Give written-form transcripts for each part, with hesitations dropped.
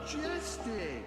majestic.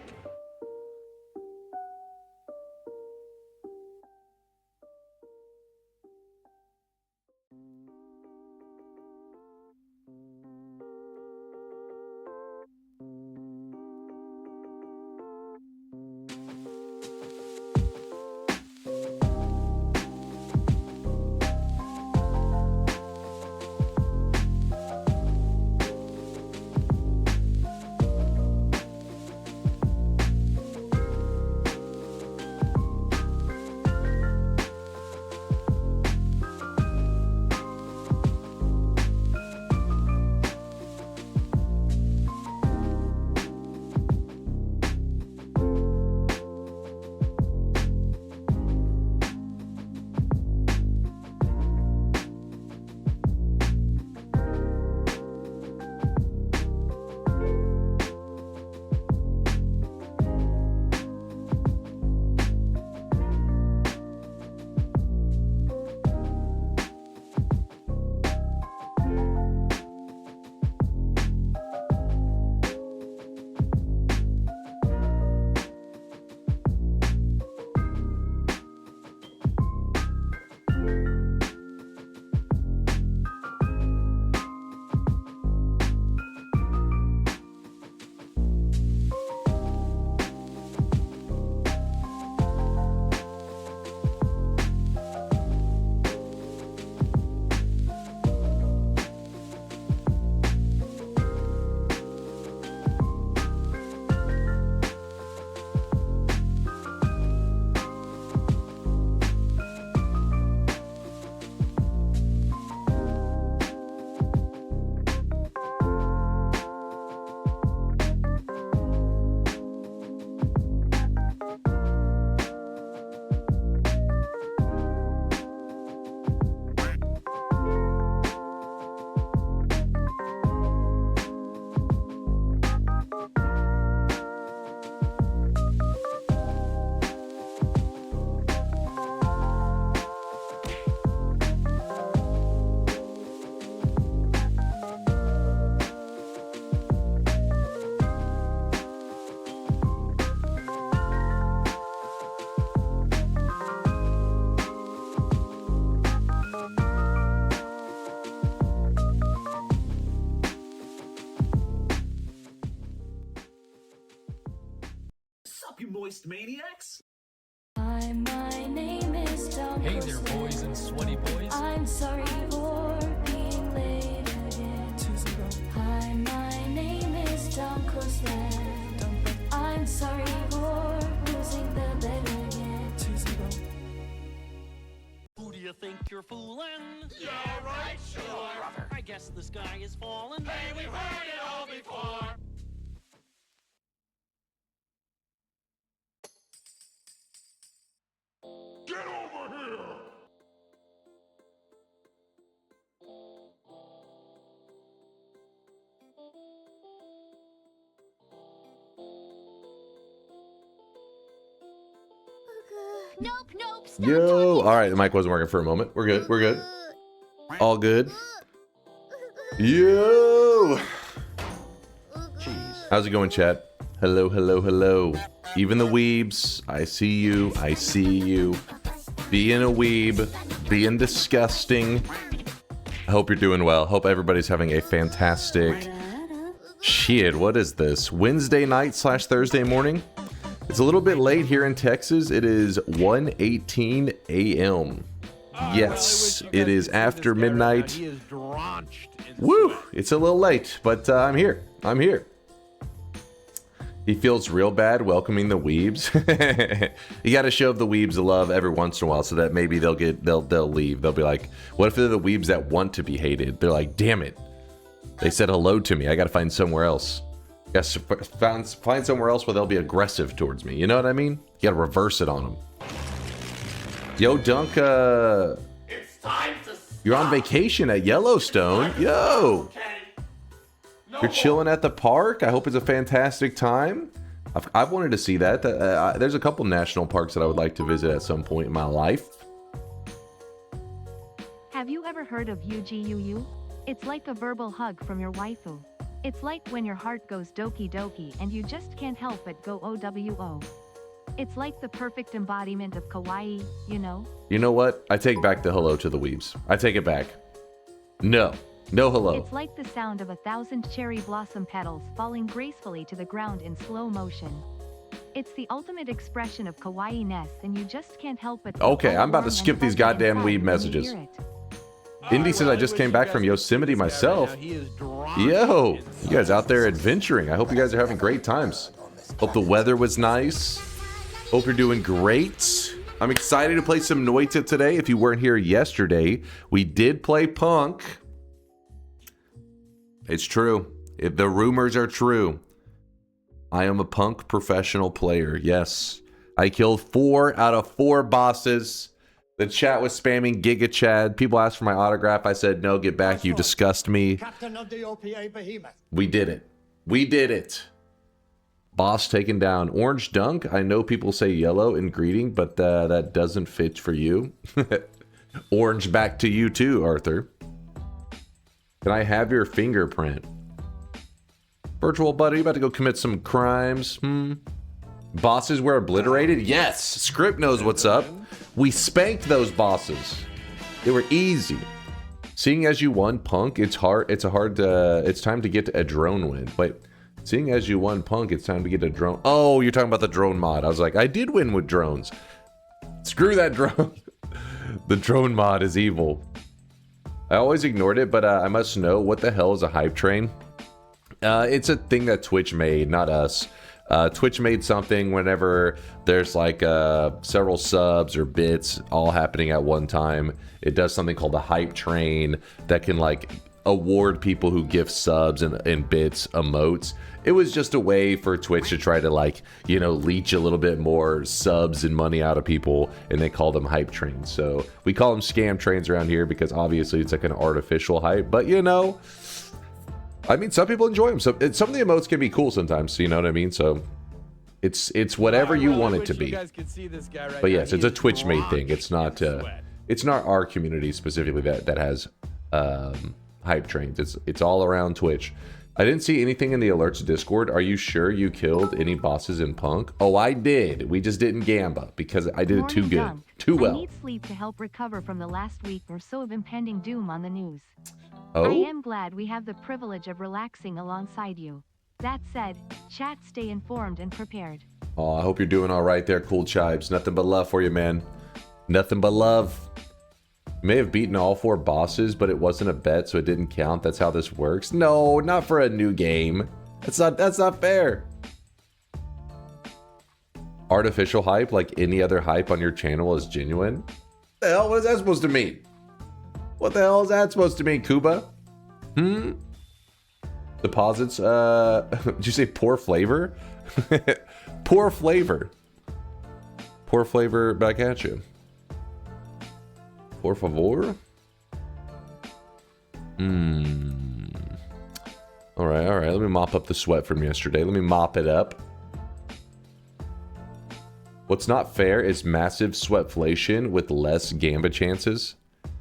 You moist maniacs? Hi, my name is DunkOrSlam. Hey there, boys and sweaty boys. I'm sorry for being late again. 2-0. Hi, my name is DunkOrSlam. I'm sorry for losing the bet again. 2-0. Who do you think you're fooling? Yeah, right, sure. I guess the sky is falling. Hey, we've heard it all before. Get over here! Nope. Yo, all right, the mic wasn't working for a moment. We're good. We're good. All good. Yo. Jeez. How's it going, chat? Hello, hello, hello. Even the weebs, I see you. I see you. Being a weeb, being disgusting. I hope you're doing well. Hope everybody's having a fantastic... Shit, what is this? Wednesday night / Thursday morning? It's a little bit late here in Texas. It is 1:18 a.m. Yes, it is after midnight. Woo! It's a little late, but I'm here. I'm here. He feels real bad welcoming the weebs. You got to show the weebs the love every once in a while, so that maybe they'll leave. They'll be like, what if they're the weebs that want to be hated? They're like, damn it, they said hello to me. I got to find somewhere else. Got to find somewhere else where they'll be aggressive towards me. You know what I mean? You got to reverse it on them. Yo, Dunk. It's time to You're on vacation at Yellowstone. Yo. You're chilling at the park. I hope it's a fantastic time. I've wanted to see that. There's a couple national parks that I would like to visit at some point in my life. Have you ever heard of UGUU? It's like a verbal hug from your waifu. It's like when your heart goes doki doki and you just can't help but go OWO. It's like the perfect embodiment of kawaii, you know? You know what? I take back the hello to the weebs. I take it back. No. No hello. It's like the sound of 1,000 cherry blossom petals falling gracefully to the ground in slow motion. It's the ultimate expression of kawaii-ness and you just can't help but... Okay, I'm about to skip these goddamn weeb messages. Indy says I just came back from Yosemite myself. Yo, you guys out there adventuring. I hope you guys are having great times. Hope the weather was nice. Hope you're doing great. I'm excited to play some Noita today. If you weren't here yesterday, we did play Punk. It's true. If the rumors are true, I am a Punk professional player. Yes. I killed 4 out of 4 bosses. The chat was spamming Giga Chad. People asked for my autograph. I said, no, get back. You disgust me. Captain of the OPA Behemoth. We did it. We did it. Boss taken down. Orange Dunk. I know people say yellow in greeting, but that doesn't fit for you. Orange back to you too, Arthur. Can I have your fingerprint? Virtual buddy, you about to go commit some crimes? Bosses were obliterated? Yes! Script knows what's up. We spanked those bosses. They were easy. Seeing as you won Punk, it's time to get a drone win. Wait, seeing as you won Punk, it's time to get a drone. Oh, you're talking about the drone mod. I was like, I did win with drones. Screw that drone. The drone mod is evil. I always ignored it, but I must know, what the hell is a hype train? It's a thing that Twitch made, not us. Twitch made something whenever there's like several subs or bits all happening at one time. It does something called a hype train that can like award people who gift subs and bits emotes. It was just a way for Twitch to try to like, you know, leech a little bit more subs and money out of people, and they call them hype trains. So we call them scam trains around here because obviously it's like an artificial hype, but you know, I mean, some people enjoy them. So some of the emotes can be cool sometimes, you know what I mean? So it's whatever you want it to be. But yes, it's a Twitch made thing. It's not our community specifically that has hype trains. It's all around Twitch. I didn't see anything in the alerts Discord. Are you sure you killed any bosses in Punk? Oh, I did. We just didn't gamba because I did it too good. Too well. I need sleep to help recover from the last week or so of impending doom on the news. Oh? I am glad we have the privilege of relaxing alongside you. That said, chat, stay informed and prepared. Oh, I hope you're doing all right there, Cool Chibes. Nothing but love for you, man. Nothing but love. May have beaten all 4 bosses, but it wasn't a bet, so it didn't count. That's how this works. No, not for a new game. That's not fair. Artificial hype, like any other hype on your channel, is genuine. What the hell? What is that supposed to mean? What the hell is that supposed to mean, Kuba? Deposits, did you say poor flavor? Poor flavor. Poor flavor back at you. Por favor? Alright, let me mop up the sweat from yesterday. Let me mop it up. What's not fair is massive sweatflation with less gamba chances.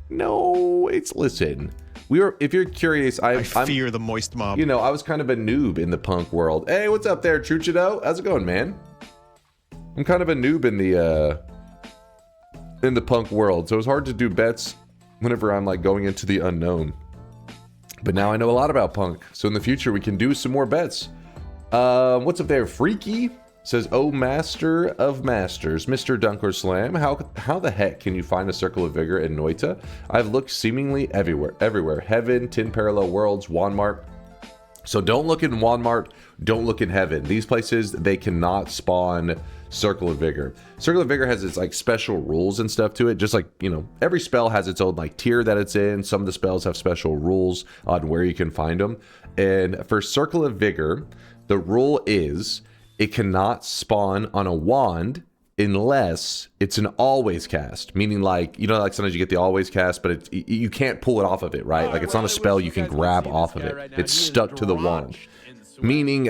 No, listen. If you're curious, I fear the moist mob. You know, I was kind of a noob in the Punk world. Hey, what's up there, Truchido? How's it going, man? I'm kind of a noob in the Punk world, so it's hard to do bets whenever I'm like going into the unknown. But now I know a lot about Punk, so in the future we can do some more bets. What's up there? Freaky says, "Oh, master of masters, Mr. DunkOrSlam, how the heck can you find a circle of vigor in Noita? I've looked seemingly everywhere. Heaven, 10 parallel worlds, Walmart." So don't look in Walmart, don't look in Heaven. These places, they cannot spawn Circle of Vigor. Circle of Vigor has its like special rules and stuff to it, just like, you know, every spell has its own like tier that it's in. Some of the spells have special rules on where you can find them. And for Circle of Vigor, the rule is it cannot spawn on a wand unless it's an always cast, meaning like, you know, like sometimes you get the always cast, but you can't pull it off of it, right? Like it's not a spell you can grab off of it. It's stuck to the wand. Meaning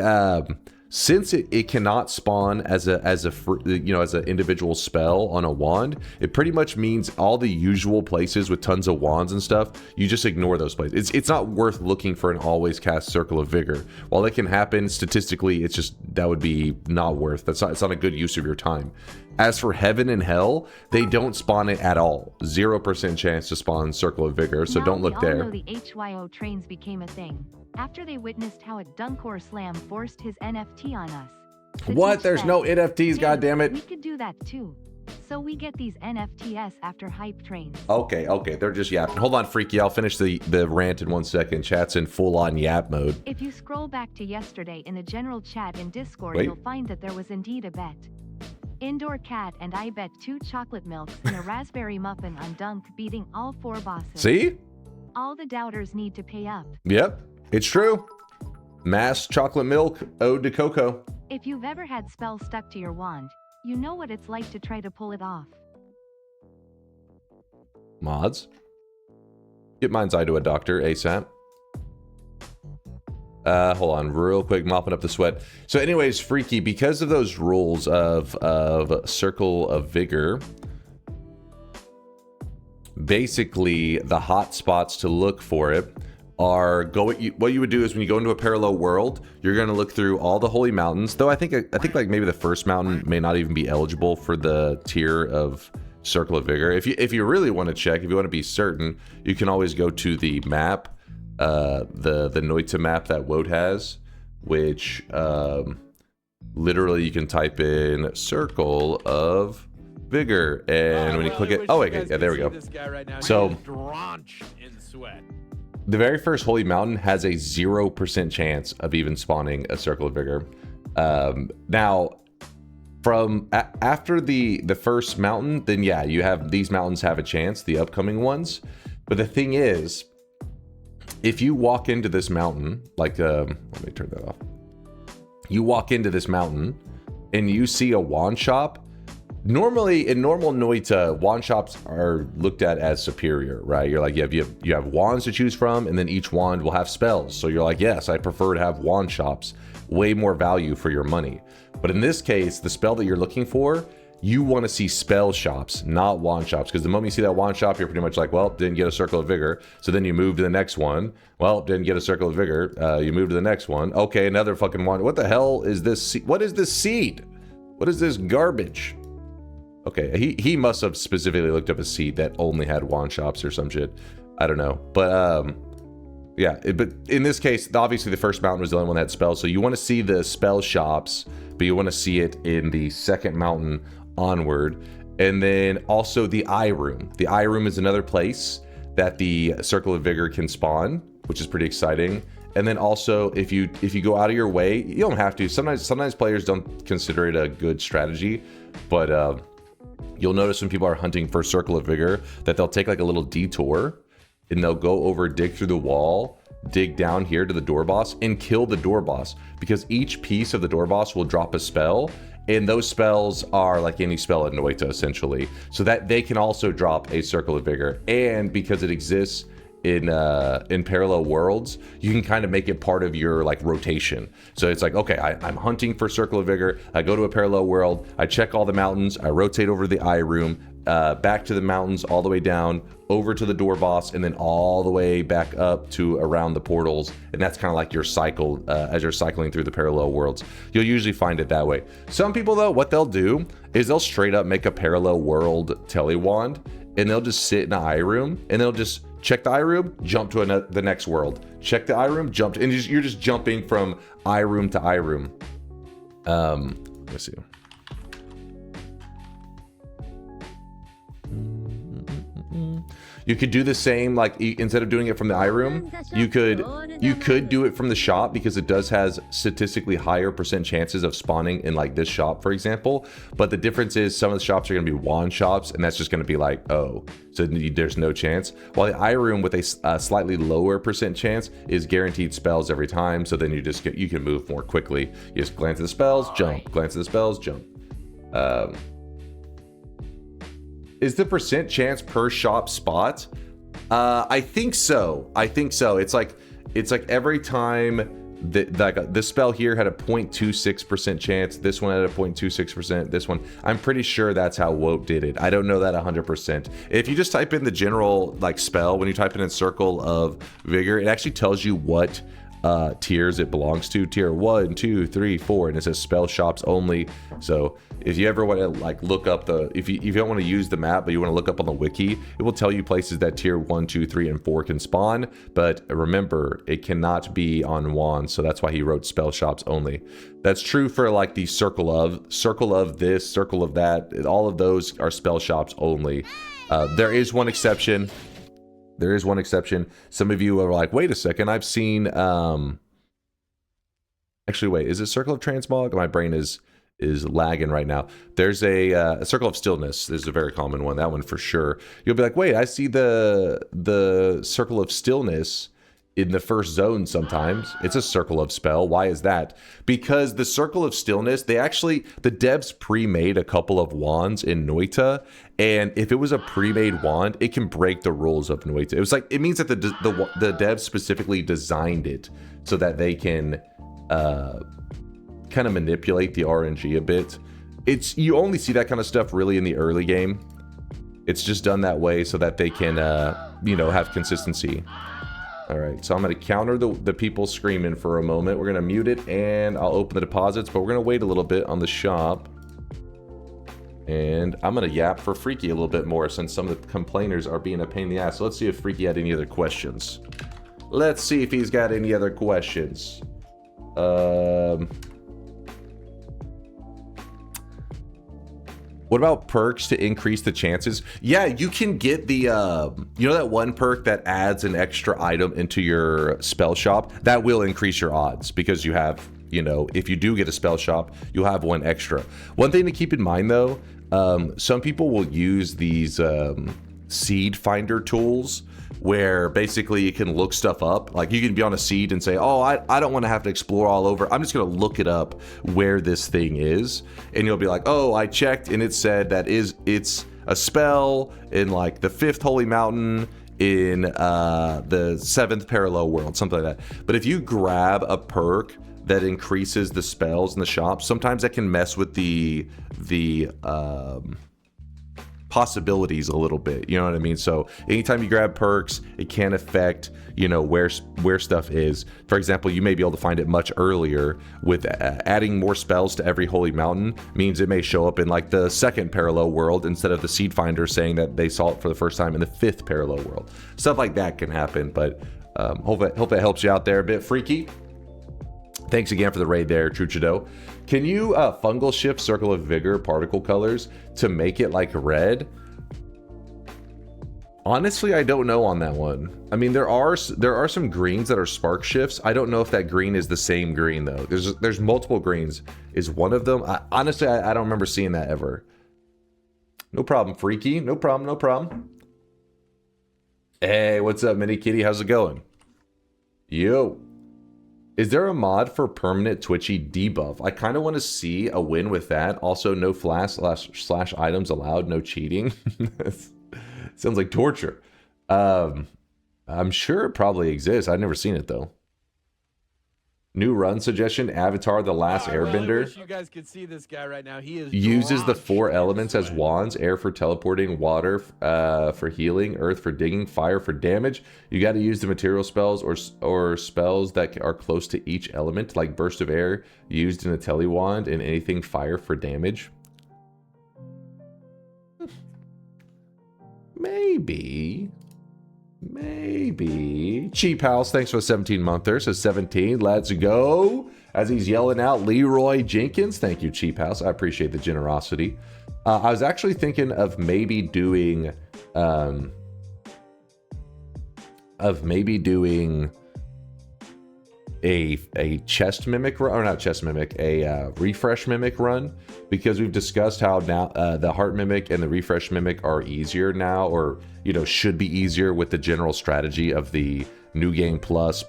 since it cannot spawn as an individual spell on a wand, it pretty much means all the usual places with tons of wands and stuff, you just ignore those places. It's not worth looking for an always cast Circle of Vigor. While it can happen statistically, it's just, that would be not worth. It's not a good use of your time. As for Heaven and Hell, they don't spawn it at all. 0% chance to spawn Circle of Vigor, so Now don't look we all there. know the HYO trains became a thing after they witnessed how a DunkOrSlam forced his NFT on us. The What? Twitch There's said, no NFTs, "Hey, goddammit. we could do that too. So we get these NFTs after hype trains." Okay, they're just yapping. Hold on, Freaky, I'll finish the rant in 1 second. Chat's in full-on yap mode. If you scroll back to yesterday in the general chat in Discord, Wait. you'll find that there was indeed a bet. Indoor Cat and I bet 2 chocolate milks and a raspberry muffin on Dunk beating all 4 bosses. See? All the doubters need to pay up. Yep, it's true. Mass chocolate milk, ode to Coco. If you've ever had spells stuck to your wand, you know what it's like to try to pull it off. Mods. Get mine's eye to a doctor, ASAP. Hold on, real quick, mopping up the sweat. So anyways, Freaky, because of those rules of Circle of Vigor, basically the hot spots to look for it are what you would do is when you go into a parallel world, you're going to look through all the holy mountains, though I think like maybe the first mountain may not even be eligible for the tier of Circle of Vigor. If you really want to check, if you want to be certain, you can always go to the map, the Noita map that WOD has, which literally you can type in Circle of Vigor, and when you click it, oh wait, yeah, there we go. So the very first holy mountain has a 0% chance of even spawning a Circle of Vigor. Now, from after the first mountain, then yeah, you have these mountains have a chance, the upcoming ones. But the thing is, if you walk into this mountain, like let me turn that off. You walk into this mountain and you see a wand shop. Normally, in normal Noita, wand shops are looked at as superior, right? You're like, you have wands to choose from, and then each wand will have spells. So you're like, yes, I prefer to have wand shops. Way more value for your money. But in this case, the spell that you're looking for, you want to see spell shops, not wand shops. Because the moment you see that wand shop, you're pretty much like, well, didn't get a Circle of Vigor. So then you move to the next one. Well, didn't get a Circle of Vigor. You move to the next one. Okay, another fucking wand. What the hell is this? What is this seed? What is this garbage? Okay, he must have specifically looked up a seed that only had wand shops or some shit. I don't know. But yeah, but in this case, obviously the first mountain was the only one that had spells. So you want to see the spell shops, but you want to see it in the second mountain onward. And then also the eye room. The eye room is another place that the Circle of Vigor can spawn, which is pretty exciting. And then also, if you go out of your way, you don't have to. Sometimes players don't consider it a good strategy, but you'll notice when people are hunting for Circle of Vigor that they'll take like a little detour and they'll go over, dig through the wall, dig down here to the door boss and kill the door boss, because each piece of the door boss will drop a spell, and those spells are like any spell in Noita essentially, so that they can also drop a Circle of Vigor. And because it exists in parallel worlds, you can kind of make it part of your like rotation. So it's like, okay, I'm hunting for Circle of Vigor, I go to a parallel world, I check all the mountains, I rotate over to the eye room, back to the mountains, all the way down over to the door boss, and then all the way back up to around the portals. And that's kind of like your cycle as you're cycling through the parallel worlds. You'll usually find it that way. Some people though, what they'll do is they'll straight up make a parallel world telewand, and they'll just sit in the eye room, and they'll just check the eye room, jump to the next world, check the eye room, jump, and you're just jumping from eye room to eye room. Let me see. You could do the same, like instead of doing it from the eye room, you could do it from the shop, because it does has statistically higher % chances of spawning in like this shop, for example. But the difference is some of the shops are going to be wand shops, and that's just going to be like, oh, so there's no chance. While the eye room with a slightly lower % chance is guaranteed spells every time. So then you can move more quickly. You just glance at the spells, jump, glance at the spells, jump. Is the % chance per shop spot? I think so. It's like every time this spell here had a 0.26% chance. This one had a 0.26%. This one, I'm pretty sure that's how Wope did it. I don't know that 100%. If you just type in the general like spell, when you type it in Circle of Vigor, it actually tells you what tiers it belongs to. Tier 1, 2, 3, 4, and it says spell shops only. So if you ever want to like look up the, if you don't want to use the map but you want to look up on the wiki, it will tell you places that tier 1, 2, 3, and 4 can spawn. But remember, it cannot be on wands, so that's why he wrote spell shops only. That's true for like the circle of this, circle of that. All of those are spell shops only. There is one exception. There is one exception. Some of you are like, wait a second, I've seen, actually, wait, is it Circle of Transmog? My brain is lagging right now. There's a Circle of Stillness. This is a very common one, that one for sure. You'll be like, wait, I see the Circle of Stillness in the first zone sometimes. It's a circle of spell. Why is that? Because the Circle of Stillness, the devs pre-made a couple of wands in Noita, and if it was a pre-made wand, it can break the rules of Noita. It was like, it means that the devs specifically designed it so that they can kind of manipulate the RNG a bit. You only see that kind of stuff really in the early game. It's just done that way so that they can have consistency. All right, so I'm going to counter the people screaming for a moment. We're going to mute it, and I'll open the deposits, but we're going to wait a little bit on the shop. And I'm going to yap for Freaky a little bit more since some of the complainers are being a pain in the ass. So let's see if Freaky had any other questions. Let's see if he's got any other questions. What about perks to increase the chances? Yeah, you can get the, you know that one perk that adds an extra item into your spell shop? That will increase your odds because you have, if you do get a spell shop, you'll have one extra. One thing to keep in mind though, some people will use these seed finder tools where basically you can look stuff up. Like you can be on a seed and say, oh, I don't want to have to explore all over. I'm just going to look it up where this thing is. And you'll be like, oh, I checked and it said that it's a spell in like the 5th Holy Mountain in the 7th Parallel World, something like that. But if you grab a perk that increases the spells in the shop, sometimes that can mess with the possibilities a little bit, you know what I mean? So anytime you grab perks, it can affect where stuff is. For example, you may be able to find it much earlier. With adding more spells to every holy mountain means it may show up in like the 2nd parallel world instead of the seed finder saying that they saw it for the first time in the 5th parallel world. Stuff like that can happen, but hope it helps you out there a bit, Freaky. Thanks again for the raid there, Truchido. Can you fungal shift Circle of Vigor particle colors to make it like red? Honestly, I don't know on that one. I mean, there are some greens that are spark shifts. I don't know if that green is the same green though. There's multiple greens. Is one of them? Honestly, I don't remember seeing that ever. No problem, Freaky. No problem. No problem. Hey, what's up, Mini Kitty? How's it going? Yo. Is there a mod for permanent Twitchy debuff? I kind of want to see a win with that. Also, no flash slash items allowed, no cheating. Sounds like torture. I'm sure it probably exists. I've never seen it though. New run suggestion: Avatar: The Last Airbender. I wish you guys could see this guy right now. He is uses the 4 elements as wands: air for teleporting, water for healing, earth for digging, fire for damage. You got to use the material spells or spells that are close to each element, like burst of air used in a tele wand, and anything fire for damage. Maybe. Cheap House, thanks for the 17-monther. Says 17, let's go. As he's yelling out Leroy Jenkins. Thank you, Cheap House. I appreciate the generosity. I was actually thinking of maybe doing a chest mimic run, or not chest mimic, a refresh mimic run, because we've discussed how now the heart mimic and the refresh mimic are easier now, or should be easier with the general strategy of the new game plus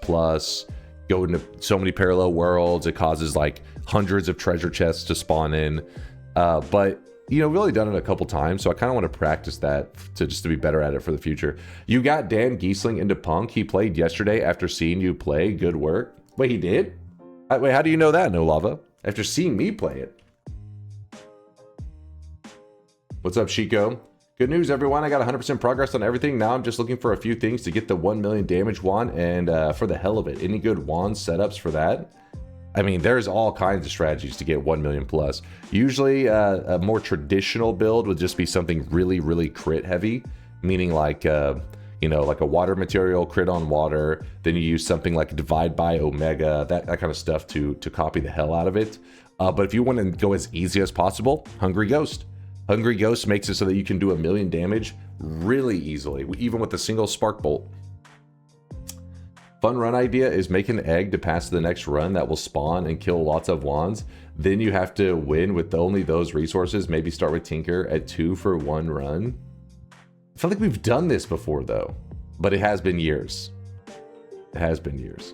go into so many parallel worlds. It causes like hundreds of treasure chests to spawn in, but we've only done it a couple times, so I kind of want to practice that just to be better at it for the future. You got Dan Giesling into Punk. He played yesterday after seeing you play. Good work. Wait, he did? Wait, how do you know that, No Lava? After seeing me play it. What's up, Chico? Good news, everyone. I got 100% progress on everything. Now I'm just looking for a few things to get the 1 million damage wand, and for the hell of it, any good wand setups for that? I mean, there's all kinds of strategies to get 1 million plus. Usually, a more traditional build would just be something really, really crit heavy, meaning like, you know, like a water material, crit on water. Then you use something like divide by omega, that kind of stuff to copy the hell out of it. But if you want to go as easy as possible, Hungry Ghost. Hungry Ghost makes it so that you can do 1 million damage really easily, even with a single spark bolt. Fun run idea is make an egg to pass to the next run that will spawn and kill lots of wands. Then you have to win with only those resources. Maybe start with Tinker at 2 for 1 run. I feel like we've done this before though, but it has been years. It has been years.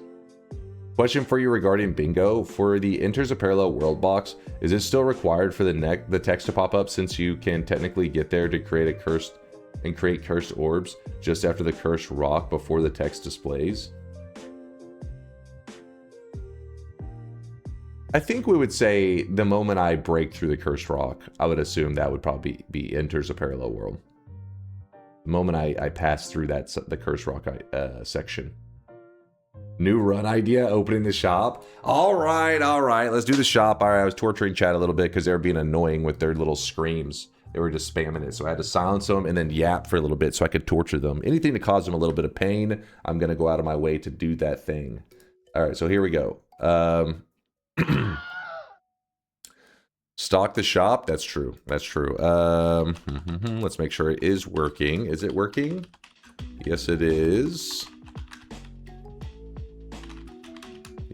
Question for you regarding bingo. For the Enters a Parallel World box, is it still required for the text to pop up, since you can technically get there to create a cursed orbs just after the cursed rock before the text displays? I think we would say the moment I break through the cursed rock, I would assume that would probably be Enters a Parallel World. The moment I pass through the cursed rock section. New run idea, opening the shop. All right, let's do the shop. All right, I was torturing chat a little bit because they were being annoying with their little screams. They were just spamming it, so I had to silence them and then yap for a little bit so I could torture them. Anything to cause them a little bit of pain, I'm going to go out of my way to do that thing. All right, so here we go. Stock the shop. That's true. That's true. Let's make sure it is working. Is it working? Yes, it is.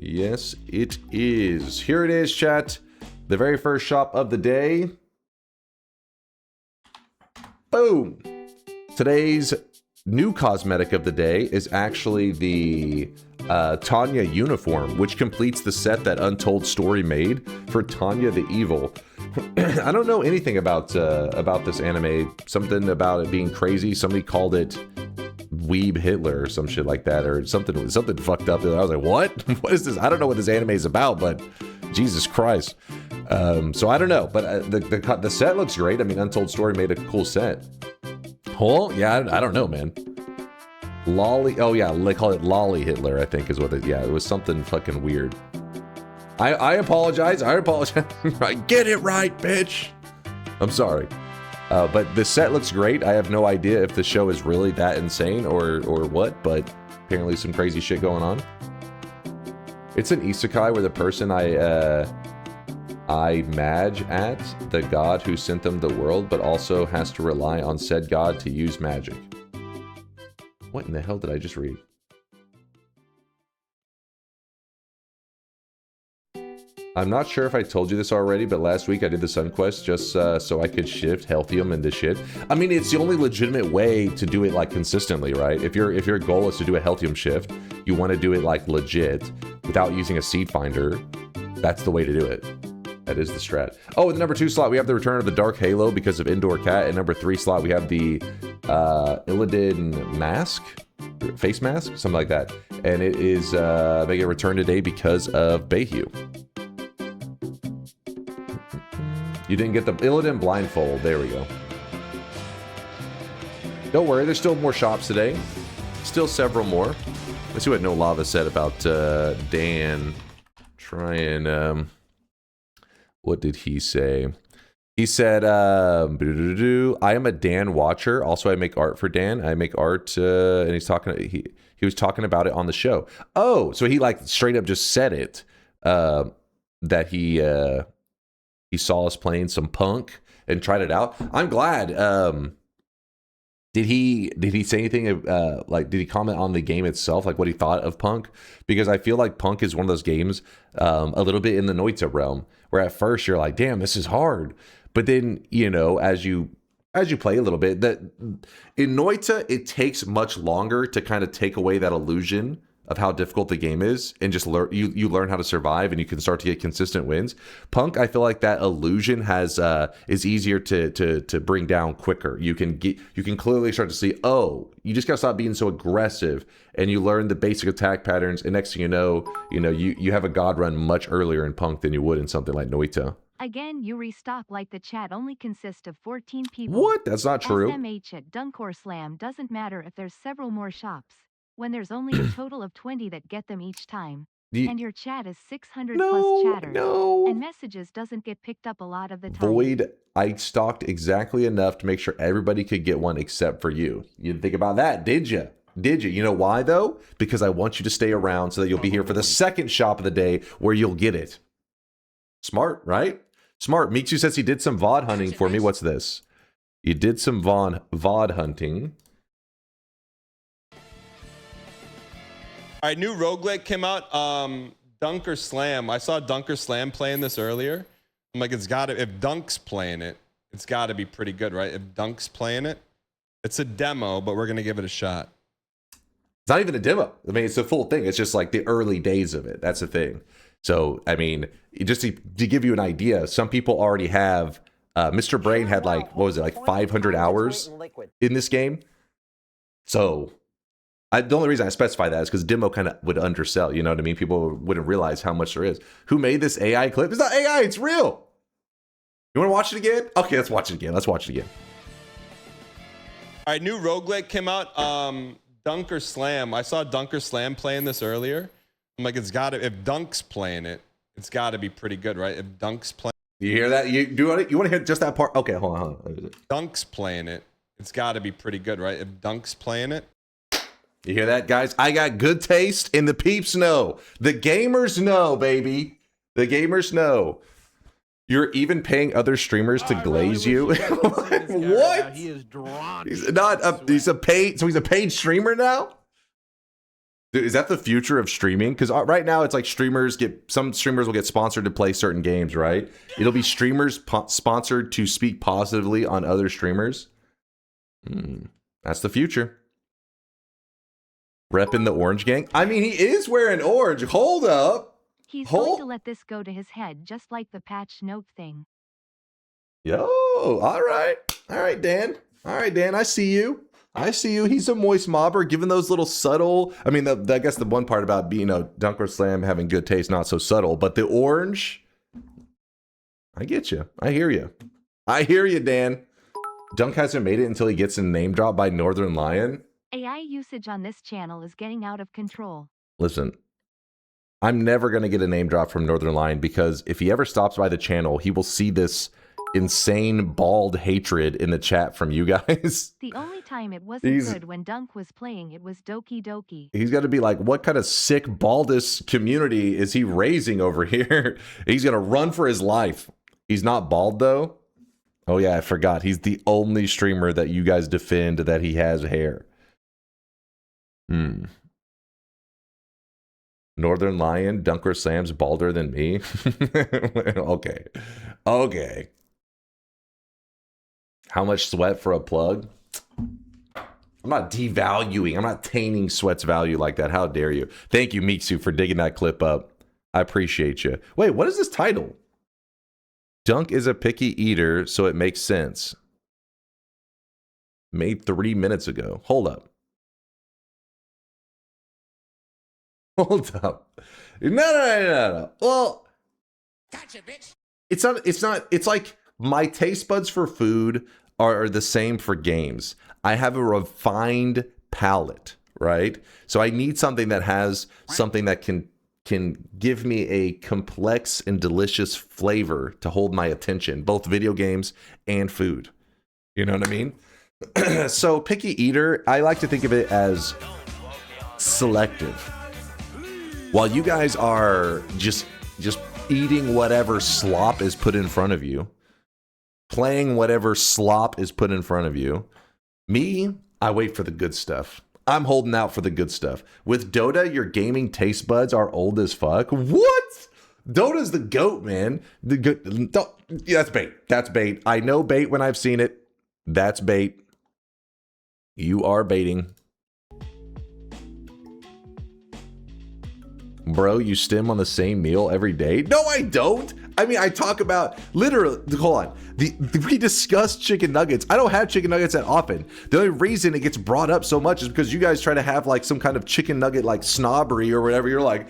Yes, it is. Here it is, chat. The very first shop of the day. Boom. Today's new cosmetic of the day is actually the Tanya uniform, which completes the set that Untold Story made for Tanya the Evil. I don't know anything about this anime. Something about it being crazy. Somebody called it Weeb Hitler or some shit like that, or something fucked up. I was like, what? What is this? I don't know what this anime is about, but Jesus Christ. So I don't know, but the set looks great. I mean, Untold Story made a cool set. Oh yeah, I don't know, man. Lolly, oh yeah, they call it Lolly Hitler, I think is what it, yeah, it was something fucking weird. I apologize. Get it right, bitch. I'm sorry. But the set looks great. I have no idea if the show is really that insane or what, but apparently some crazy shit going on. It's an isekai where the person I mage at the god who sent them the world, but also has to rely on said god to use magic. What in the hell did I just read? I'm not sure if I told you this already, but last week I did the Sun Quest just so I could shift Healthium into shit. I mean, it's the only legitimate way to do it like consistently, right? If your goal is to do a Healthium shift, you want to do it like legit without using a seed finder. That's the way to do it. That is the strat. Oh, in the number 2 slot, we have the return of the Dark Halo because of Indoor Cat. In number 3 slot, we have the Illidan mask, face mask, something like that. And it is making a return today because of Bayhu. You didn't get the Illidan blindfold. There we go. Don't worry, there's still more shops today. Still several more. Let's see what No Lava said about Dan. Try and what did he say? He said, I am a Dan watcher. Also, I make art for Dan. I make art, and he's talking. He was talking about it on the show. Oh, so he like straight up just said it. That he saw us playing some punk and tried it out. I'm glad. Did he say anything? Like, did he comment on the game itself, like what he thought of punk? Because I feel like punk is one of those games, a little bit in the Noita realm, where at first you're like, damn, this is hard. But then, you know, as you play a little bit, that in Noita, it takes much longer to kind of take away that illusion of how difficult the game is and just learn you learn how to survive and you can start to get consistent wins. Punk, I feel like that illusion has is easier to bring down quicker. You can clearly start to see, oh, you just gotta stop being so aggressive, and you learn the basic attack patterns, and next thing you know you have a god run much earlier in Punk than you would in something like Noita. Again, you restock like the chat only consists of 14 people. What? That's not true. SMH at DunkOrSlam doesn't matter if there's several more shops, when there's only a total of 20 that get them each time. And your chat is 600 plus chatters. And messages doesn't get picked up a lot of the time. Void, I stocked exactly enough to make sure everybody could get one except for you. You didn't think about that, did you? Did you? You know why, though? Because I want you to stay around so that you'll be here for the second shop of the day where you'll get it. Smart, right? Smart. Mixu says he did some VOD hunting for me. What's this? You did some VOD hunting. All right, new roguelike came out. DunkOrSlam. I saw DunkOrSlam playing this earlier. I'm like, it's got to. If Dunk's playing it, it's got to be pretty good, right? If Dunk's playing it, it's a demo, but we're gonna give it a shot. It's not even a demo. I mean, it's a full thing. It's just like the early days of it. That's the thing. So, I mean, just to give you an idea, some people already have. Mr. Brain had like, what was it, like 500 hours in this game. So, the only reason I specify that is because demo kind of would undersell. You know what I mean? People wouldn't realize how much there is. Who made this AI clip? It's not AI. It's real. You want to watch it again? Okay, let's watch it again. Let's watch it again. All right, new roguelike came out. DunkOrSlam. I saw DunkOrSlam playing this earlier. I'm like, it's got to. If Dunk's playing it, it's got to be pretty good, right? If Dunk's playing. You hear that? You want to hit just that part? Okay, hold on. Dunk's playing it. It's got to be pretty good, right? If Dunk's playing it. You hear that, guys? I got good taste, and the peeps know. The gamers know, baby. The gamers know. You're even paying other streamers to glaze you. What? He is drawn. He's not. He's a paid. So he's a paid streamer now. Dude, is that the future of streaming? Because right now it's like some streamers will get sponsored to play certain games, right? It'll be streamers sponsored to speak positively on other streamers. That's the future. Repping the orange gang. I mean, he is wearing orange. Hold up. He's going to let this go to his head, just like the patch note thing. Yo, all right, Dan. All right, Dan. I see you. He's a moist mobber, given those little subtle. I mean, I guess the one part about being DunkOrSlam having good taste, not so subtle, but the orange. I get you. I hear you, Dan. Dunk hasn't made it until he gets a name drop by Northern Lion. AI usage on this channel is getting out of control. Listen, I'm never going to get a name drop from Northern Lion because if he ever stops by the channel, he will see this insane bald hatred in the chat from you guys. The only time it wasn't good when Dunk was playing, it was Doki Doki. He's got to be like, what kind of sick baldest community is he raising over here? He's going to run for his life. He's not bald though. Oh yeah, I forgot. He's the only streamer that you guys defend that he has hair. Northern Lion, DunkOrSlam's balder than me. Okay. How much sweat for a plug? I'm not devaluing. I'm not tainting sweat's value like that. How dare you? Thank you, Mixu, for digging that clip up. I appreciate you. Wait, what is this title? Dunk is a picky eater, so it makes sense. Made 3 minutes ago. Hold up. No. Well, gotcha, bitch. It's not. It's like my taste buds for food are the same for games. I have a refined palate, right? So I need something that has something that can give me a complex and delicious flavor to hold my attention, both video games and food. You know what I mean? So picky eater, I like to think of it as selective. While you guys are just eating whatever slop is put in front of you, playing whatever slop is put in front of you, me, I wait for the good stuff. I'm holding out for the good stuff. With Dota, your gaming taste buds are old as fuck. What? Dota's the GOAT, man. That's bait. That's bait. I know bait when I've seen it. That's bait. You are baiting. Bro, you stim on the same meal every day? No, I don't. I mean, I talk about literally, hold on. We discuss chicken nuggets. I don't have chicken nuggets that often. The only reason it gets brought up so much is because you guys try to have like some kind of chicken nugget like snobbery or whatever. You're like,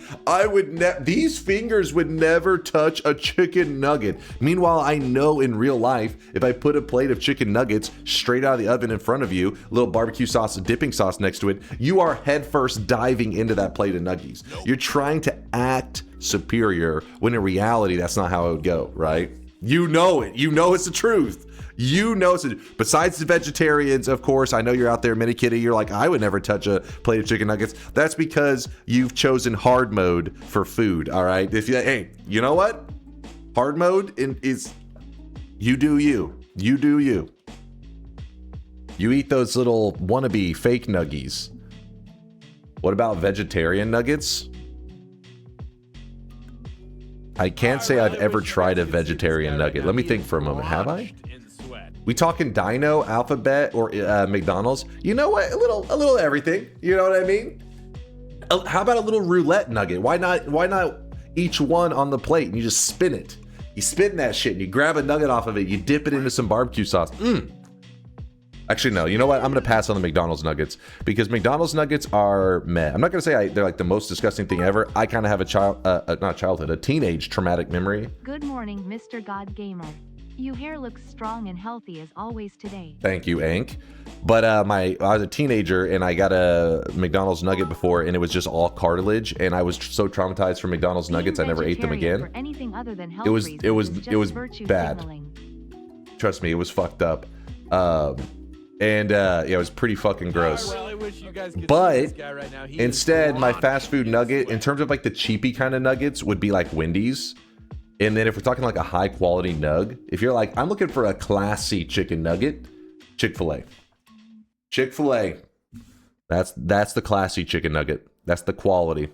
these fingers would never touch a chicken nugget. Meanwhile, I know in real life, if I put a plate of chicken nuggets straight out of the oven in front of you, a little barbecue sauce, dipping sauce next to it, you are headfirst diving into that plate of nuggies. You're trying to act superior when in reality that's not how it would go, right? You know it. You know it's the truth. You know it's besides the vegetarians, of course. I know you're out there, Mini Kitty. You're like, I would never touch a plate of chicken nuggets. That's because you've chosen hard mode for food. All right. Hey, you know what? Hard mode is you do you. You do you. You eat those little wannabe fake nuggies. What about vegetarian nuggets? I can't say I've ever tried a vegetarian nugget. Let me think for a moment. Have I? We talking Dino, Alphabet, or McDonald's? You know what? A little everything. You know what I mean? How about a little roulette nugget? Why not each one on the plate and you just spin it? You spin that shit and you grab a nugget off of it. You dip it into some barbecue sauce. Actually, no. You know what? I'm going to pass on the McDonald's nuggets because McDonald's nuggets are meh. I'm not going to say they're like the most disgusting thing ever. I kind of have a teenage traumatic memory. Good morning, Mr. God Gamer. Your hair looks strong and healthy as always today. Thank you, Ank. But I was a teenager and I got a McDonald's nugget before and it was just all cartilage and I was so traumatized from McDonald's nuggets I never ate them again. For anything other than health It was bad. Signaling. Trust me, it was fucked up. Yeah, it was pretty fucking gross. But instead, my fast food nugget, in terms of like the cheapy kind of nuggets, would be like Wendy's. And then if we're talking like a high quality nug, if you're like, I'm looking for a classy chicken nugget, Chick-fil-A. Chick-fil-A. That's the classy chicken nugget. That's the quality.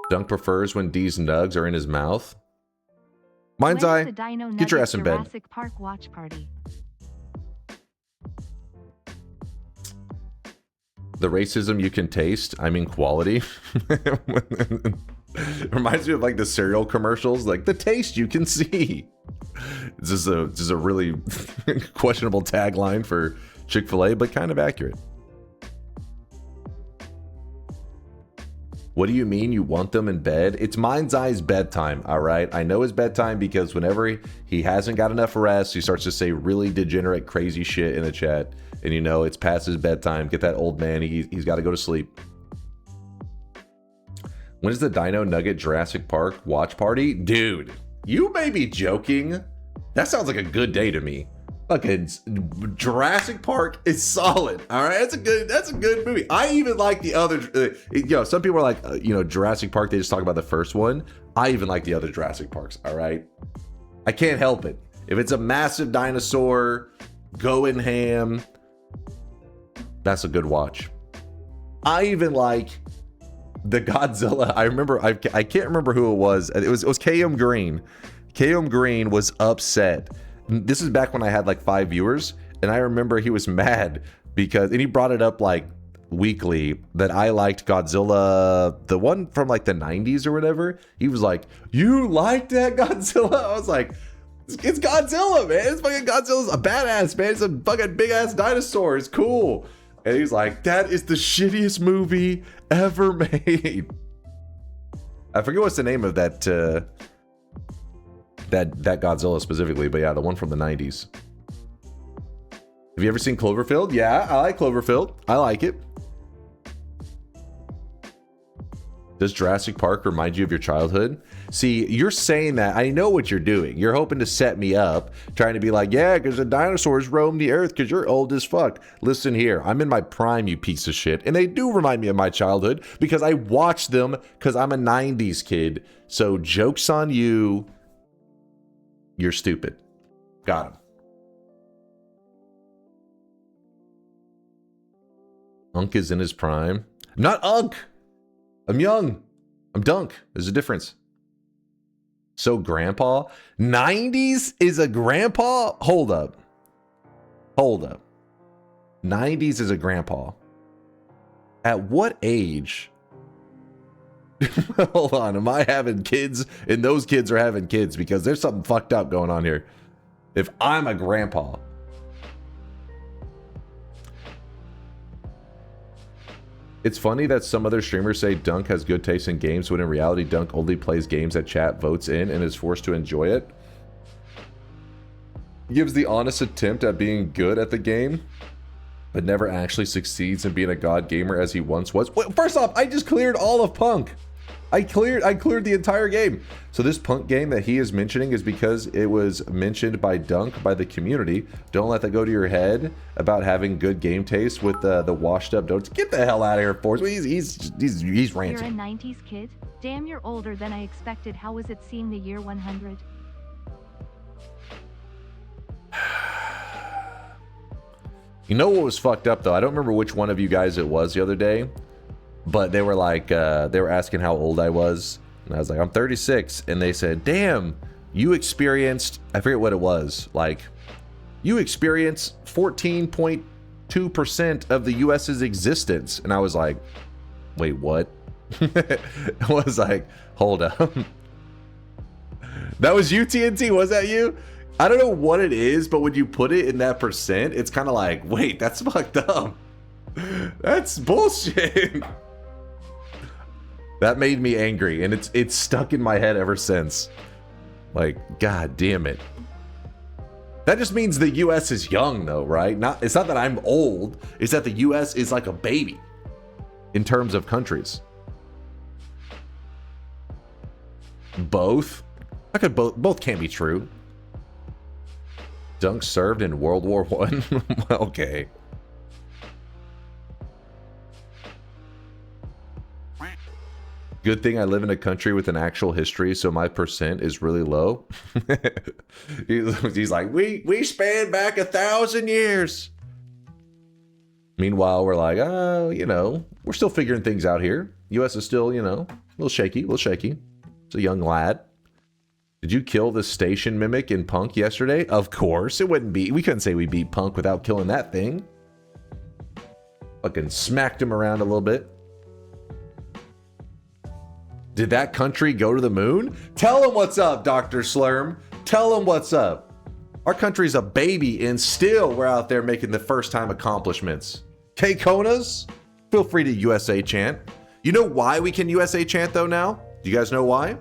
Dunk prefers when D's nugs are in his mouth. Mind's eye, get your ass in bed. Jurassic Park watch party. The racism you can taste, I mean quality. Reminds me of like the cereal commercials, like the taste you can see. This is a really questionable tagline for Chick-fil-A, but kind of accurate. What do you mean you want them in bed? It's Mind's Eye's bedtime, all right? I know it's bedtime because whenever he hasn't got enough rest, he starts to say really degenerate, crazy shit in the chat. And you know, it's past his bedtime. Get that old man, he's got to go to sleep. When is the Dino Nugget Jurassic Park watch party? Dude, you may be joking. That sounds like a good day to me. Fucking Jurassic Park is solid. All right, that's a good movie. I even like the other. Some people are like, Jurassic Park. They just talk about the first one. I even like the other Jurassic Parks. All right, I can't help it. If it's a massive dinosaur going ham, that's a good watch. I even like the Godzilla. I remember. I can't remember who it was. It was KM Green. KM Green was upset. This is back when I had like 5 viewers, and I remember he was mad because, and he brought it up like weekly, that I liked Godzilla, the one from like the 90s or whatever. He was like, you like that Godzilla? I was like, it's Godzilla, man. It's fucking Godzilla's a badass, man. It's a fucking big ass dinosaur. It's cool. And he's like, that is the shittiest movie ever made. I forget what's the name of that that Godzilla specifically, but yeah, the one from the 90s. Have you ever seen Cloverfield? Yeah, I like Cloverfield. I like it. Does Jurassic Park remind you of your childhood? See, you're saying that. I know what you're doing. You're hoping to set me up, trying to be like, yeah, because the dinosaurs roam the earth because you're old as fuck. Listen here, I'm in my prime, you piece of shit. And they do remind me of my childhood because I watched them because I'm a 90s kid. So joke's on you. You're stupid. Got him. Unk is in his prime. I'm not Unk. I'm young. I'm Dunk. There's a difference. So grandpa? 90s is a grandpa? Hold up. 90s is a grandpa. At what age? Hold on, am I having kids and those kids are having kids? Because there's something fucked up going on here. If I'm a grandpa. It's funny that some other streamers say Dunk has good taste in games when in reality Dunk only plays games that chat votes in and is forced to enjoy it. He gives the honest attempt at being good at the game, but never actually succeeds in being a god gamer as he once was. Well, first off, I just cleared all of Punk. I cleared the entire game. So this Punk game that he is mentioning is because it was mentioned by Dunk, by the community. Don't let that go to your head about having good game taste with the washed up don'ts. Get the hell out of here, Force. He's ranting. You're a 90s kid? Damn, you're older than I expected. How was it seeing the year 100? You know what was fucked up though? I don't remember which one of you guys it was the other day, but they were like, they were asking how old I was. And I was like, I'm 36. And they said, damn, you experienced, I forget what it was. Like, you experienced 14.2% of the US's existence. And I was like, wait, what? I was like, hold up. That was you, TNT? Was that you? I don't know what it is, but when you put it in that percent, it's kind of like, wait, that's fucked up. That's bullshit. That made me angry, and it's stuck in my head ever since. Like, god damn it. That just means the US is young though, right? It's not that I'm old, it's that the US is like a baby in terms of countries. Both? I could both can't be true. Dunk served in World War I. Okay. Good thing I live in a country with an actual history, so my percent is really low. He's like, we span back 1,000 years. Meanwhile, we're like, you know, we're still figuring things out here. US is still, you know, a little shaky, It's a young lad. Did you kill the station mimic in Punk yesterday? Of course. It wouldn't be. We couldn't say we beat Punk without killing that thing. Fucking smacked him around a little bit. Did that country go to the moon? Tell him what's up, Dr. Slurm. Tell him what's up. Our country's a baby and still we're out there making the first time accomplishments. K-Konas, feel free to USA chant. You know why we can USA chant though now? Do you guys know why?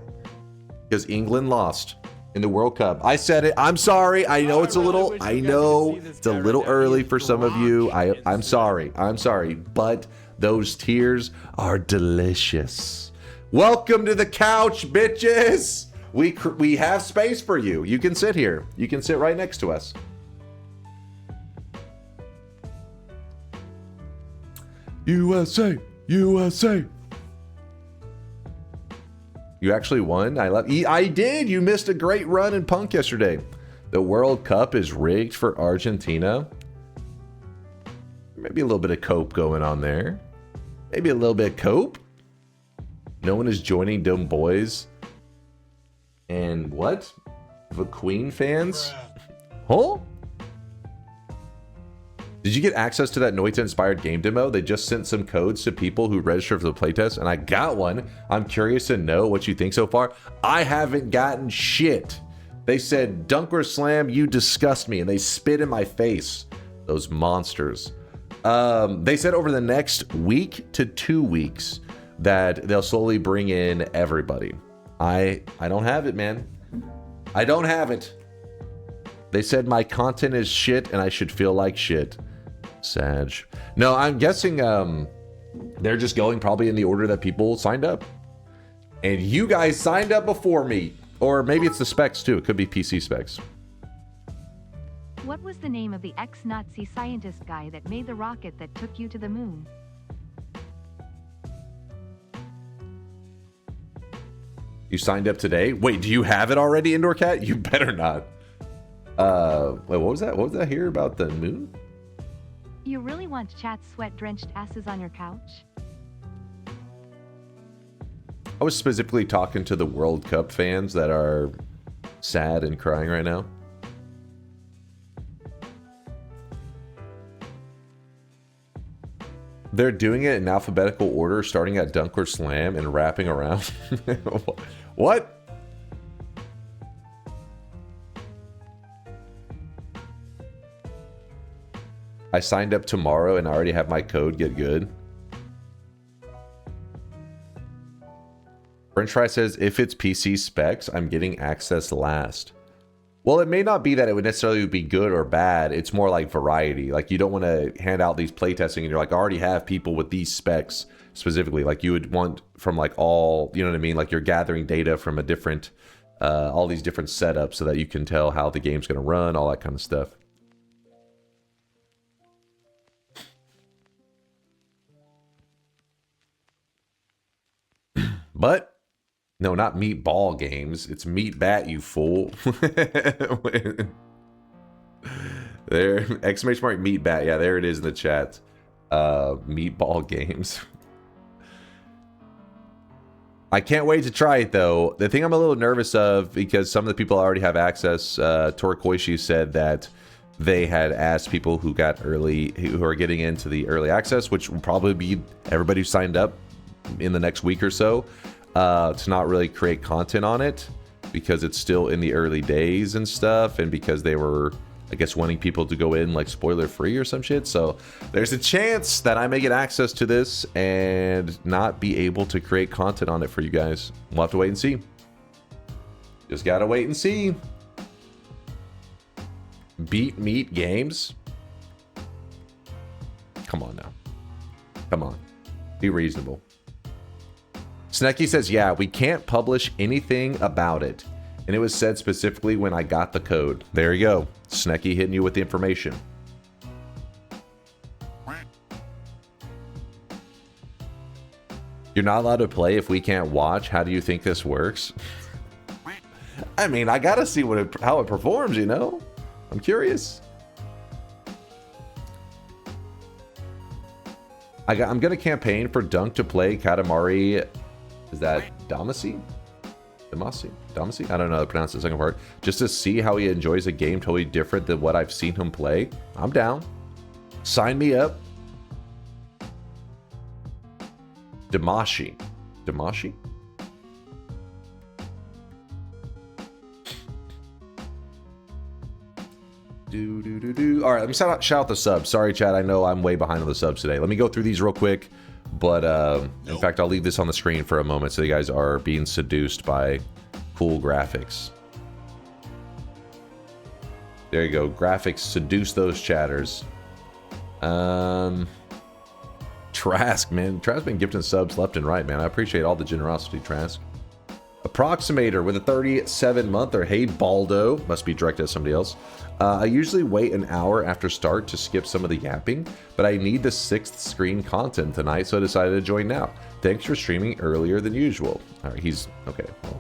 Because England lost in the World Cup. I said it. I'm sorry. I know it's a little early for some of you. I'm sorry. But those tears are delicious. Welcome to the couch, bitches. We have space for you. You can sit here. You can sit right next to us. USA, USA. You actually won? I did! You missed a great run in Punk yesterday. The World Cup is rigged for Argentina. Maybe a little bit of cope going on there. Maybe a little bit of cope. No one is joining Dumb Boys. And what? The Queen fans? Huh? Did you get access to that Noita inspired game demo? They just sent some codes to people who registered for the playtest, and I got one. I'm curious to know what you think so far. I haven't gotten shit. They said, DunkOrSlam, you disgust me, and they spit in my face. Those monsters. They said over the next week to 2 weeks that they'll slowly bring in everybody. I don't have it, man. I don't have it. They said my content is shit and I should feel like shit. Sag. No, I'm guessing they're just going probably in the order that people signed up. And you guys signed up before me. Or maybe it's the specs too. It could be PC specs. What was the name of the ex-Nazi scientist guy that made the rocket that took you to the moon? You signed up today? Wait, do you have it already, Indoor Cat? You better not. Wait, what was that? What was that here about the moon? You really want chat's sweat-drenched asses on your couch? I was specifically talking to the World Cup fans that are sad and crying right now. They're doing it in alphabetical order, starting at DunkOrSlam and wrapping around. What? I signed up tomorrow and I already have my code. Get good. French Fry says, if it's PC specs, I'm getting access last. Well, it may not be that it would necessarily be good or bad. It's more like variety. Like, you don't want to hand out these playtesting and you're like, I already have people with these specs specifically. Like, you would want from like all, you know what I mean? Like, you're gathering data from a different, all these different setups so that you can tell how the game's going to run, all that kind of stuff. But no, not meatball games. It's meat bat, you fool. There, exclamation mark meat bat. Yeah, there it is in the chat. Meatball games. I can't wait to try it though. The thing I'm a little nervous of, because some of the people already have access. Torkoishi said that they had asked people who got early, who are getting into the early access, which will probably be everybody who signed up in the next week or so, to not really create content on it because it's still in the early days and stuff, and because they were, I guess, wanting people to go in like spoiler free or some shit. So there's a chance that I may get access to this and not be able to create content on it for you guys. We'll have to wait and see. Just gotta wait and see. Beat meat games. Come on now. Come on. Be reasonable. Snecky says, yeah, we can't publish anything about it. And it was said specifically when I got the code. There you go. Snecky hitting you with the information. You're not allowed to play if we can't watch. How do you think this works? I mean, I gotta see how it performs, you know? I'm curious. I'm gonna campaign for Dunk to play Katamari. Is that Damacy? Damacy? I don't know how to pronounce the second part. Just to see how he enjoys a game totally different than what I've seen him play. I'm down. Sign me up. Damashi. All right, let me shout out the subs. Sorry, chat. I know I'm way behind on the subs today. Let me go through these real quick. But in fact, I'll leave this on the screen for a moment so you guys are being seduced by cool graphics. There you go. Graphics seduce those chatters. Trask, man. Trask been gifting subs left and right, man. I appreciate all the generosity, Trask. Approximator with a 37-monther. Hey, Baldo. Must be directed at somebody else. I usually wait an hour after start to skip some of the yapping, but I need the 6th screen content tonight, so I decided to join now. Thanks for streaming earlier than usual. All right, he's... Okay, well...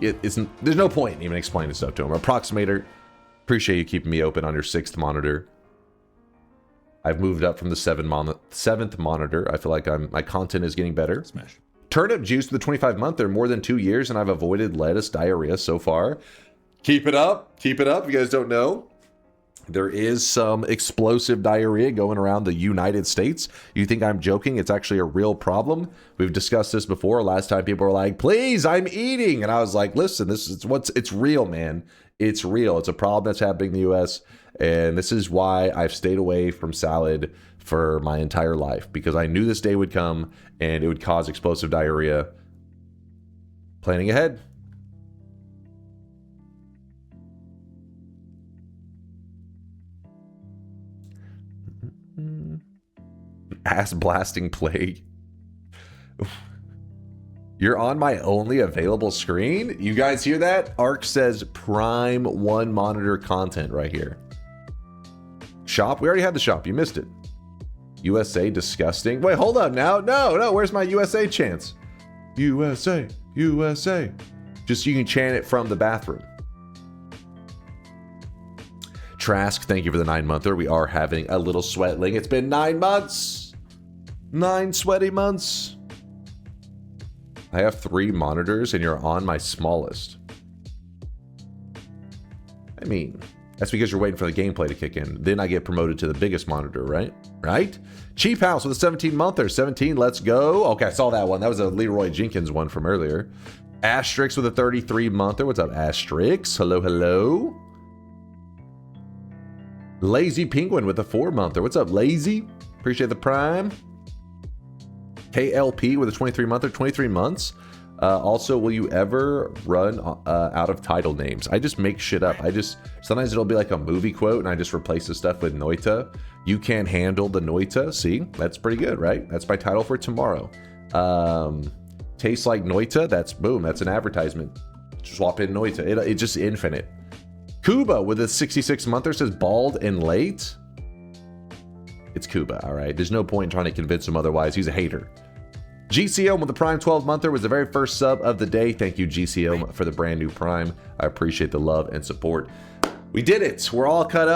There's no point in even explaining stuff to him. Approximator, appreciate you keeping me open on your 6th monitor. I've moved up from the 7th monitor. I feel like my content is getting better. Smash. Turnip juice with the 25-monther, more than 2 years, and I've avoided lettuce diarrhea so far. Keep it up. Keep it up. If you guys don't know, there is some explosive diarrhea going around the United States. You think I'm joking? It's actually a real problem. We've discussed this before. Last time people were like, please, I'm eating. And I was like, listen, it's real, man. It's real. It's a problem that's happening in the U.S. And this is why I've stayed away from salad for my entire life, because I knew this day would come and it would cause explosive diarrhea. Planning ahead. Ass blasting plague. You're on my only available screen? You guys hear that? Arc says prime 1 monitor content right here. Shop? We already had the shop. You missed it. USA disgusting. Wait, hold up now. No. Where's my USA chants? USA. Just so you can chant it from the bathroom. Trask, thank you for the 9-monther. We are having a little sweatling. It's been 9 months. 9 sweaty months. I have 3 monitors and you're on my smallest. I mean, That's because you're waiting for the gameplay to kick in. Then I get promoted to the biggest monitor, right? Right? Cheap House with a 17-monther. 17, let's go. Okay, I saw that one. That was a Leroy Jenkins one from earlier. Asterix with a 33-monther. What's up, Asterix? Hello, hello. Lazy Penguin with a 4-monther. What's up, Lazy? Appreciate the prime. KLP with a 23-monther. 23 months. Also, will you ever run out of title names? I just make shit up. Sometimes it'll be like a movie quote and I just replace the stuff with Noita. You can't handle the Noita. See, that's pretty good, right? That's my title for tomorrow. Tastes like Noita. That's boom. That's an advertisement. Swap in Noita. It's just infinite. Kuba with a 66-monther says bald and late. It's Kuba, all right? There's no point in trying to convince him otherwise. He's a hater. GCO with the Prime 12-monther was the very first sub of the day. Thank you, GCO, for the brand new Prime. I appreciate the love and support. We did it. We're all caught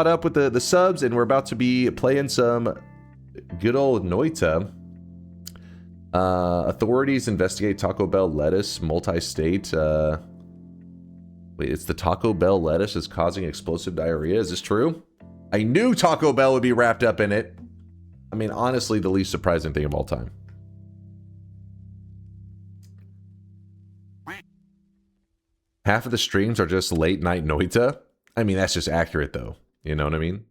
up with the subs, and we're about to be playing some good old Noita. Authorities investigate Taco Bell lettuce, multi-state. Wait, it's the Taco Bell lettuce is causing explosive diarrhea. Is this true? I knew Taco Bell would be wrapped up in it. I mean, honestly, the least surprising thing of all time. Half of the streams are just late night Noita. I mean, that's just accurate though. You know what I mean?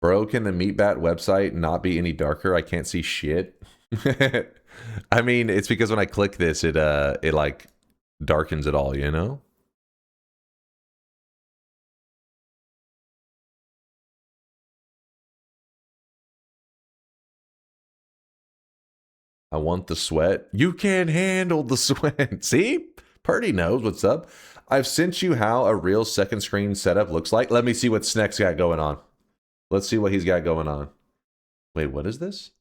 Bro, can the Meatbat website not be any darker? I can't see shit. I mean, it's because when I click this, it like darkens it all, you know? I want the sweat. You can't handle the sweat. See? Purdy knows what's up. I've sent you how a real second screen setup looks like. Let me see what Sneck's got going on. Let's see what he's got going on. Wait, what is this?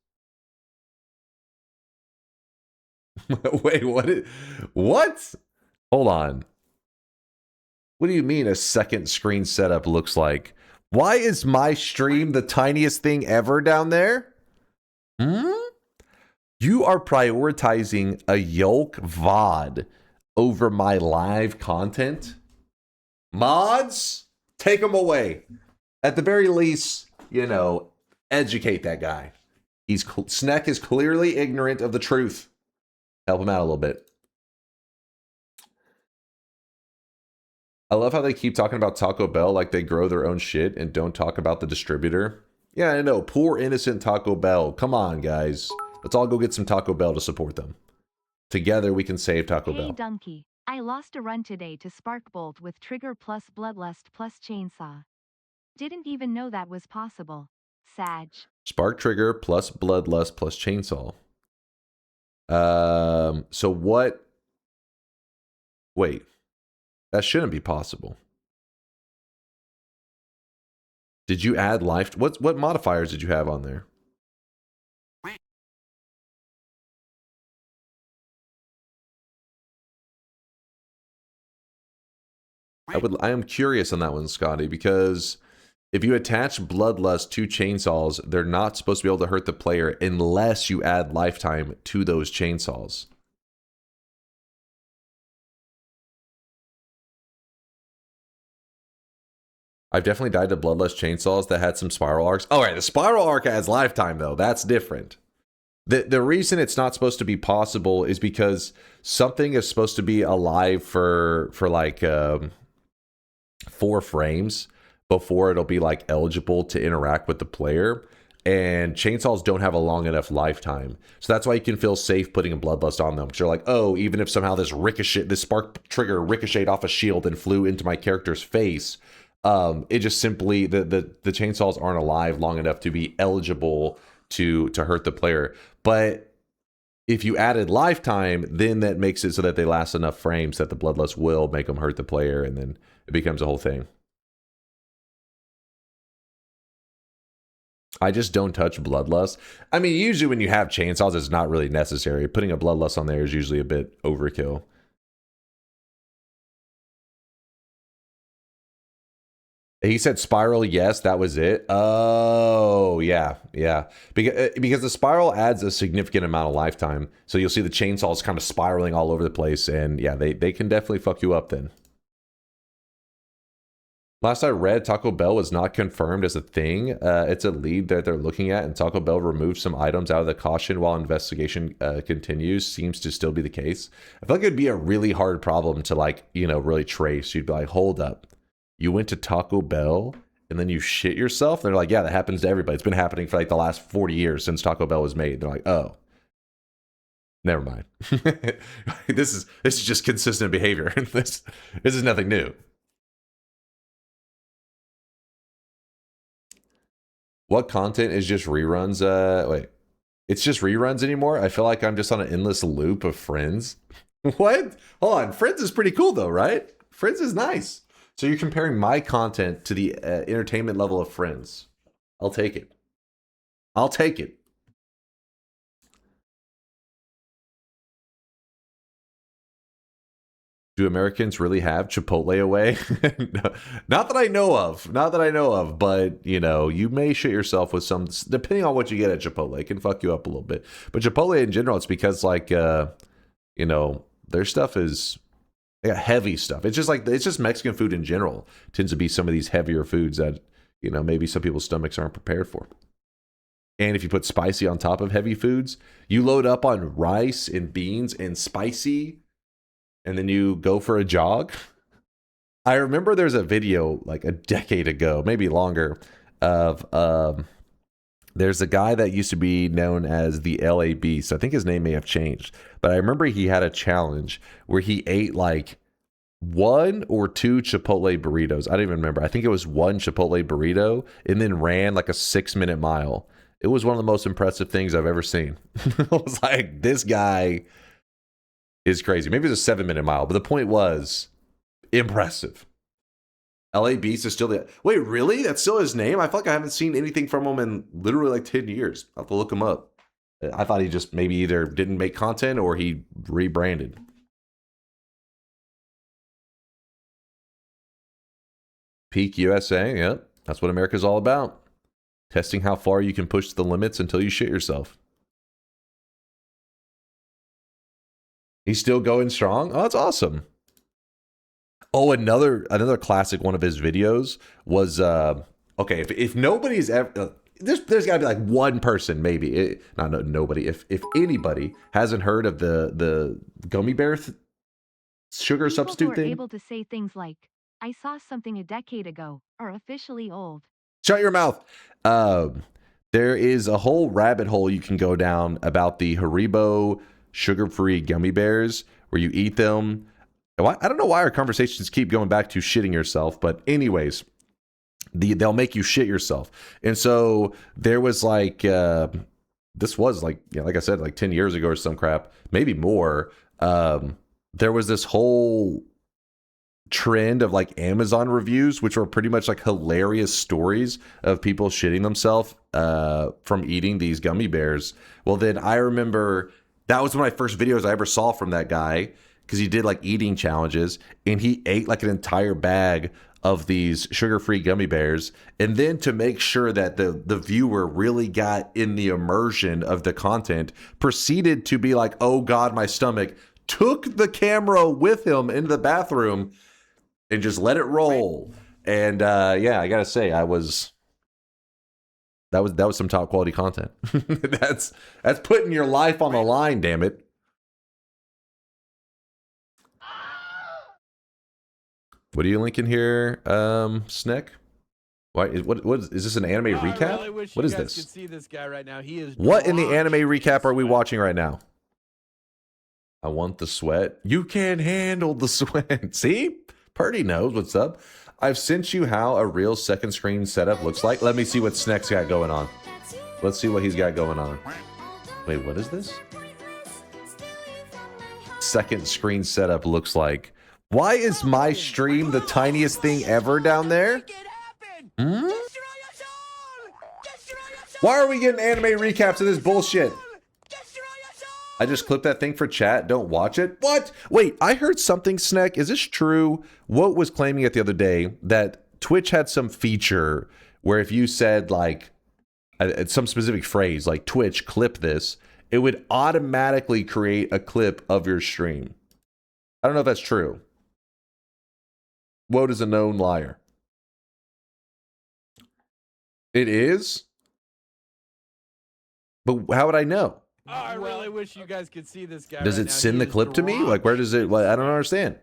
Wait, what? Hold on. What do you mean a second screen setup looks like? Why is my stream the tiniest thing ever down there? You are prioritizing a Yolk VOD over my live content? Mods, take them away. At the very least, you know, educate that guy. Sneck is clearly ignorant of the truth. Help him out a little bit. I love how they keep talking about Taco Bell like they grow their own shit and don't talk about the distributor. Yeah, I know. Poor innocent Taco Bell. Come on, guys. Let's all go get some Taco Bell to support them. Together, we can save Taco Bell. Hey, Donkey. I lost a run today to Sparkbolt with Trigger plus Bloodlust plus Chainsaw. Didn't even know that was possible. Sag. Spark Trigger plus Bloodlust plus Chainsaw. So what? Wait. That shouldn't be possible. Did you add life? What modifiers did you have on there? I am curious on that one, Scotty, because if you attach Bloodlust to chainsaws, they're not supposed to be able to hurt the player unless you add lifetime to those chainsaws. I've definitely died to Bloodlust chainsaws that had some spiral arcs. All right, the spiral arc has lifetime, though. That's different. The reason it's not supposed to be possible is because something is supposed to be alive for like 4 frames before it'll be like eligible to interact with the player, and chainsaws don't have a long enough lifetime, so that's why you can feel safe putting a Bloodlust on them, because you're like, oh, even if somehow this spark trigger ricocheted off a shield and flew into my character's face, it just simply the chainsaws aren't alive long enough to be eligible to hurt the player. But if you added lifetime, then that makes it so that they last enough frames that the Bloodlust will make them hurt the player, and then it becomes a whole thing. I just don't touch Bloodlust. I mean, usually when you have chainsaws, it's not really necessary. Putting a Bloodlust on there is usually a bit overkill. He said spiral, yes, that was it. Oh, yeah. Because the spiral adds a significant amount of lifetime. So you'll see the chainsaws kind of spiraling all over the place. And yeah, they can definitely fuck you up then. Last I read, Taco Bell was not confirmed as a thing. It's a lead that they're looking at, and Taco Bell removed some items out of the caution while investigation continues. Seems to still be the case. I feel like it'd be a really hard problem to, like, you know, really trace. You'd be like, hold up. You went to Taco Bell and then you shit yourself? They're like, yeah, that happens to everybody. It's been happening for like the last 40 years since Taco Bell was made. They're like, oh, never mind. This is just consistent behavior. This is nothing new. What content is just reruns? Wait, it's just reruns anymore? I feel like I'm just on an endless loop of Friends. What? Hold on. Friends is pretty cool though, right? Friends is nice. So you're comparing my content to the entertainment level of Friends. I'll take it. I'll take it. Do Americans really have Chipotle away? No, not that I know of. Not that I know of. But, you know, you may shit yourself with some, depending on what you get at Chipotle. It can fuck you up a little bit. But Chipotle in general, it's because, like, you know, their stuff is... They got heavy stuff. It's just Mexican food in general tends to be some of these heavier foods that, you know, maybe some people's stomachs aren't prepared for. And if you put spicy on top of heavy foods, you load up on rice and beans and spicy, and then you go for a jog. I remember there's a video like a decade ago, maybe longer, of there's a guy that used to be known as the LA Beast. I think his name may have changed. But I remember he had a challenge where he ate like 1 or 2 Chipotle burritos. I don't even remember. I think it was 1 Chipotle burrito and then ran like a 6-minute mile. It was one of the most impressive things I've ever seen. I was like, this guy is crazy. Maybe it was a 7-minute mile. But the point was, impressive. LA Beast is still the... Wait, really? That's still his name? I feel like I haven't seen anything from him in literally like 10 years. I'll have to look him up. I thought he just maybe either didn't make content or he rebranded. Peak USA, yep. That's what America's all about. Testing how far you can push the limits until you shit yourself. He's still going strong? Oh, that's awesome. Oh, another classic one of his videos was okay. If nobody's ever there's got to be like one person maybe nobody. If anybody hasn't heard of the gummy bear sugar substitute thing, able to say things like "I saw something a decade ago" or "officially old." Shut your mouth. There is a whole rabbit hole you can go down about the Haribo sugar-free gummy bears where you eat them. I don't know why our conversations keep going back to shitting yourself, but anyways, they'll make you shit yourself. And so there was like, this was like, you know, like I said, like 10 years ago or some crap, maybe more. There was this whole trend of like Amazon reviews, which were pretty much like hilarious stories of people shitting themselves from eating these gummy bears. Well, then I remember that was one of my first videos I ever saw from that guy, because he did like eating challenges and he ate like an entire bag of these sugar-free gummy bears. And then to make sure that the viewer really got in the immersion of the content, proceeded to be like, oh God, my stomach, took the camera with him into the bathroom and just let it roll. And yeah, I gotta say, that was some top quality content. That's putting your life on the line, damn it. What are you linking here, Snick? Why is this an anime recap? Really what is you guys this? Could see this guy right now. He is. What in the anime recap are we watching right now? I want the sweat. You can't handle the sweat. See? Purdy knows what's up. I've sent you how a real second screen setup looks like. Let me see what Sneck's got going on. Let's see what he's got going on. Wait, what is this? Second screen setup looks like. Why is my stream the tiniest thing ever down there? Hmm? Why are we getting anime recaps of this bullshit? I just clipped that thing for chat. Don't watch it. What? Wait, I heard something, Sneck. Is this true? What was claiming it the other day that Twitch had some feature where if you said like some specific phrase like Twitch clip this, it would automatically create a clip of your stream. I don't know if that's true. Woe is a known liar. It is? But how would I know? Oh, I really wish you guys could see this guy. Does right it now. send He the is clip to me? Like, where does it? Like, I don't understand.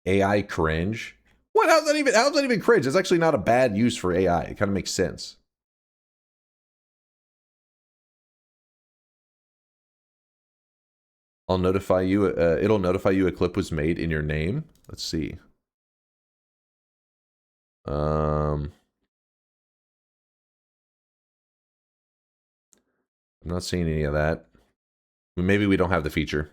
AI cringe? What? How's that even cringe? It's actually not a bad use for AI. It kind of makes sense. I'll notify you. It'll notify you a clip was made in your name. Let's see. I'm not seeing any of that. Maybe we don't have the feature.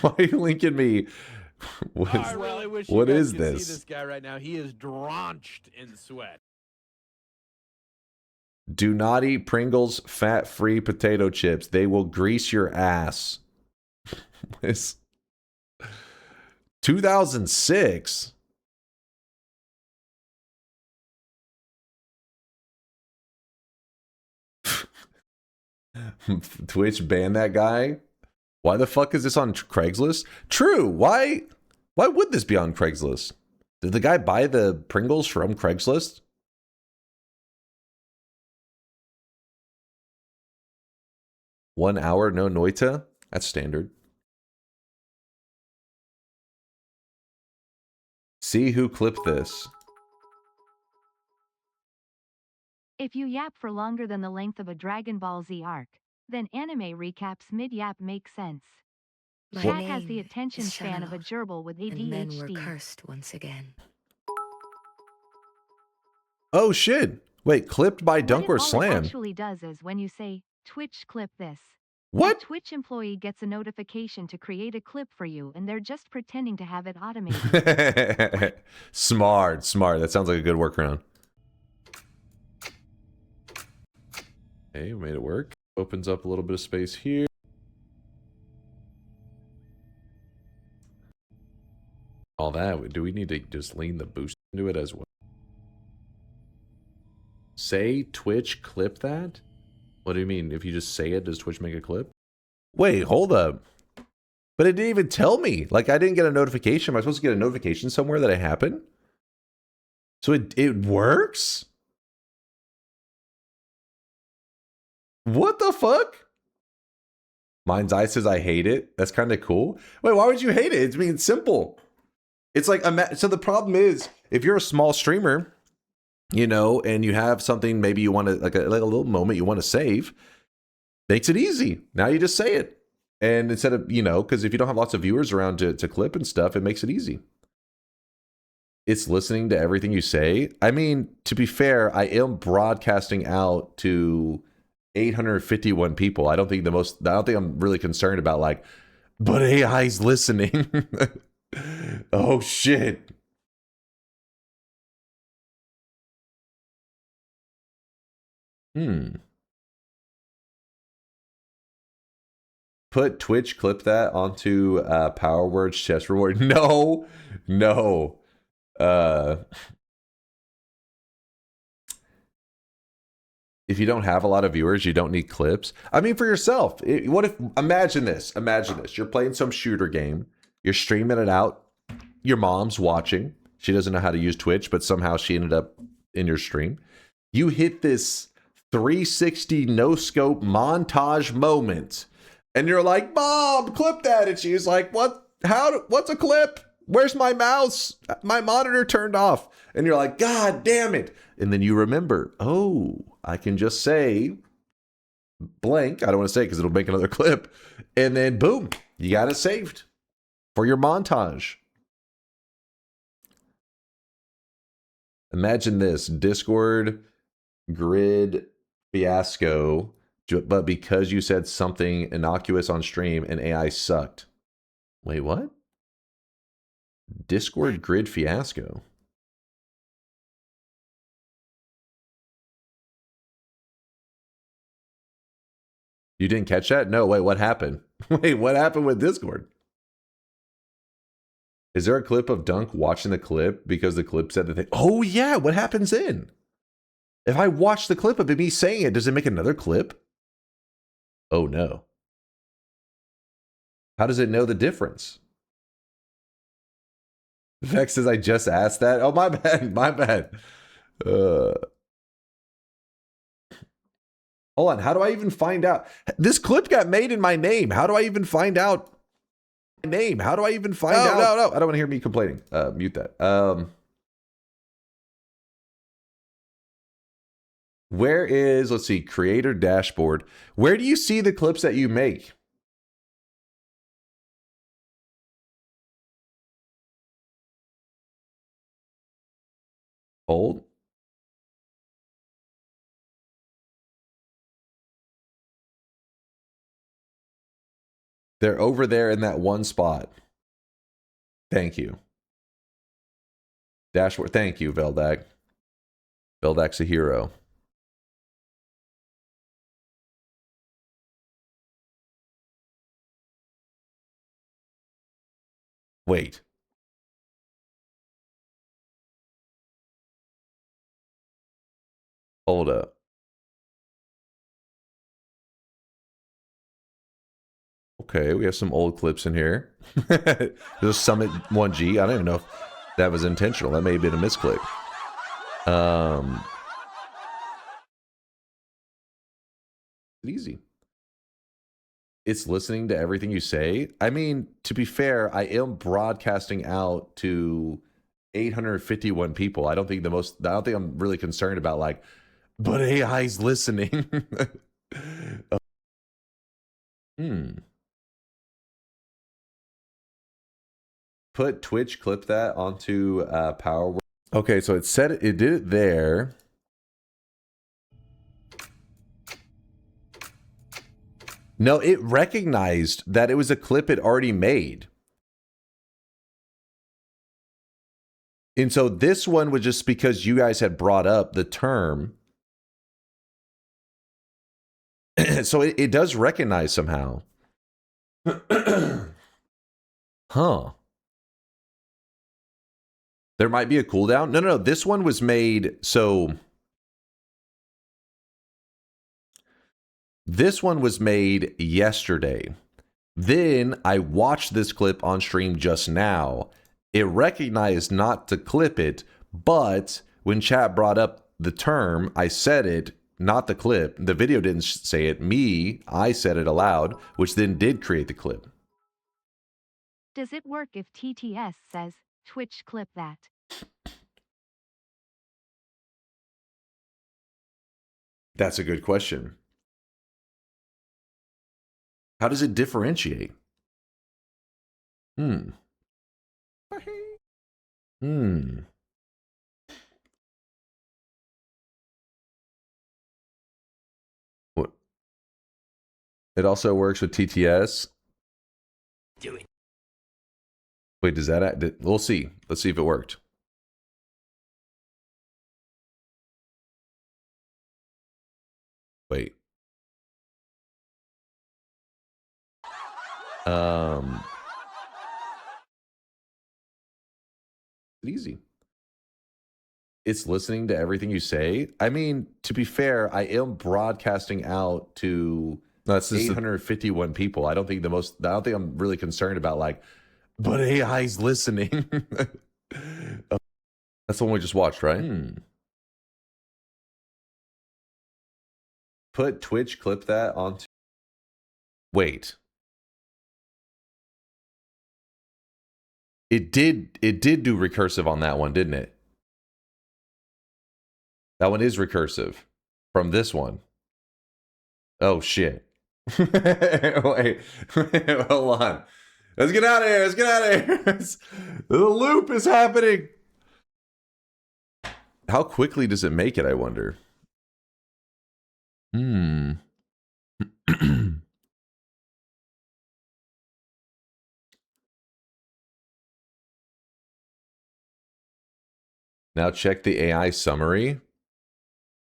Why are you linking me? I really wish you what guys is could this? see this guy right now. He is drenched in sweat. Do not eat Pringles fat-free potato chips. They will grease your ass. It's 2006. Twitch banned that guy. Why the fuck is this on Craigslist? True. Why would this be on Craigslist? Did the guy buy the Pringles from Craigslist? One hour, no Noita? That's standard. See who clipped this. If you yap for longer than the length of a Dragon Ball Z arc, then anime recaps mid-yap make sense. Chat has the attention span of a gerbil with ADHD. And men were cursed once again. Oh shit. Wait, clipped by DunkOrSlam. What it actually does is when you say, Twitch clip this. What? A Twitch employee gets a notification to create a clip for you and they're just pretending to have it automated. Smart. That sounds like a good workaround. Okay, we made it work. Opens up a little bit of space here. All that. Do we need to just lean the boost into it as well? Say Twitch clip that? What do you mean? If you just say it, does Twitch make a clip? Wait, hold up. But it didn't even tell me. Like, I didn't get a notification. Am I supposed to get a notification somewhere that it happened? So it works? What the fuck? Mind's Eye says I hate it. That's kind of cool. Wait, why would you hate it? It's simple. It's like, so the problem is, if you're a small streamer, you know, and you have something, maybe you want to, like a little moment you want to save, makes it easy. Now you just say it. And instead of, you know, because if you don't have lots of viewers around to clip and stuff, it makes it easy. It's listening to everything you say. I mean, to be fair, I am broadcasting out to 851 people. I don't think I'm really concerned about like, but AI's listening. Oh shit. Put Twitch clip that onto Power Words chest reward. No. If you don't have a lot of viewers, you don't need clips. I mean, for yourself. What if, imagine this. You're playing some shooter game. You're streaming it out. Your mom's watching. She doesn't know how to use Twitch, but somehow she ended up in your stream. You hit this 360 no scope montage moment. And you're like, Mom, clip that. And she's like, what? What's a clip? Where's my mouse? My monitor turned off. And you're like, God damn it. And then you remember, oh, I can just say blank. I don't want to say it because it'll make another clip. And then boom, you got it saved for your montage. Imagine this, Discord grid fiasco, but because you said something innocuous on stream and AI sucked. Wait, what? Discord grid fiasco. You didn't catch that? No, wait, what happened? Wait, what happened with Discord? Is there a clip of Dunk watching the clip because the clip said the thing? Oh, yeah, what happens then? If I watch the clip of me saying it, does it make another clip? Oh, no. How does it know the difference? Vex says I just asked that. Oh, my bad, my bad. Hold on, how do I even find out? This clip got made in my name. How do I even find out my name? How do I even find out? No, I don't want to hear me complaining. Mute that. Where is, let's see, creator dashboard. Where do you see the clips that you make? Hold. They're over there in that one spot. Thank you. Dashboard. Thank you, Veldak. Veldak's a hero. Wait. Hold up. Okay, we have some old clips in here. There's Summit 1G. I don't even know if that was intentional. That may have been a misclick. Easy. It's listening to everything you say. I mean, to be fair, I am broadcasting out to 851 people. I don't think I'm really concerned about like, but AI's listening. Put Twitch, clip that onto Power. Okay, so it said it did it there. No, it recognized that it was a clip it already made. And so this one was just because you guys had brought up the term. So it does recognize somehow. Huh. There might be a cooldown. No. This one was made, so this one was made yesterday. Then I watched this clip on stream just now. It recognized not to clip it, but when chat brought up the term, I said it, not the clip. The video didn't say it. I said it aloud, which then did create the clip. Does it work if TTS says, Twitch clip that? That's a good question. How does it differentiate? What? It also works with TTS. Do it. Wait, does that? We'll see. Let's see if it worked. Wait. Easy. It's listening to everything you say. I mean, to be fair, I am broadcasting out to 851 people. I don't think I'm really concerned about like, but AI's listening. That's the one we just watched, right? Put Twitch, clip that onto. Wait. It did do recursive on that one, didn't it? That one is recursive from this one. Oh shit. wait, hold on. Let's get out of here. The loop is happening. How quickly does it make it, I wonder? Now check the AI summary.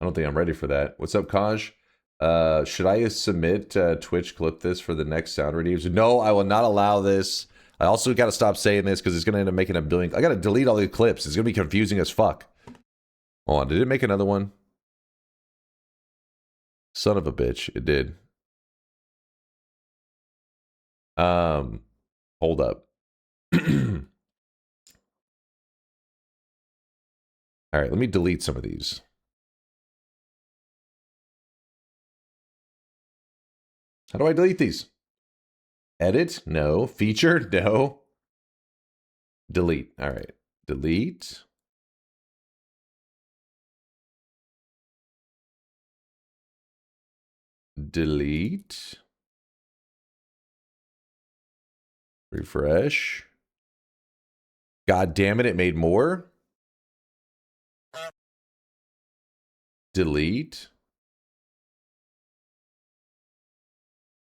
I don't think I'm ready for that. What's up, Kaj? Should I submit Twitch clip this for the next sound reviews? No, I will not allow this. I also got to stop saying this because it's going to end up making a billion. I got to delete all these clips. It's going to be confusing as fuck. Hold on. Did it make another one? Son of a bitch. It did. Hold up. All right, let me delete some of these. How do I delete these? Edit? No. Feature? No. Delete. All right. Delete. Delete. Refresh. God damn it, it made more. Delete.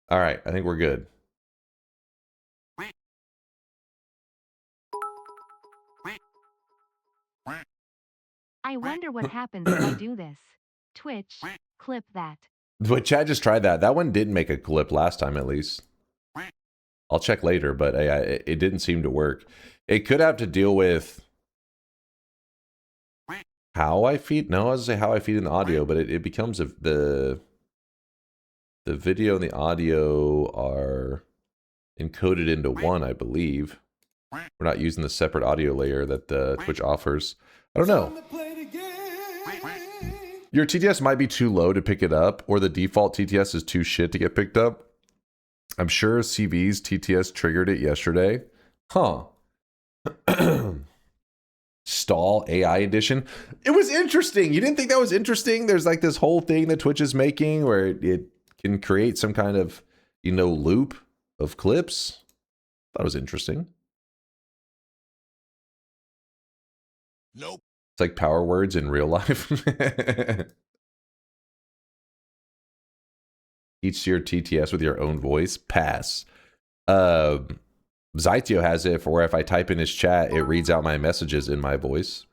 All right, I think we're good. I wonder what happens if I do this. Twitch, clip that. But Chad just tried that. That one didn't make a clip last time, at least. I'll check later, but it didn't seem to work. It could have to deal with how I feed. No, I was gonna say how I feed in the audio, but it becomes the video and the audio are encoded into one, I believe. We're not using the separate audio layer that Twitch offers. I don't know. Your TTS might be too low to pick it up, or the default TTS is too shit to get picked up. I'm sure CV's TTS triggered it yesterday. Huh. Stall AI edition. It was interesting. You didn't think that was interesting? There's like this whole thing that Twitch is making where it can create some kind of, you know, loop of clips. Thought it was interesting. Nope. It's like power words in real life. Teach your TTS with your own voice. Pass. Zytio has it for where if I type in his chat, it reads out my messages in my voice.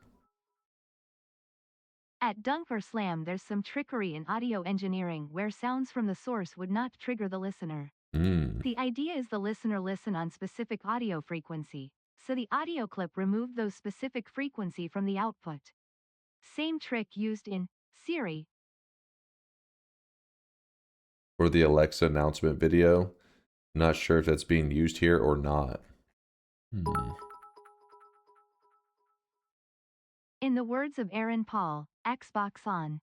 At DunkOrSlam, there's some trickery in audio engineering where sounds from the source would not trigger the listener. The idea is the listener listen on specific audio frequency, so the audio clip removed those specific frequency from the output. Same trick used in Siri. For the Alexa announcement video. Not sure if that's being used here or not. In the words of Aaron Paul, Xbox on.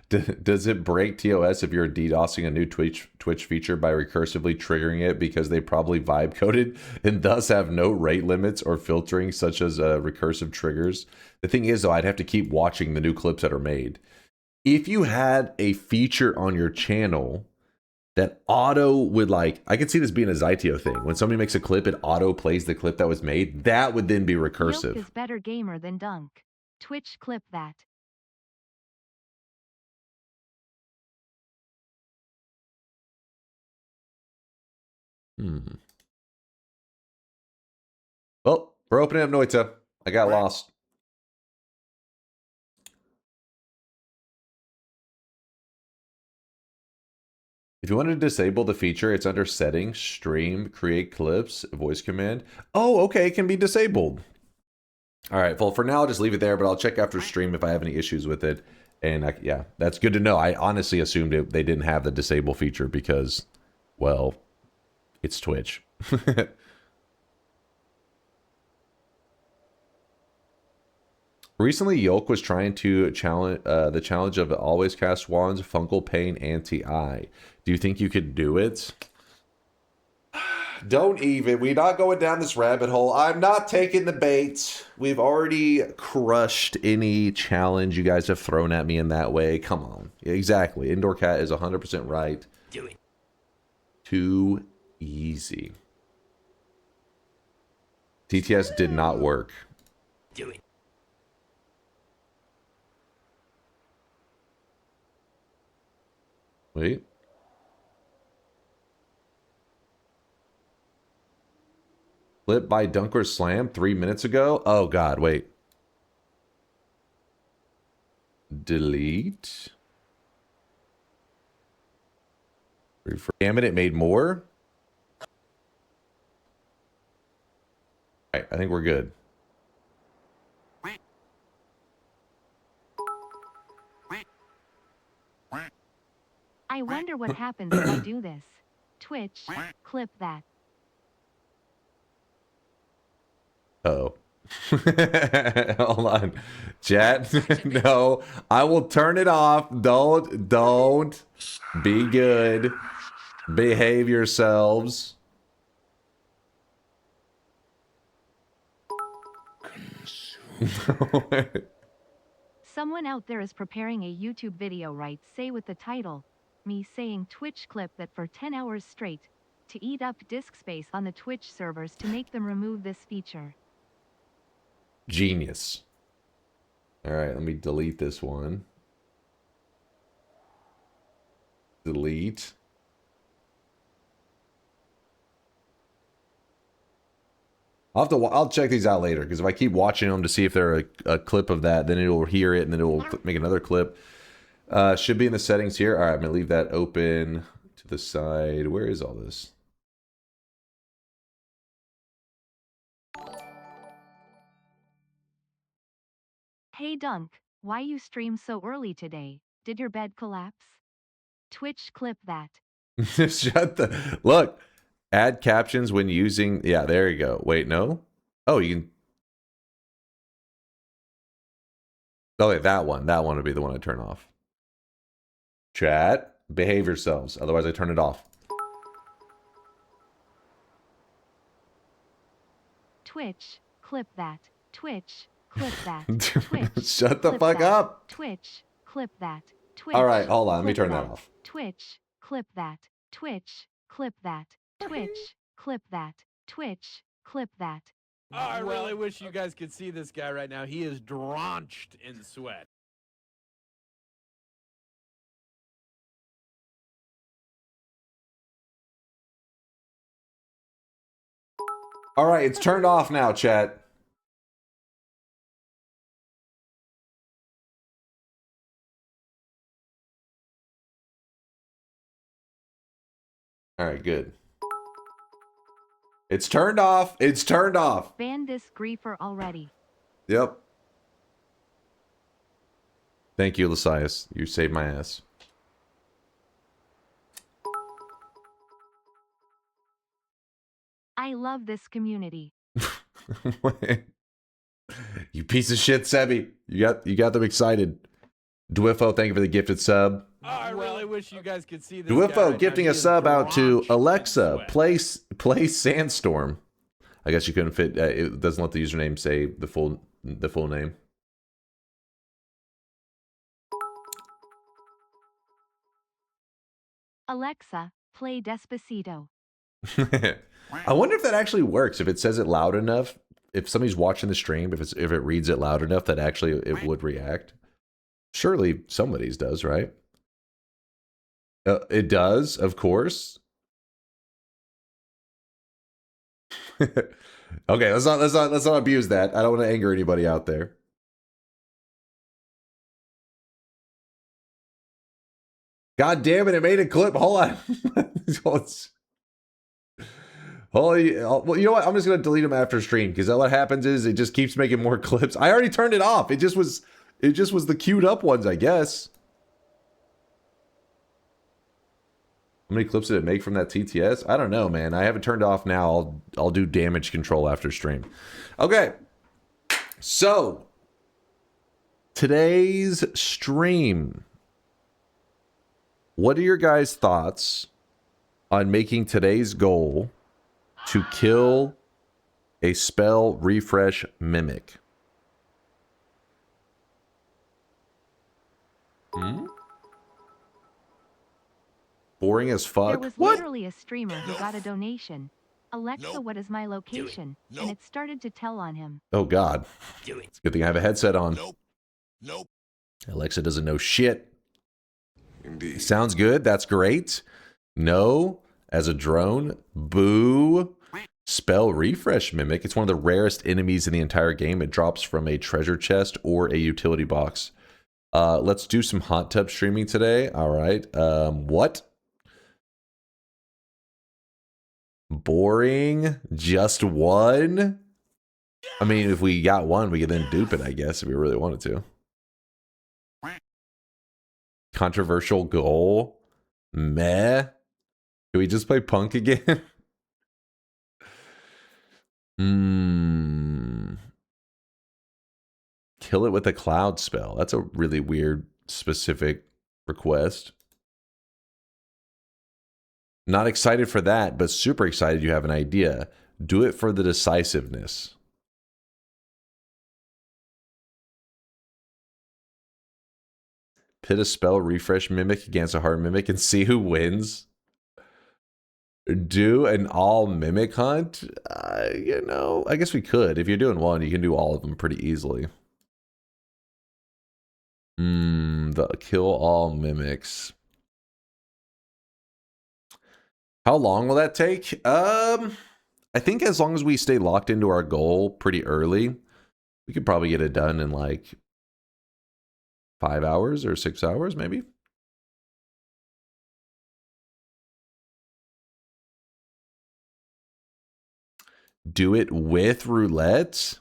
Does it break TOS if you're DDoSing a new Twitch feature by recursively triggering it because they probably vibe coded and thus have no rate limits or filtering such as recursive triggers? The thing is, though, I'd have to keep watching the new clips that are made. If you had a feature on your channel that auto would, like, I could see this being a Zytio thing. When somebody makes a clip, it auto plays the clip that was made. That would then be recursive. Yoke is better gamer than Dunk. Twitch clip that. Well, we're opening up Noita. I got lost. If you want to disable the feature, it's under settings, stream, create clips, voice command. Oh, okay, it can be disabled. All right, well, for now, I'll just leave it there, but I'll check after stream if I have any issues with it. And yeah, that's good to know. I honestly assumed they didn't have the disable feature because, well, it's Twitch. Recently, Yolk was trying to challenge the challenge of always cast wands, Fungal Pain, Anti-Eye. Do you think you could do it? Don't even. We're not going down this rabbit hole. I'm not taking the bait. We've already crushed any challenge you guys have thrown at me in that way. Come on. Exactly. Indoor Cat is 100% right. Do it. Too easy. TTS did not work. Do it. Wait. Clip by DunkOrSlam 3 minutes ago? Oh god, wait. Delete. Damn it, it made more? Alright, I think we're good. I wonder what happens if I do this. Twitch, clip that. Oh. Hold on. Chat. No. I will turn it off. Don't. Be good. Behave yourselves. Someone out there is preparing a YouTube video, right? Say with the title, me saying Twitch clip that for 10 hours straight, to eat up disk space on the Twitch servers to make them remove this feature. Genius. Alright, let me delete this one. Delete. I'll check these out later, because if I keep watching them to see if they're a clip of that, then it will hear it, and then it will make another clip. Should be in the settings here. Alright, I'm going to leave that open to the side. Where is all this? Hey Dunk, why you stream so early today? Did your bed collapse? Twitch clip that. Shut the... Look! Add captions when using... Yeah, there you go. Wait, no? Oh, you can... Oh, wait, that one. That one would be the one I turn off. Chat, behave yourselves. Otherwise, I turn it off. Twitch, clip that. Twitch, clip that. Twitch, shut the fuck up. Twitch, clip that. Twitch. All right, hold on. Let me turn that off. Twitch, clip that. Twitch, clip that. Twitch, clip that. Twitch, clip that. Oh, I really wish you guys could see this guy right now. He is drenched in sweat. All right, it's turned off now, chat. All right, good. It's turned off. It's turned off. Ban this griefer already. Yep. Thank you, Lasias. You saved my ass. I love this community. You piece of shit, Sebi. You got them excited. Dwiffo, thank you for the gifted sub. Oh, I really wish you guys could see this. Dwiffo gifting a sub out to Alexa. Play Sandstorm. I guess you couldn't fit. It doesn't let the username say the full name. Alexa, play Despacito. I wonder if that actually works. If it says it loud enough, if somebody's watching the stream, if it reads it loud enough, that actually it would react. Surely somebody's does, right? It does, of course. Okay, let's not abuse that. I don't want to anger anybody out there. God damn it! It made a clip. Hold on. Well, you know what? I'm just gonna delete them after stream, because what happens is it just keeps making more clips. I already turned it off. It just was the queued up ones, I guess. How many clips did it make from that TTS? I don't know, man. I have it turned off now. I'll do damage control after stream. Okay. So, today's stream. What are your guys' thoughts on making today's goal to kill a spell refresh mimic? Boring as fuck. There was literally a streamer who got a donation. Alexa, what is my location? And it started to tell on him. Oh God. It's a good thing I have a headset on. Nope. Alexa doesn't know shit. Indeed. Sounds good. That's great. No. As a drone. Boo. Spell refresh mimic. It's one of the rarest enemies in the entire game. It drops from a treasure chest or a utility box. Let's do some hot tub streaming today. All right. What? Boring. Just one. I mean, if we got one, we could then dupe it, I guess, if we really wanted to. Controversial goal. Meh. Can we just play Punk again? Kill it with a cloud spell. That's a really weird, specific request. Not excited for that, but super excited you have an idea. Do it for the decisiveness. Pit a spell, refresh mimic against a hard mimic, and see who wins. Do an all mimic hunt? You know, I guess we could. If you're doing one, you can do all of them pretty easily. The kill all mimics. How long will that take? I think as long as we stay locked into our goal pretty early, we could probably get it done in like 5 hours or 6 hours, maybe. Do it with roulette?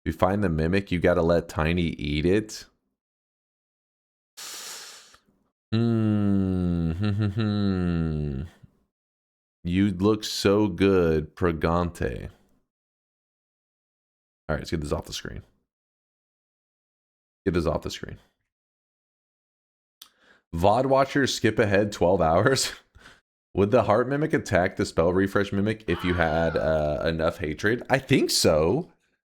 If you find the mimic, you gotta let Tiny eat it. You look so good, Pregante. All right, let's get this off the screen. Get this off the screen. VOD watchers skip ahead 12 hours. Would the heart mimic attack the spell refresh mimic if you had enough hatred? I think so.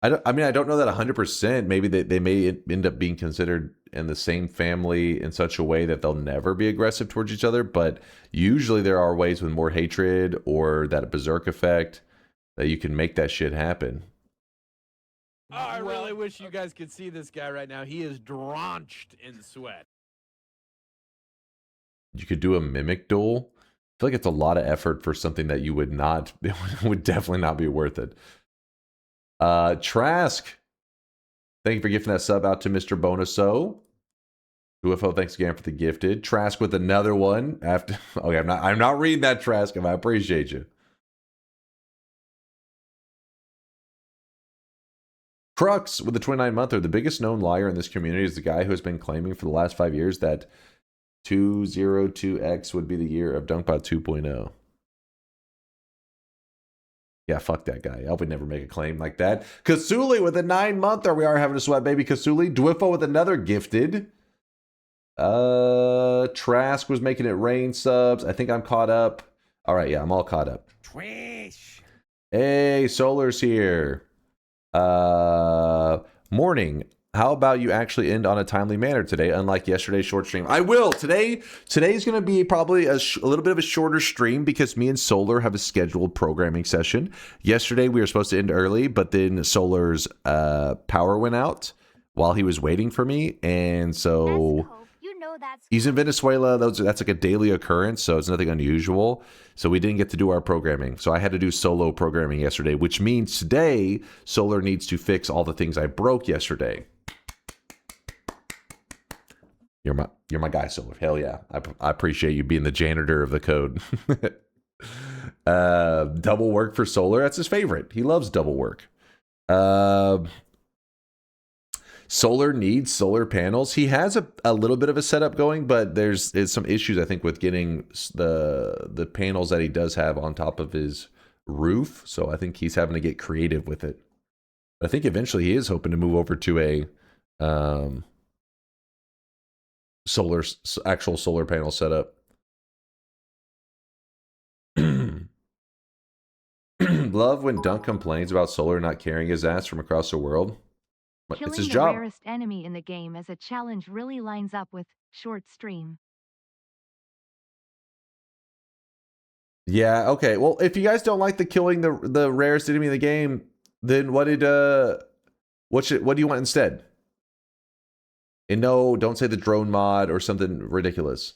I don't know that 100%. Maybe they may end up being considered in the same family in such a way that they'll never be aggressive towards each other. But usually there are ways with more hatred or that berserk effect that you can make that shit happen. Oh, I really wish you guys could see this guy right now. He is drenched in sweat. You could do a mimic duel. I feel like it's a lot of effort for something that you would not, would definitely not be worth it. Trask, thank you for gifting that sub out to Mr. Bonuso. UFO, thanks again for the gifted. Trask with another one after. Okay, I'm not reading that, Trask. I appreciate you. Crux with the 29-monther. The biggest known liar in this community is the guy who has been claiming for the last 5 years that 202X would be the year of Dunkbot 2.0. Yeah, fuck that guy. I would never make a claim like that. Kasuli with a 9-monther. We are having a sweat, baby. Kasuli. Dwiffo with another gifted. Trask was making it rain subs. I think I'm caught up. All right, yeah, I'm all caught up. Twish. Hey, Solar's here. Morning. How about you actually end on a timely manner today, unlike yesterday's short stream? I will. Today's going to be probably a little bit of a shorter stream because me and Solar have a scheduled programming session. Yesterday, we were supposed to end early, but then Solar's power went out while he was waiting for me. And so he's in Venezuela. That's like a daily occurrence, so it's nothing unusual. So we didn't get to do our programming. So I had to do solo programming yesterday, which means today, Solar needs to fix all the things I broke yesterday. You're my guy, Solar. Hell yeah. I appreciate you being the janitor of the code. Double work for Solar. That's his favorite. He loves double work. Solar needs solar panels. He has a little bit of a setup going, but there's some issues, I think, with getting the panels that he does have on top of his roof. So I think he's having to get creative with it. But I think eventually he is hoping to move over to a actual solar panel setup. Love when Dunk complains about Solar not carrying his ass from across the world. Killing it's his the job. rarest enemy in the game as a challenge really lines up with short stream. Yeah, okay. Well, if you guys don't like the killing the rarest enemy in the game, then what do you want instead? And no, don't say the drone mod or something ridiculous.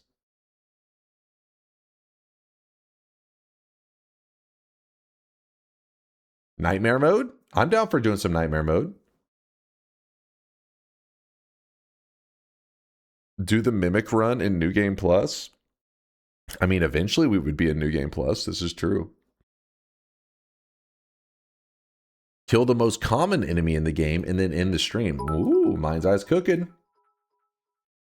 Nightmare mode? I'm down for doing some nightmare mode. do the Mimic run in New Game Plus. I mean, eventually we would be in New Game Plus. This is true. Kill the most common enemy in the game and then end the stream. Ooh, Mind's Eye's cooking.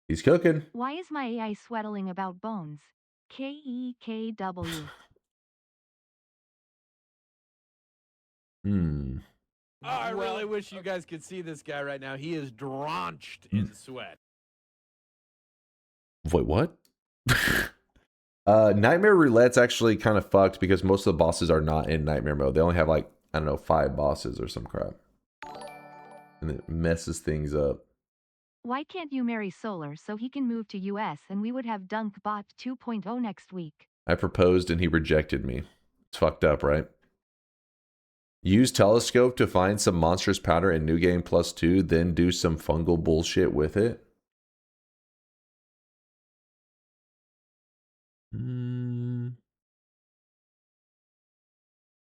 He's cooking. Why is my AI sweatling about bones? KEKW. I really wish you guys could see this guy right now. He is drenched in sweat. Wait, what? Nightmare Roulette's actually kind of fucked because most of the bosses are not in Nightmare mode. They only have like, I don't know, 5 bosses or some crap. And it messes things up. Why can't you marry Solar so he can move to US and we would have Dunk Bot 2.0 next week? I proposed and he rejected me. It's fucked up, right? Use telescope to find some monstrous powder in New Game Plus 2, then do some fungal bullshit with it.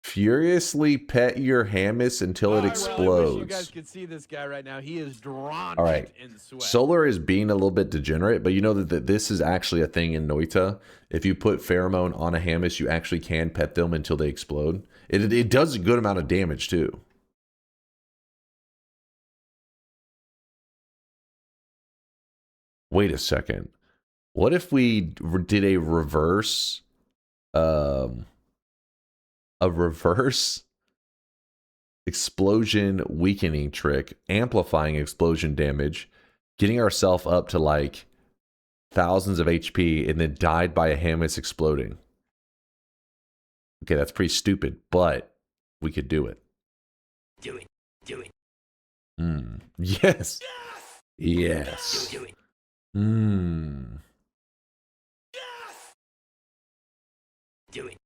Furiously pet your Hamas until it explodes. I really wish you guys could see this guy right now. He is drenched in sweat. Solar is being a little bit degenerate, but you know that this is actually a thing in Noita. If you put pheromone on a Hamas, you actually can pet them until they explode. It does a good amount of damage too. Wait a second. What if we did a reverse explosion weakening trick, amplifying explosion damage, getting ourselves up to like thousands of HP, and then died by a Hamas exploding? Okay, that's pretty stupid, but we could do it. Do it. Do it. Yes. Yes. Do it. Do it.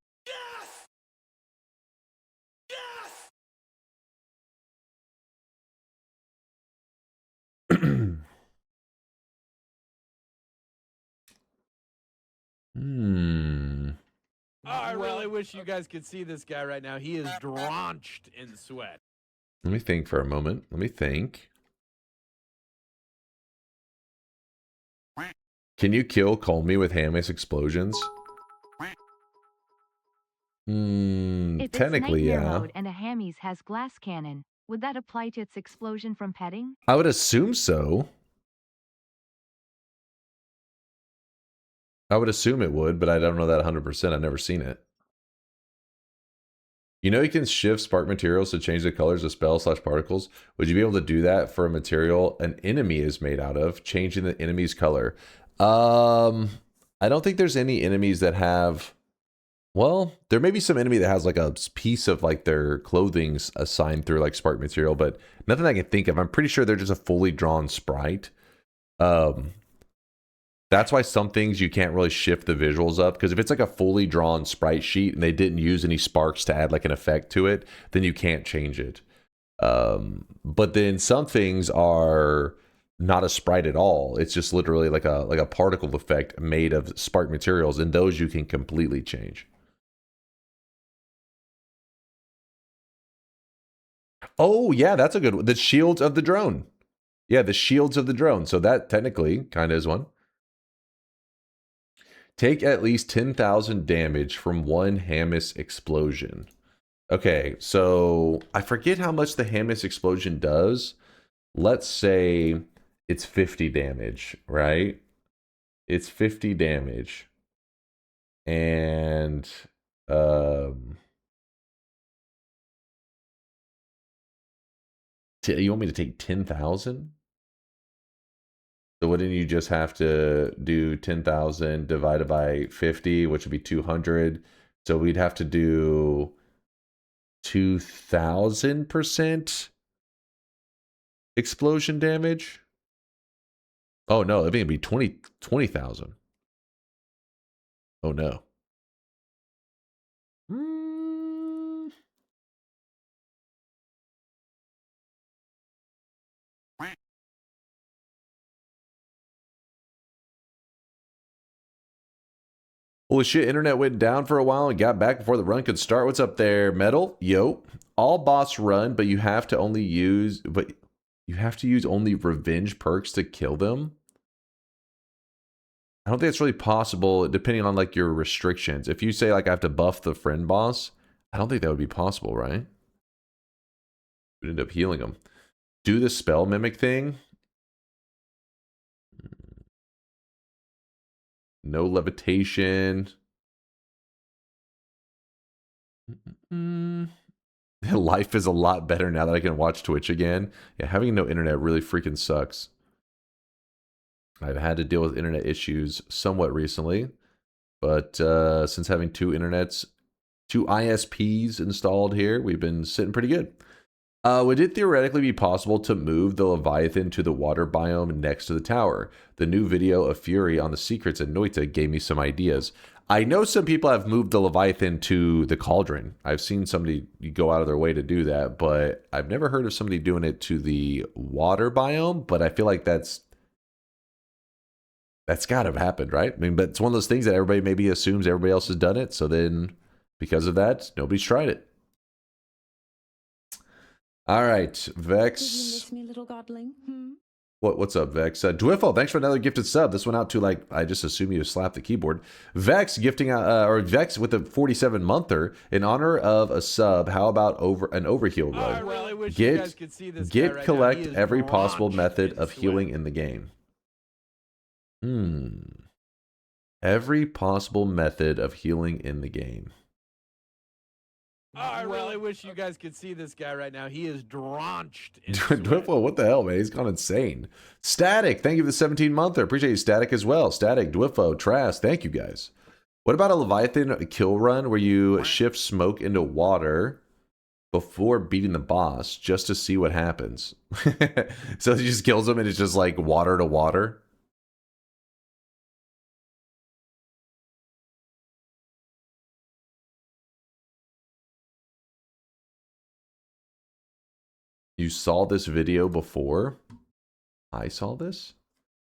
I really wish you guys could see this guy right now. He is drenched in sweat. Let me think for a moment. Let me think. Can you kill Call Me with Hamas explosions? If Technically, it's Nightmare yeah. mode and a Hammies has glass cannon, would that apply to its explosion from petting? I would assume so. I would assume it would, but I don't know that 100%. I've never seen it. You know you can shift spark materials to change the colors of spell/particles. Would you be able to do that for a material an enemy is made out of, changing the enemy's color? I don't think there's any enemies that have... Well, there may be some enemy that has like a piece of like their clothing assigned through like spark material, but nothing I can think of. I'm pretty sure they're just a fully drawn sprite. That's why some things you can't really shift the visuals up, because if it's like a fully drawn sprite sheet and they didn't use any sparks to add like an effect to it, then you can't change it. But then some things are not a sprite at all. It's just literally like a particle effect made of spark materials, and those you can completely change. Oh, yeah, that's a good one. The shields of the drone. Yeah, the shields of the drone. So that technically kind of is one. Take at least 10,000 damage from one Hamas explosion. Okay, so I forget how much the Hamas explosion does. Let's say it's 50 damage, right? It's 50 damage. And you want me to take 10,000? So wouldn't you just have to do 10,000 divided by 50, which would be 200? So we'd have to do 2,000% explosion damage. Oh no, it'd be 20,000. Oh no. Holy shit, internet went down for a while and got back before the run could start. What's up there, Metal? Yo. All boss run, but you have to use only revenge perks to kill them. I don't think it's really possible depending on like your restrictions. If you say like I have to buff the friend boss, I don't think that would be possible, right? We'd end up healing them. Do the spell mimic thing. No levitation. Life is a lot better now that I can watch Twitch again. Yeah, having no internet really freaking sucks. I've had to deal with internet issues somewhat recently, but since having two ISPs installed here, we've been sitting pretty good. Would it theoretically be possible to move the Leviathan to the water biome next to the tower? The new video of Fury on the secrets in Noita gave me some ideas. I know some people have moved the Leviathan to the cauldron. I've seen somebody go out of their way to do that, but I've never heard of somebody doing it to the water biome, but I feel like that's got to have happened, right? I mean, but it's one of those things that everybody maybe assumes everybody else has done it, so then because of that, nobody's tried it. All right, Vex. Did you miss me, little godling? What's up, Vex? Dwiffle, thanks for another gifted sub. This went out to, like, I just assume you slapped the keyboard. Vex gifting, or Vex with a 47-monther in honor of a sub. How about an overheal run? I really wish you guys could see this guy right collect now. every possible method of healing in the game. Every possible method of healing in the game. I really wish you guys could see this guy right now. He is drenched in Dwiffle, what the hell, man? He's gone insane. Static, thank you for the 17-monther. Appreciate you, Static, as well. Static, Dwiffo, Trask, thank you, guys. What about a Leviathan kill run where you shift smoke into water before beating the boss just to see what happens? So he just kills him and it's just like water to water. You saw this video before? I saw this?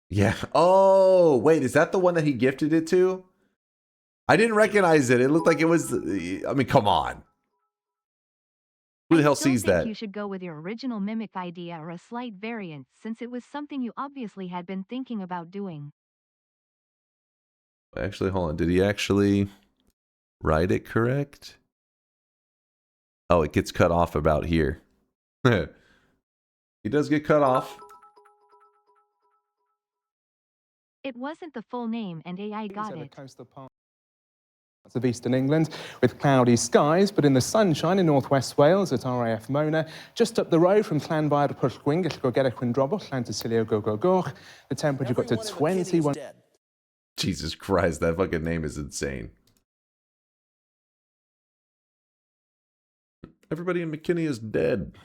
Yeah. Oh, wait, is that the one that he gifted it to? I didn't recognize it. It looked like it was, I mean, come on. Who the hell sees that? You should go with your original mimic idea or a slight variant, since it was something you obviously had been thinking about doing. Actually, hold on. Did he actually write it correct? Oh, it gets cut off about here. He does get cut off. It wasn't the full name and AI got it. Parts of eastern England with cloudy skies, but in the sunshine in northwest Wales at RAF Mona, just up the road from Llanfair Pwllgwyn, Gellgo Quindrobwll, Llantysilio Gogogoch, the temperature got to 21. Jesus Christ, that fucking name is insane. Everybody in McKinney is dead.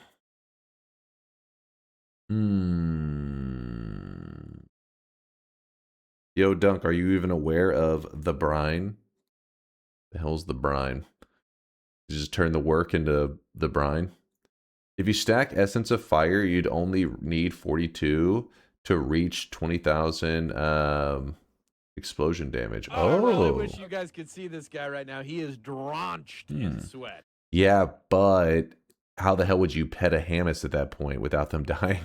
Yo, Dunk, are you even aware of the brine? The hell's the brine? You just turn the work into the brine. If you stack Essence of Fire, you'd only need 42 to reach 20,000 explosion damage. I really wish you guys could see this guy right now. He is drenched in sweat. Yeah, but how the hell would you pet a Hamas at that point without them dying?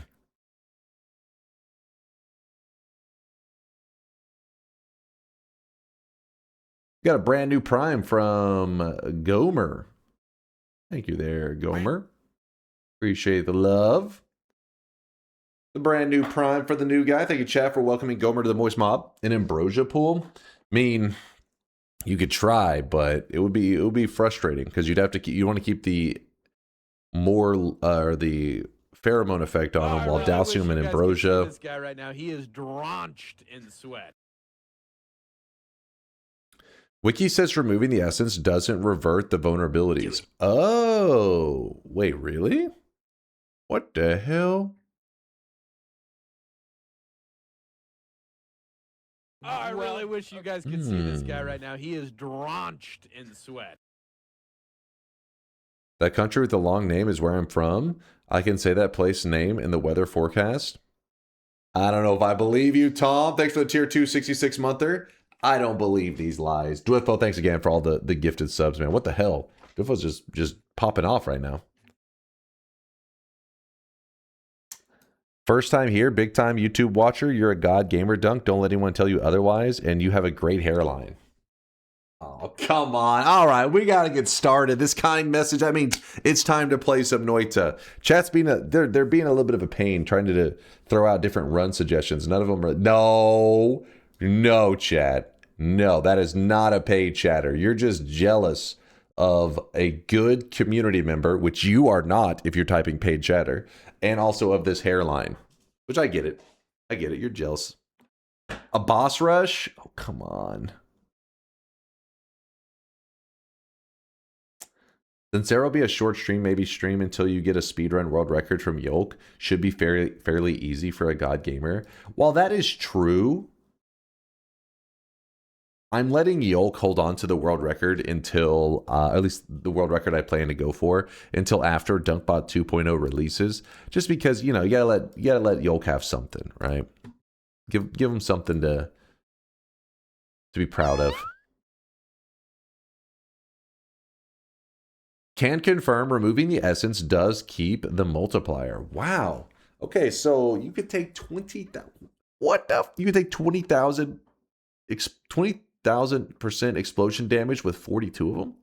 Got a brand new Prime from Gomer. Thank you there, Gomer. Appreciate the love. The brand new Prime for the new guy. Thank you, chat, for welcoming Gomer to the Moist Mob. An Ambrosia pool? I mean, you could try, but it would be frustrating because you'd have to you want to keep the the pheromone effect on him while dousing him in Ambrosia. This guy right now, he is drenched in sweat. Wiki says removing the essence doesn't revert the vulnerabilities. Oh, wait, really? What the hell? I really wish you guys could see this guy right now. He is drenched in sweat. That country with the long name is where I'm from. I can say that place name in the weather forecast. I don't know if I believe you, Tom. Thanks for the tier 2 66-monther. I don't believe these lies. Dwiffo, thanks again for all the gifted subs, man. What the hell? Dwiffo's just popping off right now. First time here, big time YouTube watcher. You're a god gamer, Dunk. Don't let anyone tell you otherwise. And you have a great hairline. Oh, come on. All right, we got to get started. This kind message, I mean, it's time to play some Noita. Chat's being they're being a little bit of a pain trying to throw out different run suggestions. None of them are, no, chat. No, that is not a paid chatter. You're just jealous of a good community member, which you are not if you're typing paid chatter, and also of this hairline, which I get it. I get it. You're jealous. A boss rush? Oh, come on. Since there will be a short stream, maybe stream until you get a speedrun world record from Yolk. Should be fairly easy for a god gamer. While that is true, I'm letting Yolk hold on to the world record until, at least the world record I plan to go for, until after DunkBot 2.0 releases. Just because, you know, you gotta let Yolk have something, right? Give him something to be proud of. Can confirm removing the essence does keep the multiplier. Wow. Okay, so you could take 20,000. What the? You could take 20,000 20,000% explosion damage with 42 of them?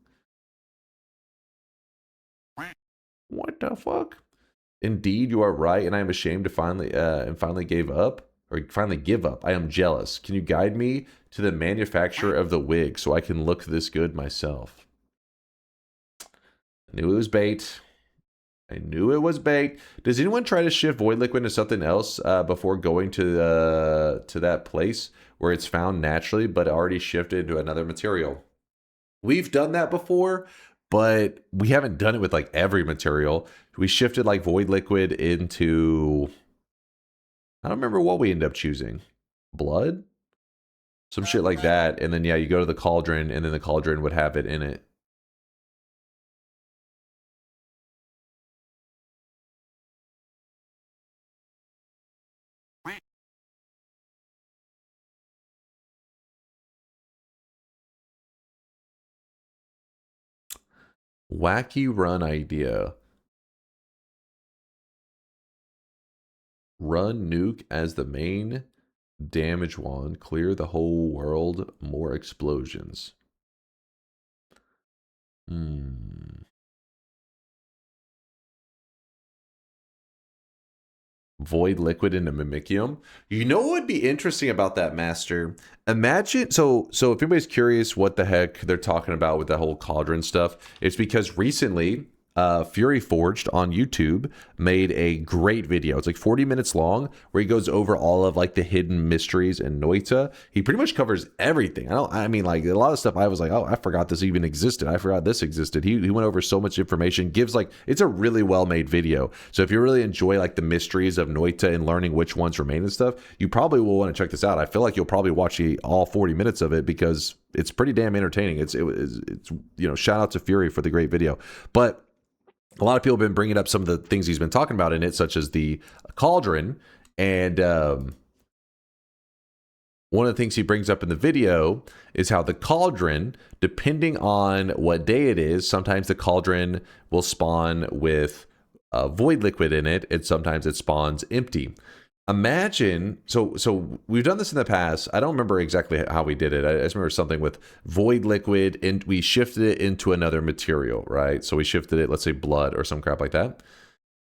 What the fuck? Indeed, you are right, and I am ashamed to finally give up. I am jealous. Can you guide me to the manufacturer of the wig so I can look this good myself? I knew it was bait. I knew it was bait. Does anyone try to shift Void Liquid into something else before going to that place where it's found naturally, but already shifted into another material? We've done that before, but we haven't done it with like every material. We shifted like Void Liquid into, I don't remember what we ended up choosing. Blood? Some shit like that. And then, yeah, you go to the cauldron, and then the cauldron would have it in it. Wacky run idea. Run nuke as the main damage wand. Clear the whole world. More explosions. Void Liquid into Mimicium. You know what would be interesting about that, Master? Imagine, so if anybody's curious what the heck they're talking about with the whole cauldron stuff, it's because recently Fury Forged on YouTube made a great video. It's like 40 minutes long where he goes over all of like the hidden mysteries in Noita. He pretty much covers everything. I mean like a lot of stuff I was like, oh, I forgot this even existed. I forgot this existed. He went over so much information, gives like, it's a really well made video. So if you really enjoy like the mysteries of Noita and learning which ones remain and stuff, you probably will want to check this out. I feel like you'll probably watch all 40 minutes of it because it's pretty damn entertaining. It's you know, shout out to Fury for the great video. But a lot of people have been bringing up some of the things he's been talking about in it, such as the cauldron. And one of the things he brings up in the video is how the cauldron, depending on what day it is, sometimes the cauldron will spawn with Void Liquid in it, and sometimes it spawns empty. Imagine, so we've done this in the past. I don't remember exactly how we did it. I just remember something with Void Liquid, and we shifted it into another material, right? So we shifted it, let's say blood or some crap like that.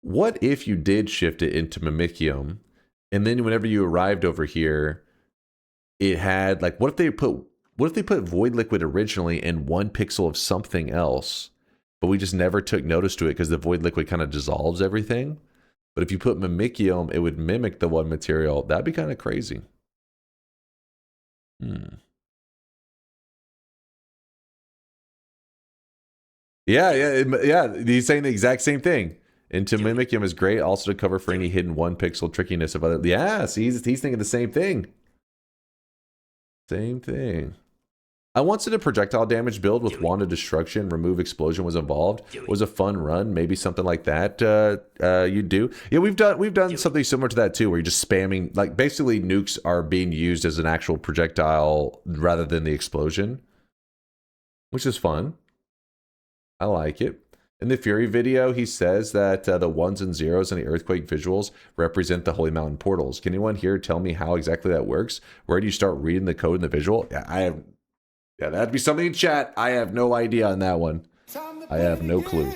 What if you did shift it into Mimicium, and then whenever you arrived over here, it had like, what if they put Void Liquid originally in 1 pixel of something else, but we just never took notice to it because the Void Liquid kind of dissolves everything? But if you put Mimicium, it would mimic the one material. That'd be kind of crazy. Yeah. He's saying the exact same thing. Into Mimicium is great, also to cover for any hidden 1 pixel trickiness of other. Yeah, see, he's thinking the same thing. Same thing. I once did a projectile damage build with Wand of Destruction. Remove Explosion was involved. It was a fun run. Maybe something like that you do. Yeah, we've done something similar to that too, where you're just spamming. Like basically, nukes are being used as an actual projectile rather than the explosion, which is fun. I like it. In the Fury video, he says that the ones and zeros in the earthquake visuals represent the Holy Mountain portals. Can anyone here tell me how exactly that works? Where do you start reading the code in the visual? Yeah, that'd be something in chat. I have no idea on that one. I have no clue.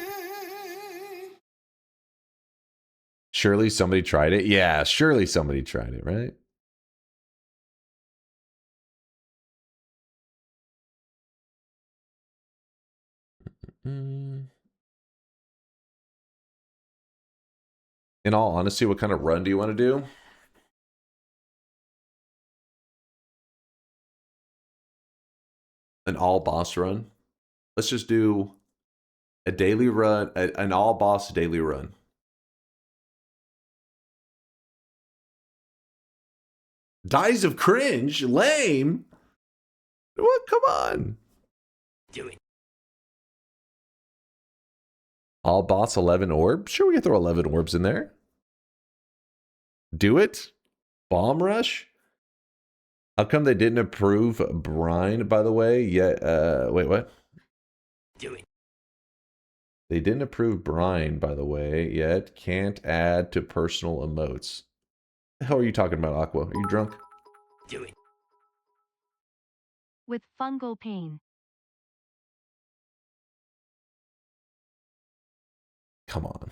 Surely somebody tried it. Yeah, surely somebody tried it, right? In all honesty, what kind of run do you want to do? An all boss run. Let's just do a daily run, an all boss daily run. Dies of cringe, lame. What? Come on. Do it. All boss 11 orbs. Sure, we can throw 11 orbs in there. Do it. Bomb rush. How come they didn't approve Brine, by the way? Yeah. Wait, what? Do it. They didn't approve Brine, by the way, yet. Can't add to personal emotes. The hell are you talking about, Aqua? Are you drunk? Do it. With fungal pain. Come on.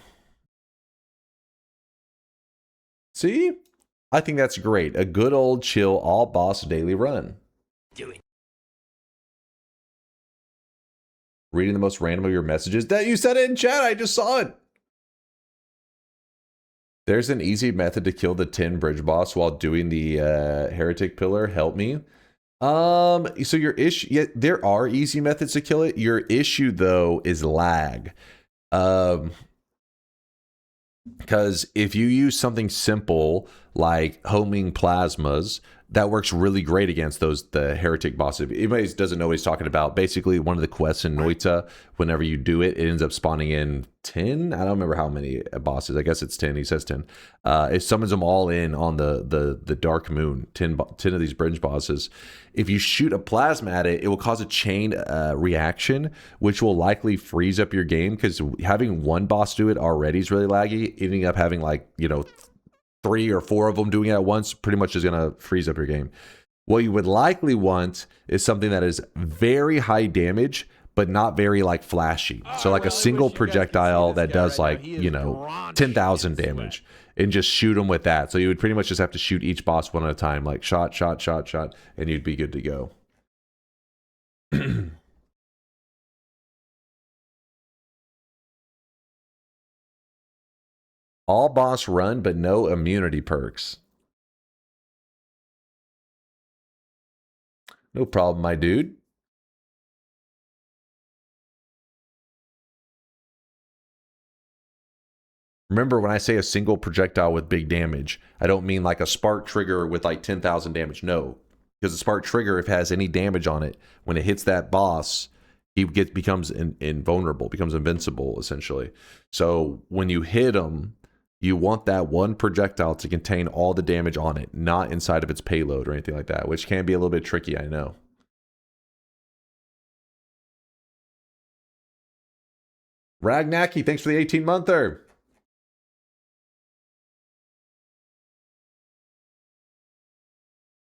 See? I think that's great. A good old chill all boss daily run. Do it. Reading the most random of your messages. That you said it in chat. I just saw it. There's an easy method to kill the 10 bridge boss while doing the heretic pillar. Help me. So your issue, yeah, there are easy methods to kill it. Your issue though is lag. Because if you use something simple like homing plasmas, that works really great against the heretic boss. If anybody doesn't know what he's talking about, basically one of the quests in Noita, whenever you do it, it ends up spawning in 10. I don't remember how many bosses. I guess it's 10. He says 10. It summons them all in on the dark moon. 10 of these bridge bosses. If you shoot a plasma at it, it will cause a chain reaction, which will likely freeze up your game, because having one boss do it already is really laggy. Ending up having 3 or 4 of them doing it at once pretty much is going to freeze up your game. What you would likely want is something that is very high damage, but not very flashy. So like a single projectile that does 10,000 damage, and just shoot them with that. So you would pretty much just have to shoot each boss one at a time, like shot, shot, shot, shot, and you'd be good to go. All boss run, but no immunity perks. No problem, my dude. Remember, when I say a single projectile with big damage, I don't mean like a spark trigger with 10,000 damage. No, because the spark trigger, if it has any damage on it, when it hits that boss, he becomes invulnerable, becomes invincible, essentially. So when you hit him, you want that one projectile to contain all the damage on it, not inside of its payload or anything like that, which can be a little bit tricky, I know. Ragnaki, thanks for the 18-monther.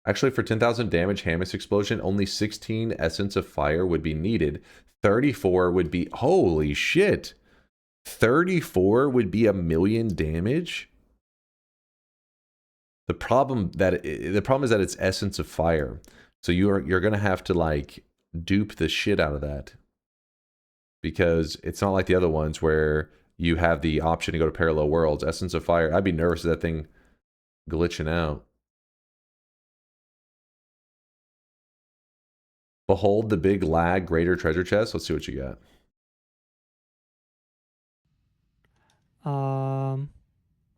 Actually, for 10,000 damage Hammocks explosion, only 16 Essence of Fire would be needed. 34 would be... Holy shit! 34 would be 1,000,000 damage? The problem is that it's Essence of Fire. So you're going to have to, dupe the shit out of that. Because it's not like the other ones where you have the option to go to Parallel Worlds. Essence of Fire, I'd be nervous of that thing glitching out. Behold the big lag greater treasure chest. Let's see what you got.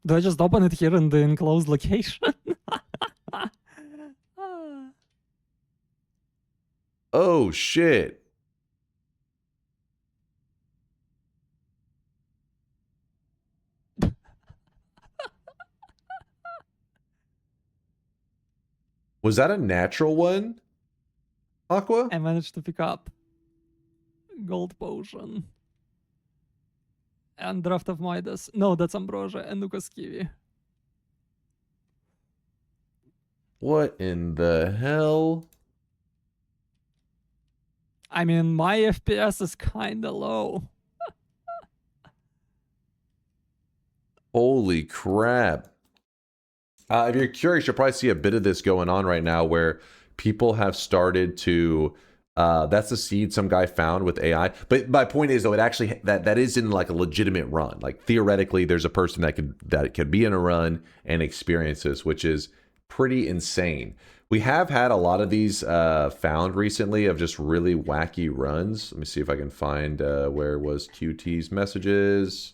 Do I just open it here in the enclosed location? Oh shit. Was that a natural one? Aqua? I managed to pick up gold potion. And Draft of Midas. No, that's Ambrosia and Lucas Kiwi. What in the hell? I mean, my FPS is kinda low. Holy crap. If you're curious, you'll probably see a bit of this going on right now where people have started to that's the seed some guy found with AI. But my point is, though, it actually that is in like a legitimate run. Like theoretically, there's a person that could be in a run and experience this, which is pretty insane. We have had a lot of these found recently of just really wacky runs. Let me see if I can find where was QT's messages.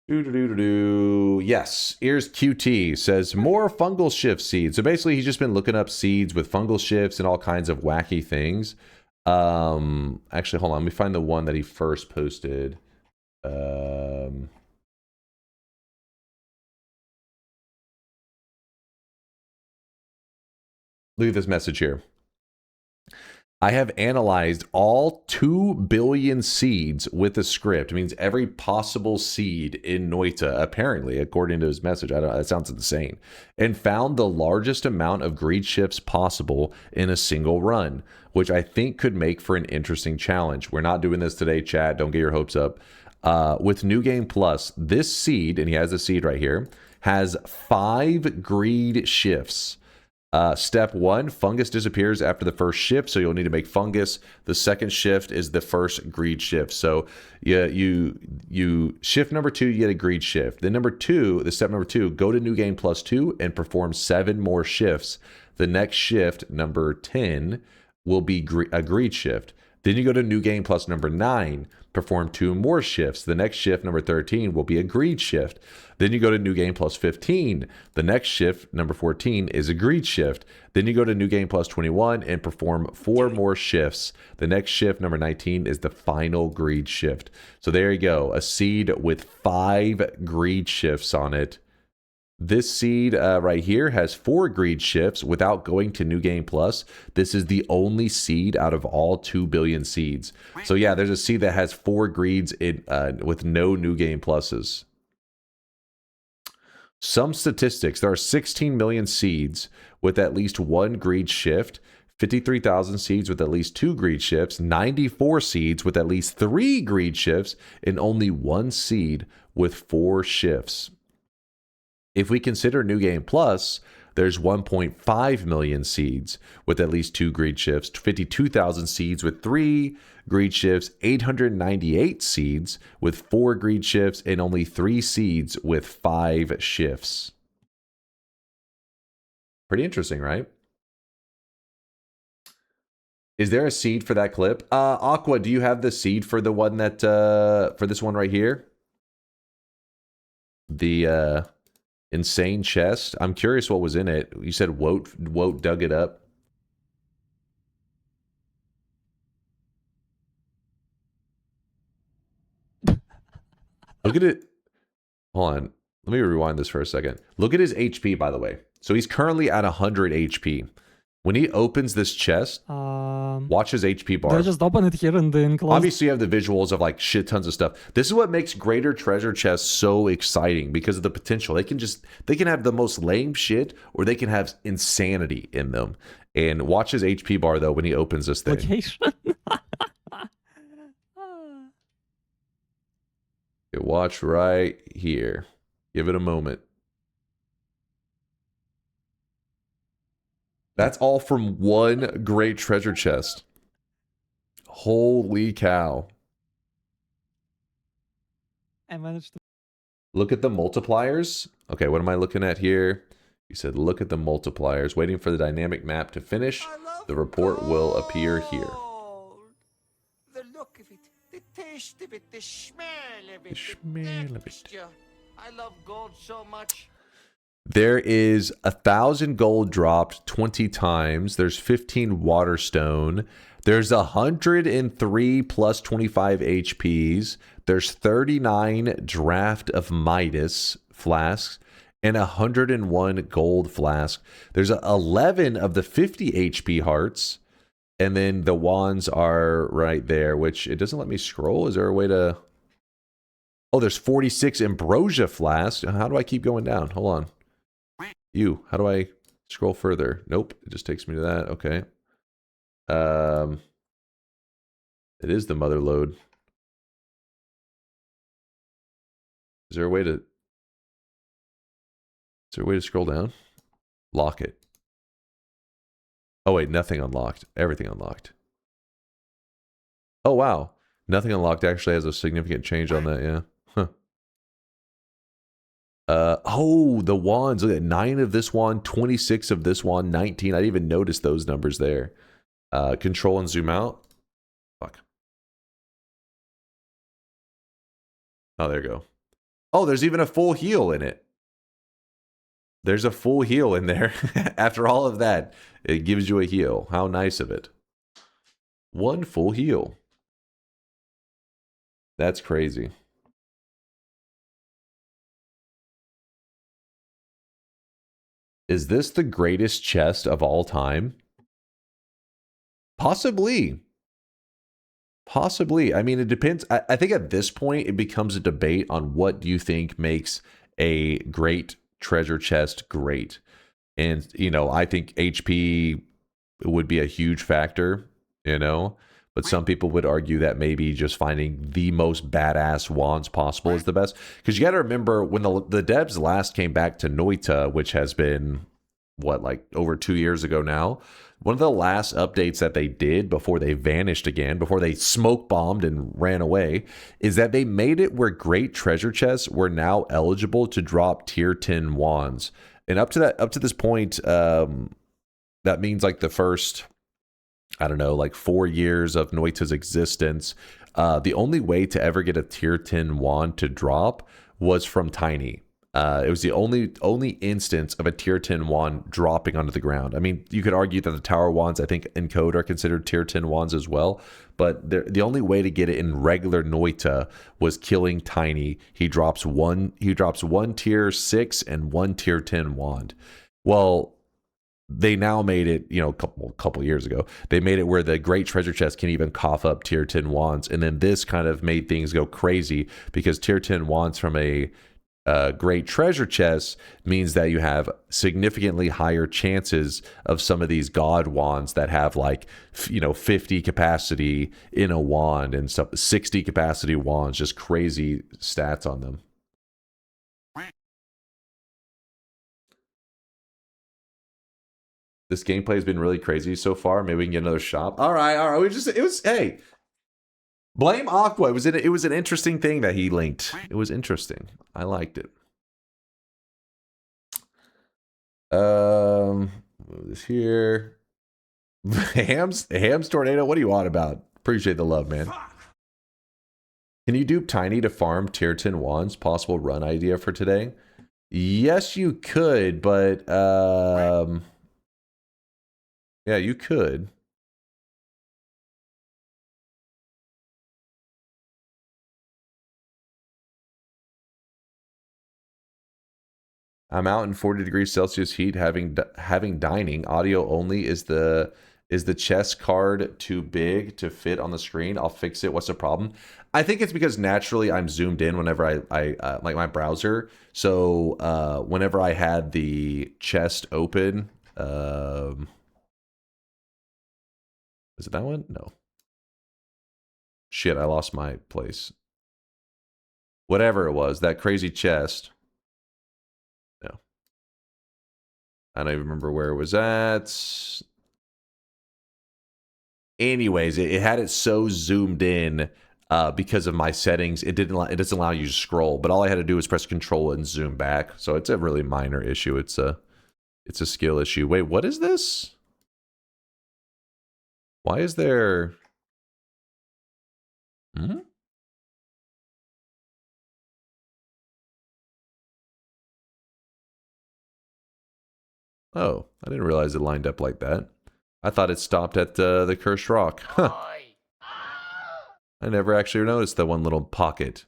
Yes, here's QT, says more fungal shift seeds. So basically he's just been looking up seeds with fungal shifts and all kinds of wacky things. Actually, hold on, let me find the one that he first posted. Look at this message here. I have analyzed all 2 billion seeds with the script. It means every possible seed in Noita, apparently, according to his message. I don't know, that sounds insane. And found the largest amount of greed shifts possible in a single run, which I think could make for an interesting challenge. We're not doing this today, chat. Don't get your hopes up. With New Game Plus, this seed, and he has the seed right here, has 5 greed shifts. Step 1, fungus disappears after the first shift, so you'll need to make fungus. The second shift is the first greed shift. So you shift number 2, you get a greed shift. Then step number 2, go to New Game Plus 2 and perform 7 more shifts. The next shift, number 10, will be a greed shift. Then you go to New Game Plus number 9, perform 2 more shifts. The next shift, number 13, will be a greed shift. Then you go to New Game Plus 15. The next shift, number 14, is a greed shift. Then you go to New Game Plus 21 and perform 4 more shifts. The next shift, number 19, is the final greed shift. So there you go, a seed with 5 greed shifts on it. This seed right here has 4 greed shifts without going to New Game Plus. This is the only seed out of all 2 billion seeds. So yeah, there's a seed that has 4 greeds with no New Game Pluses. Some statistics: there are 16 million seeds with at least 1 greed shift, 53,000 seeds with at least 2 greed shifts, 94 seeds with at least 3 greed shifts, and only 1 seed with 4 shifts. If we consider New Game Plus, there's 1.5 million seeds with at least 2 greed shifts, 52,000 seeds with 3 greed shifts, 898 seeds with 4 greed shifts, and only 3 seeds with 5 shifts. Pretty interesting, right? Is there a seed for that clip? Aqua, do you have the seed for the one that, for this one right here? The, insane chest. I'm curious what was in it. You said Woat dug it up. Look at it. Hold on. Let me rewind this for a second. Look at his HP, by the way. So he's currently at 100 HP. When he opens this chest, watch his HP bar. Do I just open it here in the enclosed? Obviously, you have the visuals of like shit tons of stuff. This is what makes greater treasure chests so exciting because of the potential. They can have the most lame shit, or they can have insanity in them. And watch his HP bar though when he opens this thing. Location. Watch right here. Give it a moment. That's all from one great treasure chest. Holy cow. I managed to... Look at the multipliers. Okay, what am I looking at here? You said look at the multipliers. Waiting for the dynamic map to finish. The report will appear here. The look of it, the taste of it, the smell of it, The smell of it. I love gold so much. There is 1,000 gold dropped 20 times. There's 15 waterstone. There's 103 plus 25 HPs. There's 39 draft of Midas flasks and 101 gold flasks. There's 11 of the 50 HP hearts. And then the wands are right there, which it doesn't let me scroll. Is there a way to... Oh, there's 46 ambrosia flasks. How do I keep going down? Hold on. How do I scroll further? Nope, it just takes me to that. Okay. It is the mother load. Is there a way to scroll down? Lock it. Oh wait, nothing unlocked. Everything unlocked. Oh wow. Nothing unlocked actually has a significant change on that, yeah. Huh. Oh, the wands. Look at 9 of this wand, 26 of this wand, 19. I didn't even notice those numbers there. Control and zoom out. Fuck. Oh, there you go. Oh, there's even a full heal in it. There's a full heal in there. After all of that, it gives you a heal. How nice of it. 1 full heal. That's crazy. Is this the greatest chest of all time? Possibly. Possibly. I mean, it depends. I think at this point, it becomes a debate on what do you think makes a great treasure chest great. And, you know, I think HP would be a huge factor, you know. But some people would argue that maybe just finding the most badass wands possible is the best. Because you got to remember, when the devs last came back to Noita, which has been, what, like over 2 years ago now, one of the last updates that they did before they vanished again, before they smoke bombed and ran away, is that they made it where great treasure chests were now eligible to drop tier 10 wands. And up to this point, that means like the first, I don't know, like 4 years of Noita's existence, the only way to ever get a tier 10 wand to drop was from Tiny. It was the only instance of a tier 10 wand dropping onto the ground. I mean, you could argue that the tower wands, I think, in code are considered tier 10 wands as well. But the only way to get it in regular Noita was killing Tiny. He drops one tier 6 and 1 tier 10 wand. Well, they now made it, you know, a couple years ago, they made it where the great treasure chest can even cough up tier 10 wands. And then this kind of made things go crazy because tier 10 wands from a great treasure chest means that you have significantly higher chances of some of these god wands that have, like, you know, 50 capacity in a wand and stuff, 60 capacity wands, just crazy stats on them. This gameplay has been really crazy so far. Maybe we can get another shop. All right. Hey, blame Aqua. It was an interesting thing that he linked. It was interesting. I liked it. Move this here. Hams Tornado. What are you on about? Appreciate the love, man. Can you dupe Tiny to farm tier 10 wands? Possible run idea for today? Yes, you could, but yeah, you could. I'm out in 40 degrees Celsius heat, having dining. Audio only. Is the chess card too big to fit on the screen? I'll fix it. What's the problem? I think it's because naturally I'm zoomed in whenever I like my browser. So whenever I had the chest open, is it that one? No. Shit, I lost my place. Whatever it was, that crazy chest. No. I don't even remember where it was at. Anyways, it had it so zoomed in because of my settings. It doesn't allow you to scroll, but all I had to do was press Control and zoom back. So it's a really minor issue. It's a skill issue. Wait, what is this? Why is there... Oh, I didn't realize it lined up like that. I thought it stopped at the cursed rock. Huh. I never actually noticed that one little pocket.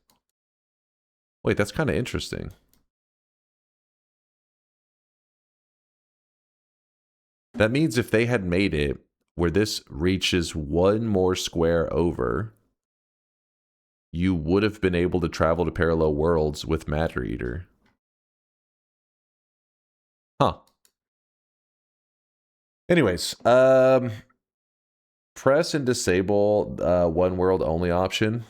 Wait, that's kind of interesting. That means if they had made it where this reaches one more square over, you would have been able to travel to parallel worlds with Matter Eater. Huh. Anyways, press and disable one world only option.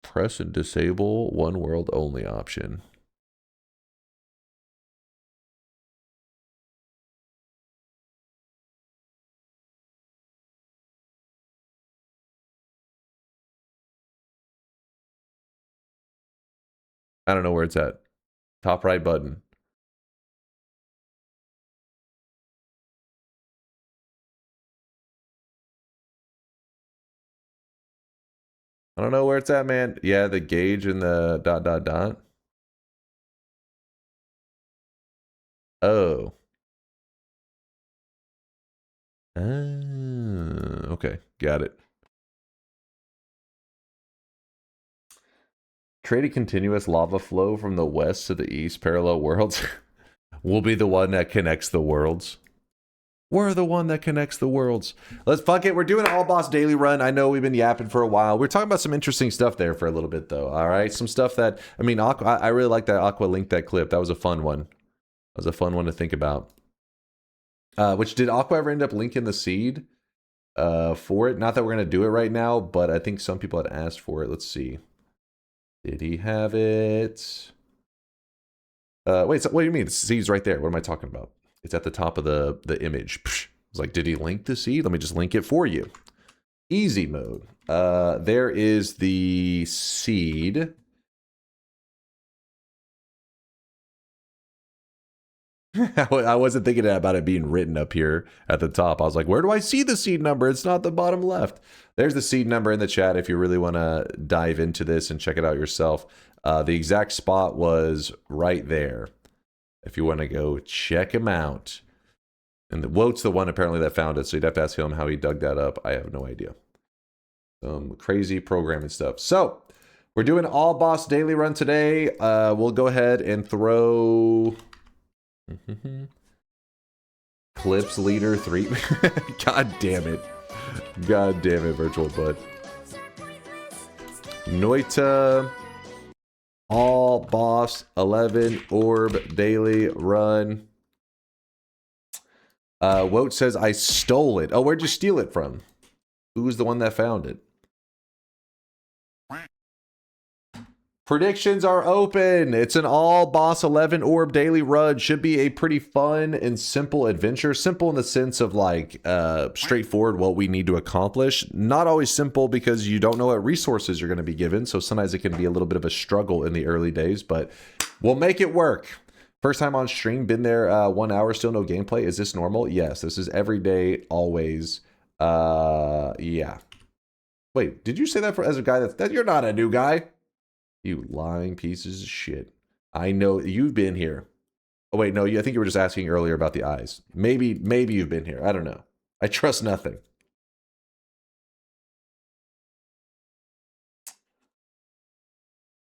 Press and disable one world only option. I don't know where it's at. Top right button. I don't know where it's at, man. Yeah, the gauge and the ... Oh. Okay, got it. Create a continuous lava flow from the west to the east parallel worlds. We'll be the one that connects the worlds. We're the one that connects the worlds. Let's fuck it. We're doing an all boss daily run. I know we've been yapping for a while. We're talking about some interesting stuff there for a little bit though. All right. Some stuff that, I mean, I really like that Aqua linked that clip. That was a fun one. That was a fun one to think about. Which did Aqua ever end up linking the seed for it? Not that we're going to do it right now, but I think some people had asked for it. Let's see. Did he have it? Wait, so what do you mean? The seed's right there. What am I talking about? It's at the top of the image. Psh. I was like, did he link the seed? Let me just link it for you. Easy mode. There is the seed. I wasn't thinking about it being written up here at the top. I was like, where do I see the seed number? It's not the bottom left. There's the seed number in the chat if you really want to dive into this and check it out yourself. The exact spot was right there. If you want to go check him out. And Wote's the one apparently that found it, so you'd have to ask him how he dug that up. I have no idea. Some crazy programming stuff. So, we're doing all boss daily run today. We'll go ahead and throw... Clips leader 3. God damn it. God damn it, Virtual Bud. Noita. All boss 11 orb daily run. Wote says I stole it. Oh, where'd you steal it from? Who's the one that found it? Predictions are open. It's an all boss 11 orb daily run. Should be a pretty fun and simple adventure. Simple in the sense of like straightforward what we need to accomplish. Not always simple because you don't know what resources you're going to be given. So sometimes it can be a little bit of a struggle in the early days, but we'll make it work. First time on stream, been there 1 hour, still no gameplay. Is this normal? Yes, this is every day, always. Yeah. Wait, did you say that as a guy that you're not a new guy? You lying pieces of shit. I know you've been here. Oh, wait, no, I think you were just asking earlier about the eyes. Maybe you've been here. I don't know. I trust nothing.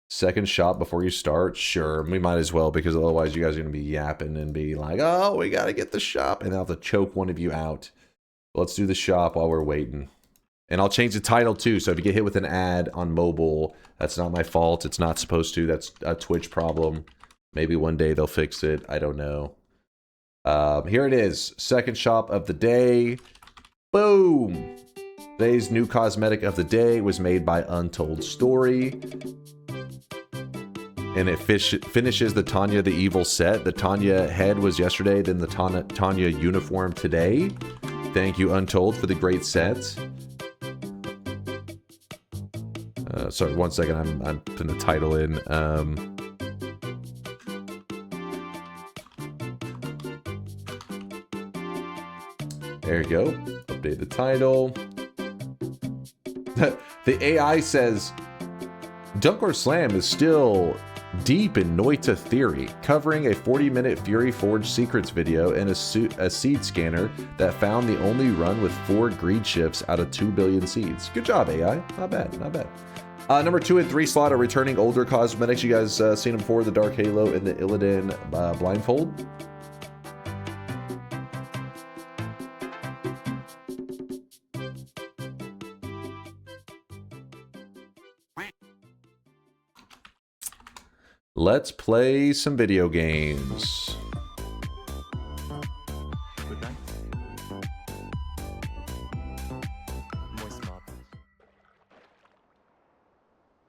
Second shop before you start? Sure, we might as well, because otherwise you guys are going to be yapping and be like, oh, we got to get the shop. And I'll have to choke one of you out. Let's do the shop while we're waiting. And I'll change the title too, so if you get hit with an ad on mobile, that's not my fault. It's not supposed to. That's a Twitch problem. Maybe one day they'll fix it. I don't know. Here it is. Second shop of the day. Boom! Today's new cosmetic of the day was made by Untold Story. And it finishes the Tanya the Evil set. The Tanya head was yesterday, then the Tanya uniform today. Thank you, Untold, for the great set. Sorry, 1 second. I'm putting the title in. There you go. Update the title. The AI says DunkOrSlam is still deep in Noita theory, covering a 40-minute Fury Forge secrets video and a seed scanner that found the only run with 4 greed shifts out of 2 billion seeds. Good job, AI. Not bad, not bad. Number 2 and 3 slot are returning older cosmetics. You guys seen them before, the Dark Halo and the Illidan Blindfold. Let's play some video games. Good night. Moist mob.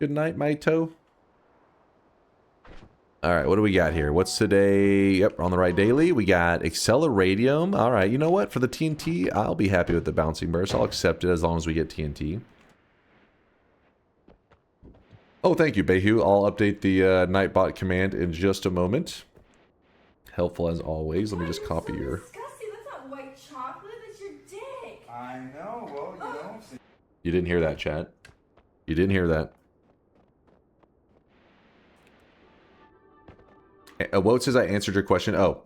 Good night, Maito. All right, what do we got here? What's today? Yep, we're on the right daily. We got Acceleradium. All right, you know what? For the TNT, I'll be happy with the bouncing burst. I'll accept it as long as we get TNT. Oh, thank you, Behu. I'll update the Nightbot command in just a moment. Helpful as always. Let me just copy your... Disgusting. That's not white chocolate. That's your dick. I know, well, you know. You didn't hear that, chat. You didn't hear that. What says I answered your question? Oh,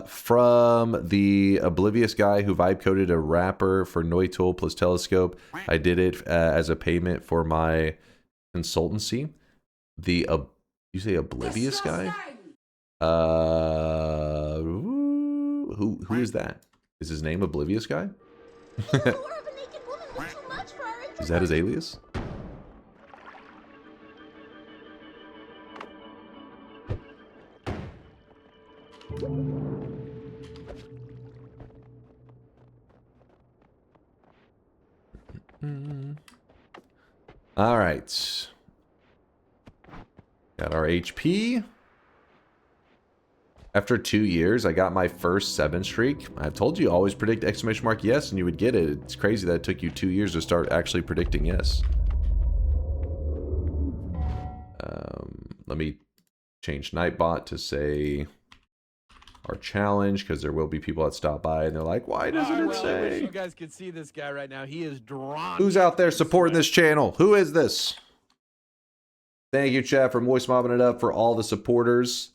from the oblivious guy who vibe coded a wrapper for Noita plus telescope. I did it as a payment for my consultancy. The you say oblivious guy? Who is that? Is his name Oblivious Guy? Is that his alias? All right. Got our HP. After 2 years, I got my first 7 streak. I've told you, always predict exclamation mark yes, and you would get it. It's crazy that it took you 2 years to start actually predicting yes. Let me change Nightbot to say our challenge, because there will be people that stop by and they're like, why doesn't it say? I wish you guys could see this guy right now. He is drawn. Who's out there supporting this channel? Who is this? Thank you, chat, for moist mobbing it up for all the supporters.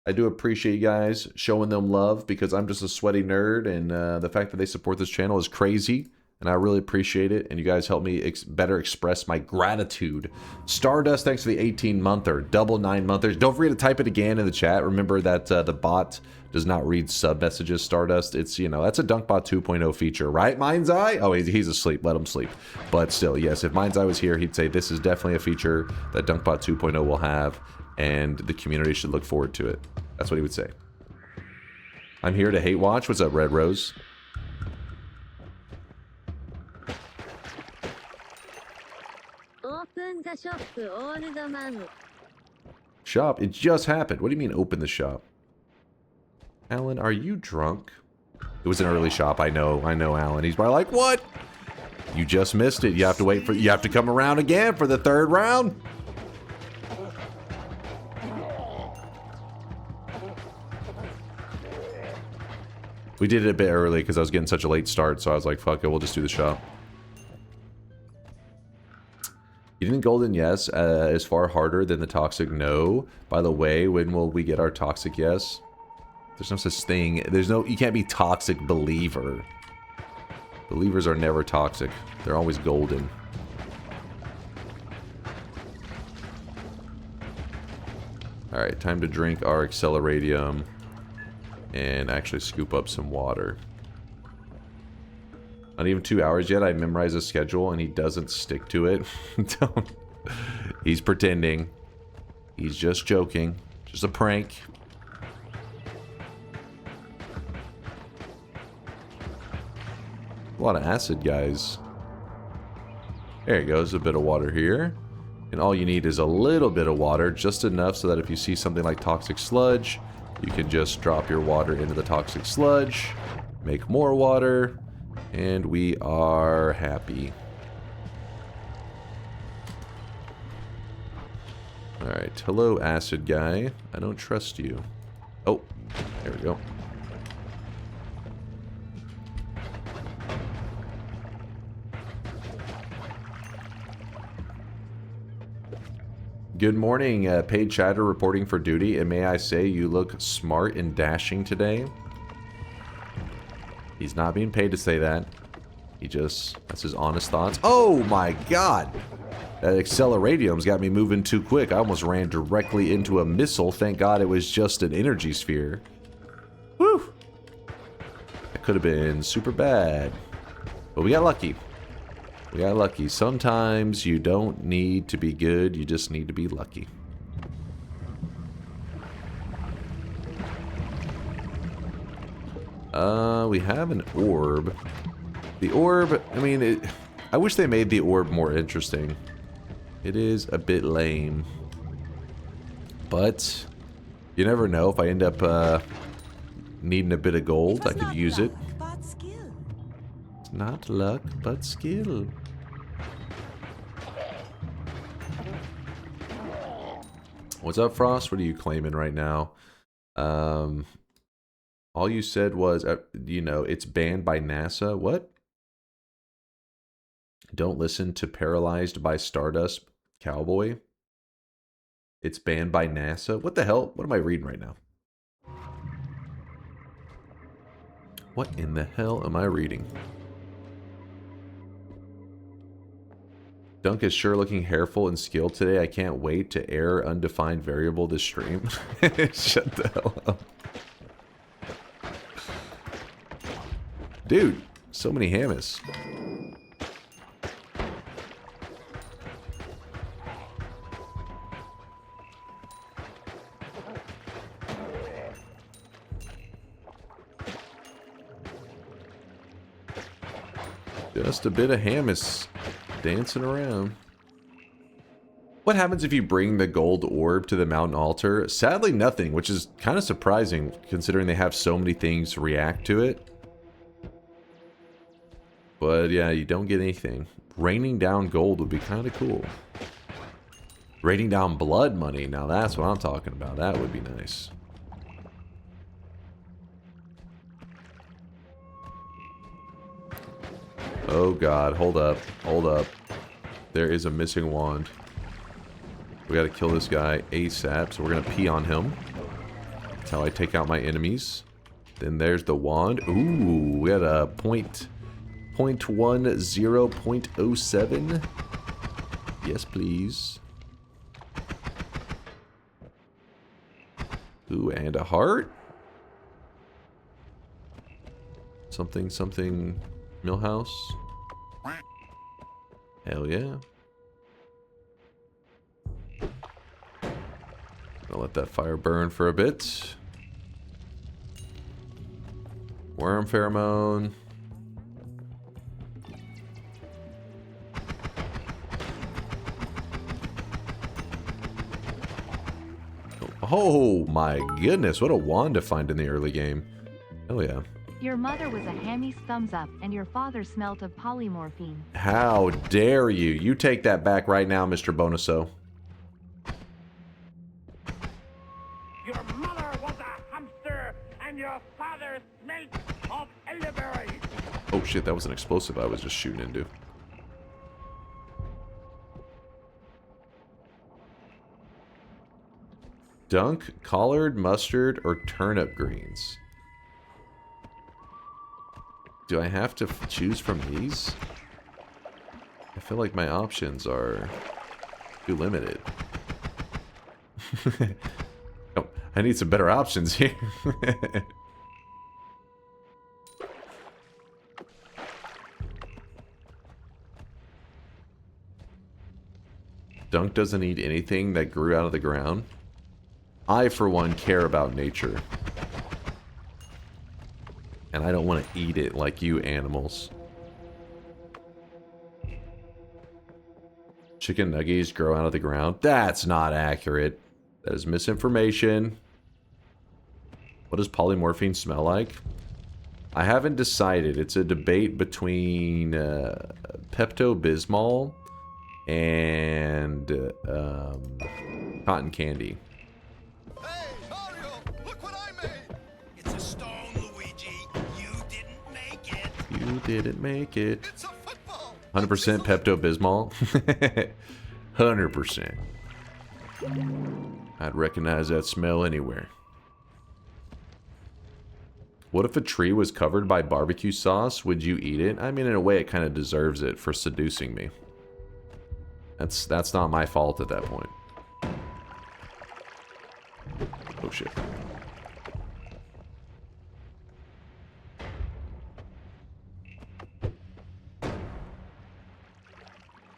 I do appreciate you guys showing them love, because I'm just a sweaty nerd, and the fact that they support this channel is crazy, and I really appreciate it, and you guys help me better express my gratitude. Stardust, thanks for the 18-monther. Double 9-monthers. Don't forget to type it again in the chat. Remember that the bot does not read sub messages, Stardust. It's, you know, that's a DunkBot 2.0 feature, right, Mind's Eye? Oh, he's asleep. Let him sleep. But still, yes, if Mind's Eye was here, he'd say this is definitely a feature that DunkBot 2.0 will have, and the community should look forward to it. That's what he would say. I'm here to hate watch. What's up, Red Rose? Open the shop, all the man. Shop? It just happened. What do you mean open the shop? Alan, are you drunk? It was an early shop. I know, Alan. He's probably like, what? You just missed it. You have to wait for, you have to come around again for the 3rd round. We did it a bit early because I was getting such a late start, so I was like, fuck it, we'll just do the shop. You didn't golden yes is far harder than the toxic no. By the way, when will we get our toxic yes? There's no such thing. There's no, you can't be toxic believer. Believers are never toxic. They're always golden. Alright, time to drink our Acceleradium and actually scoop up some water. Not even 2 hours yet. I memorized a schedule and he doesn't stick to it. Don't. He's pretending. He's just joking. Just a prank. A lot of acid, guys. There you go. There's a bit of water here. And all you need is a little bit of water, just enough so that if you see something like toxic sludge, you can just drop your water into the toxic sludge, make more water, and we are happy. Alright, hello acid guy. I don't trust you. Oh, there we go. Good morning, paid chatter reporting for duty, and may I say you look smart and dashing today. He's not being paid to say that. He just, that's his honest thoughts. Oh my god! That Acceleradium's got me moving too quick. I almost ran directly into a missile. Thank god it was just an energy sphere. Woo! That could have been super bad. But we got lucky. We got lucky. Sometimes you don't need to be good, you just need to be lucky. We have an orb. The orb, I mean, I wish they made the orb more interesting. It is a bit lame. But you never know. If I end up needing a bit of gold, I could use it. It's not luck, but skill. What's up, Frost? What are you claiming right now? All you said was, you know, it's banned by NASA. What? Don't listen to Paralyzed by Stardust Cowboy. It's banned by NASA. What the hell? What am I reading right now? What in the hell am I reading? Dunk is sure looking hairful and skilled today. I can't wait to air undefined variable this stream. Shut the hell up. Dude, so many hammies. Just a bit of hammis dancing around. What happens if you bring the gold orb to the mountain altar? Sadly, nothing, which is kind of surprising considering they have so many things react to it. But yeah, you don't get anything. Raining down gold would be kind of cool. Raining down blood money, now that's what I'm talking about. That would be nice. Oh god, hold up, hold up. There is a missing wand. We gotta kill this guy ASAP, so we're gonna pee on him. That's how I take out my enemies. Then there's the wand. Ooh, we had a 0.10.07. Yes, please. Ooh, and a heart. Something, something... Millhouse. Hell yeah. I'll let that fire burn for a bit. Worm pheromone. Oh my goodness, what a wand to find in the early game. Hell yeah. Your mother was a hammy's thumbs up, and your father smelt of polymorphine. How dare you? You take that back right now, Mr. Bonuso. Your mother was a hamster, and your father smelt of elderberry. Oh shit, that was an explosive I was just shooting into. Dunk, collard, mustard, or turnip greens? Do I have to choose from these? I feel like my options are too limited. Oh, I need some better options here. Dunk doesn't eat anything that grew out of the ground. I, for one, care about nature. And I don't want to eat it like you animals. Chicken nuggets grow out of the ground. That's not accurate. That is misinformation. What does polymorphine smell like? I haven't decided. It's a debate between Pepto-Bismol and cotton candy. Hey, Mario, look what I made. It's a stone, Luigi. You didn't make it. You didn't make it. It's a football. 100% Pepto-Bismol. 100%. I'd recognize that smell anywhere. What if a tree was covered by barbecue sauce? Would you eat it? I mean, in a way, it kind of deserves it for seducing me. That's not my fault at that point. Oh shit.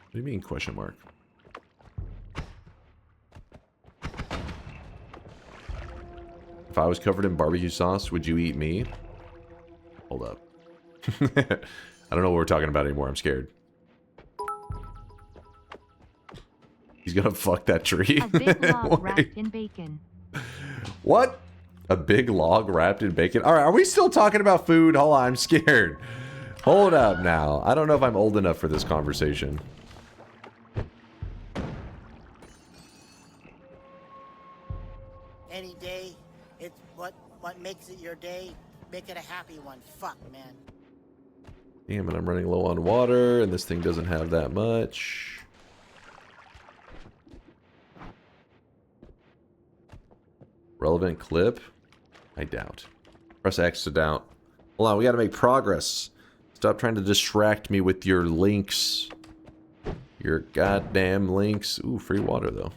What do you mean, question mark? If I was covered in barbecue sauce, would you eat me? Hold up. I don't know what we're talking about anymore. I'm scared. He's gonna fuck that tree. A big log wrapped in bacon. What? A big log wrapped in bacon? Alright, are we still talking about food? Hold on, I'm scared. Hold up now. I don't know if I'm old enough for this conversation. Any day, it's what makes it your day. Make it a happy one. Fuck, man. Damn it, I'm running low on water, and this thing doesn't have that much. Relevant clip? I doubt. Press X to doubt. Hold on, we gotta make progress. Stop trying to distract me with your links. Your goddamn links. Ooh, free water, though.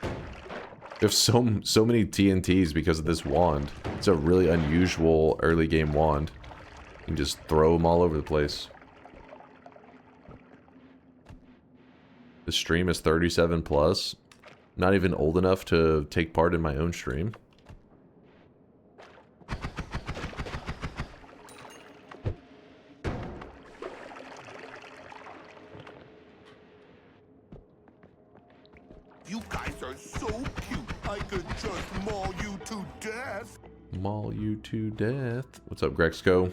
We have so many TNTs because of this wand. It's a really unusual early game wand. You can just throw them all over the place. The stream is 37 plus. Not even old enough to take part in my own stream. You guys are so cute. I could just maul you to death. Maul you to death. What's up, Grexco?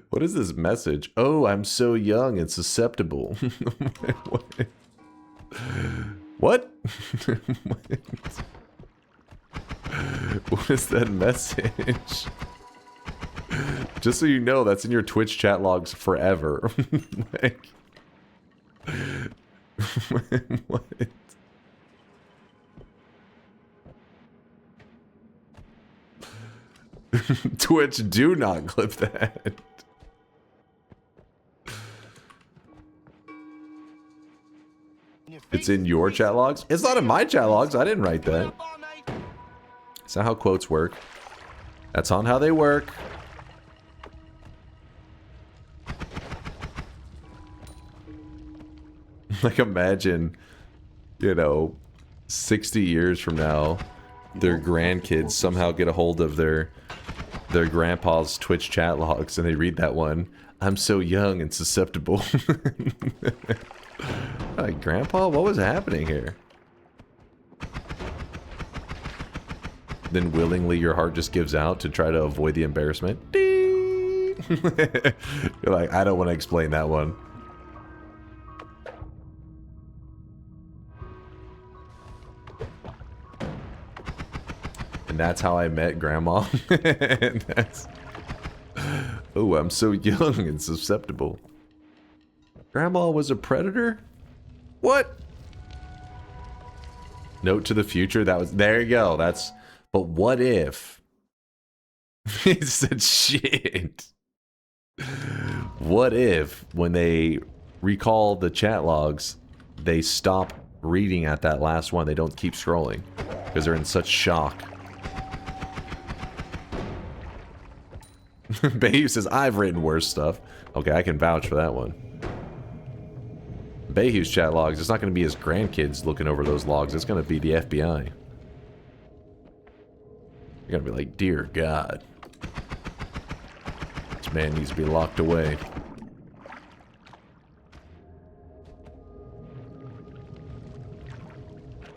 What is this message? Oh, I'm so young and susceptible. What? What is that message? Just so you know, that's in your Twitch chat logs forever. Like, what? Twitch, do not clip that. It's in your chat logs? It's not in my chat logs. I didn't write that. That's not how quotes work. That's on how they work. Like, imagine, you know, 60 years from now, their grandkids somehow get a hold of their grandpa's Twitch chat logs and they read that one. I'm so young and susceptible. Like, Grandpa, what was happening here? Then willingly your heart just gives out to try to avoid the embarrassment. Ding! You're like, I don't want to explain that one. And that's how I met Grandma. Oh, I'm so young and susceptible. Grandma was a predator? What? Note to the future. That was, there you go. That's, but what if he said shit? What if when they recall the chat logs, they stop reading at that last one? They don't keep scrolling because they're in such shock. Bayou says, I've written worse stuff. Okay, I can vouch for that one. Bayou's chat logs, it's not going to be his grandkids looking over those logs. It's going to be the FBI. You're going to be like, dear God. This man needs to be locked away.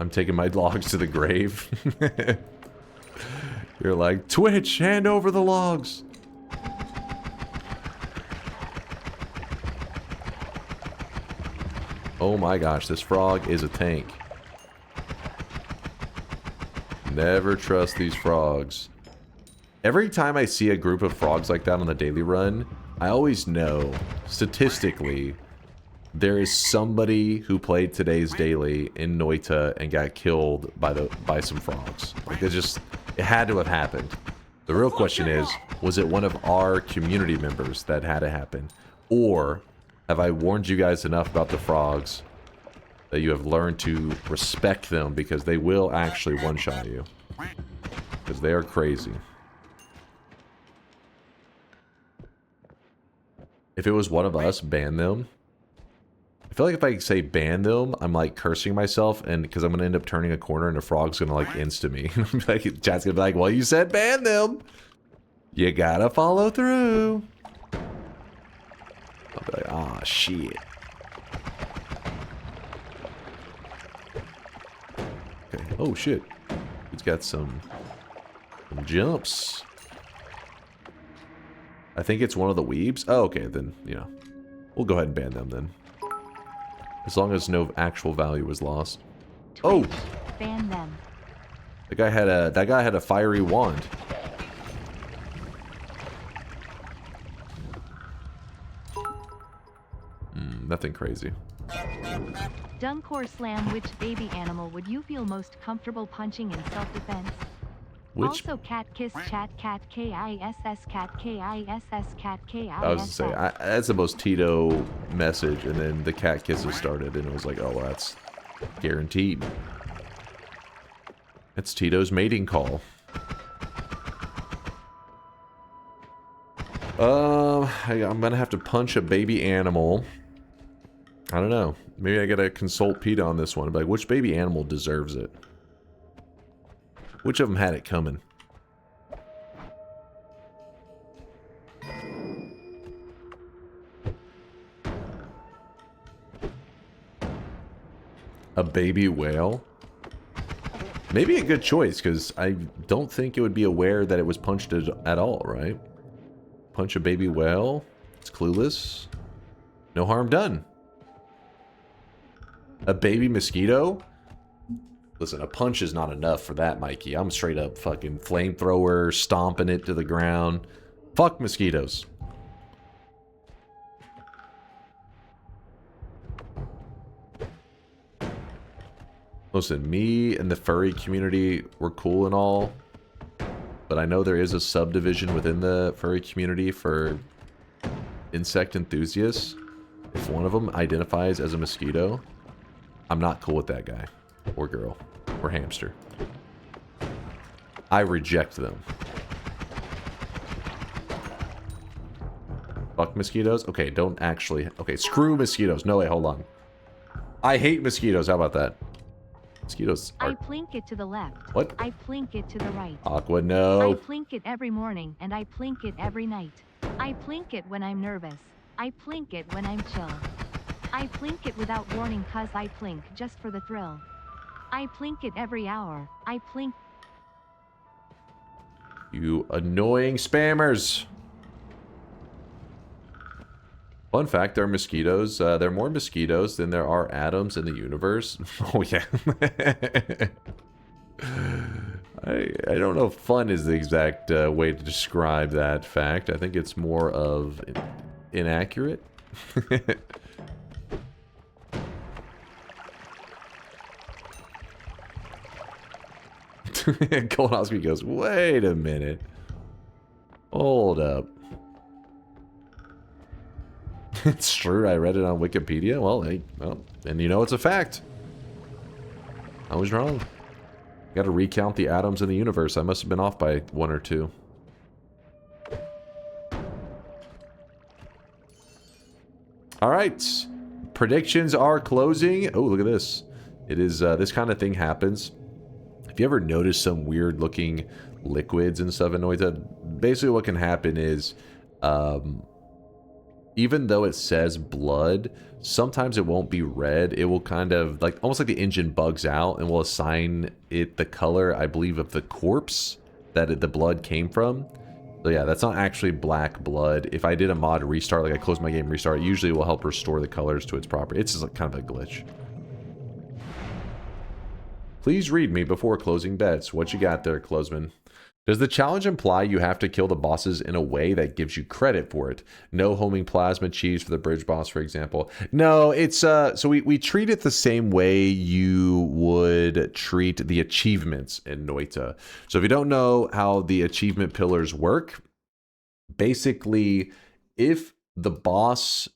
I'm taking my logs to the grave. You're like, Twitch, hand over the logs. Oh my gosh, this frog is a tank. Never trust these frogs. Every time I see a group of frogs like that on the daily run, I always know, statistically, there is somebody who played today's daily in Noita and got killed by some frogs. Like, it had to have happened. The real question is, was it one of our community members that had to happen? Or have I warned you guys enough about the frogs that you have learned to respect them because they will actually one-shot you? Because they are crazy. If it was one of us, ban them. I feel like if I say ban them, I'm like cursing myself, and because I'm gonna end up turning a corner and the frog's gonna like insta me. Like, chat's gonna be like, well, you said ban them. You gotta follow through. I'll be like, ah, shit. Okay. Oh shit. He's got some jumps. I think it's one of the weebs. Oh, okay, then, you know. We'll go ahead and ban them then. As long as no actual value was lost. Twitch, ban them. That guy had a fiery wand. Nothing crazy. DunkOrSlam, which baby animal would you feel most comfortable punching in self-defense? Which? Also cat kiss chat cat kiss cat kiss cat kiss. I was gonna say, that's the most Tito message, and then the cat kisses started, and it was like, oh, well, that's guaranteed. It's Tito's mating call. I'm gonna have to punch a baby animal. I don't know. Maybe I gotta consult PETA on this one. Like, which baby animal deserves it? Which of them had it coming? A baby whale? Maybe a good choice, because I don't think it would be aware that it was punched at all, right? Punch a baby whale? It's clueless. No harm done. A baby mosquito? Listen, a punch is not enough for that, Mikey. I'm straight up fucking flamethrower, stomping it to the ground. Fuck mosquitoes. Listen, me and the furry community, we're cool and all, but I know there is a subdivision within the furry community for insect enthusiasts. If one of them identifies as a mosquito, I'm not cool with that guy, or girl, or hamster. I reject them. Fuck mosquitoes? Okay, don't actually... Okay, screw mosquitoes. No, wait, hold on. I hate mosquitoes. How about that? Mosquitoes are... I plink it to the left. What? I plink it to the right. Aqua, no. I plink it every morning, and I plink it every night. I plink it when I'm nervous. I plink it when I'm chill. I plink it without warning cause I plink just for the thrill. I plink it every hour. I plink... You annoying spammers. Fun fact, there are mosquitoes. There are more mosquitoes than there are atoms in the universe. Oh, yeah. I don't know if fun is the exact way to describe that fact. I think it's more of inaccurate. Colonoscopy goes, wait a minute. Hold up. It's true, I read it on Wikipedia. Well, hey, well, and you know it's a fact. I was wrong. Gotta recount the atoms in the universe. I must have been off by 1 or 2. Alright. Predictions are closing. Oh, look at this. It is, this kind of thing happens. If you ever notice some weird looking liquids and stuff in Noita, basically what can happen is, even though it says blood, sometimes it won't be red. It will kind of, like, almost like the engine bugs out and will assign it the color, I believe, of the corpse that the blood came from. So yeah, that's not actually black blood. If I did a mod restart, like I close my game restart, it usually will help restore the colors to its proper. It's just like kind of a glitch. Please read me before closing bets. What you got there, Closeman? Does the challenge imply you have to kill the bosses in a way that gives you credit for it? No homing plasma cheese for the bridge boss, for example. No, it's, so we treat it the same way you would treat the achievements in Noita. So if you don't know how the achievement pillars work, basically, if the boss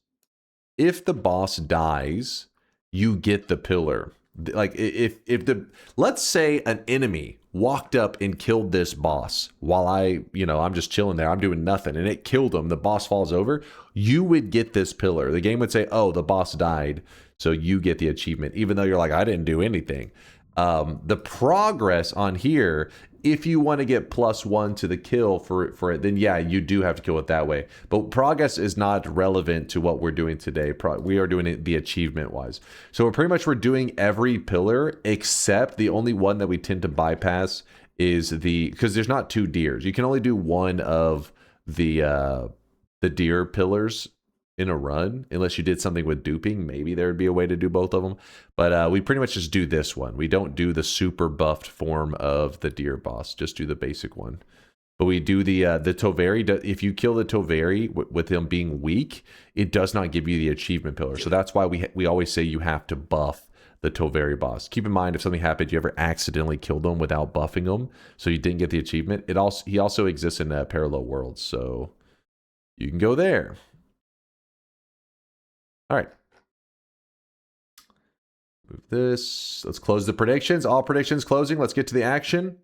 dies, you get the pillar. Like, if the, let's say an enemy walked up and killed this boss while I'm just chilling there, I'm doing nothing, and it killed him, the boss falls over, you would get this pillar. The game would say, oh, the boss died, so you get the achievement, even though you're like, I didn't do anything. The progress on here, if you want to get +1 to the kill for it, then yeah, you do have to kill it that way. But progress is not relevant to what we're doing today. We are doing it the achievement wise. So we're doing every pillar except the only one that we tend to bypass is because there's not 2 deers. You can only do one of the deer pillars in a run, unless you did something with duping. Maybe there would be a way to do both of them, but we pretty much just do this one. We don't do the super buffed form of the deer boss, just do the basic one. But we do the Toveri. If you kill the Toveri with him being weak, it does not give you the achievement pillar. So that's why we always say you have to buff the Toveri boss. Keep in mind, if something happened, you ever accidentally killed them without buffing them, so you didn't get the achievement, he also exists in parallel worlds, so you can go there. All right. Move this. Let's close the predictions. All predictions closing. Let's get to the action.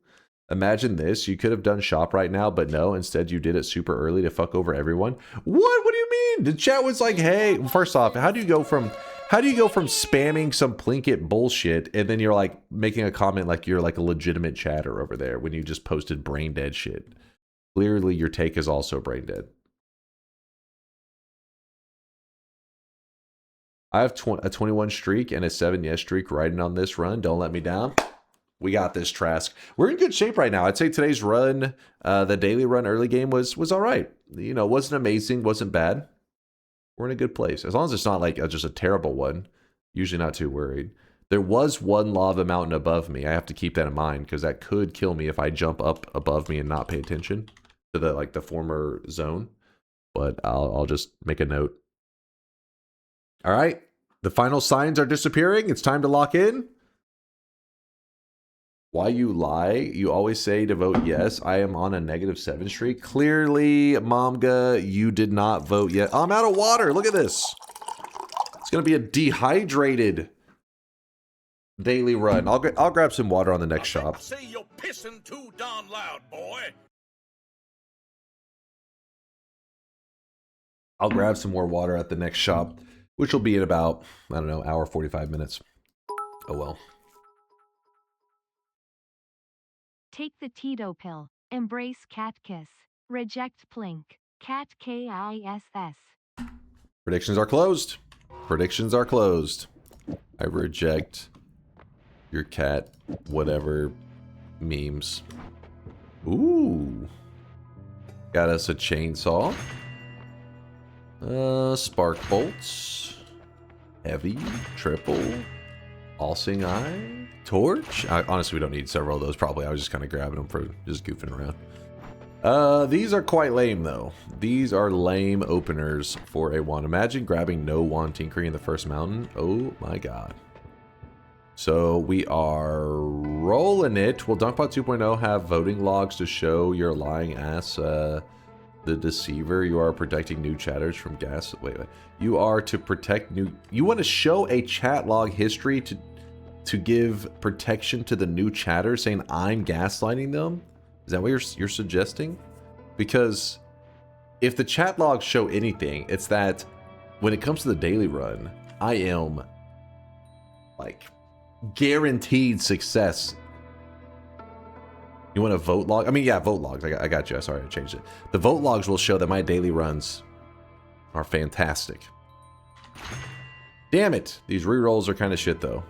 Imagine this. You could have done shop right now, but no. Instead, you did it super early to fuck over everyone. What? What do you mean? The chat was like, hey, first off, how do you go from spamming some Plinkett bullshit and then you're like making a comment like you're like a legitimate chatter over there when you just posted brain dead shit? Clearly, your take is also brain dead. I have a 21 streak and a 7 yes streak riding on this run. Don't let me down. We got this, Trask. We're in good shape right now. I'd say today's run, the daily run early game was all right. You know, wasn't amazing, wasn't bad. We're in a good place. As long as it's not like just a terrible one. Usually not too worried. There was one lava mountain above me. I have to keep that in mind because that could kill me if I jump up above me and not pay attention to the former zone. But I'll just make a note. All right, the final signs are disappearing. It's time to lock in. Why you lie? You always say to vote yes. I am on a -7 streak. Clearly, Momga, you did not vote yet. I'm out of water. Look at this. It's going to be a dehydrated daily run. I'll grab some water on the next shop. Say you're pissing too darn loud, boy. I'll grab some more water at the next shop, which will be in about, I don't know, hour 45 minutes. Oh well. Take the Tito pill. Embrace cat kiss. Reject Plink. Cat KISS. Predictions are closed. Predictions are closed. I reject your cat, whatever memes. Ooh. Got us a chainsaw. Spark bolts. Heavy. Triple. All-seeing eye. Torch. Honestly, we don't need several of those probably. I was just kind of grabbing them for just goofing around. These are quite lame though. These are lame openers for a wand. Imagine grabbing no wand tinkering in the first mountain. Oh my god. So we are rolling it. Will Dunkbot 2.0 have voting logs to show your lying ass the deceiver? You are protecting new chatters from gas. Wait. You are to protect new... You want to show a chat log history to give protection to the new chatter, saying I'm gaslighting them? Is that what you're suggesting? Because if the chat logs show anything, it's that when it comes to the daily run, I am like guaranteed success. You want a vote log? I mean, yeah, vote logs. I got you. Sorry, I changed it. The vote logs will show that my daily runs are fantastic. Damn it. These rerolls are kind of shit, though.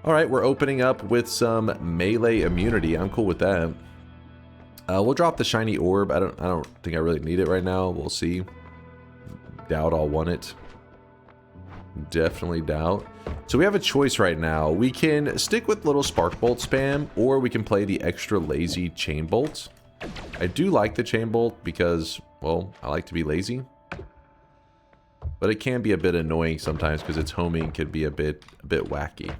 All right, we're opening up with some melee immunity. I'm cool with that. We'll drop the shiny orb. I don't think I really need it right now. We'll see. Doubt I'll want it. Definitely doubt. So we have a choice right now. We can stick with little spark bolt spam, or we can play the extra lazy chain bolt. I do like the chain bolt because, well, I like to be lazy. But it can be a bit annoying sometimes because its homing can be a bit wacky.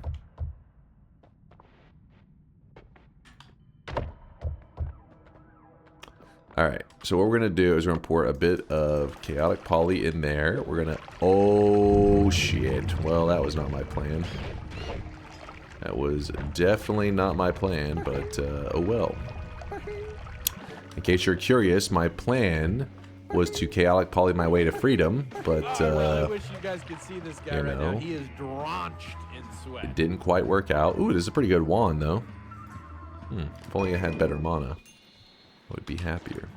Alright, so what we're going to do is we're going to pour a bit of chaotic poly in there. We're going to... Oh, shit. Well, that was not my plan. That was definitely not my plan, but oh well. In case you're curious, my plan was to chaotic poly my way to freedom, but I really wish you guys could see this guy right now. He is drenched in sweat. It didn't quite work out. Ooh, it is a pretty good wand, though. If only I had better mana, I would be happier.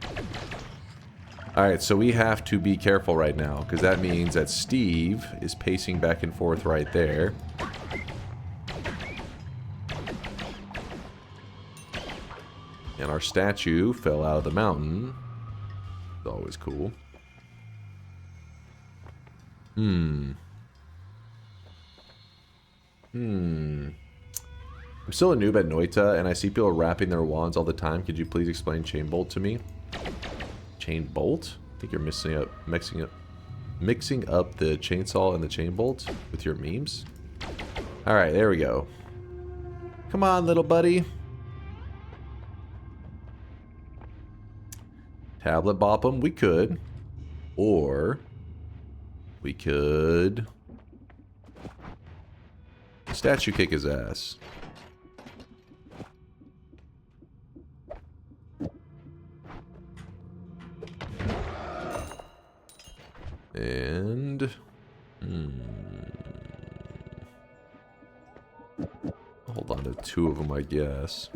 Alright, so we have to be careful right now, because that means that Steve is pacing back and forth right there. And our statue fell out of the mountain. It's always cool. I'm still a noob at Noita, and I see people wrapping their wands all the time. Could you please explain Chain Bolt to me? Chain Bolt? I think you're mixing up the chainsaw and the Chain Bolt with your memes. Alright, there we go. Come on, little buddy. Tablet bop him? We could. Or we could statue kick his ass. And hold on to two of them, I guess.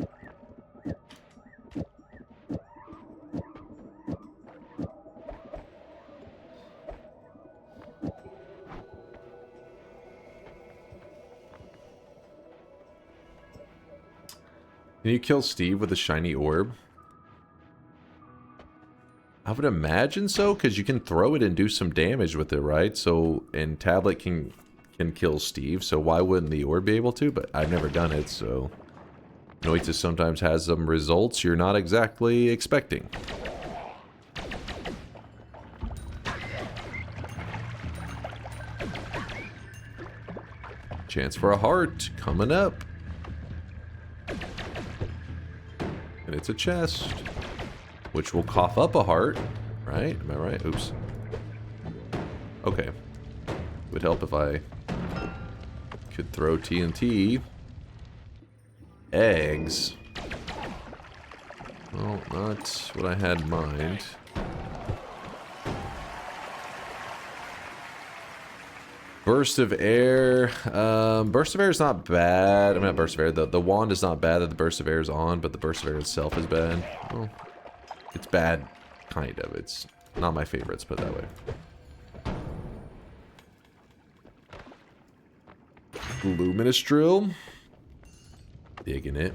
Can you kill Steve with a shiny orb? I would imagine so, because you can throw it and do some damage with it, right? So, and Tablet can kill Steve, so why wouldn't the orb be able to? But I've never done it, so... Noita sometimes has some results you're not exactly expecting. Chance for a heart coming up. And it's a chest, which will cough up a heart, right? Am I right? Oops. Okay. Would help if I could throw TNT. Eggs. Well, not what I had in mind. Burst of air. Burst of air is not bad. I mean, not burst of air. The wand is not bad that the burst of air is on, but the burst of air itself is bad. Well, it's bad, kind of. It's not my favorites, put it that way. Luminous drill. Digging it.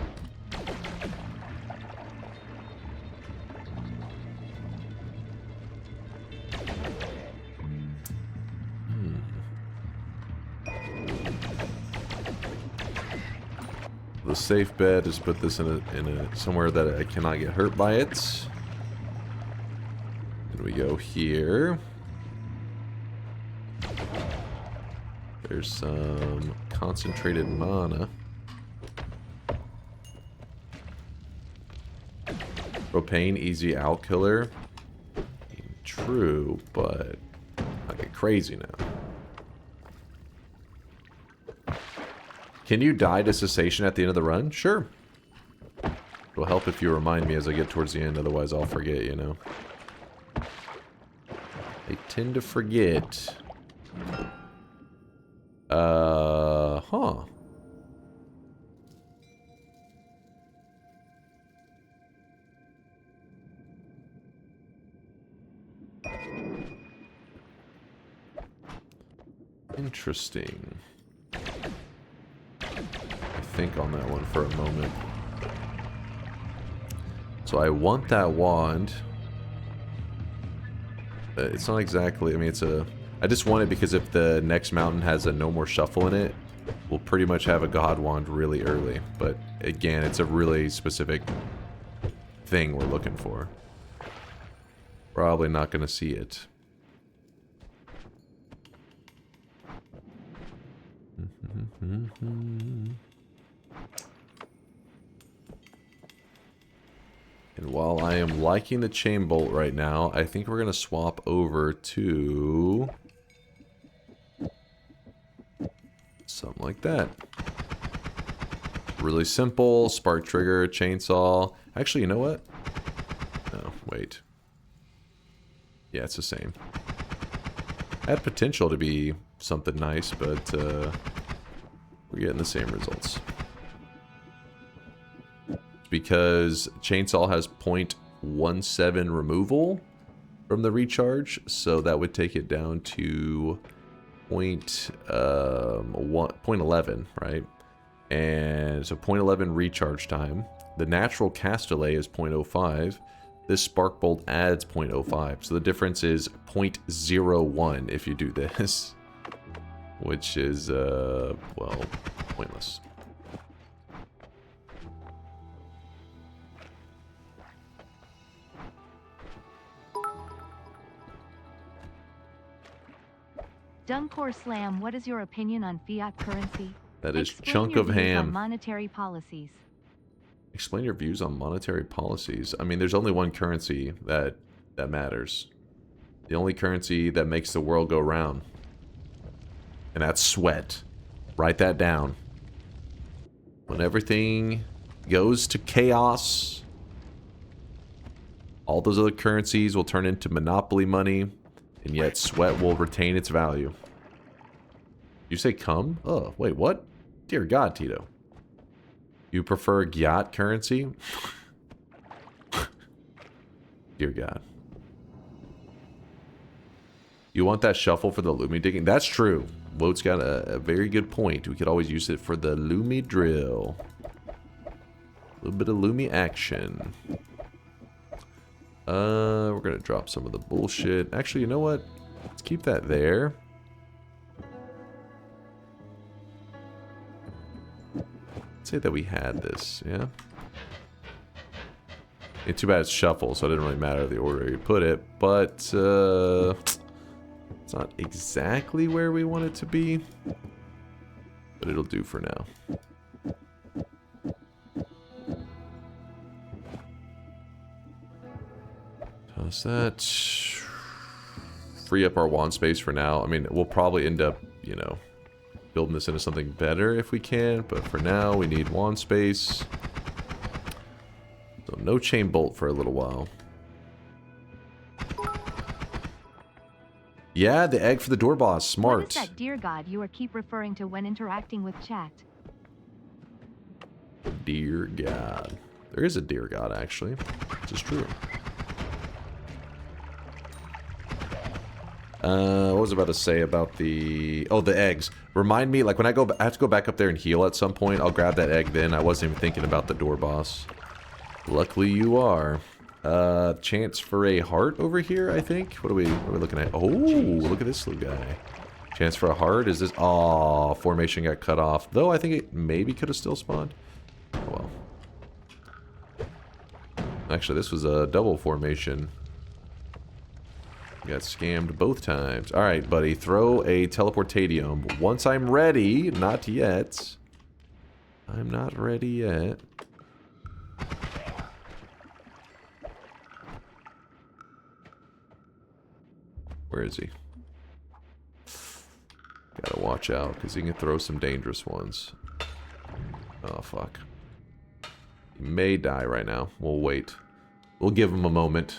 The safe bet is put this in a somewhere that I cannot get hurt by it. And we go here. There's some concentrated mana. Propane, easy out killer. True, but I get crazy now. Can you die to cessation at the end of the run? Sure. It'll help if you remind me as I get towards the end, otherwise I'll forget, you know. I tend to forget. Huh. Interesting. Think on that one for a moment. So I want that wand. It's not exactly, I mean, it's a... I just want it because if the next mountain has a no more shuffle in it, we'll pretty much have a god wand really early. But again, it's a really specific thing we're looking for. Probably not going to see it. And while I am liking the chain bolt right now, I think we're going to swap over to something like that. Really simple. Spark trigger, chainsaw. Actually, you know what? No, wait. Yeah, it's the same. Had potential to be something nice, but we're getting the same results. Because chainsaw has 0.17 removal from the recharge, so that would take it down to 0.11, right? And so 0.11 recharge time. The natural cast delay is 0.05. This spark bolt adds 0.05. So the difference is 0.01 if you do this. Which is, well, pointless. DunkOrSlam, what is your opinion on fiat currency? That is Explain chunk your of views ham. on monetary policies. Explain your views on monetary policies. I mean, there's only one currency that matters. The only currency that makes the world go round. And that's sweat. Write that down. When everything goes to chaos, all those other currencies will turn into monopoly money, and yet sweat will retain its value. You say come? Oh, wait, what? Dear God, Tito. You prefer Gyat currency? Dear God. You want that shuffle for the Lumi digging? That's true. Woat's got a very good point. We could always use it for the Lumi drill. A little bit of Lumi action. We're gonna drop some of the bullshit. Actually, you know what? Let's keep that there. Let's say that we had this, yeah? It's too bad it's shuffle, so it didn't really matter the order you put it, but it's not exactly where we want it to be, but it'll do for now. Toss that. Free up our wand space for now. I mean, we'll probably end up, you know, building this into something better if we can, but for now we need wand space. So no chain bolt for a little while. Yeah, the egg for the door boss. Smart. What is that dear God you are keep referring to when interacting with chat? Dear God. There is a dear God, actually. This is true. What was I about to say about the... Oh, the eggs. Remind me, like, when I have to go back up there and heal at some point, I'll grab that egg then. I wasn't even thinking about the door boss. Luckily you are. Chance for a heart over here, I think. What are we looking at? Oh, look at this little guy. Chance for a heart? Is this... Oh, formation got cut off. Though I think it maybe could have still spawned. Oh, well. Actually, this was a double formation. Got scammed both times. Alright, buddy. Throw a teleportadium. Once I'm ready. Not yet. I'm not ready yet. Where is he? Gotta watch out, because he can throw some dangerous ones. Oh, fuck. He may die right now. We'll wait. We'll give him a moment.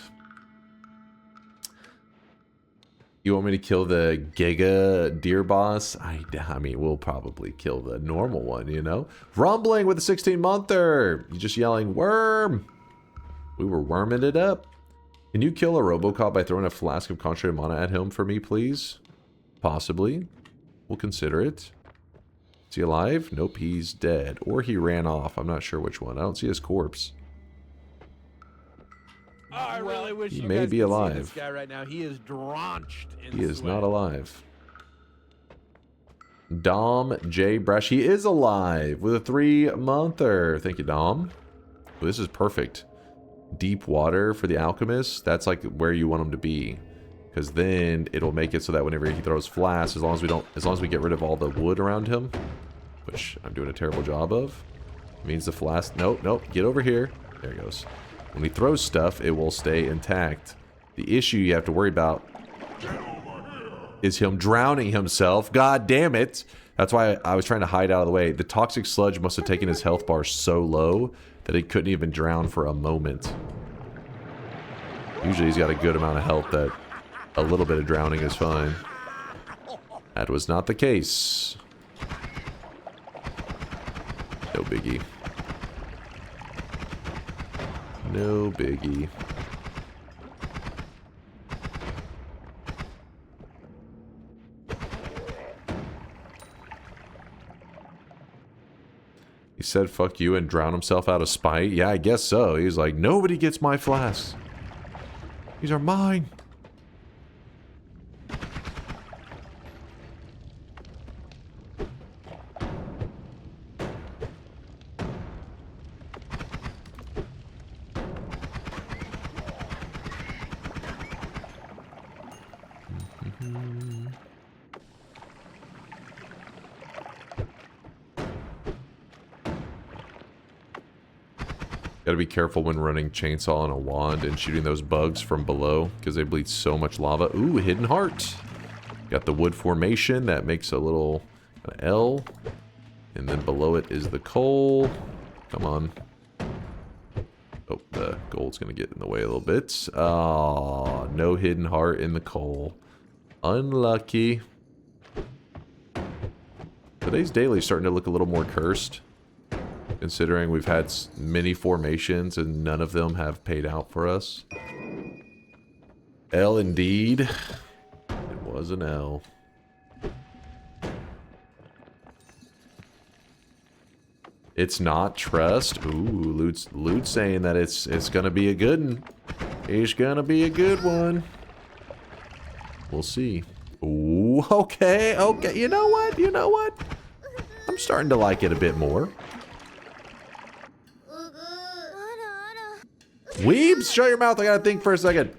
You want me to kill the Giga Deer Boss? I mean, we'll probably kill the normal one, you know? Rumbling with a 16-monther! You're just yelling, worm! We were worming it up. Can you kill a Robocop by throwing a flask of concentrated mana at him for me, please? Possibly. We'll consider it. Is he alive? Nope, he's dead. Or he ran off. I'm not sure which one. I don't see his corpse. Oh, I really wish He you may guys be could alive. see this guy right now. He is drenched in He is sweat. not alive. Dom J. Brush. He is alive with a 3-monther. Thank you, Dom. Well, this is perfect. Deep water for the alchemist. That's like where you want him to be. Because then it'll make it so that whenever he throws flasks, as long as we get rid of all the wood around him, which I'm doing a terrible job of, means the flask... Nope, get over here. There he goes. When he throws stuff, it will stay intact. The issue you have to worry about is him drowning himself. God damn it. That's why I was trying to hide out of the way. The toxic sludge must have taken his health bar so low that he couldn't even drown for a moment. Usually he's got a good amount of health that a little bit of drowning is fine. That was not the case. No biggie. No biggie. He said fuck you and drowned himself out of spite? Yeah, I guess so. He was like, nobody gets my flasks. These are mine. Gotta be careful when running chainsaw on a wand and shooting those bugs from below because they bleed so much lava. Ooh, hidden heart. Got the wood formation that makes a little L. And then below it is the coal. Come on. Oh, the gold's gonna get in the way a little bit. Oh, no hidden heart in the coal. Unlucky. Today's daily is starting to look a little more cursed. Considering we've had many formations and none of them have paid out for us. L indeed. It was an L. It's not trust. Ooh, Lute's saying that it's gonna be a good one. It's gonna be a good one. We'll see. Ooh, okay. You know what? I'm starting to like it a bit more. Weebs, shut your mouth. I gotta think for a second.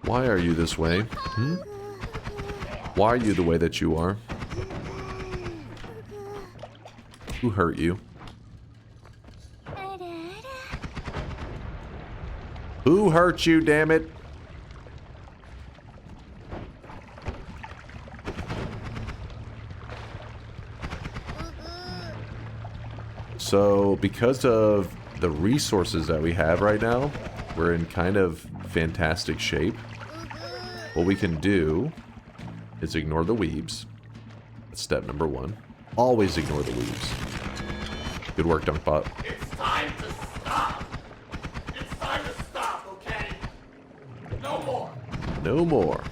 Why are you this way? Hmm? Why are you the way that you are? Who hurt you? Who hurt you, damn it? So, because of the resources that we have right now, we're in kind of fantastic shape. What we can do is ignore the weebs. That's step number one. Always ignore the weebs. Good work, Dunkbot. It's time to stop. It's time to stop, okay? No more. No more.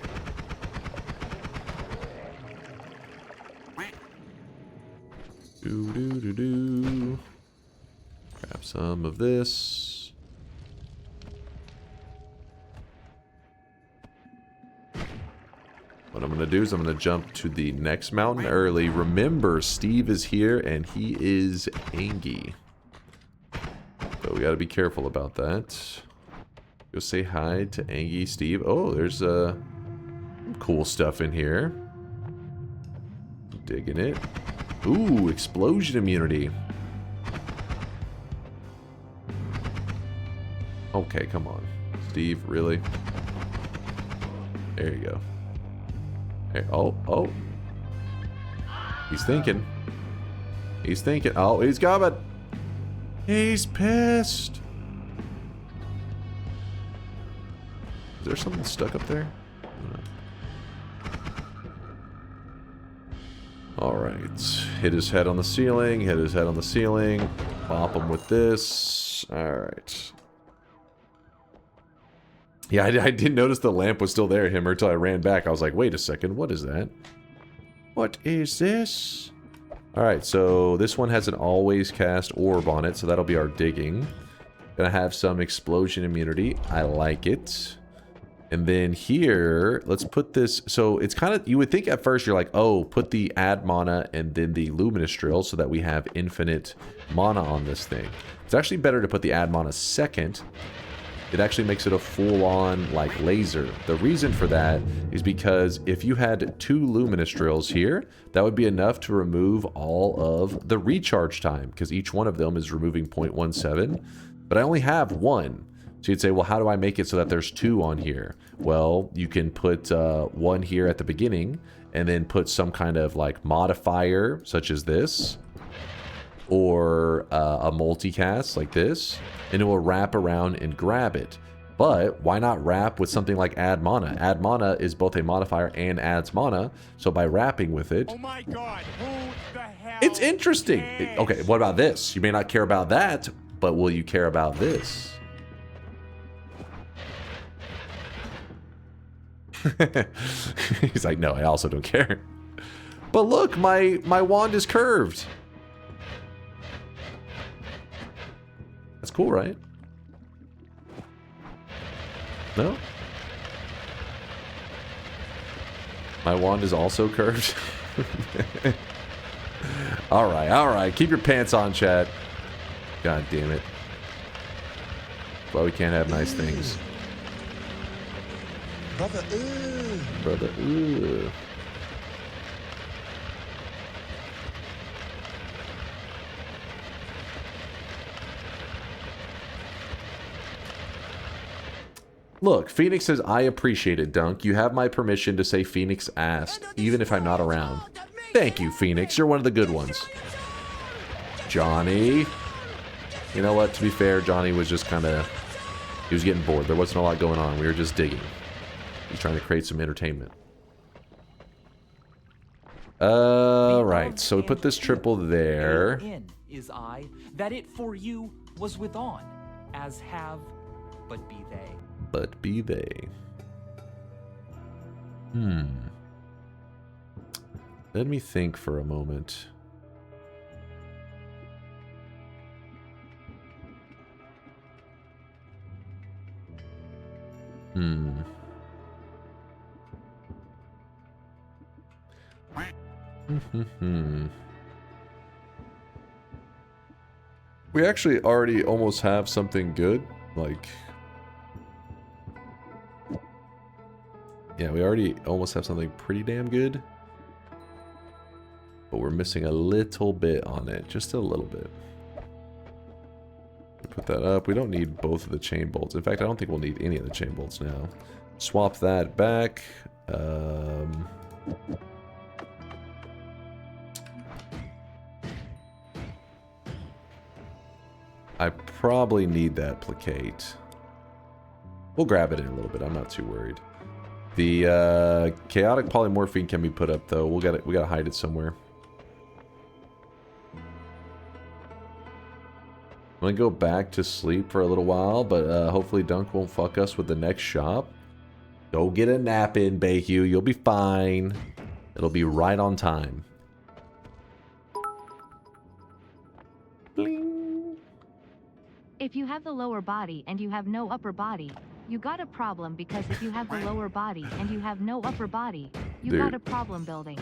Do. Grab some of this. What I'm going to do is I'm going to jump to the next mountain early. Remember, Steve is here and he is angry. So we got to be careful about that. Go say hi to Angie Steve. Oh, there's some cool stuff in here. Digging it. Ooh, explosion immunity. Okay, come on. Steve, really? There you go. Hey, oh. He's thinking. He's thinking. Oh, he's coming. He's pissed. Is there something stuck up there? Alright. Hit his head on the ceiling. Hit his head on the ceiling. Pop him with this. Alright. Yeah, I didn't notice the lamp was still there, Himmer, until I ran back. I was like, wait a second. What is that? What is this? Alright, so this one has an always cast orb on it, so that'll be our digging. Gonna have some explosion immunity. I like it. And then here, let's put this, so it's kind of, you would think at first you're like, oh, put the add mana and then the luminous drill so that we have infinite mana on this thing. It's actually better to put the add mana second. It actually makes it a full-on, like, laser. The reason for that is because if you had 2 luminous drills here, that would be enough to remove all of the recharge time, because each one of them is removing 0.17. But I only have 1. So you'd say, well, how do I make it so that there's 2 on here? Well, you can put 1 here at the beginning, and then put some kind of like modifier, such as this, or a multicast like this, and it will wrap around and grab it. But why not wrap with something like add mana? Add mana is both a modifier and adds mana, so by wrapping with it, Oh my God! Who the hell? it's interesting. Okay, what about this? You may not care about that, but will you care about this? He's like, no, I also don't care. But look, my wand is curved. That's cool, right? No? My wand is also curved. All right. Keep your pants on, chat. God damn it. Why we can't have nice things. Brother, Brother, ooh. Look, Phoenix says, I appreciate it, Dunk. You have my permission to say Phoenix asked, even if I'm not around. Thank you, Phoenix. You're one of the good ones. Johnny. You know what? To be fair, Johnny was just kind of... He was getting bored. There wasn't a lot going on. We were just digging. He's trying to create some entertainment. Right. So we put this triple there. In is I, that it for you was with on, as have, but be they. But be they. Let me think for a moment. We actually already almost have something good. Like... Yeah, we already almost have something pretty damn good. But we're missing a little bit on it. Just a little bit. Put that up. We don't need both of the chain bolts. In fact, I don't think we'll need any of the chain bolts now. Swap that back. I probably need that placate. We'll grab it in a little bit. I'm not too worried. The chaotic polymorphine can be put up though. We gotta hide it somewhere. I'm gonna go back to sleep for a little while, but hopefully Dunk won't fuck us with the next shop. Go get a nap in, Bayhue. You'll be fine. It'll be right on time. Bling. If you have the lower body and you have no upper body, you got a problem, because if you have the lower body and you have no upper body, you got a problem building.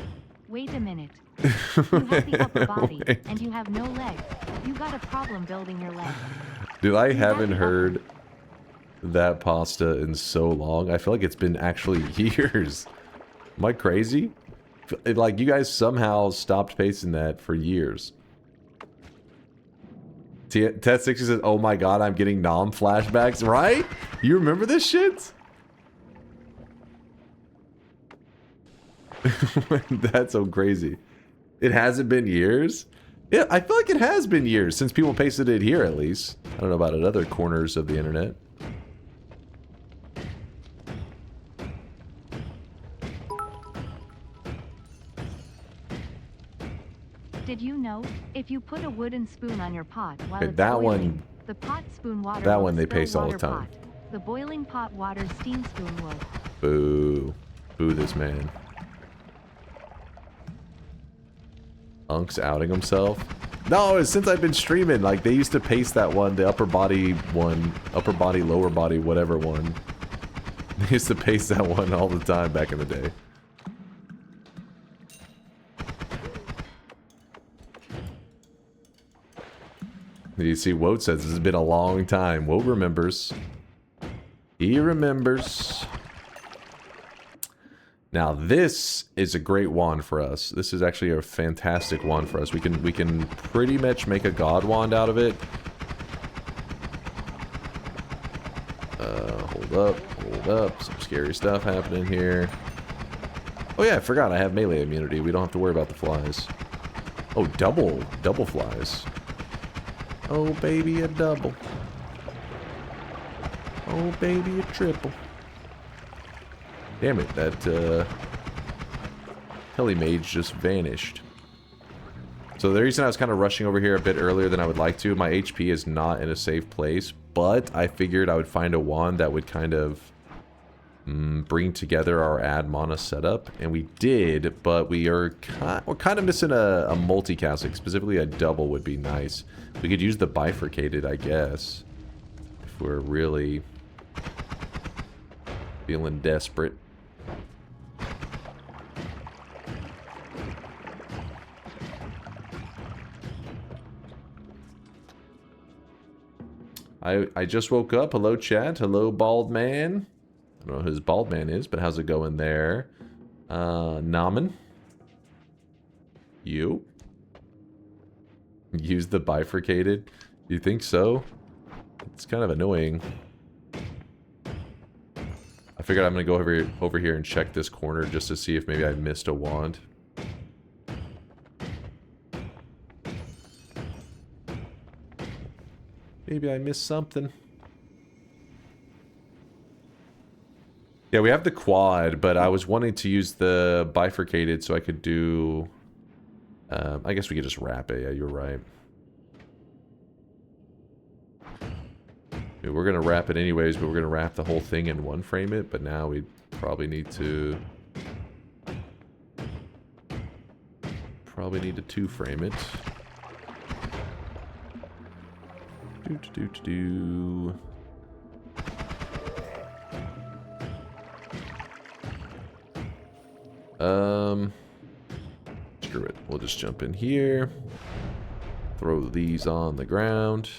Wait a minute. You have the upper body and you have no legs. You got a problem building your legs. Dude, I haven't heard that pasta in so long. I feel like it's been actually years. Am I crazy? Like, you guys somehow stopped pasting that for years. Tet60 says, oh my god, I'm getting Nom flashbacks, right? You remember this shit? That's so crazy. It hasn't been years? Yeah, I feel like it has been years since people pasted it here, at least. I don't know about at other corners of the internet. Did you know, if you put a wooden spoon on your pot while Okay, it's that boiling, one- the pot spoon water that will one they spill paste all the water time. pot. The boiling pot water steam spoon will. Boo. Boo this man. Unk's outing himself. No, since I've been streaming, like, they used to paste that one, the upper body one, upper body, lower body, whatever one. They used to paste that one all the time back in the day. You see, Woat says this has been a long time. Woat remembers. He remembers. Now this is a great wand for us. This is actually a fantastic wand for us. We can pretty much make a god wand out of it. Hold up. Some scary stuff happening here. Oh yeah, I forgot I have melee immunity. We don't have to worry about the flies. Oh, double flies. Oh baby, a double. Oh baby, a triple. Damn it, that heli mage just vanished. So the reason I was kind of rushing over here a bit earlier than I would like to, my HP is not in a safe place, but I figured I would find a wand that would kind of bring together our add mana setup, and we did, but we're kind of missing a multicasting. Specifically a double would be nice. We could use the bifurcated, I guess, if we're really feeling desperate. I just woke up. Hello, chat. Hello, bald man. I don't know who his bald man is, but how's it going there? Namen? You? Use the bifurcated? You think so? It's kind of annoying. I figured I'm going to go over here and check this corner just to see if maybe I missed a wand. Maybe I missed something. Yeah, we have the quad, but I was wanting to use the bifurcated so I could do... I guess we could just wrap it. Yeah, you're right. We're going to wrap it anyways, but we're going to wrap the whole thing in one frame it. But now we probably need to... two frame it. Screw it. We'll just jump in here. Throw these on the ground.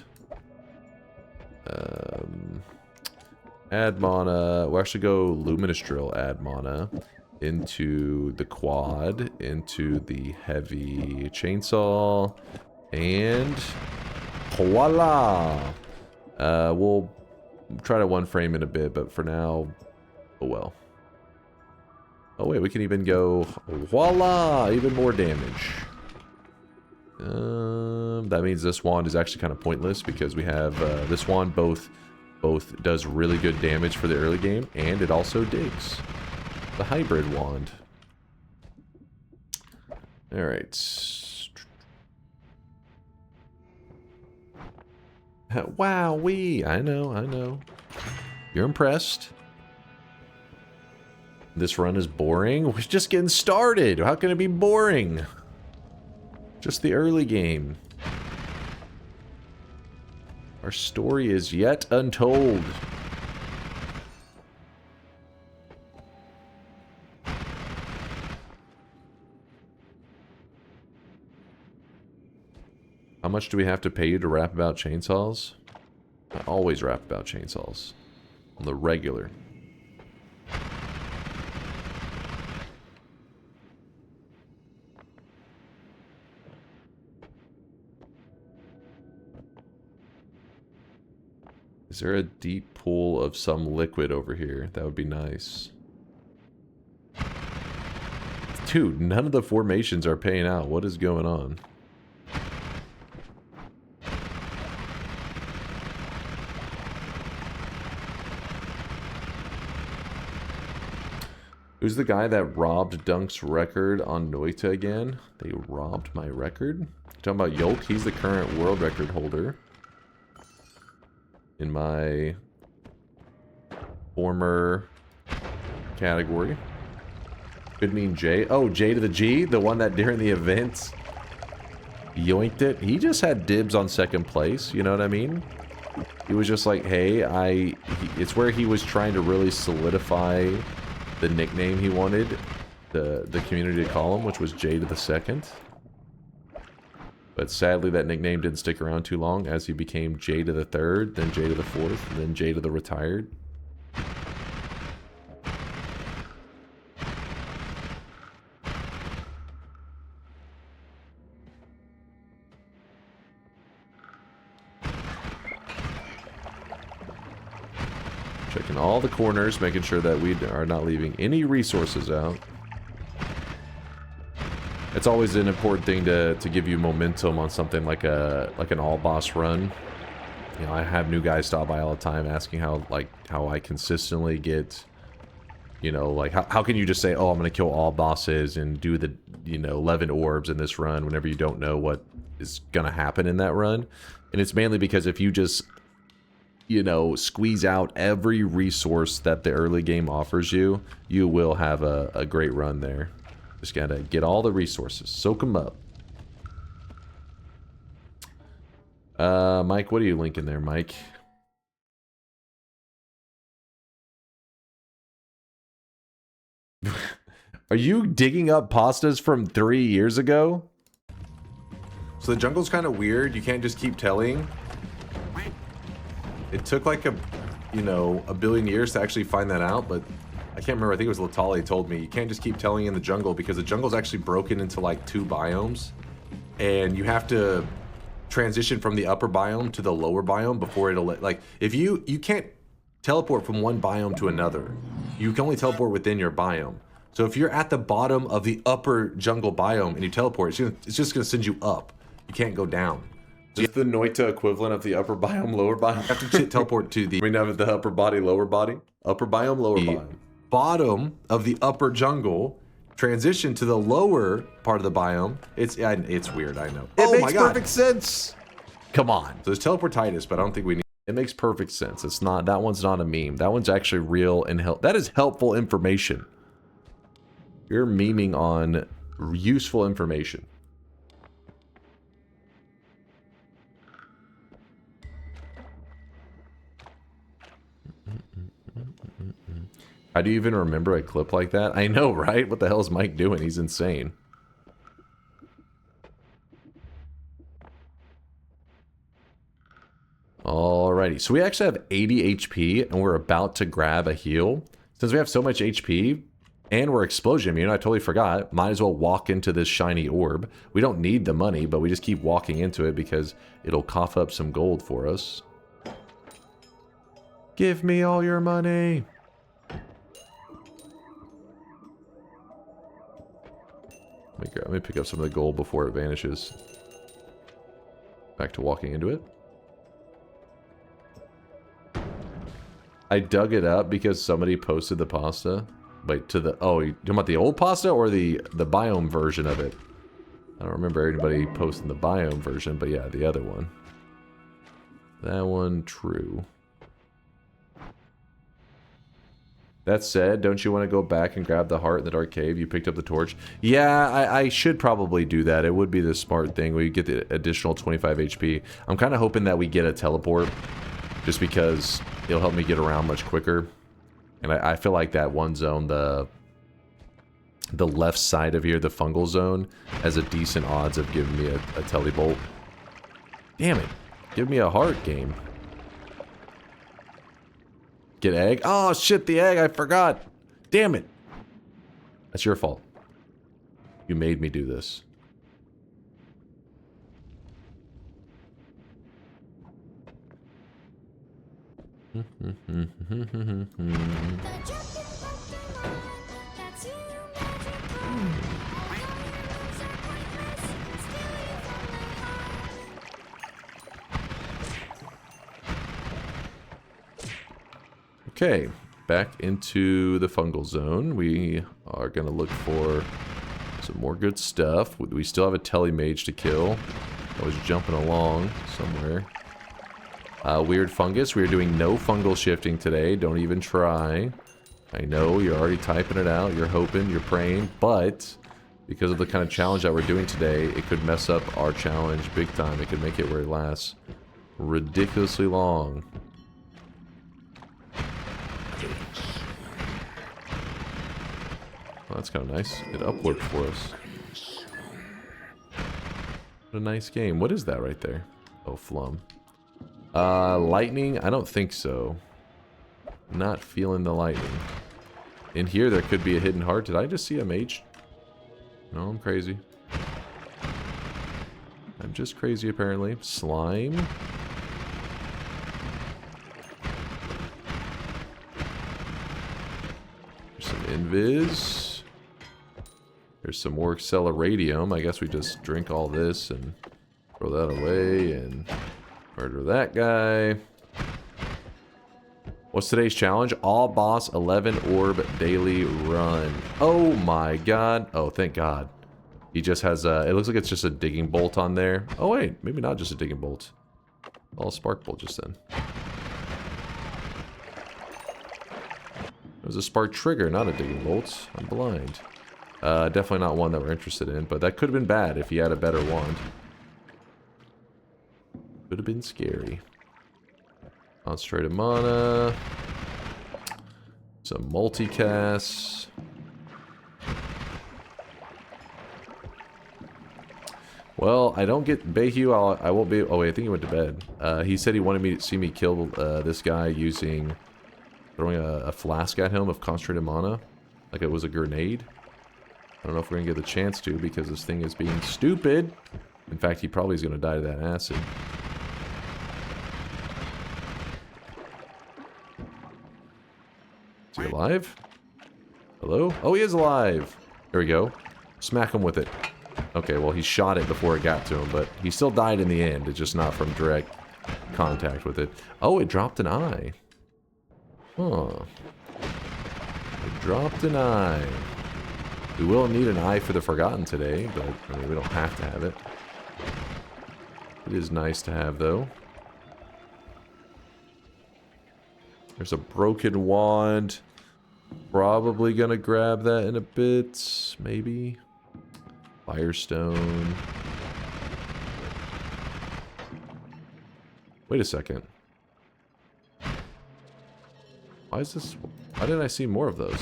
Add mana. We'll actually go Luminous Drill, add mana into the quad, into the heavy chainsaw, and voila! We'll try to one frame in a bit, but for now, oh well. Oh wait, we can even go voila! Even more damage. That means this wand is actually kind of pointless because we have this wand both does really good damage for the early game, and it also digs. The hybrid wand. Alright. Wow-wee! I know. You're impressed. This run is boring? We're just getting started! How can it be boring? Just the early game. Our story is yet untold. How much do we have to pay you to rap about chainsaws? I always rap about chainsaws. On the regular. Is there a deep pool of some liquid over here? That would be nice. Dude, none of the formations are paying out. What is going on? Who's the guy that robbed Dunk's record on Noita again? They robbed my record? Talking about Yolk? He's the current world record holder. In my former category. Could mean J. Oh, J to the G? The one that during the event yoinked it? He just had dibs on second place, you know what I mean? He was just like, hey, it's where he was trying to really solidify the nickname he wanted the community to call him, which was J to the second. But sadly, that nickname didn't stick around too long as he became J to the third, then J to the fourth, and then J to the retired. Checking all the corners, making sure that we are not leaving any resources out. It's always an important thing to give you momentum on something like an all boss run. You know, I have new guys stop by all the time asking how I consistently get, you know, like how can you just say, oh, I'm gonna kill all bosses and do the, you know, 11 orbs in this run whenever you don't know what is gonna happen in that run. And it's mainly because if you just, you know, squeeze out every resource that the early game offers you, you will have a great run there. Just gotta get all the resources, soak them up. Mike, what are you linking there, Mike? Are you digging up pastas from 3 years ago? So the jungle's kind of weird. You can't just keep telling. It took like a billion years to actually find that out, but I can't remember. I think it was Latali told me you can't just keep telling in the jungle because the jungle's actually broken into like 2 biomes, and you have to transition from the upper biome to the lower biome before it'll like if you can't teleport from one biome to another. You can only teleport within your biome. So if you're at the bottom of the upper jungle biome and you teleport, it's just gonna send you up. You can't go down. Just the Noita equivalent of the upper biome, lower biome. You have to teleport to the the upper body, lower body, upper biome, lower biome. Bottom of the upper jungle, transition to the lower part of the biome. It's weird, I know. It makes perfect sense. Come on. So there's teleportitis, but I don't think we need. It makes perfect sense. It's not. That one's not a meme. That one's actually real and that is helpful information. You're memeing on useful information. How do you even remember a clip like that? I know, right? What the hell is Mike doing? He's insane. Alrighty, so we actually have 80 HP, and we're about to grab a heal. Since we have so much HP, and we're explosion immune, I totally forgot, might as well walk into this shiny orb. We don't need the money, but we just keep walking into it because it'll cough up some gold for us. Give me all your money! Let me pick up some of the gold before it vanishes. Back to walking into it. I dug it up because somebody posted the pasta. Wait, to the... Oh, you talking about the old pasta or the biome version of it? I don't remember anybody posting the biome version, but yeah, the other one. That one, true. That said, don't you want to go back and grab the heart in the dark cave? You picked up the torch. Yeah, I should probably do that. It would be the smart thing. We get the additional 25 HP. I'm kind of hoping that we get a teleport, just because it'll help me get around much quicker. And I feel like that one zone, the left side of here, the fungal zone, has a decent odds of giving me a telebolt. Damn it. Give me a heart game. Get egg? Oh shit, the egg, I forgot. Damn it. That's your fault. You made me do this. Okay, back into the fungal zone. We are going to look for some more good stuff. We still have a telemage to kill. I was jumping along somewhere. Weird fungus. We are doing no fungal shifting today. Don't even try. I know you're already typing it out. You're hoping, you're praying, but because of the kind of challenge that we're doing today, it could mess up our challenge big time. It could make it where it lasts ridiculously long. Well, that's kind of nice. It upwards for us. What a nice game. What is that right there? Oh, flum. Lightning? I don't think so. Not feeling the lightning. In here, there could be a hidden heart. Did I just see a mage? No, I'm crazy. I'm just crazy, apparently. Slime. is... There's some more acceleradium. I guess we just drink all this and throw that away and murder that guy. What's today's challenge? All boss 11 orb daily run. Oh my god. Oh, thank god. He just has a... It looks like it's just a digging bolt on there. Oh wait, maybe not just a digging bolt. All spark bolt just then. It was a spark trigger, not a digging bolt. I'm blind. Definitely not one that we're interested in, but that could have been bad if he had a better wand. Could have been scary. Concentrated mana. Some multicasts. Well, I don't get Bayhu. I won't be... Oh, wait, I think he went to bed. He said he wanted me to see me kill this guy using... Throwing a flask at him of concentrated mana. Like it was a grenade. I don't know if we're going to get the chance to because this thing is being stupid. In fact, he probably is going to die to that acid. Is he alive? Hello? Oh, he is alive. There we go. Smack him with it. Okay, well, he shot it before it got to him, but he still died in the end. It's just not from direct contact with it. Oh, it dropped an eye. Huh. It dropped an eye. We will need an eye for the Forgotten today, but I mean, we don't have to have it. It is nice to have, though. There's a broken wand. Probably gonna grab that in a bit. Maybe. Firestone. Wait a second. Why is this... Why didn't I see more of those?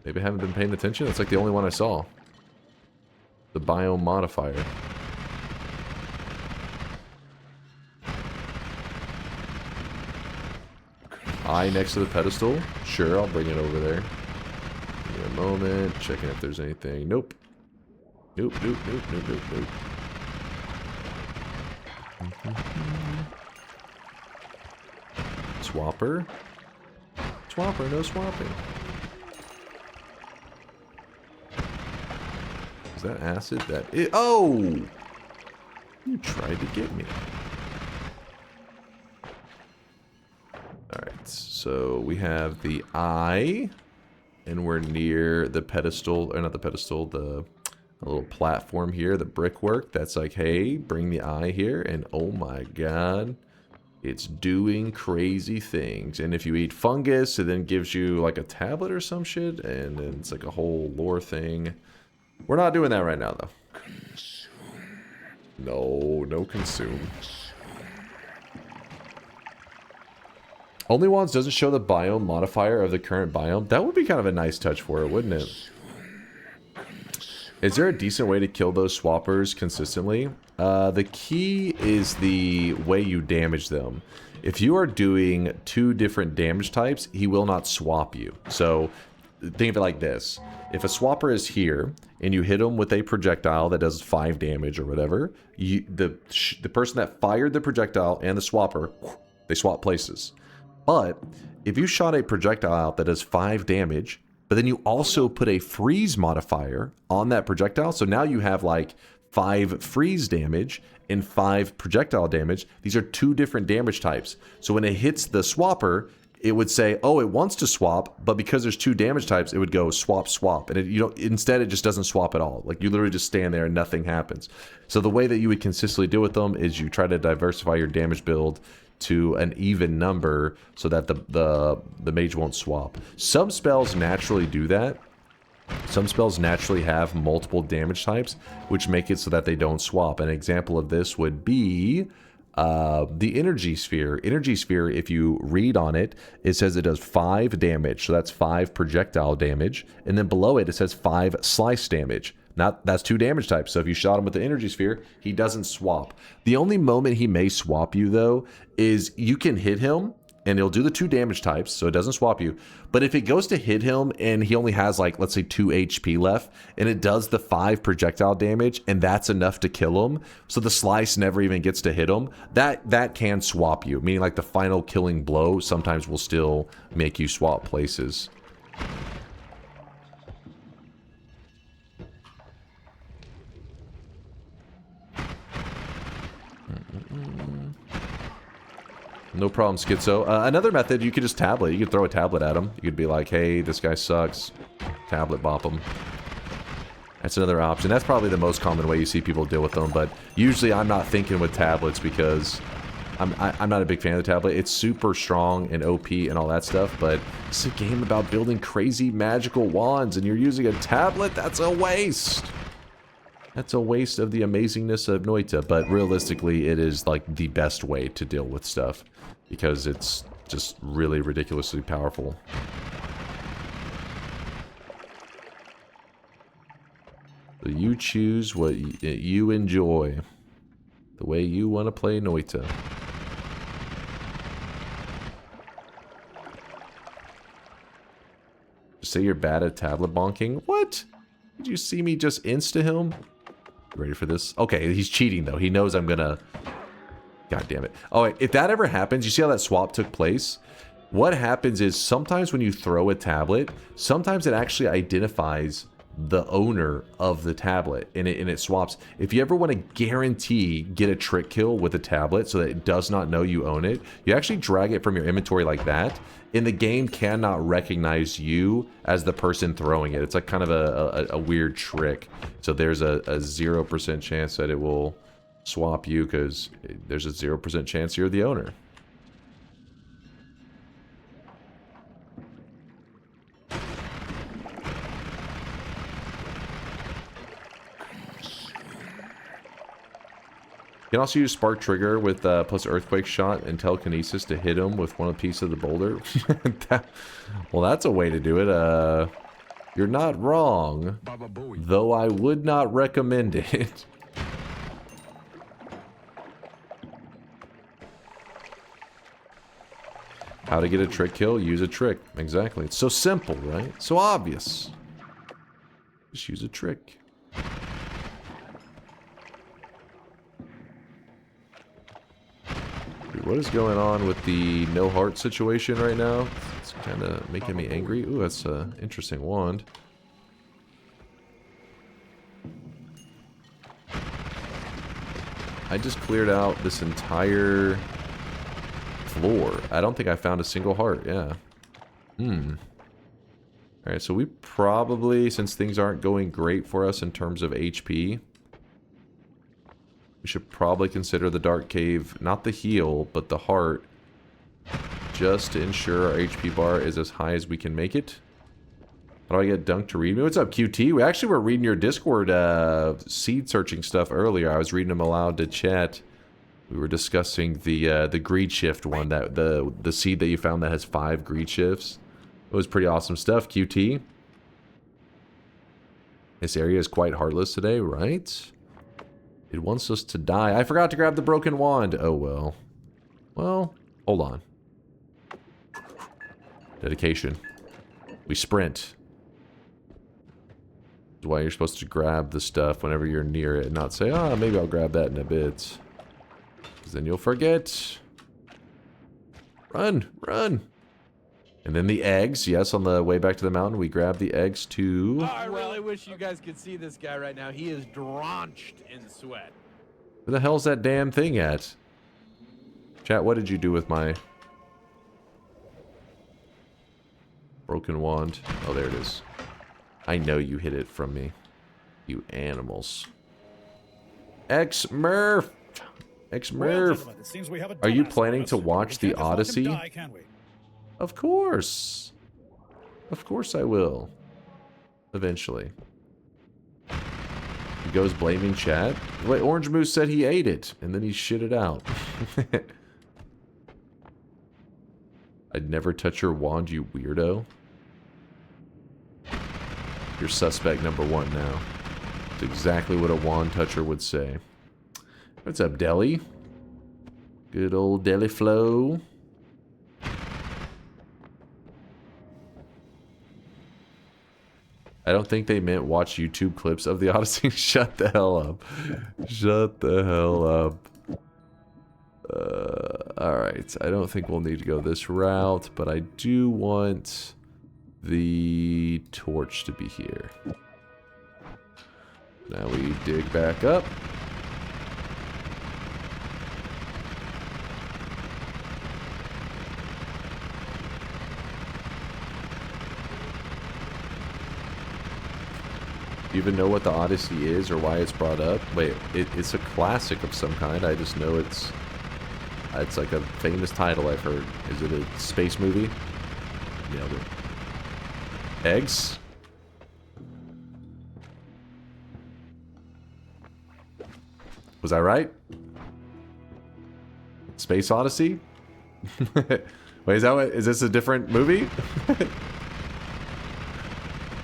Maybe I haven't been paying attention? It's like the only one I saw. The biome modifier. Eye next to the pedestal? Sure, I'll bring it over there. Give me a moment. Checking if there's anything. Nope. Nope, nope, nope, nope, nope, nope. Swapper? Swapper, no swapping. Is that acid? Oh! You tried to get me. Alright, so we have the eye. And we're near the pedestal, or not the pedestal, the little platform here, the brickwork. That's like, hey, bring the eye here. And oh my god. It's doing crazy things. And if you eat fungus, it then gives you like a tablet or some shit. And then it's like a whole lore thing. We're not doing that right now, though. No, no consume. Only Wands doesn't show the biome modifier of the current biome. That would be kind of a nice touch for it, wouldn't it? Is there a decent way to kill those swappers consistently? The key is the way you damage them. If you are doing 2 different damage types, he will not swap you. So think of it like this. If a swapper is here, and you hit him with a projectile that does 5 damage or whatever, the person that fired the projectile and the swapper, they swap places. But if you shot a projectile out that does 5 damage, but then you also put a freeze modifier on that projectile, so now you have like 5 freeze damage and 5 projectile damage. These are 2 different damage types. So when it hits the swapper, it would say, oh, it wants to swap, but because there's 2 damage types, it would go swap, swap. And instead, it just doesn't swap at all. Like, you literally just stand there and nothing happens. So the way that you would consistently deal with them is you try to diversify your damage build to an even number so that the mage won't swap. Some spells naturally do that. Some spells naturally have multiple damage types, which make it so that they don't swap. An example of this would be the energy sphere. Energy sphere, if you read on it, it says it does 5 damage. So that's 5 projectile damage. And then below it, it says 5 slice damage. That's 2 damage types. So if you shot him with the energy sphere, he doesn't swap. The only moment he may swap you, though, is you can hit him and he'll do the 2 damage types, so it doesn't swap you. But if it goes to hit him and he only has, like, let's say 2 HP left, and it does the 5 projectile damage, and that's enough to kill him, so the slice never even gets to hit him, that can swap you. Meaning, like, the final killing blow sometimes will still make you swap places. No problem, Schizo. Another method, you could just tablet. You could throw a tablet at him. You could be like, hey, this guy sucks. Tablet bop him. That's another option. That's probably the most common way you see people deal with them, but usually I'm not thinking with tablets because I'm not a big fan of the tablet. It's super strong and OP and all that stuff, but it's a game about building crazy magical wands and you're using a tablet? That's a waste! That's a waste of the amazingness of Noita, but realistically it is like the best way to deal with stuff because it's just really ridiculously powerful. So you choose what you enjoy. The way you want to play Noita. Say you're bad at tablet bonking? What? Did you see me just insta him? Ready for this? Okay, he's cheating though. He knows I'm gonna... God damn it. Oh, wait, if that ever happens, you see how that swap took place? What happens is sometimes when you throw a tablet, sometimes it actually identifies the owner of the tablet and it swaps. If you ever want to guarantee get a trick kill with a tablet so that it does not know you own it, you actually drag it from your inventory like that and the game cannot recognize you as the person throwing it. It's like kind of a weird trick. So there's a 0% chance that it will swap you because there's a 0% chance you're the owner. You can also use Spark Trigger with plus Earthquake Shot and Telekinesis to hit him with one piece of the boulder. Well, that's a way to do it. You're not wrong, though I would not recommend it. How to get a trick kill? Use a trick. Exactly. It's so simple, right? So obvious. Just use a trick. What is going on with the no heart situation right now? It's kind of making me angry. Ooh, that's an interesting wand. I just cleared out this entire floor. I don't think I found a single heart, yeah. Alright, so we probably, since things aren't going great for us in terms of HP, we should probably consider the Dark Cave, not the heal, but the heart, just to ensure our HP bar is as high as we can make it. How do I get Dunk to read me? What's up, QT? We actually were reading your Discord seed searching stuff earlier. I was reading them aloud to chat. We were discussing the greed shift one, that the seed that you found that has 5 greed shifts. It was pretty awesome stuff, QT. This area is quite heartless today, right? It wants us to die. I forgot to grab the broken wand. Oh, well. Well, hold on. Dedication. We sprint. That's why you're supposed to grab the stuff whenever you're near it and not say, oh, maybe I'll grab that in a bit. Because then you'll forget. Run, run. And then the eggs. Yes, on the way back to the mountain, we grab the eggs too. Oh, I really wish you guys could see this guy right now. He is drenched in sweat. Where the hell's that damn thing at? Chat, what did you do with my broken wand? Oh, there it is. I know you hid it from me. You animals. X-Murph! X-Murph! Are you planning to watch the Odyssey? Of course. Of course I will. Eventually. He goes blaming chat. Wait, Orange Moose said he ate it, and then he shit it out. I'd never touch your wand, you weirdo. You're suspect number 1 now. It's exactly what a wand toucher would say. What's up, Deli? Good old Deli Flow. I don't think they meant watch YouTube clips of the Odyssey. Shut the hell up. Shut the hell up. Alright, I don't think we'll need to go this route, but I do want the torch to be here. Now we dig back up. Do you even know what the Odyssey is or why it's brought up? Wait, it's a classic of some kind. I just know it's like a famous title I've heard. Is it a space movie? Nailed it. Eggs? Was I right? Space Odyssey? Wait, is this a different movie?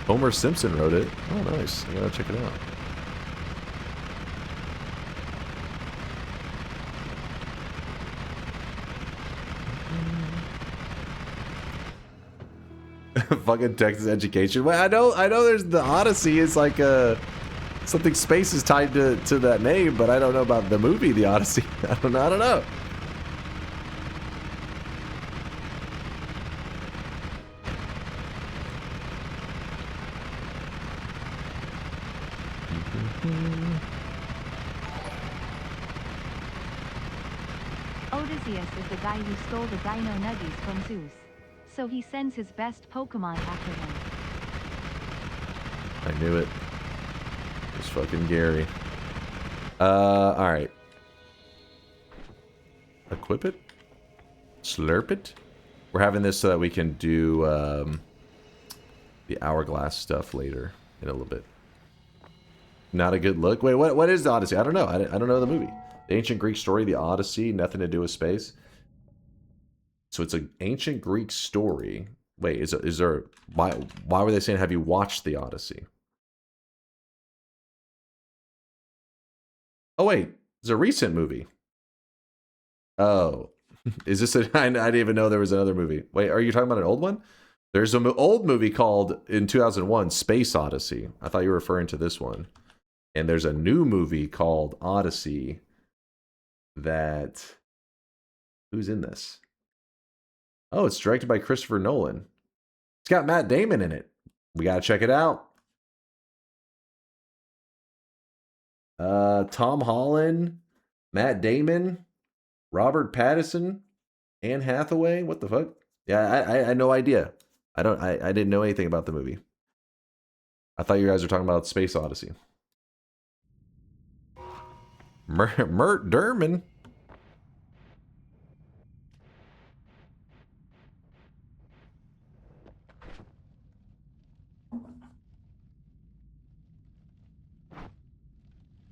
Homer Simpson wrote it. Oh, nice. I gotta check it out. Fucking Texas education. Well, I know there's the Odyssey is like something space is tied to that name, but I don't know about the movie The Odyssey. I don't know. Odysseus is the guy who stole the dino nuggies from Zeus. So he sends his best Pokemon after him. I knew it. It's fucking Gary. Alright. Equip it? Slurp it? We're having this so that we can do the hourglass stuff later in a little bit. Not a good look. Wait, what is the Odyssey? I don't know. I don't know the movie. The ancient Greek story, the Odyssey, nothing to do with space. So it's an ancient Greek story. Wait, is there why were they saying have you watched the Odyssey? Oh wait, it's a recent movie. Oh, is this a? I didn't even know there was another movie. Wait, are you talking about an old one? There's an old movie called in 2001 Space Odyssey. I thought you were referring to this one. And there's a new movie called Odyssey. That who's in this? Oh, it's directed by Christopher Nolan. It's got Matt Damon in it. We gotta check it out. Tom Holland, Matt Damon, Robert Pattinson, Anne Hathaway. What the fuck? Yeah, I had no idea. I didn't know anything about the movie. I thought you guys were talking about Space Odyssey. Mert Derman.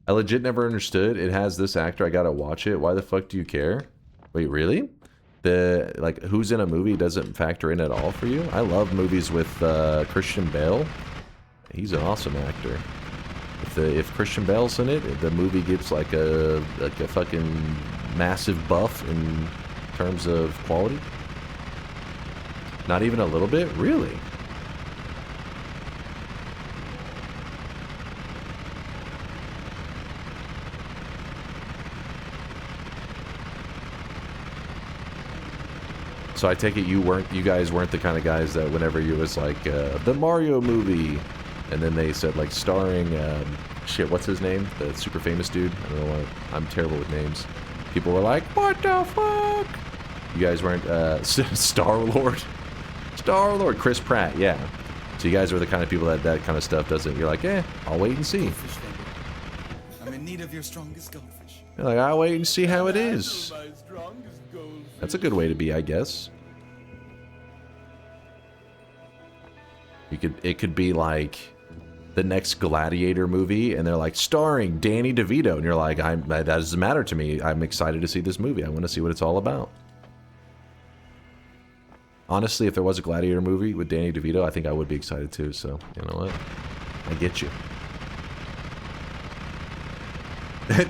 I legit never understood. It has this actor. I gotta watch it. Why the fuck do you care? Wait, really? Like, who's in a movie doesn't factor in at all for you? I love movies with Christian Bale. He's an awesome actor. If Christian Bale's in it, the movie gets like a fucking massive buff in terms of quality. Not even a little bit? Really? So I take it you guys weren't the kind of guys that whenever you was like the Mario movie, and then they said like starring shit, what's his name? The super famous dude. I don't know why I'm terrible with names. People were like, what the fuck? You guys weren't Star-Lord, Chris Pratt, yeah. So you guys were the kind of people that kind of stuff doesn't. You're like, I'll wait and see. I'm in need of your strongest goldfish. You're like, I'll wait and see how it is. That's a good way to be, I guess. It could be like the next Gladiator movie, and they're like starring Danny DeVito, and you're like, that doesn't matter to me. I'm excited to see this movie. I want to see what it's all about. Honestly, if there was a Gladiator movie with Danny DeVito, I think I would be excited too. So you know what? I get you.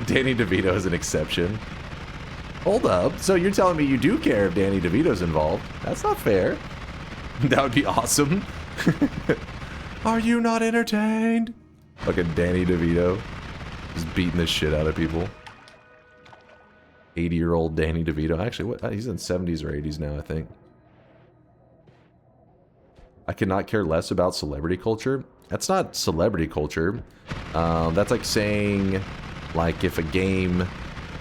Danny DeVito is an exception. Hold up. So you're telling me you do care if Danny DeVito's involved? That's not fair. That would be awesome. Are you not entertained? Fucking Danny DeVito. Just beating the shit out of people. 80-year-old Danny DeVito. Actually, he's in 70s or 80s now, I think. I could not care less about celebrity culture. That's not celebrity culture. That's like saying, like, if a game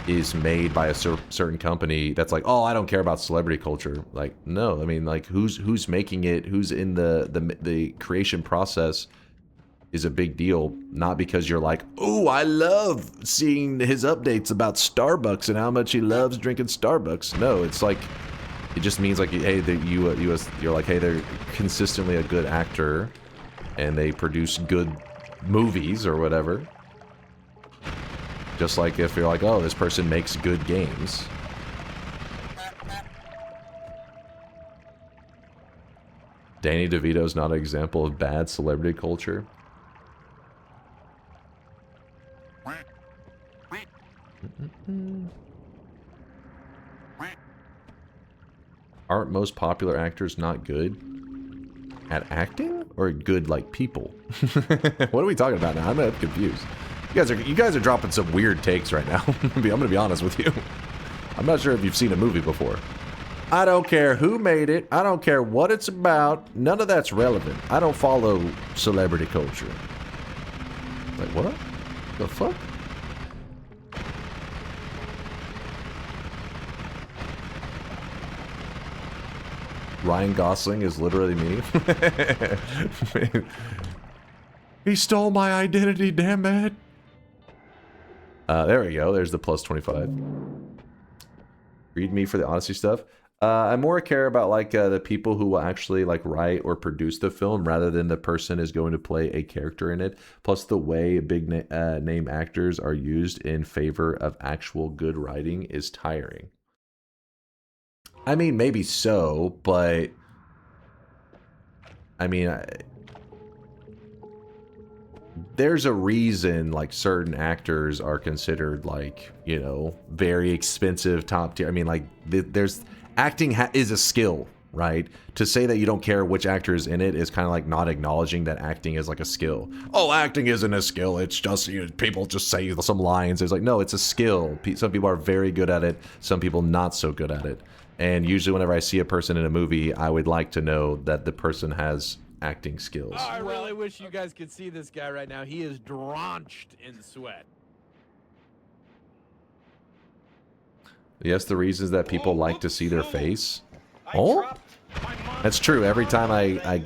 is made by a certain company, that's like, oh, I don't care about celebrity culture. Like, no, I mean, like, who's making it, who's in the creation process is a big deal, not because you're like, oh, I love seeing his updates about Starbucks and how much he loves drinking Starbucks. No, it's like, it just means like, hey, you're like, hey, they're consistently a good actor and they produce good movies or whatever. Just like if you're like, oh, this person makes good games. Danny DeVito's not an example of bad celebrity culture. Aren't most popular actors not good at acting, or good like people? What are we talking about now? I'm confused. You guys are dropping some weird takes right now. I'm gonna be honest with you. I'm not sure if you've seen a movie before. I don't care who made it. I don't care what it's about. None of that's relevant. I don't follow celebrity culture. Like what? The fuck? Ryan Gosling is literally me. He stole my identity, damn it. There we go. There's the plus 25. Read me for the Odyssey stuff. I more care about like the people who will actually like write or produce the film rather than the person is going to play a character in it. Plus the way big name actors are used in favor of actual good writing is tiring. I mean, maybe so, but I mean, there's a reason like certain actors are considered like, you know, very expensive top tier. I mean, like there's acting is a skill, right? To say that you don't care which actor is in it is kind of like not acknowledging that acting is like a skill. Oh, acting isn't a skill. It's just, you know, people just say some lines. It's like, no, it's a skill. Some people are very good at it. Some people not so good at it. And usually whenever I see a person in a movie, I would like to know that the person has acting skills. Oh, I really wish you guys could see this guy right now. He is drenched in sweat. Yes, the reasons that people like to see their face. Oh? That's true. Every time I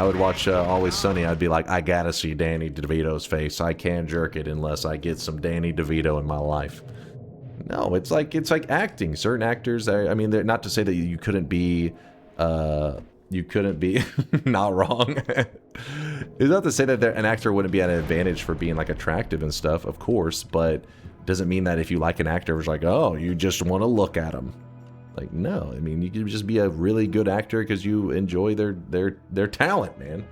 would watch Always Sunny, I'd be like, I gotta see Danny DeVito's face. I can't jerk it unless I get some Danny DeVito in my life. No, it's like acting. Certain actors, I mean, they're not to say that you couldn't be not wrong. It's not to say that an actor wouldn't be at an advantage for being like attractive and stuff, of course, but doesn't mean that if you like an actor, it's like, oh, you just want to look at them. Like, no, I mean, you can just be a really good actor because you enjoy their talent, man.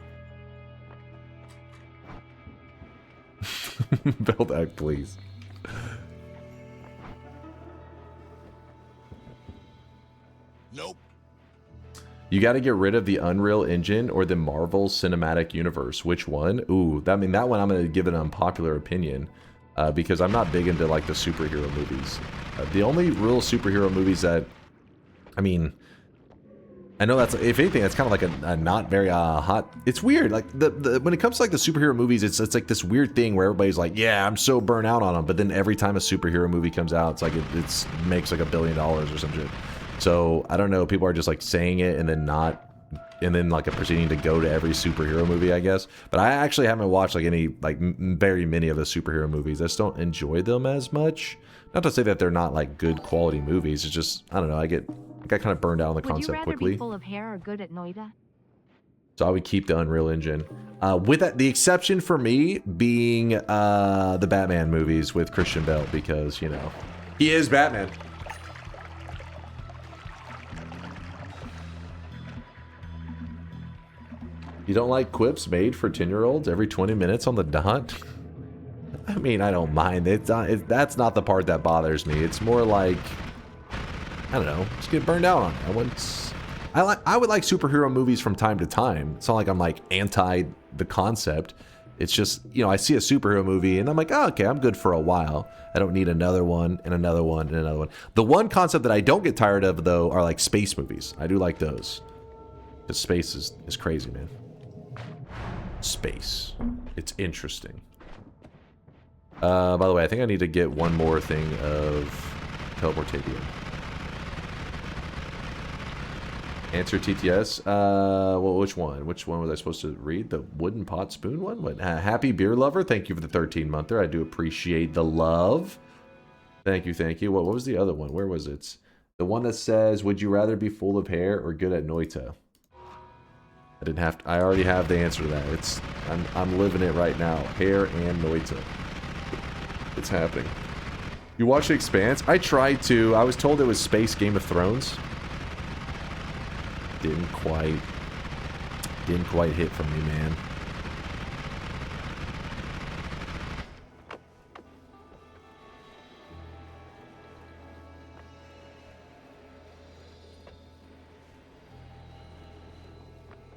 Build that, please. Nope. You got to get rid of the Unreal Engine or the Marvel Cinematic Universe. Which one? Ooh, that one I'm going to give an unpopular opinion because I'm not big into like the superhero movies. The only real superhero movies that, I mean, I know that's, if anything, that's kind of like a not very hot. It's weird. Like when it comes to like the superhero movies, it's like this weird thing where everybody's like, yeah, I'm so burnt out on them. But then every time a superhero movie comes out, it's like it makes like $1 billion or some shit. So I don't know. People are just like saying it and then like proceeding to go to every superhero movie, I guess. But I actually haven't watched like very many of the superhero movies. I just don't enjoy them as much. Not to say that they're not like good quality movies. It's just, I don't know. I got kind of burned out on the concept quickly. Would you rather be full of hair or good at Noita? So I would keep the Unreal Engine. With that, the exception for me being the Batman movies with Christian Bale, because, you know, he is Batman. You don't like quips made for 10-year-olds every 20 minutes on the dot? I mean, I don't mind. That's not the part that bothers me. It's more like, I don't know, just get burned out on it. I would like superhero movies from time to time. It's not like I'm like anti the concept. It's just, you know, I see a superhero movie and I'm like, oh, okay, I'm good for a while. I don't need another one and another one and another one. The one concept that I don't get tired of though are like space movies. I do like those. Because space is crazy, man. Space. It's interesting. By the way, I think I need to get one more thing of teleportation. Answer TTS. Well, which one? Which one was I supposed to read? The wooden pot spoon one? What? Happy beer lover. Thank you for the 13-monther. I do appreciate the love. Thank you, thank you. What was the other one? Where was it? The one that says, "Would you rather be full of hair or good at Noita?" I didn't have to, I already have the answer to that. I'm living it right now. Hair and Noita. It's happening. You watch The Expanse? I tried to. I was told it was Space Game of Thrones. Didn't quite hit for me, man.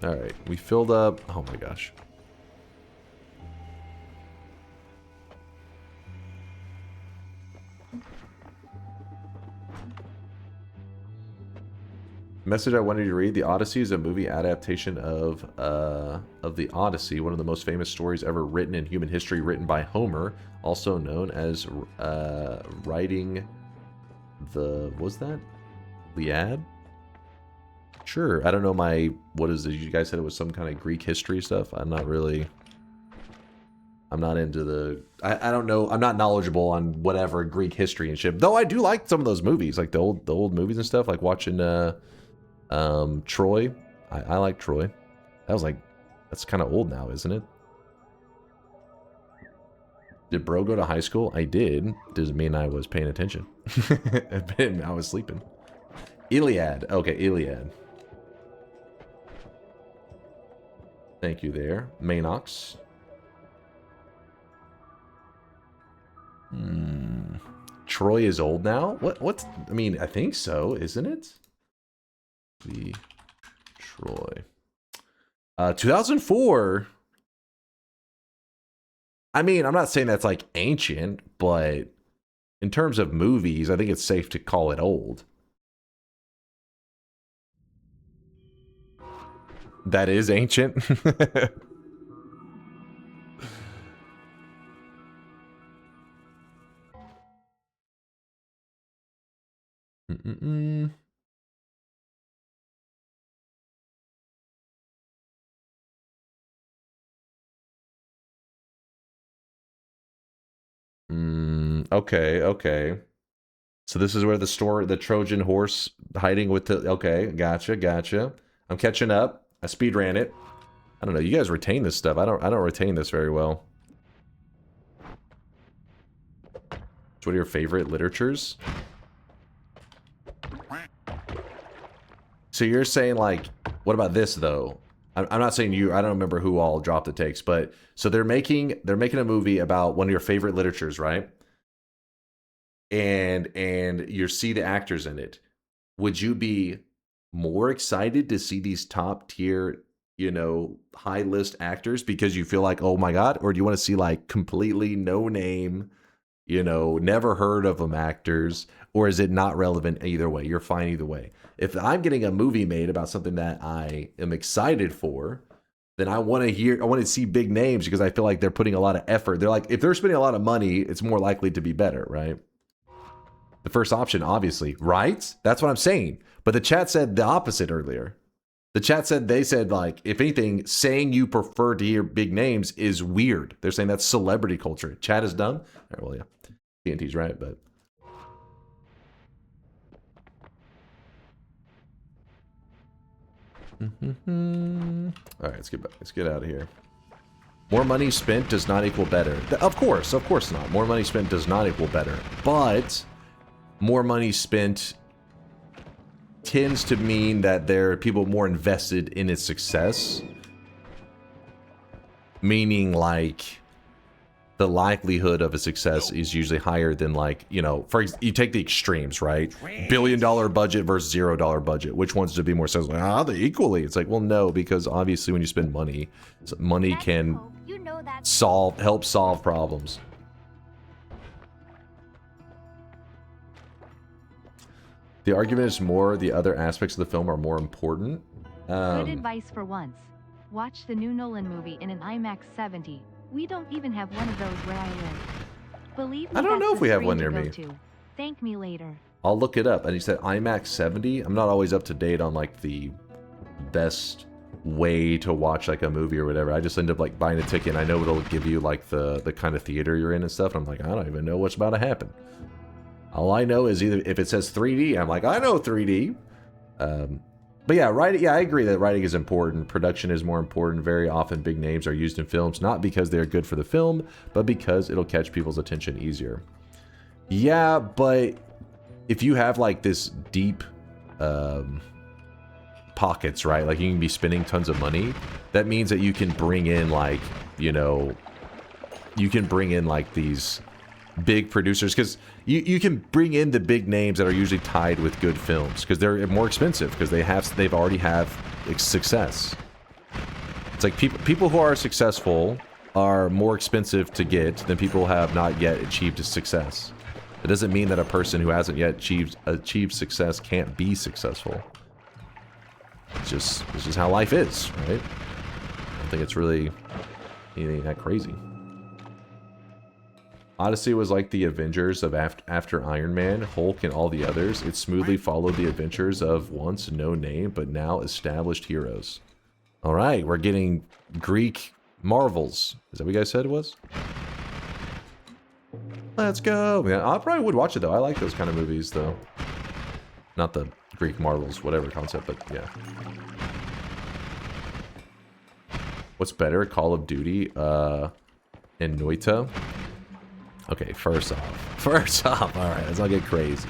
All right, we filled up. Oh my gosh. Message I wanted you to read. The Odyssey is a movie adaptation of the Odyssey, one of the most famous stories ever written in human history, written by Homer, also known as writing the, was that Iliad? Sure. I don't know what is it? You guys said it was some kind of Greek history stuff. I'm not into the, I don't know. I'm not knowledgeable on whatever Greek history and shit. Though I do like some of those movies, like the old movies and stuff, like watching Troy. I like Troy. That's kind of old now, isn't it? Did bro go to high school? I did. Doesn't mean I was paying attention. I was sleeping. Iliad. Okay, Iliad. Thank you there. Manox. Troy is old now? What's... I mean, I think so, isn't it? The Troy. 2004. I mean, I'm not saying that's like ancient, but in terms of movies, I think it's safe to call it old. That is ancient. Okay. So this is where the Trojan horse hiding with the, okay, gotcha. I'm catching up. I speed ran it. I don't know. You guys retain this stuff. I don't retain this very well. So what are your favorite literatures? So you're saying, like, what about this though? I'm not saying you. I don't remember who all dropped the takes, but so they're making a movie about one of your favorite literatures, right? And you see the actors in it. Would you be more excited to see these top tier, high list actors because you feel like, oh my god, or do you want to see like completely no name, never heard of them actors, or is it not relevant either way? You're fine either way. If I'm getting a movie made about something that I am excited for, then I want to see big names because I feel like they're putting a lot of effort. They're like, if they're spending a lot of money, it's more likely to be better, right? The first option, obviously, right? That's what I'm saying. But the chat said the opposite earlier. The chat said, they said, like, if anything, saying you prefer to hear big names is weird. They're saying that's celebrity culture. Chat is dumb? All right, well, yeah. TNT's right, but... All right, let's get out of here. More money spent does not equal better. Of course not. More money spent does not equal better. But more money spent tends to mean that there are people more invested in its success. Meaning, like, the likelihood of a success is usually higher than, like, you take the extremes, right? $1 billion budget versus $0 budget. Which one's to be more successful? They equally. It's like, well, no, because obviously when you spend money, money can help solve problems. The argument is more the other aspects of the film are more important. Good advice for once. Watch the new Nolan movie in an IMAX 70. We don't even have one of those where I live. Believe me, I don't know if we have one near me. Thank me later. I'll look it up. And you said IMAX 70? I'm not always up to date on, like, the best way to watch like a movie or whatever. I just end up like buying a ticket and I know it'll give you like the kind of theater you're in and stuff. And I'm like, I don't even know what's about to happen. All I know is either if it says 3D, I'm like, I know 3D. But yeah, writing. Yeah, I agree that writing is important. Production is more important. Very often, big names are used in films not because they're good for the film, but because it'll catch people's attention easier. Yeah, but if you have like this deep pockets, right? Like you can be spending tons of money. That means that you can bring in like, you know, you can bring in like these big producers because you can bring in the big names that are usually tied with good films because they're more expensive because they've already have success. It's like people who are successful are more expensive to get than people who have not yet achieved success. It doesn't mean that a person who hasn't yet achieved success can't be successful. It's just how life is, right? I don't think it's really anything that crazy. Odyssey was like the Avengers of after Iron Man, Hulk, and all the others. It smoothly followed the adventures of once no-name, but now established heroes. Alright, we're getting Greek Marvels. Is that what you guys said it was? Let's go! Yeah, I probably would watch it, though. I like those kind of movies, though. Not the Greek Marvels, whatever concept, but yeah. What's better, Call of Duty and Noita? Okay, first off, alright, let's not get crazy.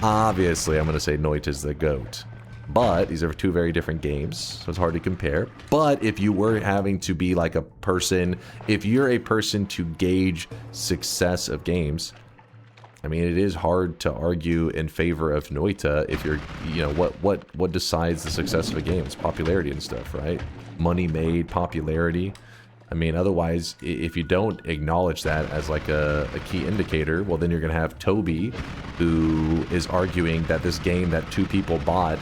Obviously, I'm going to say Noita's the GOAT. But these are two very different games, so it's hard to compare. But if you were having to be like a person, if you're a person to gauge success of games, I mean, it is hard to argue in favor of Noita if you're, you know, what decides the success of a game? It's popularity and stuff, right? Money made, popularity. I mean, otherwise, if you don't acknowledge that as like a key indicator, well, then you're going to have Toby, who is arguing that this game that 2 people bought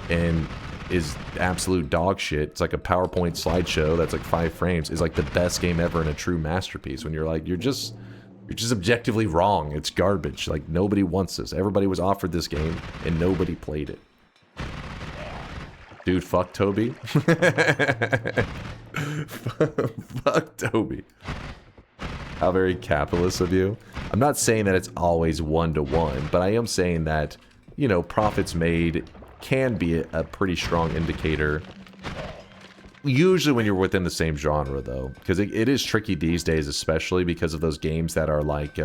and is absolute dog shit. It's like a PowerPoint slideshow that's like 5 frames. Is like the best game ever and a true masterpiece. When you're like, you're just objectively wrong. It's garbage. Like nobody wants this. Everybody was offered this game and nobody played it. Dude, fuck Toby. Fuck Toby. How very capitalist of you. I'm not saying that it's always 1-to-1, but I am saying that, you know, profits made can be a pretty strong indicator. Usually when you're within the same genre, though. Because it is tricky these days, especially because of those games that are like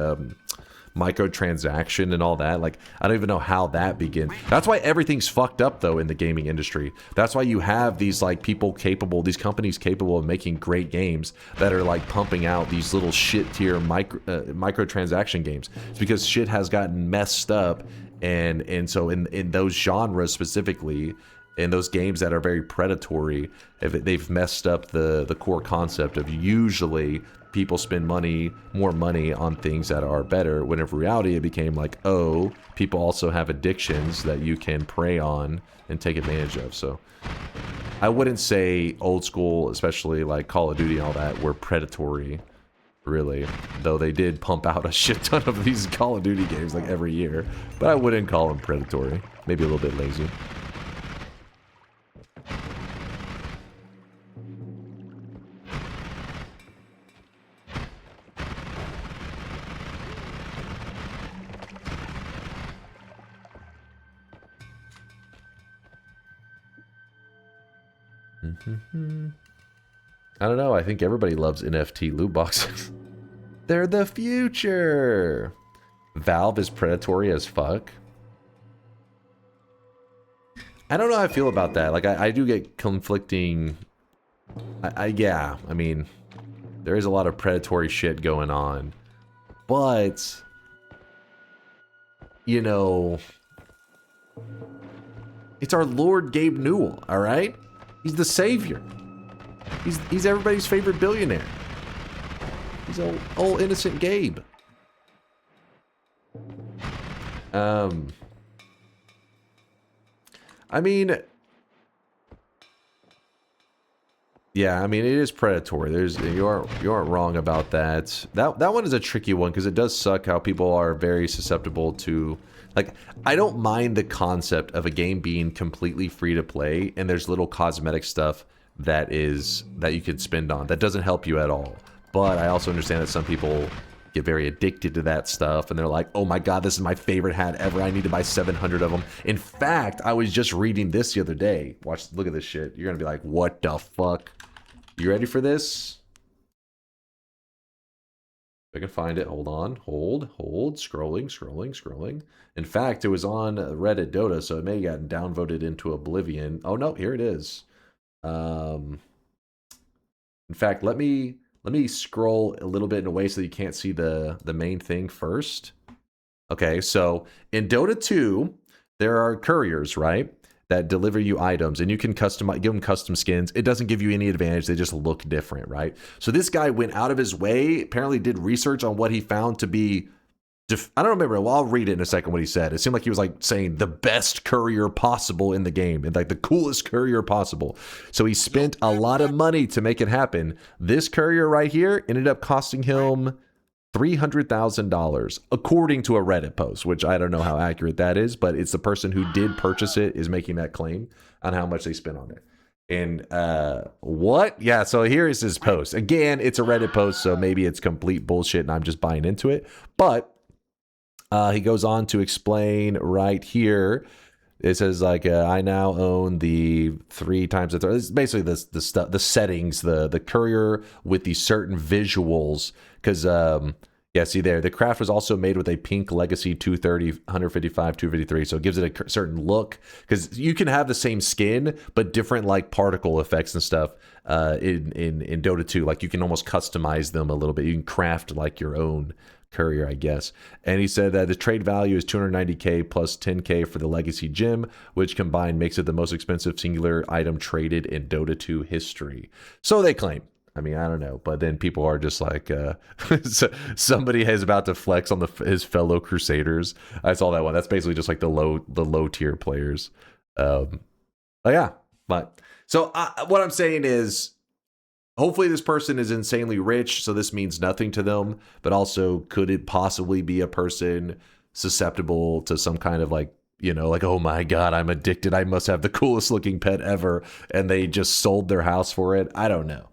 microtransaction and all that. Like, I don't even know how that begins. That's why everything's fucked up, though, in the gaming industry. That's why you have these, like, these companies capable of making great games that are, like, pumping out these little shit-tier microtransaction games. It's because shit has gotten messed up, and so in those genres specifically, in those games that are very predatory, they've messed up the core concept of usually people spend more money on things that are better, when in reality it became like, oh, people also have addictions that you can prey on and take advantage of. So I wouldn't say old school, especially like Call of Duty and all that, were predatory, really. Though they did pump out a shit ton of these Call of Duty games like every year. But I wouldn't call them predatory. Maybe a little bit lazy. I don't know, I think everybody loves NFT loot boxes. They're the future! Valve is predatory as fuck. I don't know how I feel about that. Like, I do get conflicting... yeah, I mean, there is a lot of predatory shit going on. But... you know... it's our Lord Gabe Newell, alright? He's the savior. He's everybody's favorite billionaire. He's old innocent Gabe. I mean, Yeah, I mean, it is predatory. You aren't wrong about that. That one is a tricky one because it does suck how people are very susceptible to, like, I don't mind the concept of a game being completely free to play and there's little cosmetic stuff that you can spend on that doesn't help you at all. But I also understand that some people get very addicted to that stuff and they're like, oh my god, this is my favorite hat ever, I need to buy 700 of them. In fact, I was just reading this the other day. Look at this shit. You're gonna be like, what the fuck? You ready for this? If I can find it. Hold on. Hold. Scrolling. In fact, it was on Reddit Dota, so it may have gotten downvoted into oblivion. Oh no, here it is. In fact, let me scroll a little bit in a way so that you can't see the main thing first. Okay, so in Dota 2, there are couriers, right? That deliver you items, and you can give them custom skins. It doesn't give you any advantage. They just look different, right? So this guy went out of his way, apparently did research on what he found to be, I don't remember. Well, I'll read it in a second what he said. It seemed like he was like saying the best courier possible in the game and like the coolest courier possible. So he spent a lot of money to make it happen. This courier right here ended up costing him $300,000, according to a Reddit post, which I don't know how accurate that is, but it's the person who did purchase it is making that claim on how much they spent on it. And what? Yeah, so here is his post. Again, it's a Reddit post, so maybe it's complete bullshit and I'm just buying into it. But he goes on to explain right here. It says like I now own the 3 times the it's basically the stuff, the settings, the courier with the certain visuals. Because yeah, see there, the craft was also made with a pink legacy 230, 155, 253, so it gives it a certain look. Because you can have the same skin, but different like particle effects and stuff in Dota 2. Like you can almost customize them a little bit. You can craft like your own courier, I guess. And he said that the trade value is 290k plus 10k for the legacy gem, which combined makes it the most expensive singular item traded in Dota 2 history. So they claim. I mean, I don't know, but then people are just like, somebody is about to flex on his fellow Crusaders. I saw that one. That's basically just like the low tier players. But yeah, but so what I'm saying is, hopefully this person is insanely rich, so this means nothing to them. But also, could it possibly be a person susceptible to some kind of like, you know, like, oh my god, I'm addicted. I must have the coolest looking pet ever, and they just sold their house for it. I don't know.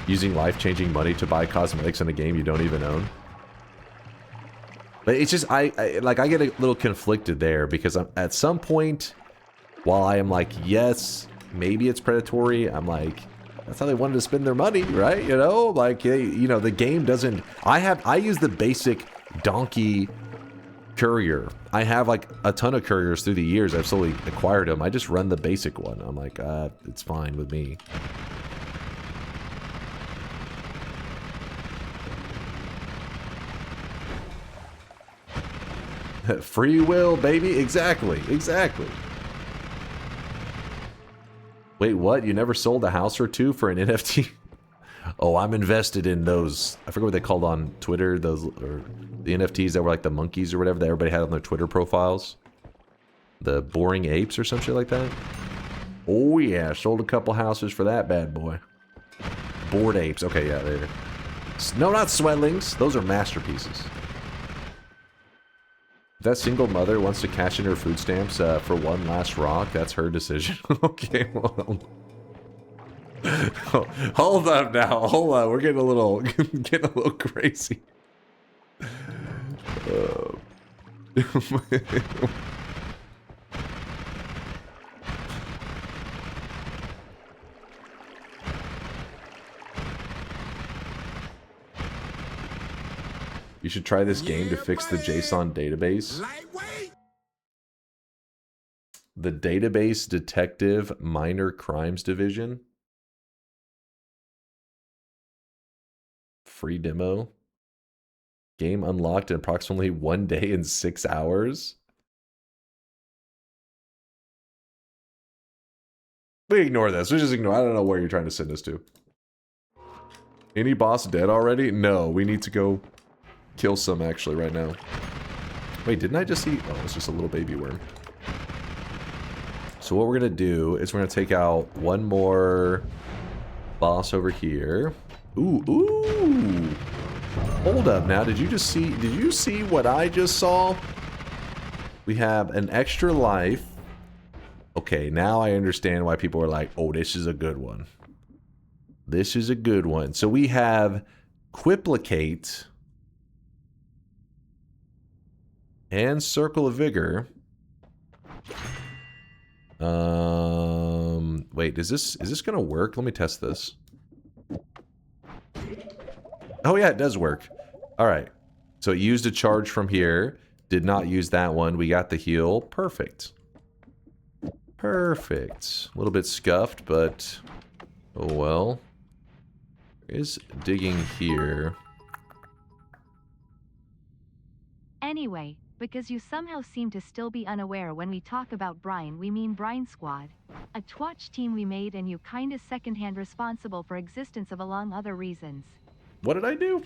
Using life-changing money to buy cosmetics in a game you don't even own. But it's just, I get a little conflicted there because at some point, while I am like, yes, maybe it's predatory, I'm like, that's how they wanted to spend their money, right? You know, like, you know, the game doesn't, I use the basic donkey courier. I have like a ton of couriers through the years. I've slowly acquired them. I just run the basic one. I'm like, it's fine with me. Free will, baby. Exactly. Wait, what? You never sold a house or two for an NFT? Oh, I'm invested in those. I forget what they called on Twitter. Those, or the NFTs that were like the monkeys or whatever that everybody had on their Twitter profiles. The boring apes or some shit like that. Oh yeah, sold a couple houses for that bad boy. Bored apes. Okay, yeah, there. No, not sweatlings. Those are masterpieces. If that single mother wants to cash in her food stamps for one last rock, that's her decision. Okay, well, hold up now. Hold on, we're getting a little crazy. You should try this game to fix the JSON database. The Database Detective Minor Crimes Division. Free demo. Game unlocked in approximately 1 day and 6 hours. We ignore this. We just ignore. I don't know where you're trying to send us to. Any boss dead already? No, we need to go kill some actually right now. Wait, didn't I just see? Oh, it's just a little baby worm. So what we're gonna do is we're gonna take out one more boss over here. Ooh. Hold up now, did you see what I just saw? We have an extra life. Okay, now I understand why people are like, oh, this is a good one. This is a good one. So we have Quiplicate and Circle of Vigor. Wait, is this gonna work? Let me test this. Oh yeah, it does work. Alright. So it used a charge from here. Did not use that one. We got the heal. Perfect. Perfect. A little bit scuffed, but oh well. There is digging here. Anyway, because you somehow seem to still be unaware when we talk about Brine, we mean Brine Squad. A Twitch team we made and you kinda secondhand responsible for existence of along other reasons. What did I do?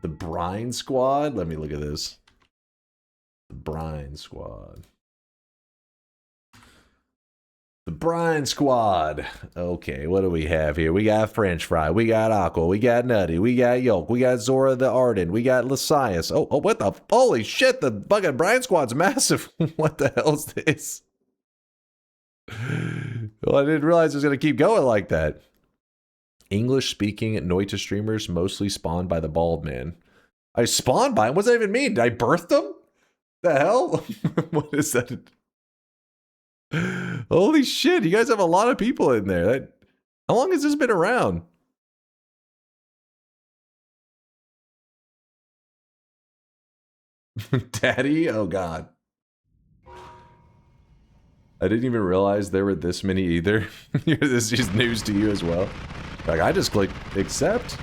The Brine Squad? Let me look at this. The Brine Squad. The Brine Squad. Okay, what do we have here? We got French Fry, we got Aqua, we got Nutty, we got Yolk, we got Zora the Arden, we got Lysias. Oh, what the? Holy shit, the fucking Brine Squad's massive. What the hell is this? Well, I didn't realize it was going to keep going like that. English-speaking Noita streamers mostly spawned by the bald man. I spawned by him? What does that even mean? Did I birth them? The hell? What is that? Holy shit, you guys have a lot of people in there. How long has this been around? Daddy? Oh god. I didn't even realize there were this many either. This is news to you as well. Like, I just clicked accept.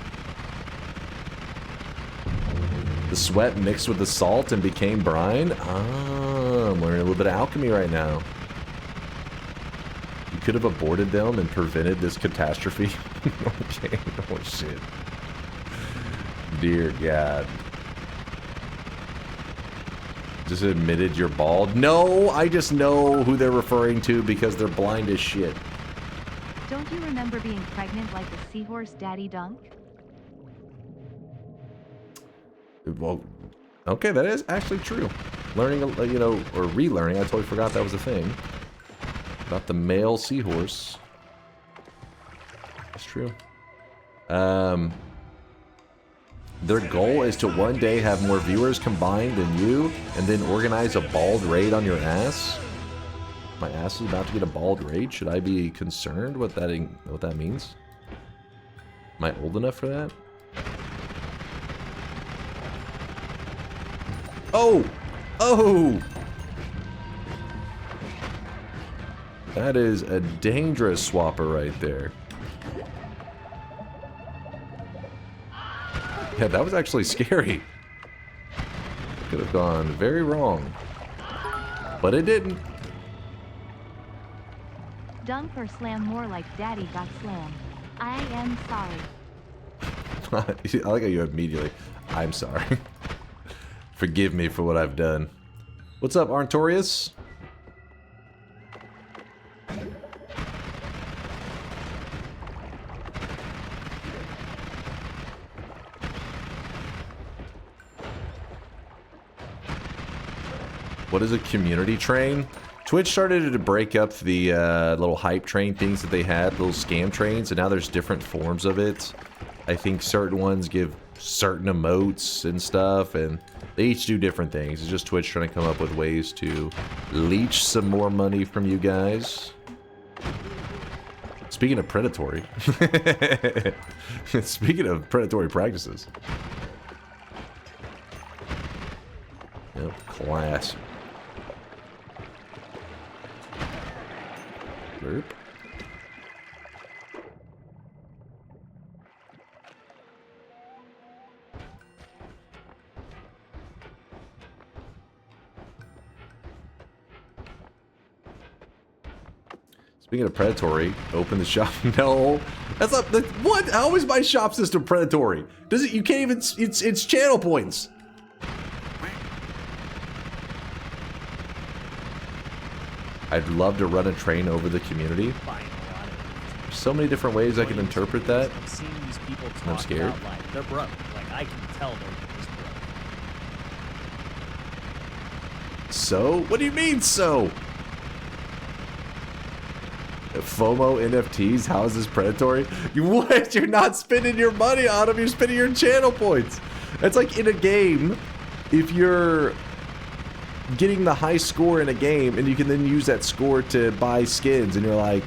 The sweat mixed with the salt and became brine. Ah, I'm learning a little bit of alchemy right now. You could have aborted them and prevented this catastrophe. Okay, oh shit. Dear God. Just admitted you're bald? No, I just know who they're referring to because they're blind as shit. Don't you remember being pregnant like a seahorse, Daddy Dunk? Well, okay, that is actually true. Learning, you know, or relearning, I totally forgot that was a thing. About the male seahorse. That's true. Their goal is to one day have more viewers combined than you, and then organize a bald raid on your ass. My ass is about to get a bald raid. Should I be concerned what that means? Am I old enough for that? Oh! Oh! That is a dangerous swapper right there. Yeah, that was actually scary. Could have gone very wrong. But it didn't. Dunk or slam more like Daddy got slammed. I am sorry. I like how you immediately, I'm sorry. Forgive me for what I've done. What's up, Arntorius? What is a community train? Twitch started to break up the little hype train things that they had, little scam trains, and now there's different forms of it. I think certain ones give certain emotes and stuff, and they each do different things. It's just Twitch trying to come up with ways to leech some more money from you guys. Speaking of predatory. Speaking of predatory practices. Yep, class. Burp. Speaking of predatory, open the shop. No, that's not. What? How is my shop system predatory? Does it? You can't even. It's channel points. I'd love to run a train over the community. There's so many different ways I can interpret that. I'm seeing these people talk I'm scared. about, like, they're broke. Like, I can tell they're just broke. So? What do you mean, so? FOMO NFTs? How is this predatory? What? You're not spending your money on them. You're spending your channel points. It's like in a game, if you're getting the high score in a game and you can then use that score to buy skins and you're like,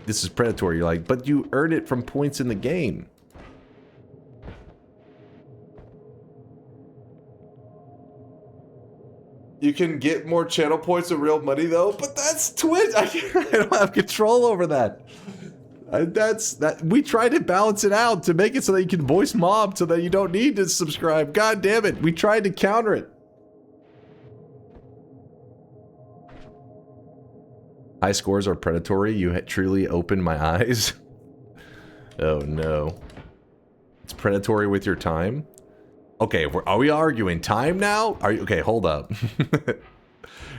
this is predatory. You're like, but you earn it from points in the game. You can get more channel points with real money though, but that's Twitch. I don't have control over that. We try to balance it out to make it so that you can voice mob so that you don't need to subscribe. God damn it. We tried to counter it. High scores are predatory. You truly opened my eyes. Oh no. It's predatory with your time. Okay, are we arguing time now? Are you okay? Hold up.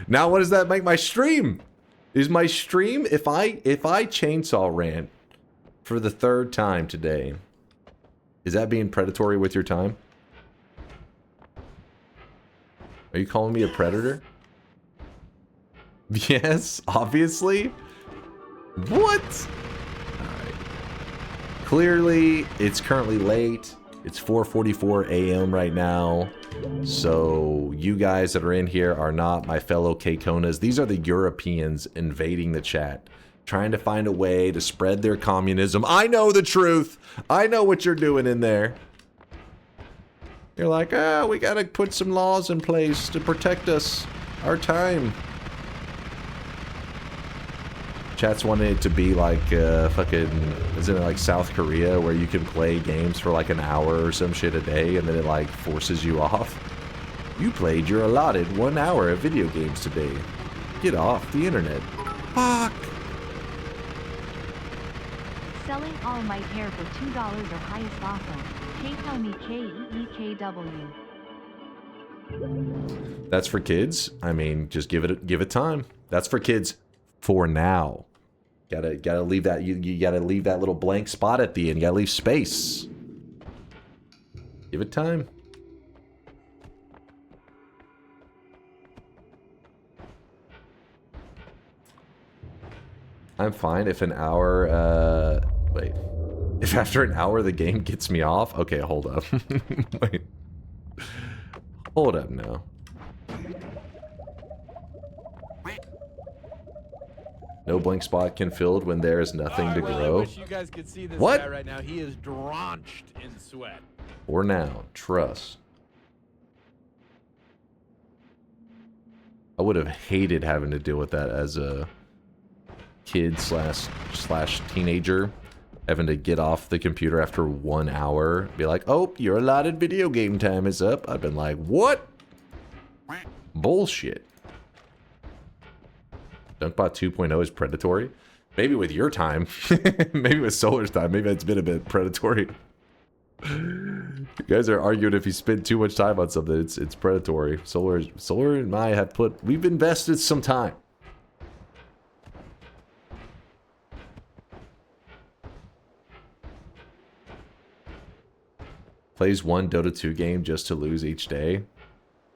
Now, what does that make my stream? Is my stream if I chainsaw rant for the 3rd time today? Is that being predatory with your time? Are you calling me a predator? Yes, obviously. What? All right. Clearly, it's currently late. It's 4:44 a.m. right now, so you guys that are in here are not my fellow K-Konas. These are the Europeans invading the chat, trying to find a way to spread their communism. I know the truth. I know what you're doing in there. You're like, we gotta put some laws in place to protect us, our time. Chat's wanting it to be like fucking, isn't it like South Korea where you can play games for like an hour or some shit a day and then it like forces you off? You played your allotted 1 hour of video games today. Get off the internet. Fuck. Selling all my hair for $2 or highest offer. PayPal me KEEKW. That's for kids. I mean, just give it time. That's for kids for now. Gotta leave that. You gotta leave that little blank spot at the end. You gotta leave space. Give it time. I'm fine if an hour. Wait. If after an hour the game gets me off. Okay, hold up. Wait. Hold up now. No blank spot can filled when there is nothing to grow. I wish you guys could see this What? guy right now. He is drenched in sweat. For now, trust. I would have hated having to deal with that as a kid slash teenager. Having to get off the computer after 1 hour. Be like, oh, your allotted video game time is up. I've been like, what? Bullshit. Dunkbot 2.0 is predatory. Maybe with your time. Maybe with Solar's time. Maybe it's been a bit predatory. You guys are arguing if you spend too much time on something, it's predatory. Solar and I have we've invested some time. Plays one Dota 2 game just to lose each day.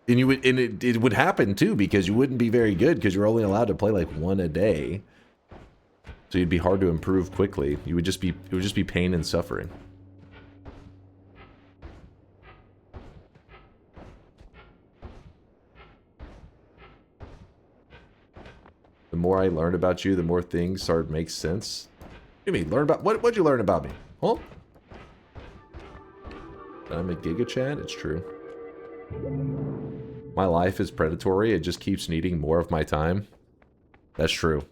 And it would happen too, because you wouldn't be very good because you're only allowed to play like one a day. So you'd be hard to improve quickly. It would just be pain and suffering. The more I learned about you, the more things started to make sense. What do you mean? Learn about what'd you learn about me? Huh? That I'm a Giga Chad? It's true. My life is predatory. It just keeps needing more of my time. That's true.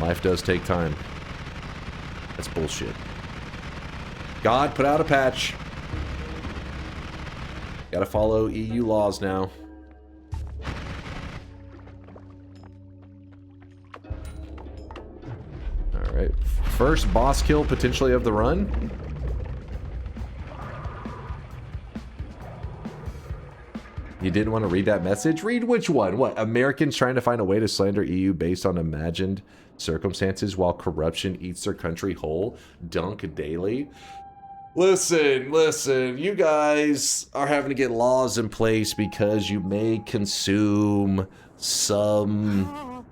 Life does take time. That's bullshit. God, put out a patch. Gotta follow EU laws now. Alright. First boss kill potentially of the run. You didn't want to read that message? Read which one? What? Americans trying to find a way to slander EU based on imagined circumstances while corruption eats their country whole? Dunk daily. Listen, you guys are having to get laws in place because you may consume some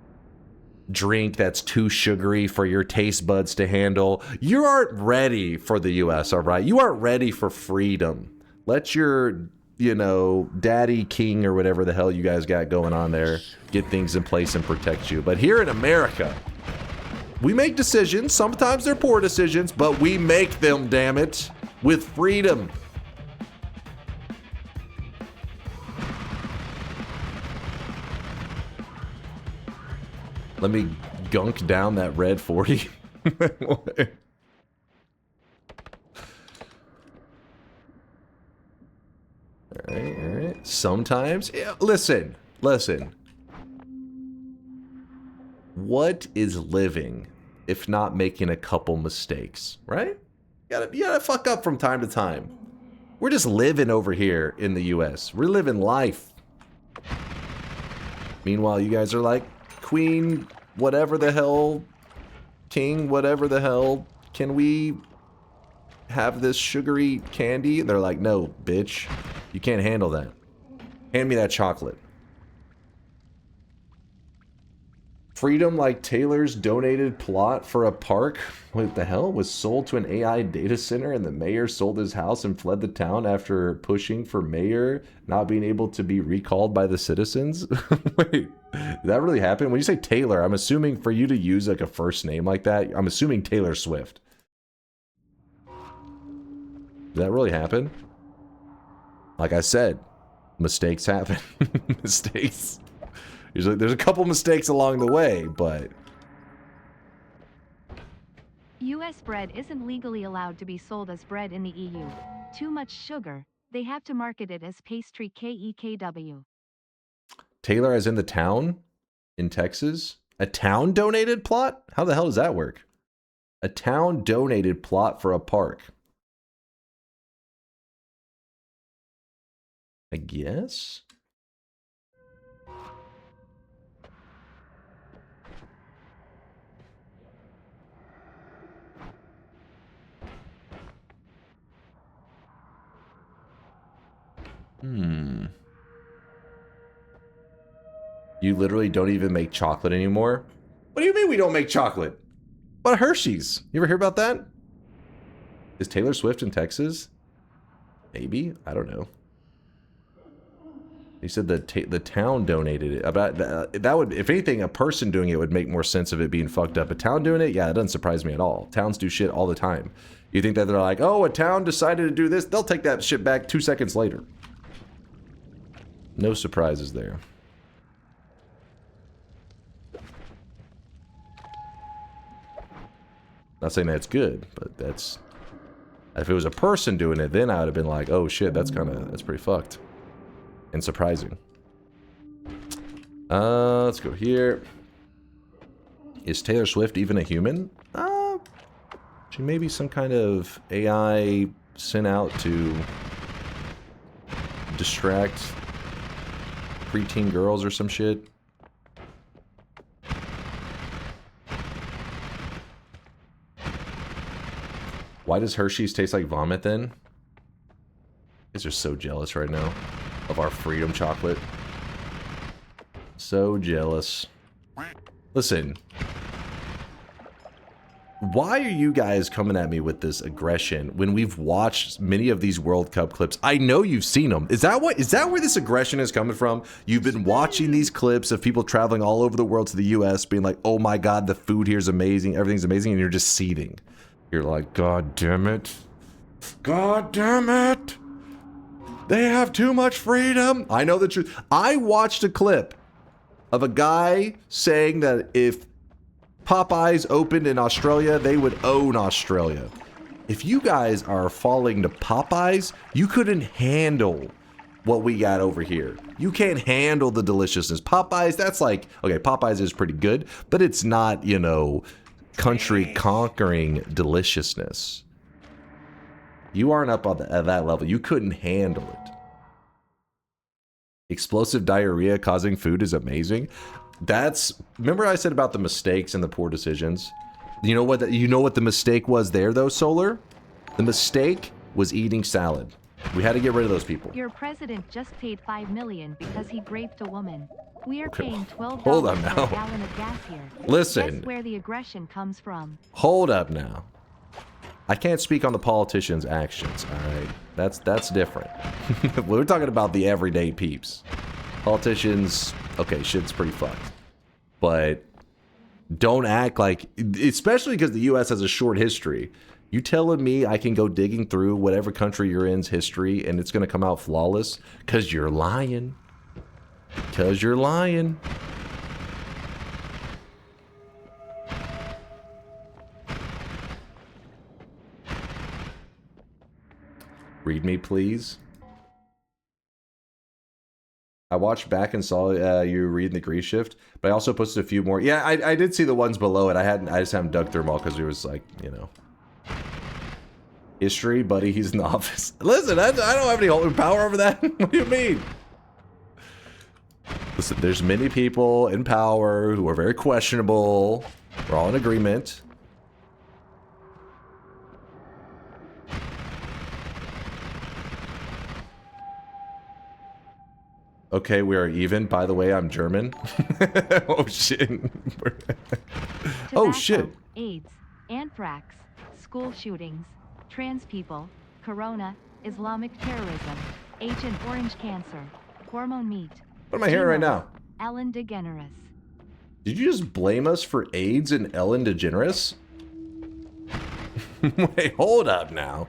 drink that's too sugary for your taste buds to handle. You aren't ready for the US, all right? You aren't ready for freedom. Let your, you know, daddy king or whatever the hell you guys got going on there get things in place and protect you. But here in America, we make decisions. Sometimes they're poor decisions, but we make them, damn it, with freedom. Let me gunk down that red 40. All right. Sometimes, yeah, listen. What is living if not making a couple mistakes, right? You gotta fuck up from time to time. We're just living over here in the US. We're living life. Meanwhile, you guys are like, Queen, whatever the hell, King, whatever the hell, can we have this sugary candy? And they're like, no, bitch, you can't handle that. Hand me that chocolate. Freedom like Taylor's donated plot for a park, what the hell, was sold to an AI data center and the mayor sold his house and fled the town after pushing for mayor not being able to be recalled by the citizens? Wait, did that really happen? When you say Taylor, I'm assuming for you to use like a first name like that, I'm assuming Taylor Swift. Did that really happen? Like I said, mistakes happen. Mistakes. Usually there's a couple mistakes along the way, but... US bread isn't legally allowed to be sold as bread in the EU. Too much sugar. They have to market it as pastry KEKW. Taylor as in the town? In Texas? A town donated plot? How the hell does that work? A town donated plot for a park. I guess? You literally don't even make chocolate anymore? What do you mean we don't make chocolate? What about Hershey's? You ever hear about that? Is Taylor Swift in Texas? Maybe? I don't know. He said the town donated it. About that would, if anything, a person doing it would make more sense of it being fucked up. A town doing it? Yeah, it doesn't surprise me at all. Towns do shit all the time. You think that they're like, oh, a town decided to do this? They'll take that shit back 2 seconds later. No surprises there. Not saying that's good, but that's... If it was a person doing it, then I would have been like, oh shit, that's pretty fucked. And surprising. Let's go here. Is Taylor Swift even a human? She may be some kind of AI sent out to distract preteen girls or some shit. Why does Hershey's taste like vomit then? You guys are so jealous right now of our freedom chocolate. So jealous. Listen. Why are you guys coming at me with this aggression when we've watched many of these World Cup clips? I know you've seen them. Is that where this aggression is coming from? You've been watching these clips of people traveling all over the world to the US being like, oh my god, the food here is amazing, everything's amazing, and you're just seething. You're like, god damn it. God damn it. They have too much freedom. I know the truth. I watched a clip of a guy saying that if Popeyes opened in Australia, they would own Australia. If you guys are falling to Popeyes, you couldn't handle what we got over here. You can't handle the deliciousness. Popeyes, that's like, okay, Popeyes is pretty good, but it's not, you know, country-conquering deliciousness. You aren't up on at that level. You couldn't handle it. Explosive diarrhea causing food is amazing. Remember I said about the mistakes and the poor decisions? You know what the mistake was there though, Solar? The mistake was eating salad. We had to get rid of those people. Your president just paid $5 million because he raped a woman. We are paying $12 Hold up for now. a gallon of gas here. Listen. Guess where the aggression comes from. Hold up now. I can't speak on the politicians' actions, alright? That's different. We're talking about the everyday peeps. Politicians, okay, shit's pretty fucked. But don't act like, especially because the US has a short history. You telling me I can go digging through whatever country you're in's history and it's gonna come out flawless? Cause you're lying. Cause you're lying. Read me, please. I watched back and saw you reading the Grease Shift, but I also posted a few more. Yeah, I did see the ones below it. I just haven't dug through them all because it was like, you know. History, buddy, he's in the office. Listen, I don't have any power over that. What do you mean? Listen, there's many people in power who are very questionable. We're all in agreement. Okay, we are even. By the way, I'm German. Oh, shit. Oh, shit. AIDS, anthrax, school shootings, trans people, corona, Islamic terrorism, Agent Orange cancer, hormone meat. What am I hearing right now? Ellen DeGeneres. Did you just blame us for AIDS and Ellen DeGeneres? Wait, hold up now.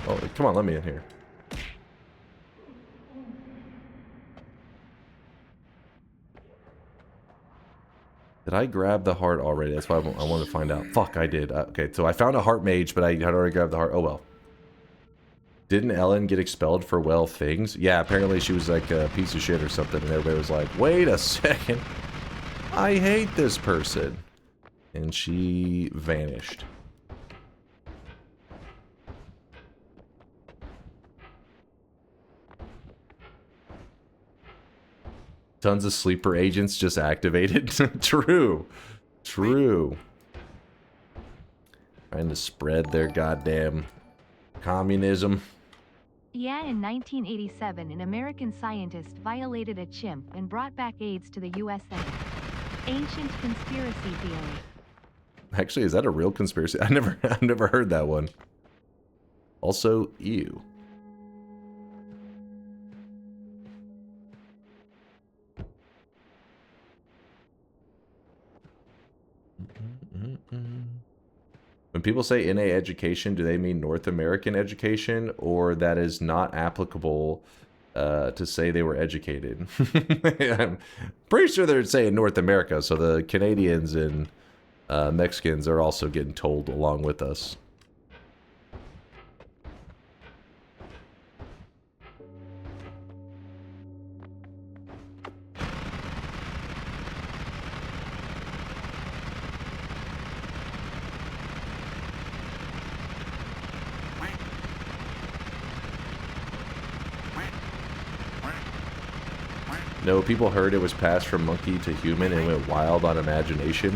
Oh, come on, let me in here. Did I grab the heart already? That's why I wanted to find out. Fuck, I did. Okay, so I found a heart mage, but I had already grabbed the heart. Oh, well. Didn't Ellen get expelled for well things? Yeah, apparently she was like a piece of shit or something, and everybody was like, wait a second. I hate this person. And she vanished. Tons of sleeper agents just activated. True. True. Trying to spread their goddamn communism. Yeah, in 1987, an American scientist violated a chimp and brought back AIDS to the USA. Ancient conspiracy theory. Actually, is that a real conspiracy? I've never heard that one. Also, ew. When people say NA education, do they mean North American education, or that is not applicable to say they were educated? I'm pretty sure they're saying North America, so the Canadians and Mexicans are also getting told along with us. No, people heard it was passed from monkey to human and went wild on imagination.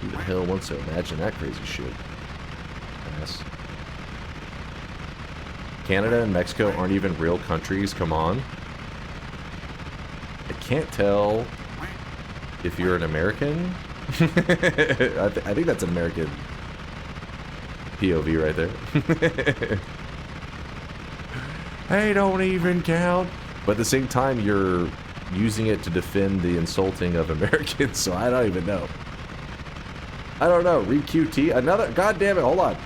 Who the hell wants to imagine that crazy shit? Yes. Canada and Mexico aren't even real countries, come on. I can't tell if you're an American. I think that's an American POV right there. Hey, don't even count. But at the same time, you're using it to defend the insulting of Americans, so I don't even know. I don't know. Read QT. Another. God damn it! Hold on.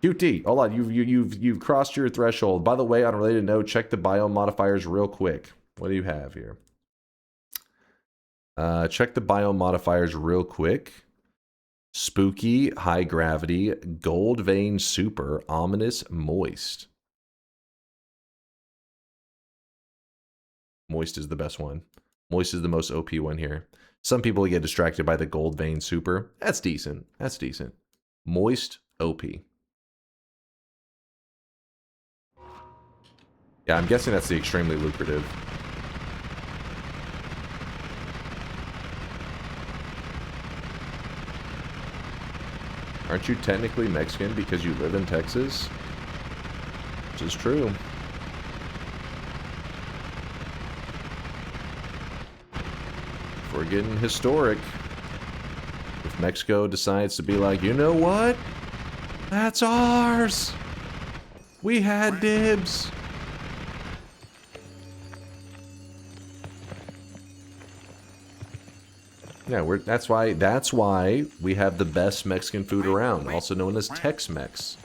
QT. Hold on. You've crossed your threshold. By the way, on a related note, check the biome modifiers real quick. What do you have here? Check the biome modifiers real quick. Spooky, high gravity, gold vein super, ominous, moist. Moist is the best one. Moist is the most OP one here. Some people get distracted by the gold vein super. That's decent. That's decent. Moist, OP. Yeah, I'm guessing that's the extremely lucrative. Aren't you technically Mexican because you live in Texas? Which is true. If we're getting historic, if Mexico decides to be like, you know what? That's ours. We had dibs. Yeah, that's why we have the best Mexican food around, also known as Tex-Mex.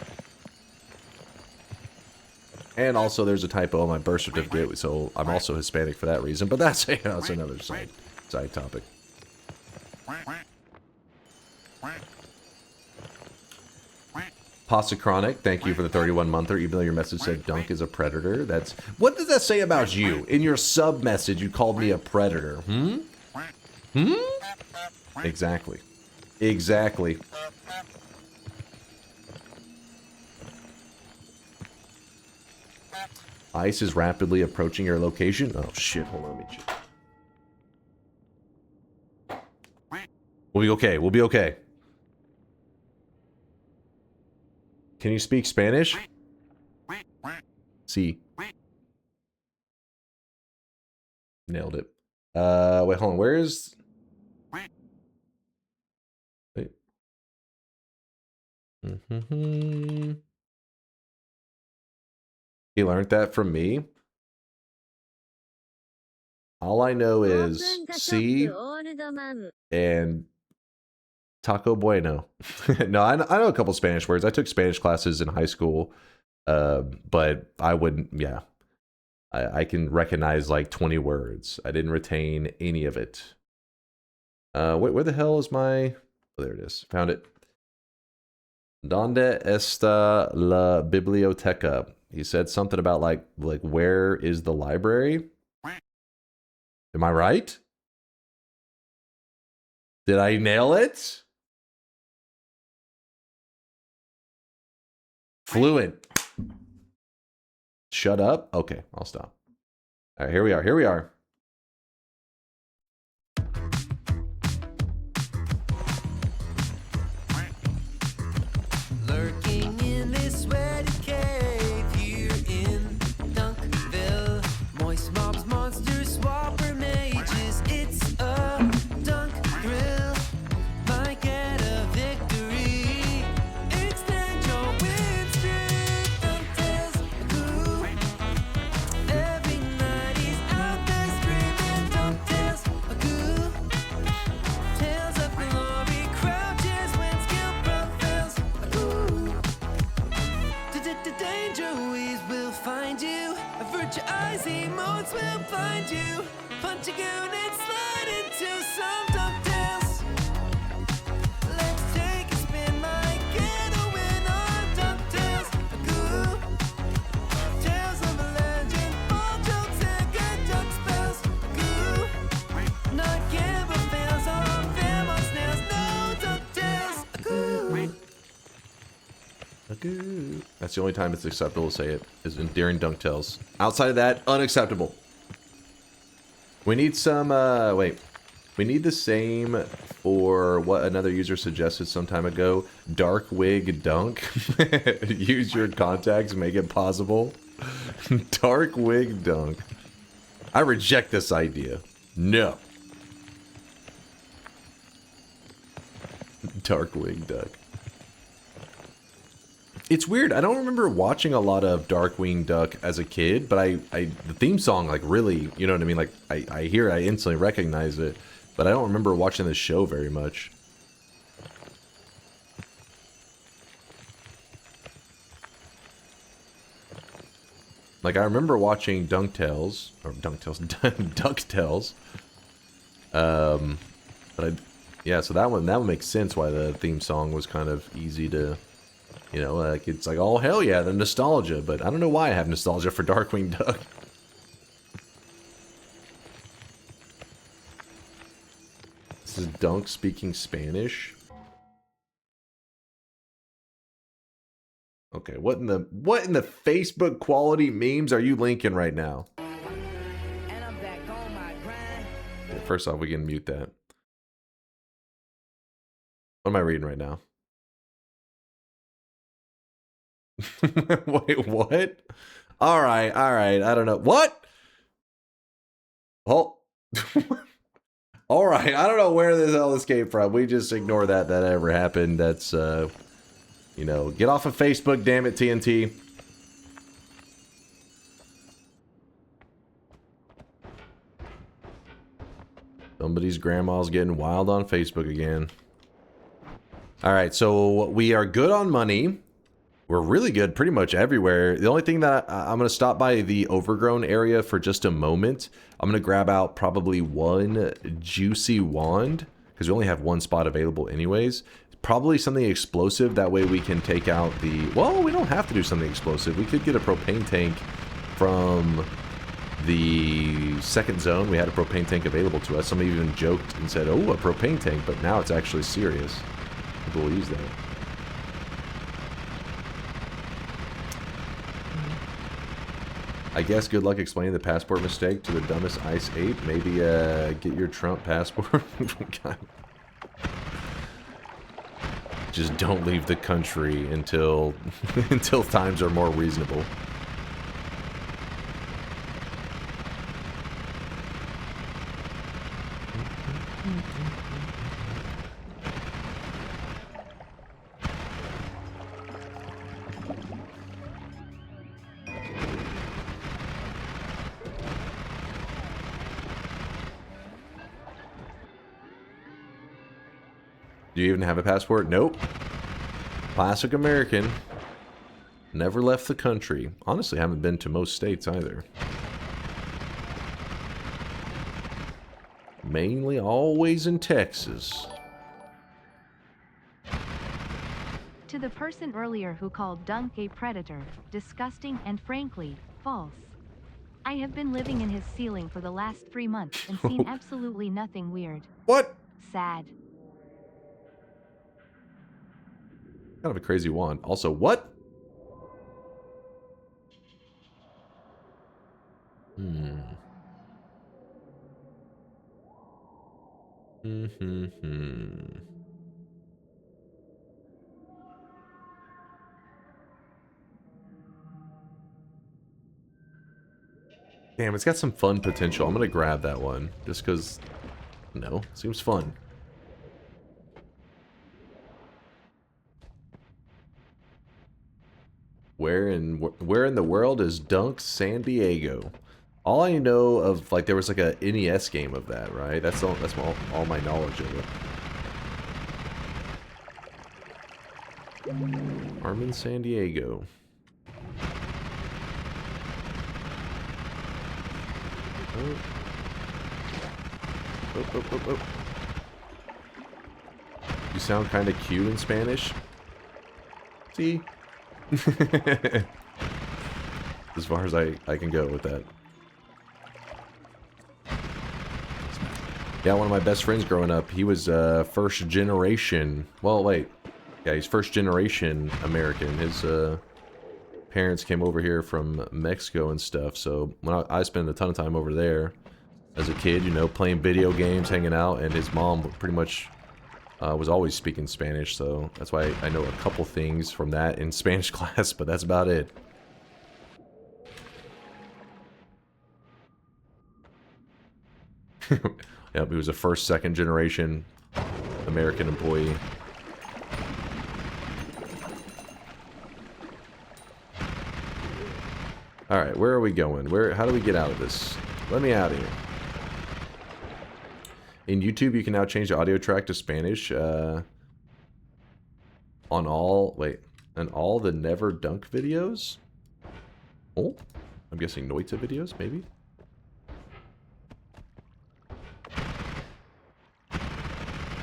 And also, there's a typo on my birth certificate, so I'm also Hispanic for that reason. But that's, that's another side topic. Pasta Chronic, thank you for the 31-monther, even though your message said Dunk is a predator. That's... What does that say about you? In your sub-message, you called me a predator. Hmm? Exactly. Exactly. Ice is rapidly approaching your location. Oh, shit. Hold on, let me check. We'll be okay. We'll be okay. Can you speak Spanish? See. Nailed it. Wait, hold on. Where is... Wait. He learned that from me. All I know is C and Taco Bueno. No, I know a couple Spanish words. I took Spanish classes in high school, but I wouldn't, yeah. I can recognize like 20 words. I didn't retain any of it. Where the hell is my... Oh, there it is. Found it. ¿Dónde está la biblioteca? He said something about like where is the library? Am I right? Did I nail it? Fluent. Shut up? Okay, I'll stop. All right, here we are. Here we are. Lurking in this sweaty cave here in Dunkville. Moist mobs, monsters, swapper mages. It's a dunk thrill. Might get a victory. Extend your win streak. Dunktails, goo. Every night he's out there screaming. Dunktails, goo. Tales of glory crouches when skill prevails. Danger waves will find you. Avert your eyes, emotes will find you. Punch a goon and slide into some ducktails. Let's take a spin, might get a win on ducktails. Goo. Tales of a legend, all jokes and good duck spells. Goo. Not gamble fails on fam on snails. No ducktails. Goo. That's the only time it's acceptable to say it, is during Dunktails. Outside of that, unacceptable. We need some, wait. We need the same for what another user suggested some time ago. Dark wig dunk. Use your contacts, make it possible. Dark wig dunk. I reject this idea. No. Dark wig dunk. It's weird. I don't remember watching a lot of Darkwing Duck as a kid, but the theme song, like, really, you know what I mean? Like, I hear it, I instantly recognize it, but I don't remember watching this show very much. Like, I remember watching DuckTales, but Yeah, so that one makes sense why the theme song was kind of easy to, you know, like it's like, oh hell yeah, the nostalgia. But I don't know why I have nostalgia for Darkwing Duck. This is Dunk speaking Spanish. Okay, what in the Facebook quality memes are you linking right now? Yeah, first off, we can mute that. What am I reading right now? Wait, what? All right. I don't know. What? Oh. All right. I don't know where this hell this came from. We just ignore that ever happened. That's, you know, get off of Facebook, damn it, TNT. Somebody's grandma's getting wild on Facebook again. All right, so we are good on money. We're really good pretty much everywhere. The only thing that I'm going to stop by the overgrown area for just a moment. I'm going to grab out probably one juicy wand because we only have one spot available anyways. Probably something explosive. That way we can take out the... Well, we don't have to do something explosive. We could get a propane tank from the second zone. We had a propane tank available to us. Somebody even joked and said, oh, a propane tank, but now it's actually serious. People will use that. I guess good luck explaining the passport mistake to the dumbest ice ape. Maybe get your Trump passport. God. Just don't leave the country until until times are more reasonable. Do you even have a passport? Nope. Classic American. Never left the country. Honestly, haven't been to most states either. Mainly always in Texas. To the person earlier who called Dunk a predator, disgusting and frankly, false. I have been living in his ceiling for the last 3 months and seen absolutely nothing weird. What? Sad. Kind of a crazy wand. Also, what? Damn, it's got some fun potential. I'm gonna grab that one just because, no, seems fun. Where in the world is Dunk San Diego? All I know of, like, there was like a NES game of that, right? That's all my knowledge of it. Armin San Diego. Oh. You sound kind of cute in Spanish. See? As far as I can go with that. Yeah, one of my best friends growing up, he was first generation. Well, wait. Yeah, he's first generation American. His parents came over here from Mexico and stuff. So when I spent a ton of time over there as a kid, you know, playing video games, hanging out, and his mom pretty much was always speaking Spanish. So that's why I know a couple things from that in Spanish class, but that's about it. Yep, he was a first, second generation American employee. Alright, where are we going? How do we get out of this? Let me out of here. In YouTube, you can now change the audio track to Spanish. On all the Never Dunk videos? Oh, I'm guessing Noita videos, maybe?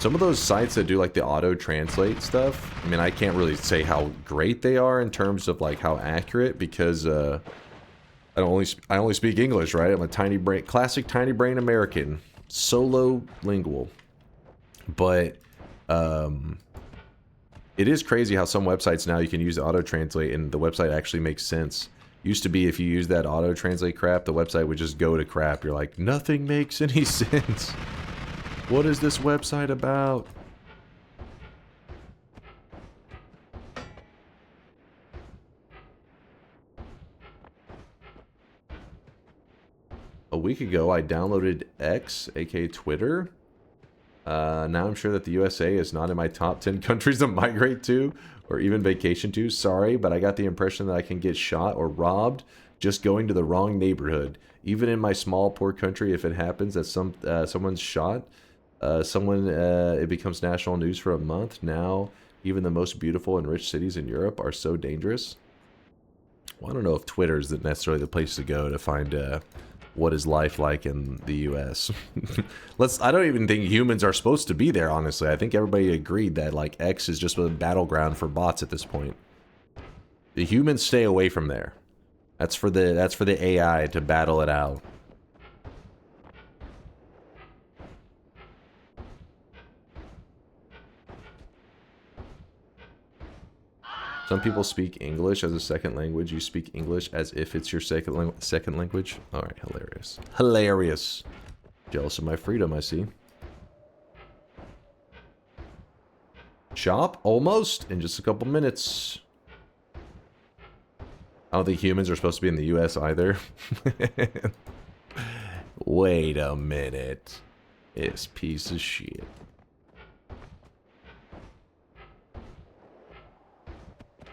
some of those sites that do like the auto translate stuff, I mean, I can't really say how great they are in terms of like how accurate, because I only speak English, right? I'm a tiny brain, classic tiny brain American, solo lingual. But it is crazy how some websites now you can use auto translate and the website actually makes sense. Used to be if you use that auto translate crap, the website would just go to crap. You're like, nothing makes any sense. What is this website about? A week ago, I downloaded X, aka Twitter. Now I'm sure that the USA is not in my top 10 countries to migrate to or even vacation to. Sorry, but I got the impression that I can get shot or robbed just going to the wrong neighborhood. Even in my small, poor country, if it happens that someone's shot, it becomes national news for a month. Now, even the most beautiful and rich cities in Europe are so dangerous. Well, I don't know if Twitter is necessarily the place to go to find what is life like in the US. I don't even think humans are supposed to be there, honestly. I think everybody agreed that like X is just a battleground for bots at this point. The humans stay away from there. That's for the AI to battle it out. Some people speak English as a second language. You speak English as if it's your second language. All right, hilarious. Hilarious. Jealous of my freedom, I see. Shop? Almost. In just a couple minutes. I don't think humans are supposed to be in the US either. Wait a minute. This piece of shit.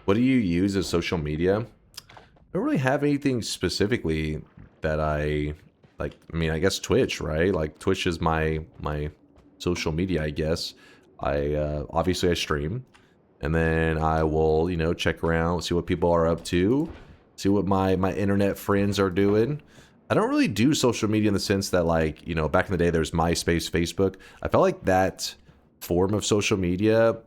What do you use as social media? I don't really have anything specifically that I like. I mean, I guess Twitch, right? Like Twitch is my social media, I guess. Obviously I stream, and then I will, you know, check around, see what people are up to, see what my internet friends are doing. I don't really do social media in the sense that, like, you know, back in the day there's MySpace, Facebook. I felt like that form of social media,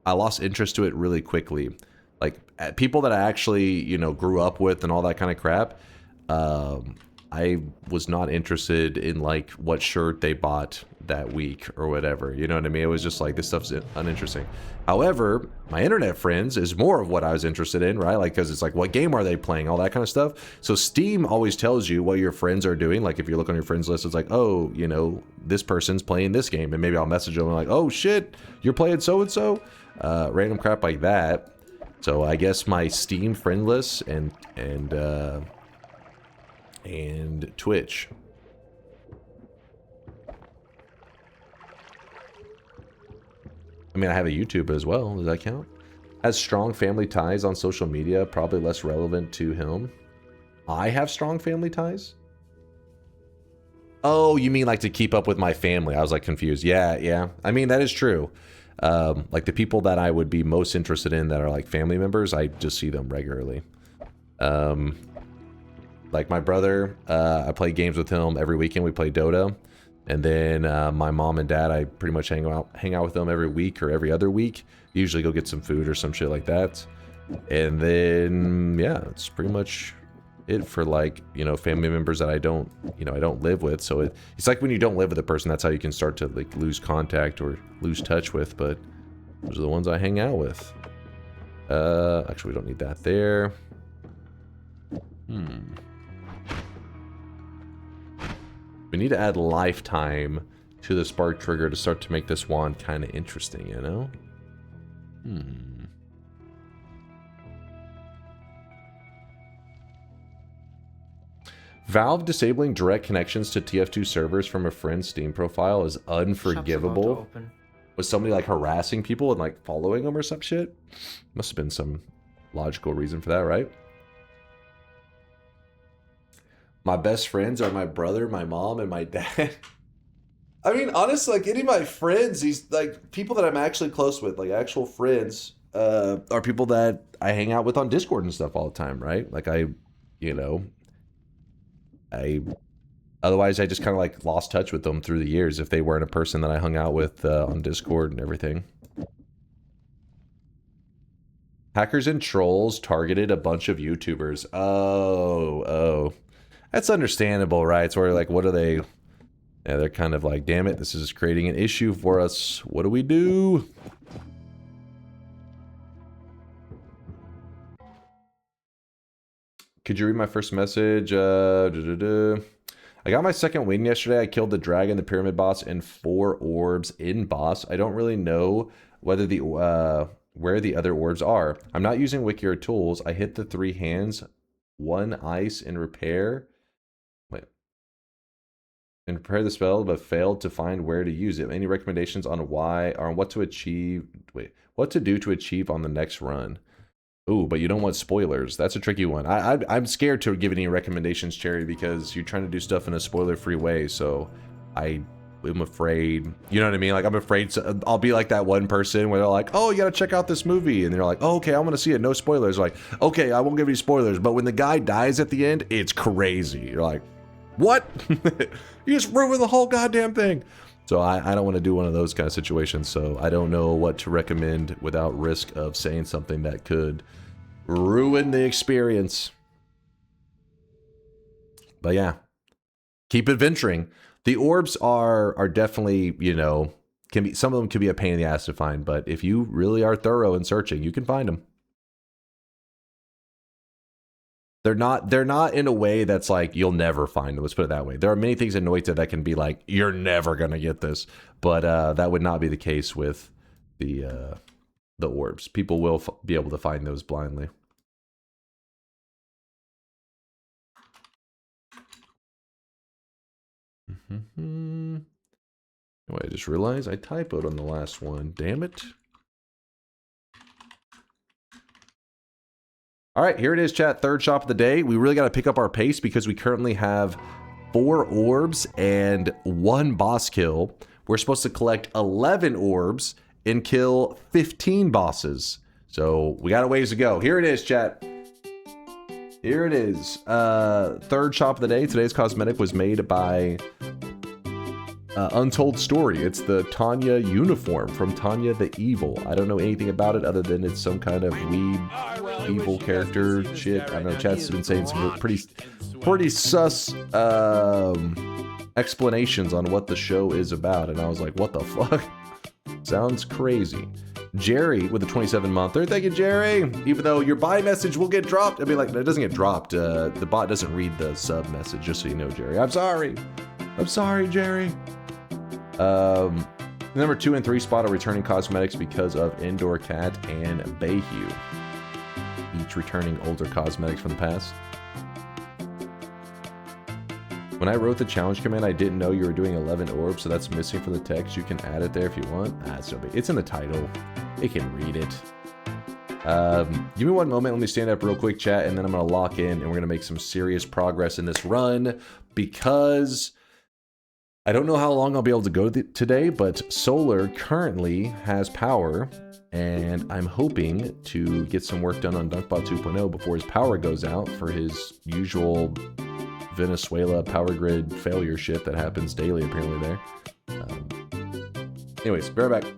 I lost interest to it really quickly. Like, people that I actually, you know, grew up with and all that kind of crap, I was not interested in, like, what shirt they bought that week or whatever. You know what I mean? It was just like, this stuff's uninteresting. However, my internet friends is more of what I was interested in, right? Like, because it's like, what game are they playing? All that kind of stuff. So Steam always tells you what your friends are doing. Like, if you look on your friends list, it's like, oh, you know, this person's playing this game. And maybe I'll message them and like, oh, shit, you're playing so-and-so? Random crap like that. So I guess my Steam friend list and Twitch. I mean, I have a YouTube as well. Does that count? Has strong family ties on social media. Probably less relevant to him. I have strong family ties? Oh, you mean like to keep up with my family? I was like confused. Yeah. I mean, that is true. Like the people that I would be most interested in that are like family members, I just see them regularly. Like my brother, I play games with him every weekend. We play Dota. And then my mom and dad, I pretty much hang out with them every week or every other week. Usually go get some food or some shit like that. And then, yeah, it's pretty much it for, like, you know, family members that I don't live with. So it's like when you don't live with a person, that's how you can start to, like, lose contact or lose touch with. But those are the ones I hang out with. Actually, we don't need that there. We need to add lifetime to the spark trigger to start to make this wand kind of interesting, you know? Valve disabling direct connections to TF2 servers from a friend's Steam profile is unforgivable. Was somebody like harassing people and like following them or some shit? Must have been some logical reason for that, right? My best friends are my brother, my mom, and my dad. I mean, honestly, like any of my friends, these like people that I'm actually close with, like actual friends, are people that I hang out with on Discord and stuff all the time, right? Like Otherwise, I just kind of like lost touch with them through the years if they weren't a person that I hung out with on Discord and everything. Hackers and trolls targeted a bunch of YouTubers. Oh. That's understandable, right? So we're like, what are they? Yeah, they're kind of like, damn it, this is creating an issue for us. What do we do? Could you read my first message? I got my second win yesterday. I killed the dragon, the pyramid boss, and 4 orbs in boss. I don't really know whether the where the other orbs are. I'm not using wiki or tools. I hit the 3 hands, 1 ice, and repair. And prepare the spell, but failed to find where to use it. Any recommendations on why or what to achieve? What to do to achieve on the next run? Ooh, but you don't want spoilers. That's a tricky one. I'm scared to give any recommendations, Cherry, because you're trying to do stuff in a spoiler-free way. So I'm afraid. You know what I mean? Like, I'm afraid. I'll be like that one person where they're like, "Oh, you gotta check out this movie," and they're like, "Oh, okay, I want to see it. No spoilers." Like, okay, I won't give you spoilers. But when the guy dies at the end, it's crazy. You're like, what? You just ruined the whole goddamn thing. So I don't want to do one of those kind of situations. So I don't know what to recommend without risk of saying something that could ruin the experience. But yeah, keep adventuring. The orbs are definitely, you know, some of them can be a pain in the ass to find. But if you really are thorough in searching, you can find them. They're not in a way that's like you'll never find them. Let's put it that way. There are many things in Noita that can be like you're never gonna get this, but that would not be the case with the orbs. People will be able to find those blindly. Oh, I just realized I typoed on the last one. Damn it. All right, here it is, chat. Third shop of the day. We really got to pick up our pace because we currently have 4 orbs and 1 boss kill. We're supposed to collect 11 orbs and kill 15 bosses. So we got a ways to go. Here it is, chat. Here it is. Third shop of the day. Today's cosmetic was made by Untold Story. It's the Tanya uniform from Tanya the Evil. I don't know anything about it other than it's some kind of weeb evil character shit. I don't know. Chat's been saying some pretty sus explanations on what the show is about, and I was like, what the fuck? Sounds crazy. Jerry with the 27-monther. Thank you, Jerry. Even though your buy message will get dropped. I mean, like, it doesn't get dropped. The bot doesn't read the sub message, just so you know, Jerry. I'm sorry. I'm sorry, Jerry. Number 2 and 3 spot are returning cosmetics because of Indoor Cat and Bayhue. Each returning older cosmetics from the past. When I wrote the challenge command, I didn't know you were doing 11 orbs, so that's missing from the text. You can add it there if you want. It's no big. It's in the title. It can read it. Give me one moment. Let me stand up real quick, chat, and then I'm going to lock in, and we're going to make some serious progress in this run, because I don't know how long I'll be able to go today, but Solar currently has power, and I'm hoping to get some work done on DunkBot 2.0 before his power goes out for his usual Venezuela power grid failure shit that happens daily apparently there. Anyways, be right back.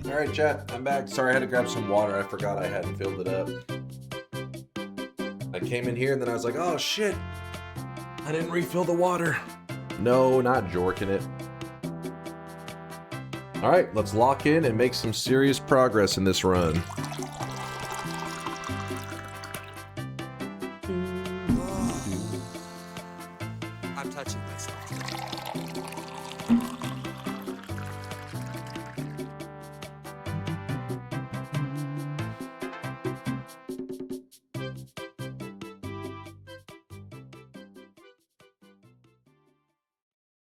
Alright, chat, I'm back. Sorry, I had to grab some water. I forgot I hadn't filled it up. I came in here and then I was like, oh shit, I didn't refill the water. No, not jorking it. Alright, let's lock in and make some serious progress in this run. I'm touching myself.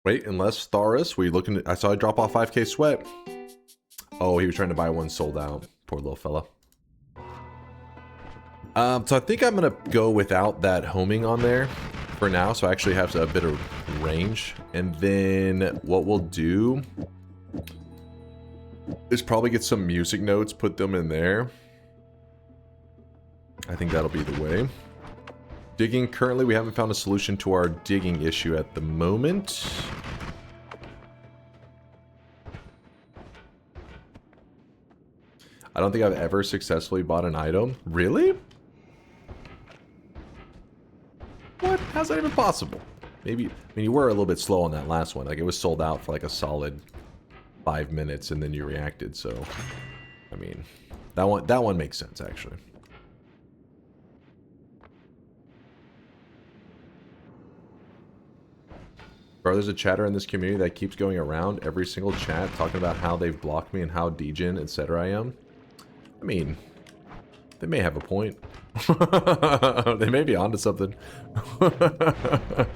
Wait, unless Tharis, we looking at, I saw I drop off 5k sweat. Oh, he was trying to buy one sold out. Poor little fella. So I think I'm gonna go without that homing on there for now, so I actually have a bit of range. And then what we'll do is probably get some music notes, put them in there. I think that'll be the way. Digging, currently we haven't found a solution to our digging issue at the moment. I don't think I've ever successfully bought an item. Really? What? How's that even possible? Maybe, I mean, you were a little bit slow on that last one. Like, it was sold out for like a solid 5 minutes and then you reacted, so... I mean, that one makes sense, actually. Bro, there's a chatter in this community that keeps going around every single chat talking about how they've blocked me and how degen, etc. I am. I mean, they may have a point. They may be onto something. Alright,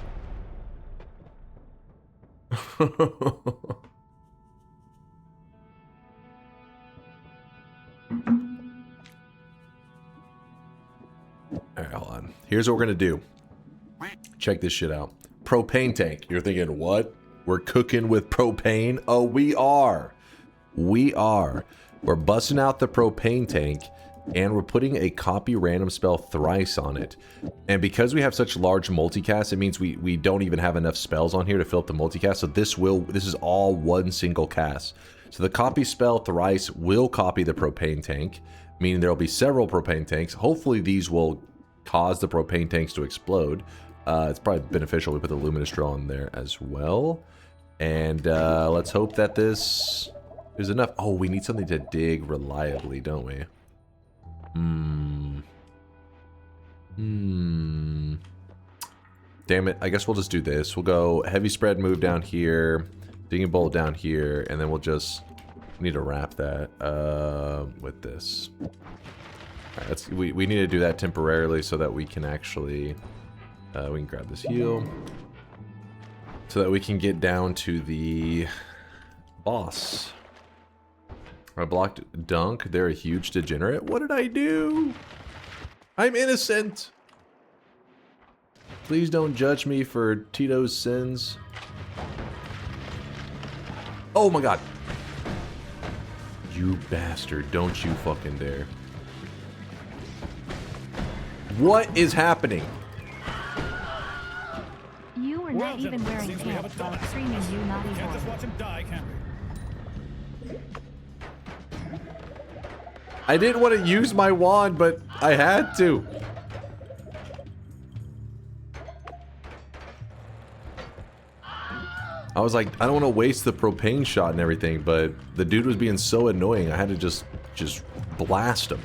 hold on. Here's what we're gonna do. Check this shit out. Propane tank. You're thinking, what? We're cooking with propane? Oh, we are. We are. We're busting out the propane tank, and we're putting a copy random spell thrice on it. And because we have such large multicast, it means we don't even have enough spells on here to fill up the multicast. So this is all one single cast. So the copy spell thrice will copy the propane tank, meaning there will be several propane tanks. Hopefully these will cause the propane tanks to explode. It's probably beneficial we put the luminous drill on there as well. And let's hope that this is enough. Oh, we need something to dig reliably, don't we? Damn it, I guess we'll just do this. We'll go heavy spread move down here, digging bolt down here, and then we'll just need to wrap that with this. All right, we need to do that temporarily so that we can actually... we can grab this heal so that we can get down to the boss. I blocked Dunk. They're a huge degenerate. What did I do? I'm innocent. Please don't judge me for Tito's sins. Oh my god. You bastard. Don't you fucking dare. What is happening? You were not even wearing pants while screaming you naughty boy. Can't just watch him die, can we? I didn't want to use my wand, but I had to. I was like, I don't want to waste the propane shot and everything, but the dude was being so annoying, I had to just blast him.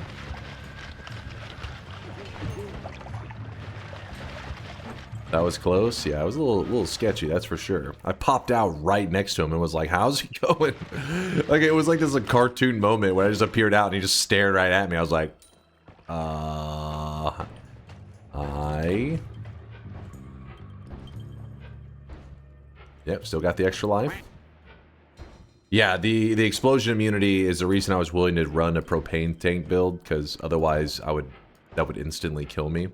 That was close. Yeah, it was a little sketchy, that's for sure. I popped out right next to him and was like, how's he going? Like, it was like this cartoon moment where I just appeared out and he just stared right at me. I was like, hi. Yep, still got the extra life. Yeah, the explosion immunity is the reason I was willing to run a propane tank build, because otherwise I would that would instantly kill me.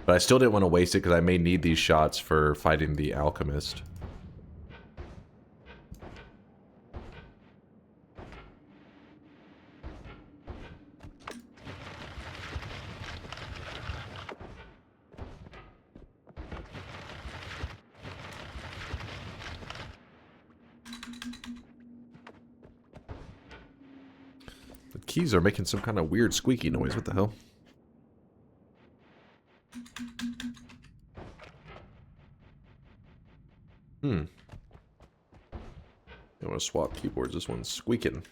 But I still didn't want to waste it because I may need these shots for fighting the alchemist. The keys are making some kind of weird squeaky noise. What the hell? I want to swap keyboards. This one's squeaking.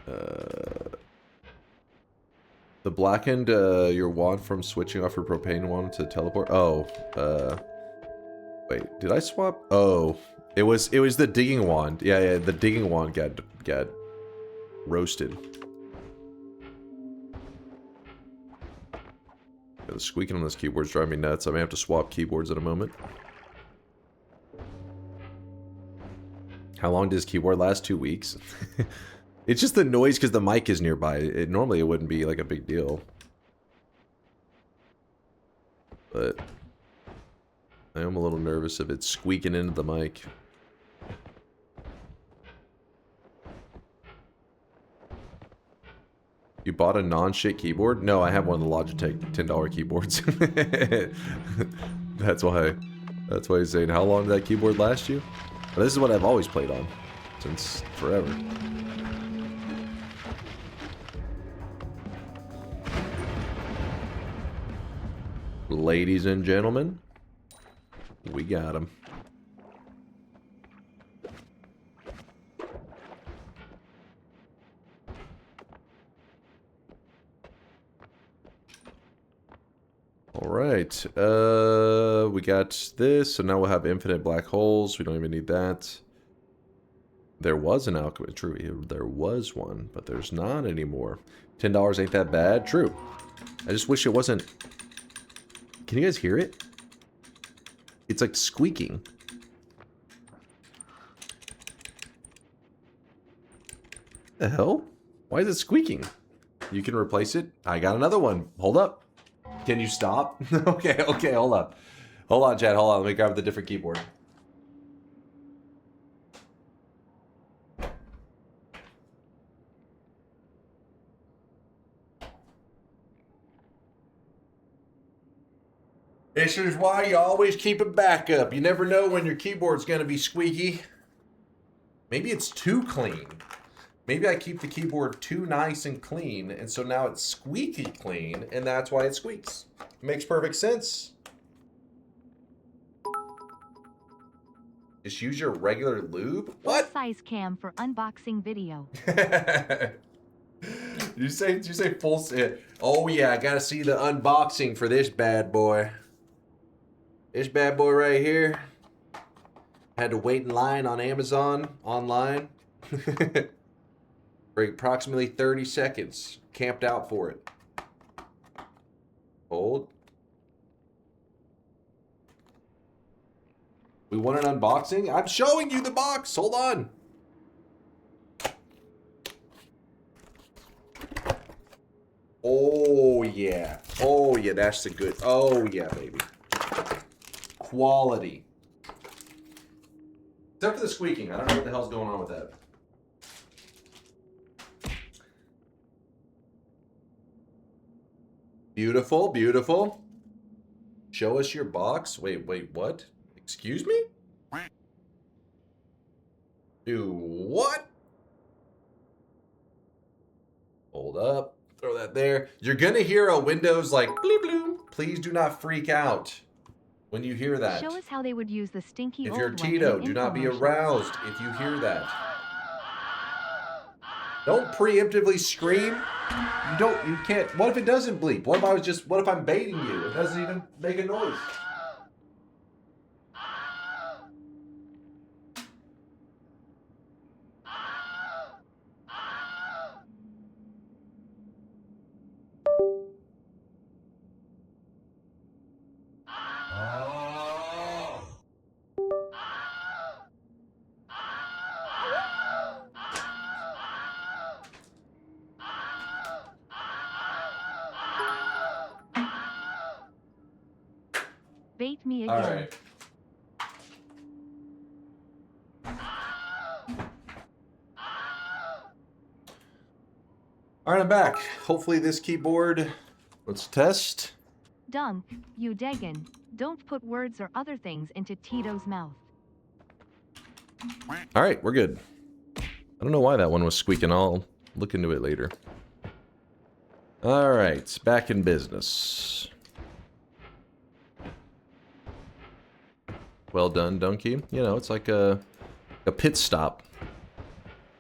The blackened your wand from switching off your propane wand to teleport. Oh, wait, did I swap? Oh, it was the digging wand. Yeah, the digging wand got roasted. Yeah, the squeaking on this keyboard's driving me nuts. I may have to swap keyboards in a moment. How long does keyboard last? 2 weeks. It's just the noise because the mic is nearby. Normally it wouldn't be like a big deal. But I am a little nervous of it squeaking into the mic. You bought a non-shit keyboard? No, I have one of the Logitech $10 keyboards. That's why he's saying, how long did that keyboard last you? But this is what I've always played on. Since forever. Ladies and gentlemen, we got him. Alright, we got this, so now we'll have infinite black holes. We don't even need that. There was an alchemist, true, there was one, but there's not anymore. $10 ain't that bad, true. I just wish it wasn't... Can you guys hear it? It's like squeaking. The hell? Why is it squeaking? You can replace it? I got another one. Hold up. Can you stop? Okay, hold up. Hold on, Chad, hold on. Let me grab the different keyboard. This is why you always keep a backup. You never know when your keyboard's going to be squeaky. Maybe it's too clean. Maybe I keep the keyboard too nice and clean, and so now it's squeaky clean, and that's why it squeaks. Makes perfect sense. Just use your regular lube? What? Full size cam for unboxing video. Did you say full? Oh yeah, I gotta see the unboxing for this bad boy. This bad boy right here. Had to wait in line on Amazon online for approximately 30 seconds. Camped out for it. Hold. We want an unboxing? I'm showing you the box. Hold on. Oh yeah. Oh yeah, that's the good. Oh yeah, baby. Quality. Except for the squeaking. I don't know what the hell's going on with that. Beautiful, beautiful. Show us your box. Wait, what? Excuse me? Do what? Hold up. Throw that there. You're gonna hear a Windows like bloop bloop. Please do not freak out when you hear that. Show us how they would use the stinky If old you're one Tito, in do not be infomercials. aroused if you hear that. Don't preemptively scream. You can't. What if it doesn't bleep? What if I'm baiting you? It doesn't even make a noise. begin. All right. All right, I'm back. Hopefully this keyboard, let's test. Dunk, you Dagon, don't put words or other things into Tito's mouth. All right, we're good. I don't know why that one was squeaking. I'll look into it later. All right, back in business. Well done, Dunky. You know, it's like a pit stop.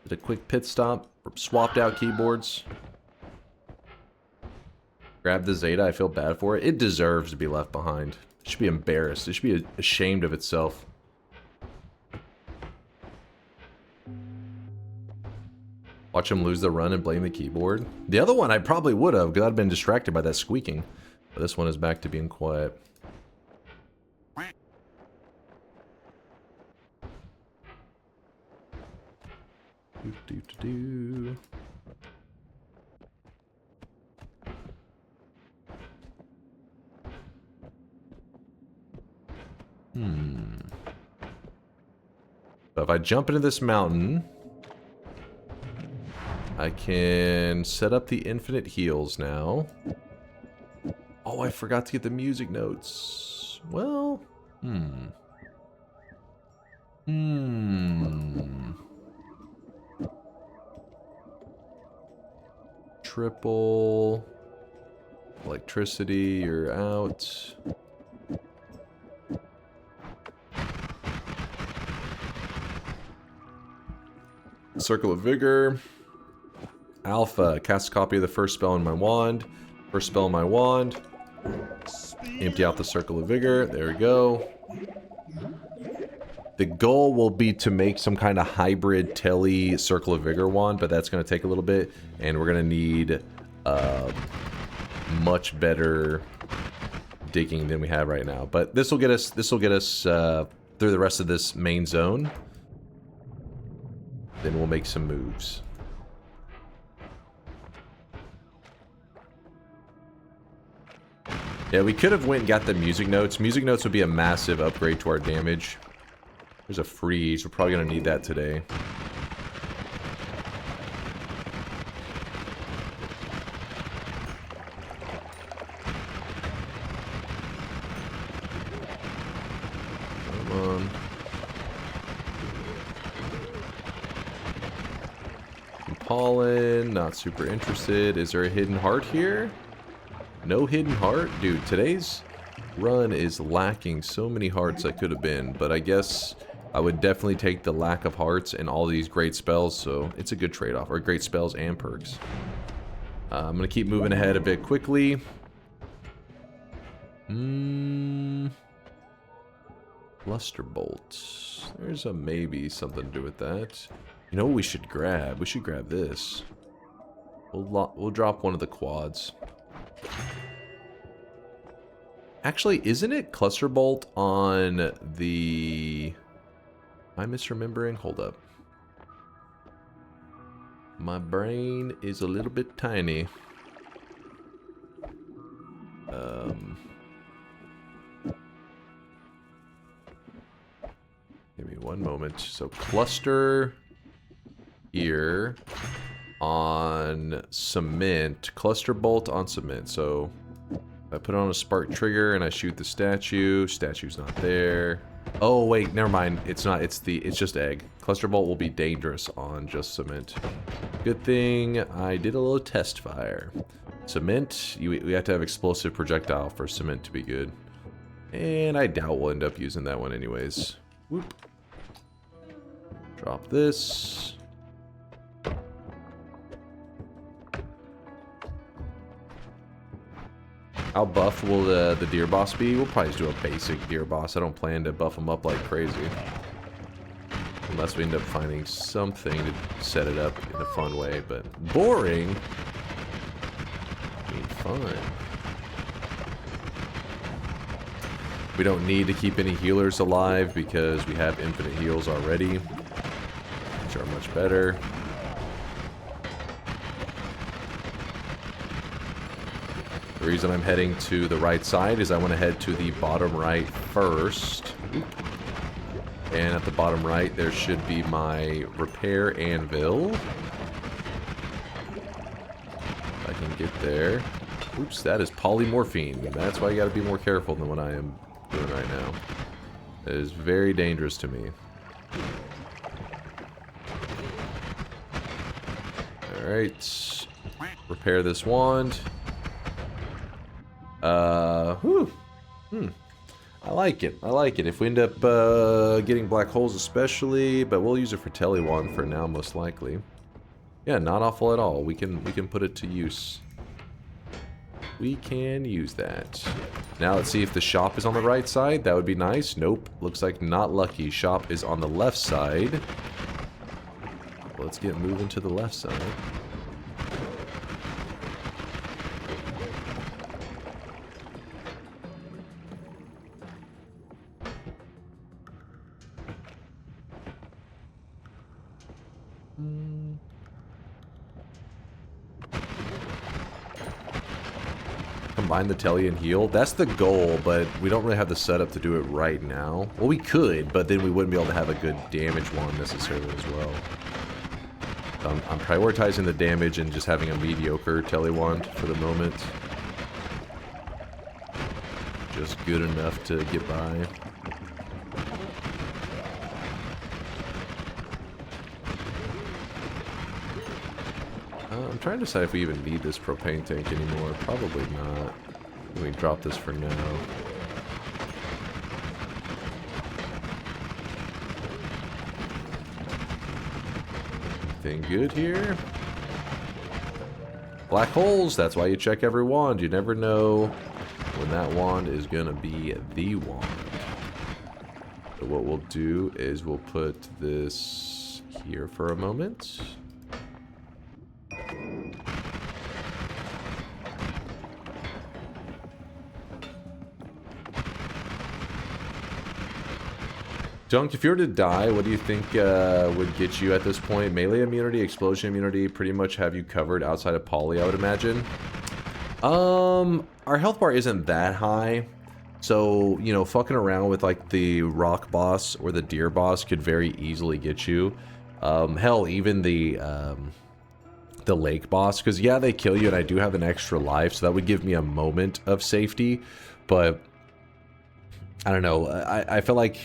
Did a quick pit stop, swapped out keyboards. Grabbed the Zeta, I feel bad for it. It deserves to be left behind. It should be embarrassed. It should be ashamed of itself. Watch him lose the run and blame the keyboard. The other one I probably would have, because I'd been distracted by that squeaking. But this one is back to being quiet. Do. So if I jump into this mountain, I can set up the infinite heals now. Oh, I forgot to get the music notes. Well, Triple electricity, you're out. Circle of Vigor. Alpha, cast a copy of the first spell in my wand. First spell in my wand. Empty out the Circle of Vigor. There we go. The goal will be to make some kind of hybrid Telly Circle of Vigor wand, but that's going to take a little bit, and we're going to need much better digging than we have right now. But this will get us through the rest of this main zone. Then we'll make some moves. Yeah, we could have went and got the music notes. Music notes would be a massive upgrade to our damage. There's a freeze. We're probably going to need that today. Come on. Pollen, not super interested. Is there a hidden heart here? No hidden heart? Dude, today's run is lacking so many hearts that could have been, but I guess I would definitely take the lack of hearts and all these great spells, so it's a good trade-off, or great spells and perks. I'm going to keep moving ahead a bit quickly. Luster Bolt. There's a maybe something to do with that. You know what we should grab? We should grab this. We'll drop one of the quads. Actually, isn't it Cluster Bolt on the... Am I misremembering? Hold up. My brain is a little bit tiny. Give me one moment. So cluster here on cement. Cluster bolt on cement. So I put on a spark trigger and I shoot the statue. Statue's not there. Oh wait, never mind. It's not. It's just egg. Cluster bolt will be dangerous on just cement. Good thing I did a little test fire. Cement. We have to have explosive projectile for cement to be good. And I doubt we'll end up using that one anyways. Whoop. Drop this. How buff will the deer boss be? We'll probably just do a basic deer boss. I don't plan to buff him up like crazy. Unless we end up finding something to set it up in a fun way, but boring. I mean, fun. We don't need to keep any healers alive because we have infinite heals already, which are much better. The reason I'm heading to the right side is I want to head to the bottom right first. And at the bottom right, there should be my repair anvil. If I can get there. Oops, that is polymorphine. That's why you gotta be more careful than what I am doing right now. It is very dangerous to me. Alright. Repair this wand. Whew. I like it. I like it. If we end up getting black holes especially, but we'll use it for Telewand for now most likely. Yeah, not awful at all. We can put it to use. We can use that. Now let's see if the shop is on the right side. That would be nice. Nope. Looks like not lucky. Shop is on the left side. Let's get moving to the left side. Combine the telly and heal. That's the goal, but we don't really have the setup to do it right now. Well, we could, but then we wouldn't be able to have a good damage wand necessarily as well. I'm prioritizing the damage and just having a mediocre telly wand for the moment. Just good enough to get by. I'm trying to decide if we even need this propane tank anymore. Probably not. We can drop this for now. Anything good here? Black holes, that's why you check every wand. You never know when that wand is gonna be the wand. So what we'll do is we'll put this here for a moment. Dunk, if you were to die, what do you think would get you at this point? Melee immunity, explosion immunity, pretty much have you covered outside of poly, I would imagine. Our health bar isn't that high. So, you know, fucking around with like the rock boss or the deer boss could very easily get you. Hell, even the lake boss, because yeah, they kill you and I do have an extra life, so that would give me a moment of safety. But, I don't know, I feel like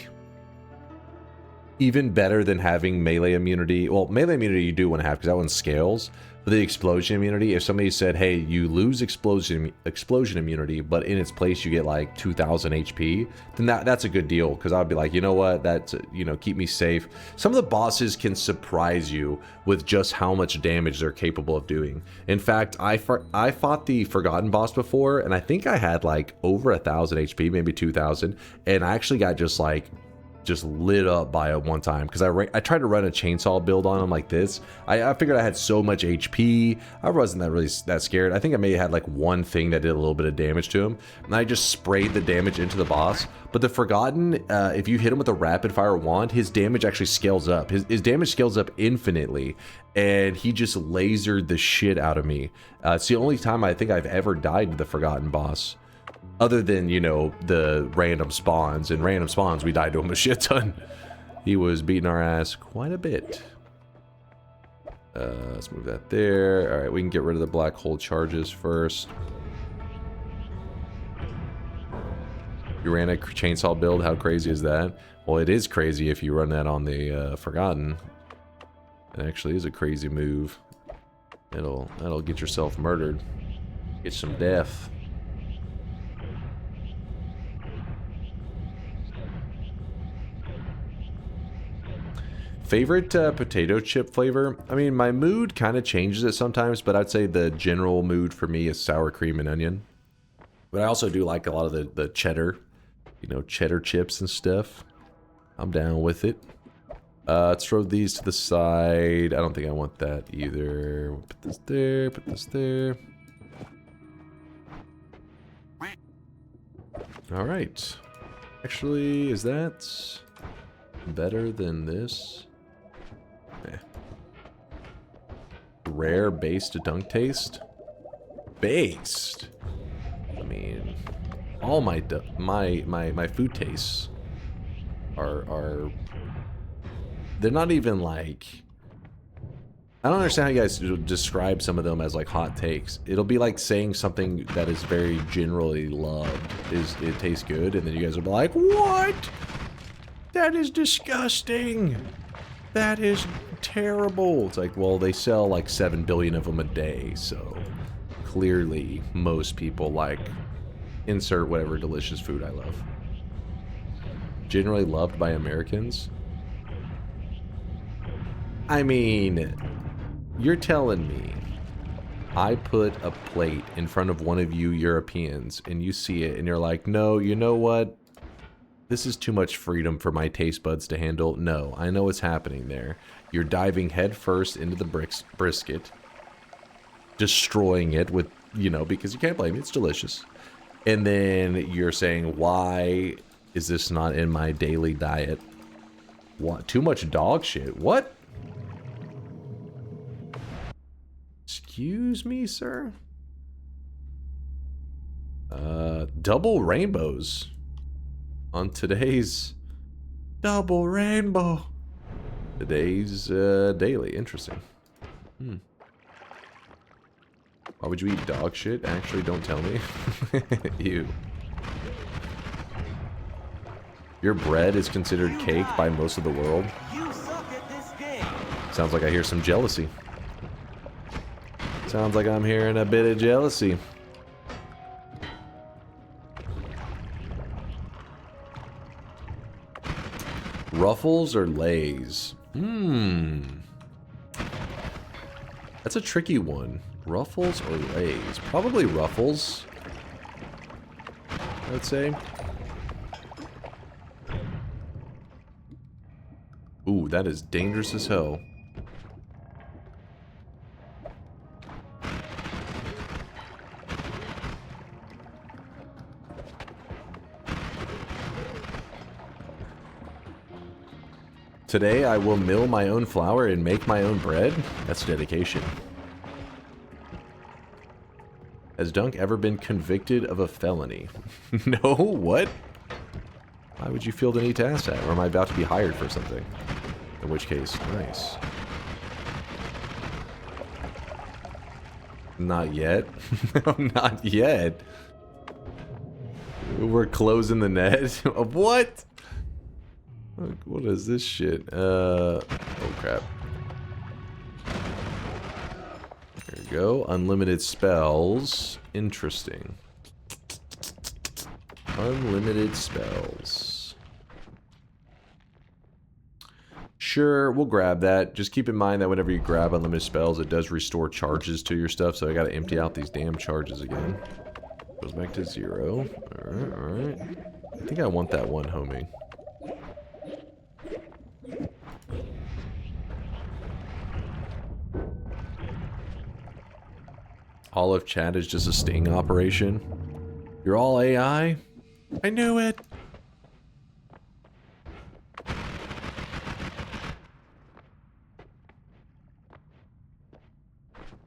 even better than having melee immunity. Well, melee immunity you do want to have because that one scales. But the explosion immunity, if somebody said, hey, you lose explosion immunity, but in its place you get like 2,000 HP, then that's a good deal. Because I'd be like, you know what, that's, you know, keep me safe. Some of the bosses can surprise you with just how much damage they're capable of doing. In fact, I fought the Forgotten boss before, and I think I had like over 1,000 HP, maybe 2,000, and I actually got just lit up by it one time because I tried to run a chainsaw build on him like this. I figured I had so much HP. I wasn't that scared. I think I may have had like one thing that did a little bit of damage to him, and I just sprayed the damage into the boss. But the Forgotten, if you hit him with a rapid fire wand, his damage actually scales up. His damage scales up infinitely, and he just lasered the shit out of me. It's the only time I think I've ever died to the Forgotten boss. Other than, you know, the random spawns. In random spawns, we died to him a shit ton. He was beating our ass quite a bit. Let's move that there. Alright, we can get rid of the black hole charges first. You ran a chainsaw build, how crazy is that? Well, it is crazy if you run that on the Forgotten. It actually is a crazy move. That'll get yourself murdered. Get some death. Favorite potato chip flavor? I mean, my mood kind of changes it sometimes, but I'd say the general mood for me is sour cream and onion. But I also do like a lot of the cheddar, you know, cheddar chips and stuff. I'm down with it. Let's throw these to the side. I don't think I want that either. We'll put this there, put this there. All right. Actually, is that better than this? Rare based dunk taste? Based? all my food tastes are they're not even like, I don't understand how you guys describe some of them as like hot takes. It'll be like saying something that is very generally loved is it tastes good, and then you guys will be like, what? That is disgusting. That is terrible. It's like, well, they sell like 7 billion of them a day, so clearly most people like insert whatever delicious food I love. Generally loved by Americans. I mean, you're telling me I put a plate in front of one of you Europeans and you see it and you're like, no, you know what? This is too much freedom for my taste buds to handle. No, I know what's happening there. You're diving head first into the brisket, destroying it with, you know, because you can't blame it, it's delicious. And then you're saying, why is this not in my daily diet? What? Too much dog shit? What? Excuse me, sir? Double rainbows on today's double rainbow. Today's daily. Interesting. Why would you eat dog shit? Actually, don't tell me. Ew. Your bread is considered cake by most of the world. Sounds like I hear some jealousy. Sounds like I'm hearing a bit of jealousy. Ruffles or Lay's? That's a tricky one. Ruffles or Lay's? Probably Ruffles, I would say. Ooh, that is dangerous as hell. Today I will mill my own flour and make my own bread? That's dedication. Has Dunk ever been convicted of a felony? No? What? Why would you feel the need to ask that? Or am I about to be hired for something? In which case, nice. Not yet. Not yet. We're closing the net. What? What is this shit? Oh crap. There we go. Unlimited spells. Interesting. Unlimited spells. Sure, we'll grab that. Just keep in mind that whenever you grab unlimited spells, it does restore charges to your stuff, so I gotta empty out these damn charges again. Goes back to 0. Alright, alright. I think I want that one homing. All of chat is just a sting operation. You're all AI? I knew it!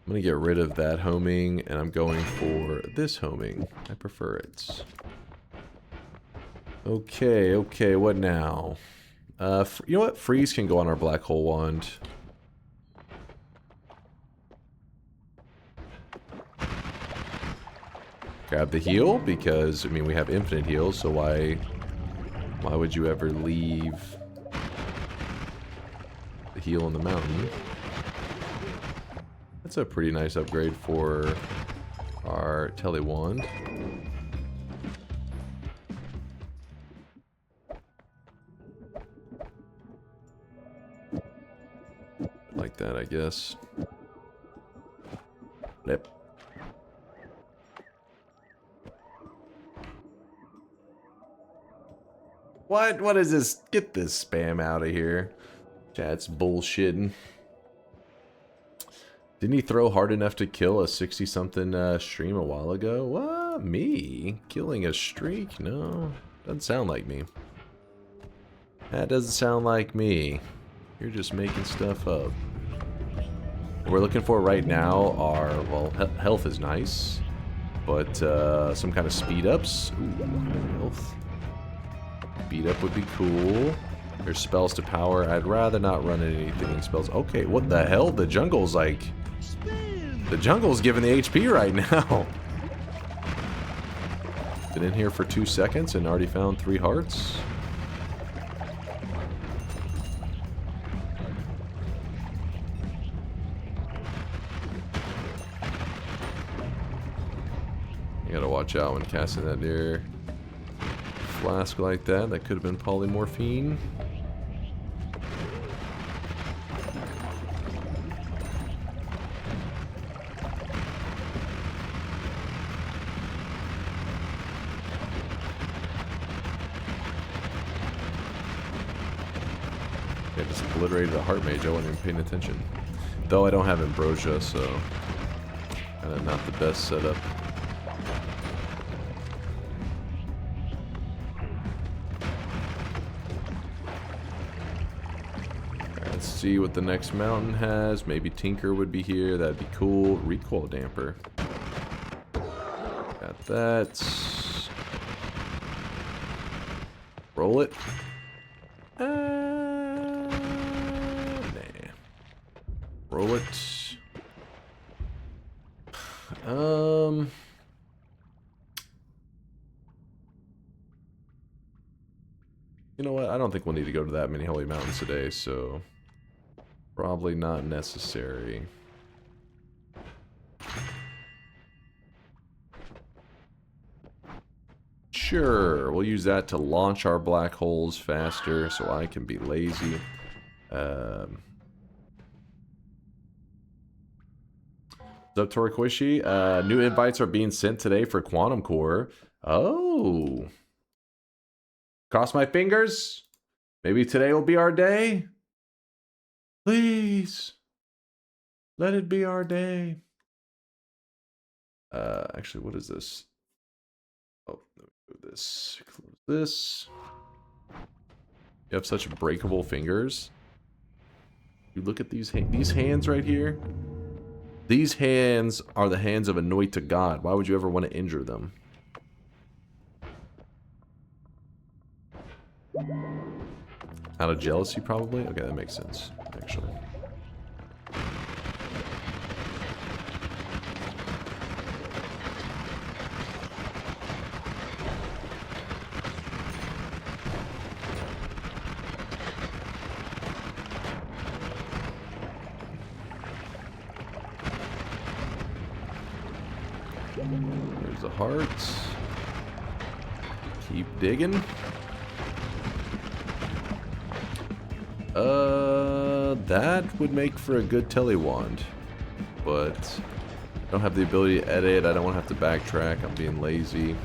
I'm gonna get rid of that homing, and I'm going for this homing. I prefer it. Okay, okay, what now? You know what? Freeze can go on our black hole wand. Grab the heal, because, I mean, we have infinite heals, so why would you ever leave the heal on the mountain? That's a pretty nice upgrade for our tele wand. Like that, I guess. Yep. What is this? Get this spam out of here. Chat's bullshitting. Didn't he throw hard enough to kill a 60-something stream a while ago? What? Me? Killing a streak? No. Doesn't sound like me. That doesn't sound like me. You're just making stuff up. What we're looking for right now are, well, health is nice. But some kind of speed ups. Ooh, health. Speed up would be cool. There's spells to power. I'd rather not run anything in spells. Okay, what the hell? The jungle's like... The jungle's giving the HP right now. Been in here for 2 seconds and already found 3 hearts. You gotta watch out when casting that near flask like that. That could have been polymorphine. Yeah, just obliterated a heart mage. I wasn't even paying attention. Though I don't have ambrosia, so kind of not the best setup. Let's see what the next mountain has. Maybe Tinker would be here. That'd be cool. Recoil damper. Got that. Roll it. Nah. Roll it. You know what? I don't think we'll need to go to that many holy mountains today, so probably not necessary. Sure, we'll use that to launch our black holes faster so I can be lazy. What's up, Torikoishi? New invites are being sent today for Quantum Core. Oh. Cross my fingers. Maybe today will be our day. Please. Let it be our day. Actually, what is this? Oh, let me move this. Close this. You have such breakable fingers. You look at these hands right here. These hands are the hands of a Noita god. Why would you ever want to injure them? Out of jealousy, probably? Okay, that makes sense, actually. There's a heart. Keep digging. That would make for a good telewand, but I don't have the ability to edit. I don't want to have to backtrack. I'm being lazy.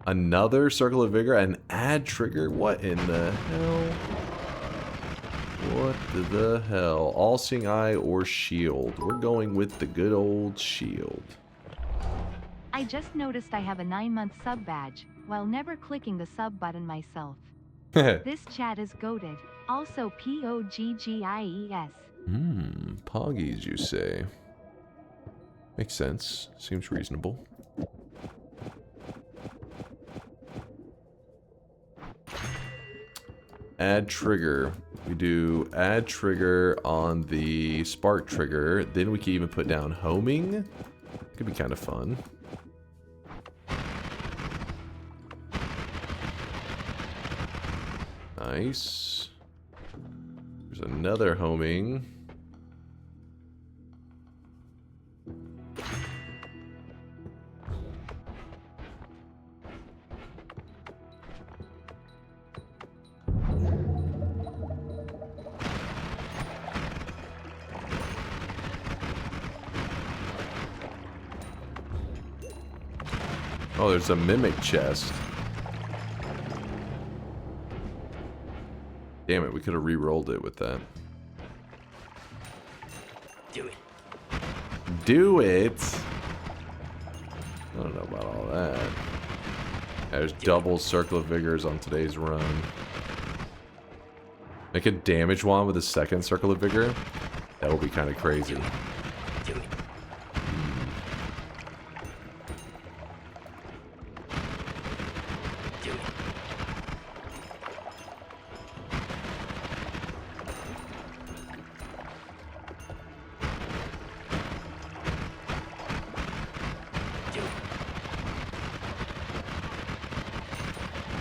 Another Circle of Vigor, an add trigger? What in the hell? What the hell? All-Seeing Eye or Shield? We're going with the good old Shield. I just noticed I have a 9-month sub badge, while never clicking the sub button myself. This chat is goated. Also POGGIES. Poggies, you say? Makes sense. Seems reasonable. Add trigger. We do add trigger on the spark trigger. Then we can even put down homing. Could be kind of fun. Nice. There's another homing. Oh, there's a mimic chest. Damn it, we could have re-rolled it with that. Do it. Do it? I don't know about all that. There's double Circle of Vigors on today's run. Make a damage wand with a second Circle of Vigor? That would be kind of crazy.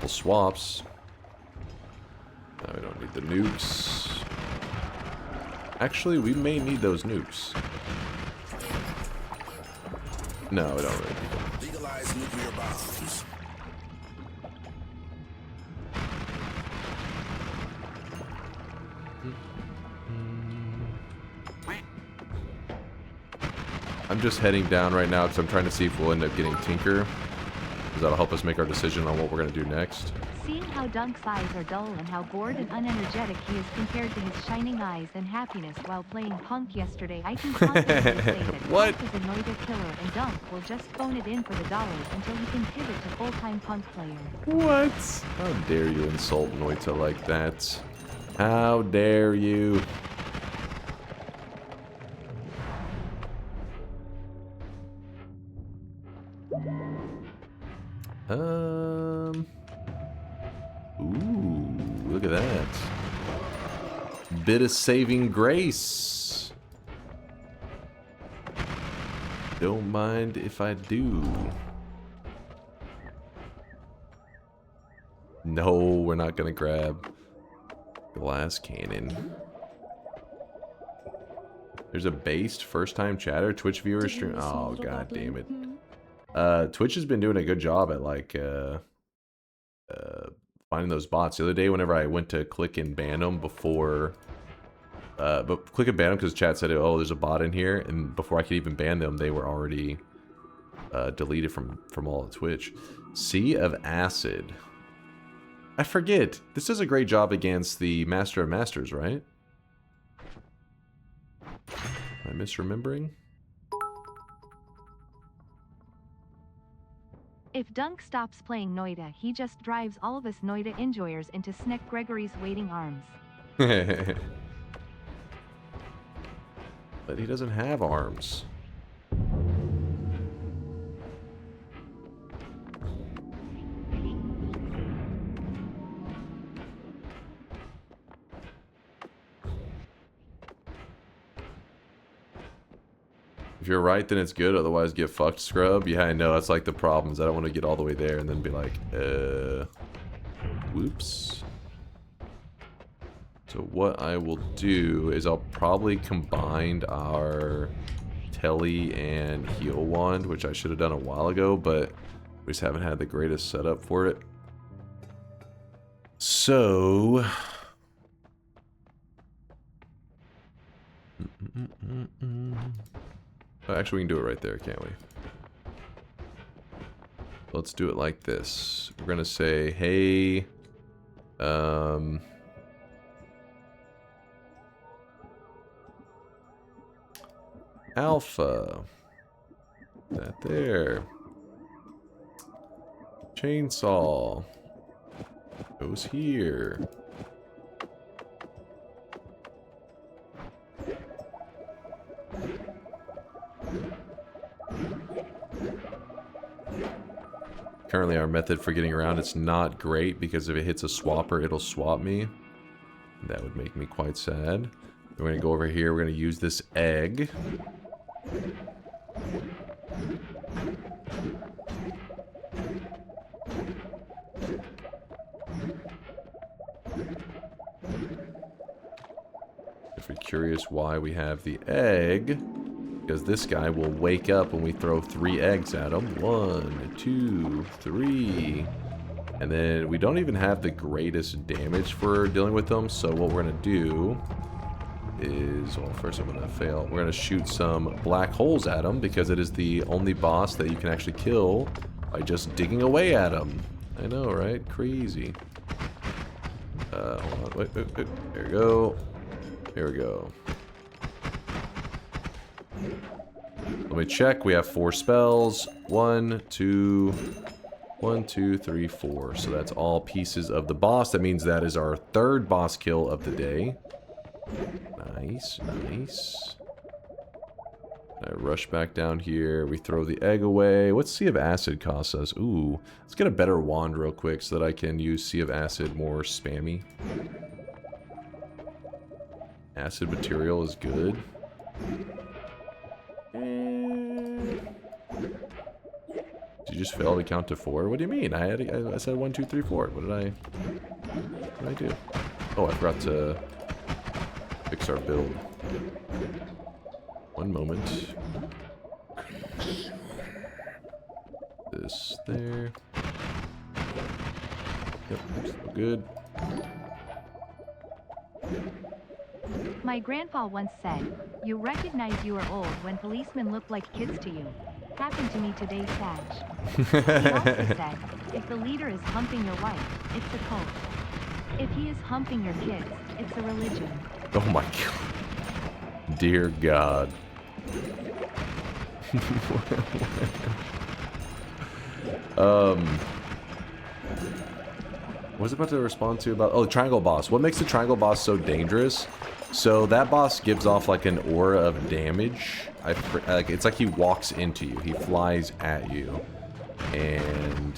couple swaps. No, we don't need the nukes. Actually, we may need those nukes. No, we don't really need them. Legalize nuclear bombs. I'm just heading down right now because I'm trying to see if we'll end up getting Tinker. Because that'll help us make our decision on what we're going to do next. Seeing how Dunk's eyes are dull and how bored and unenergetic he is compared to his shining eyes and happiness while playing Punk yesterday, I can confidently say that What? Punk is a Noita killer and Dunk will just phone it in for the dollars until he can pivot to full-time Punk player. What? How dare you insult Noita like that? How dare you? Ooh, look at that. Bit of saving grace. Don't mind if I do. No, we're not gonna grab glass cannon. There's a based first time chatter Twitch viewer stream. Oh god damn it. Twitch has been doing a good job at like finding those bots. The other day whenever I went to click and ban them before but click and ban them because chat said, oh, there's a bot in here, and before I could even ban them, they were already deleted from all of Twitch. Sea of Acid. I forget. This does a great job against the Master of Masters, right? Am I misremembering? If Dunk stops playing Noita, he just drives all of us Noita enjoyers into Sneck Gregory's waiting arms. But he doesn't have arms. If you're right, then it's good. Otherwise, get fucked, scrub. Yeah, I know. That's like the problem. Is I don't want to get all the way there and then be like, whoops. So what I will do is I'll probably combine our Telly and Heal Wand, which I should have done a while ago, but we just haven't had the greatest setup for it. So... Oh, actually, we can do it right there, can't we? Let's do it like this. We're gonna say, hey, Alpha. That there. Chainsaw. Goes here. Currently our method for getting around, it's not great because if it hits a swapper, it'll swap me. That would make me quite sad. We're going to go over here. We're going to use this egg. If you're curious why we have the egg, because this guy will wake up when we throw 3 eggs at him. 1, 2, 3. And then we don't even have the greatest damage for dealing with them. So what we're going to do is, well, first I'm going to fail. We're going to shoot some black holes at him because it is the only boss that you can actually kill by just digging away at him. I know, right? Crazy. Hold on. Wait. There we go. Here we go. Let me check. We have 4 spells. 1, 2, 3, 4. So that's all pieces of the boss. That means that is our 3rd boss kill of the day. Nice, nice. I rush back down here. We throw the egg away. What's Sea of Acid cost us? Ooh, let's get a better wand real quick so that I can use Sea of Acid more spammy. Acid material is good. Did you you just fail to count to 4? What do you mean? I said 1, 2, 3, 4. What did I do? Oh, I forgot to fix our build. One moment. This there. Yep, still good. My grandpa once said, "You recognize you are old when policemen look like kids to you." Happened to me today, Sag. He also said, if the leader is humping your wife, it's a cult. If he is humping your kids, it's a religion. Oh my god. Dear God. What was I about to respond to about... Oh, the triangle boss. What makes the triangle boss so dangerous? So that boss gives off like an aura of damage. Like it's like he walks into you. He flies at you. And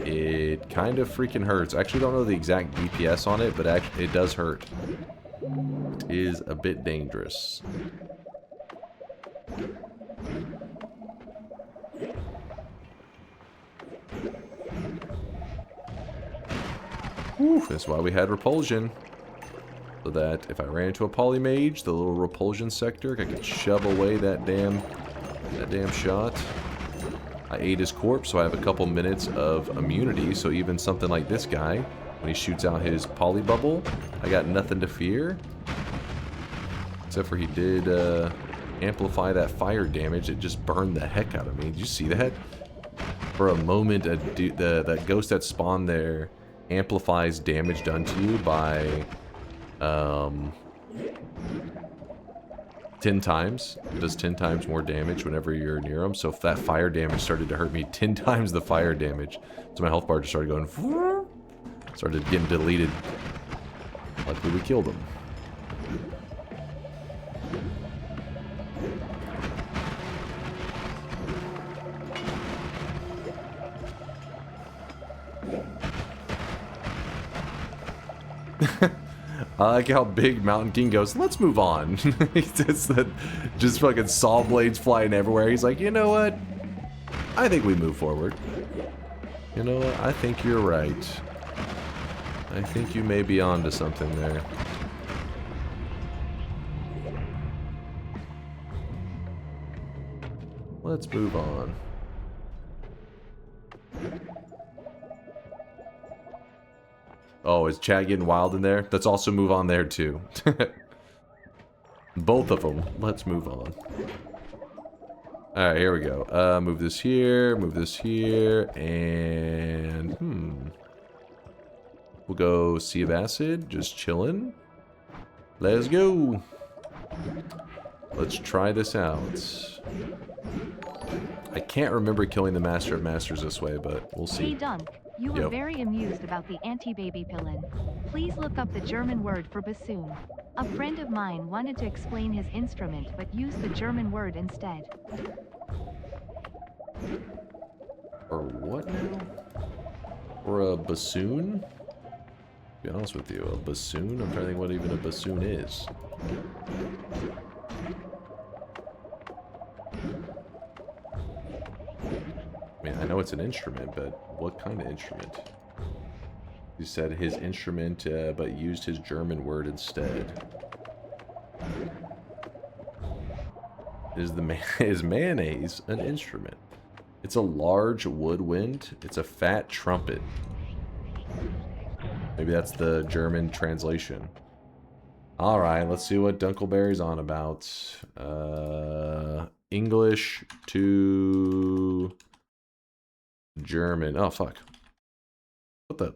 it kind of freaking hurts. I actually don't know the exact DPS on it, but actually it does hurt. It is a bit dangerous. That's why we had repulsion. So that if I ran into a polymage, the little repulsion sector, I could shove away that damn shot. I ate his corpse, so I have a couple minutes of immunity. So even something like this guy, when he shoots out his poly bubble, I got nothing to fear. Except for he did amplify that fire damage. It just burned the heck out of me. Did you see that? For a moment, that ghost that spawned there amplifies damage done to you by 10 times. It does 10 times more damage whenever you're near him. So if that fire damage started to hurt me 10 times the fire damage. So my health bar just started going... Started getting deleted. Luckily we killed him. I like how big Mountain King goes, let's move on. Just fucking saw blades flying everywhere. He's like, you know what? I think we move forward. You know what? I think you're right. I think you may be onto something there. Let's move on. Oh, is chat getting wild in there? Let's also move on there too. Both of them. Let's move on. Alright, here we go. Move this here, and... We'll go Sea of Acid, just chilling. Let's go! Let's try this out. I can't remember killing the Master of Masters this way, but we'll see. Hey Dunk, you were very amused about the anti-baby pillen. Please look up the German word for bassoon. A friend of mine wanted to explain his instrument but used the German word instead. Or what now? Or a bassoon? To be honest with you, a bassoon? I'm trying to think what even a bassoon is. I mean, I know it's an instrument, but what kind of instrument? He said his instrument, but used his German word instead. Is mayonnaise an instrument? It's a large woodwind. It's a fat trumpet. Maybe that's the German translation. Alright, let's see what Dunkleberry's on about. English to German. Oh, fuck. What the?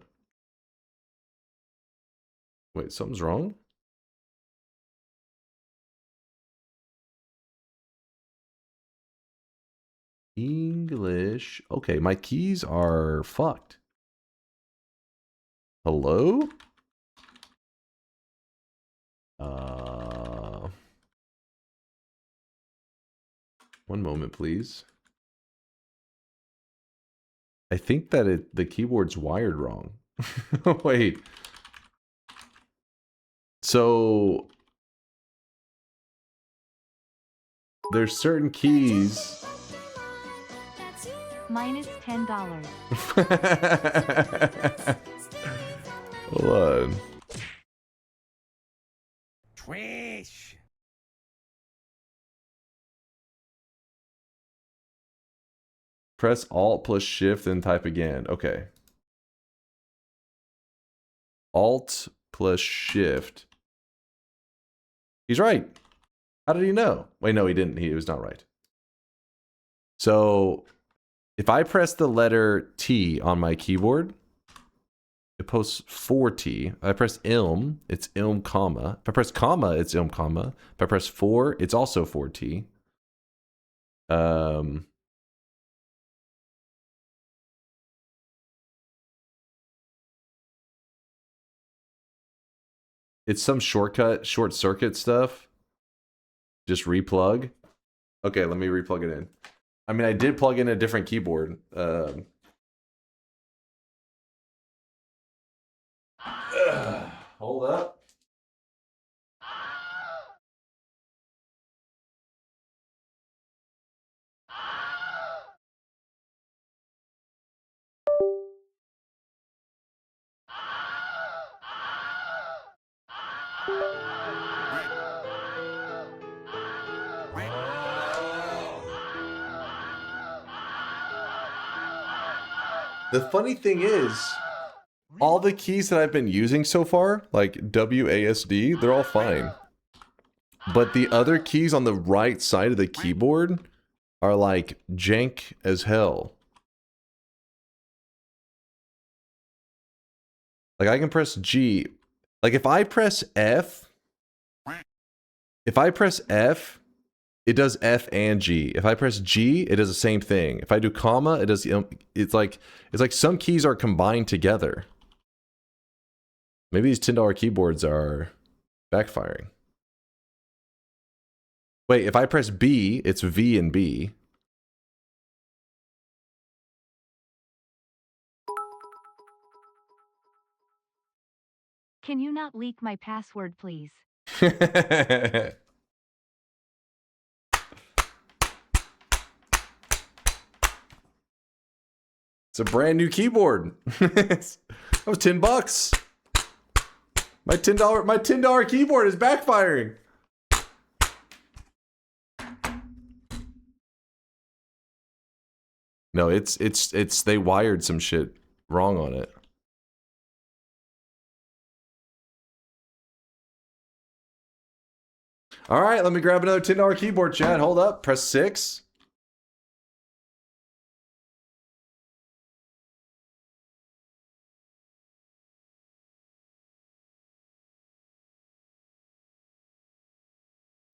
Wait, something's wrong? English. Okay, my keys are fucked. Hello? One moment, please. I think that the keyboard's wired wrong. Wait. So there's certain keys Minus $10. Hold on. Trash. Press Alt plus Shift, then type again. Okay. Alt plus Shift. He's right. How did he know? Wait, no, he didn't. He was not right. So, if I press the letter T on my keyboard, it posts 4T. If I press ilm, it's ilm comma. If I press comma, it's ilm comma. If I press 4, it's also 4T. It's some shortcut, short circuit stuff. Just replug. Okay, let me replug it in. I mean, I did plug in a different keyboard. Hold up. The funny thing is, all the keys that I've been using so far, like WASD, they're all fine. But the other keys on the right side of the keyboard are like jank as hell. Like I can press G. Like if I press F, it does F and G. If I press G, it does the same thing. If I do comma, it does. It's like some keys are combined together. Maybe these $10 keyboards are backfiring. Wait, if I press B, it's V and B. Can you not leak my password, please? It's a brand new keyboard. That was $10. My $10 keyboard is backfiring. No, it's they wired some shit wrong on it. All right, let me grab another $10 keyboard, chat. Hold up. Press 6.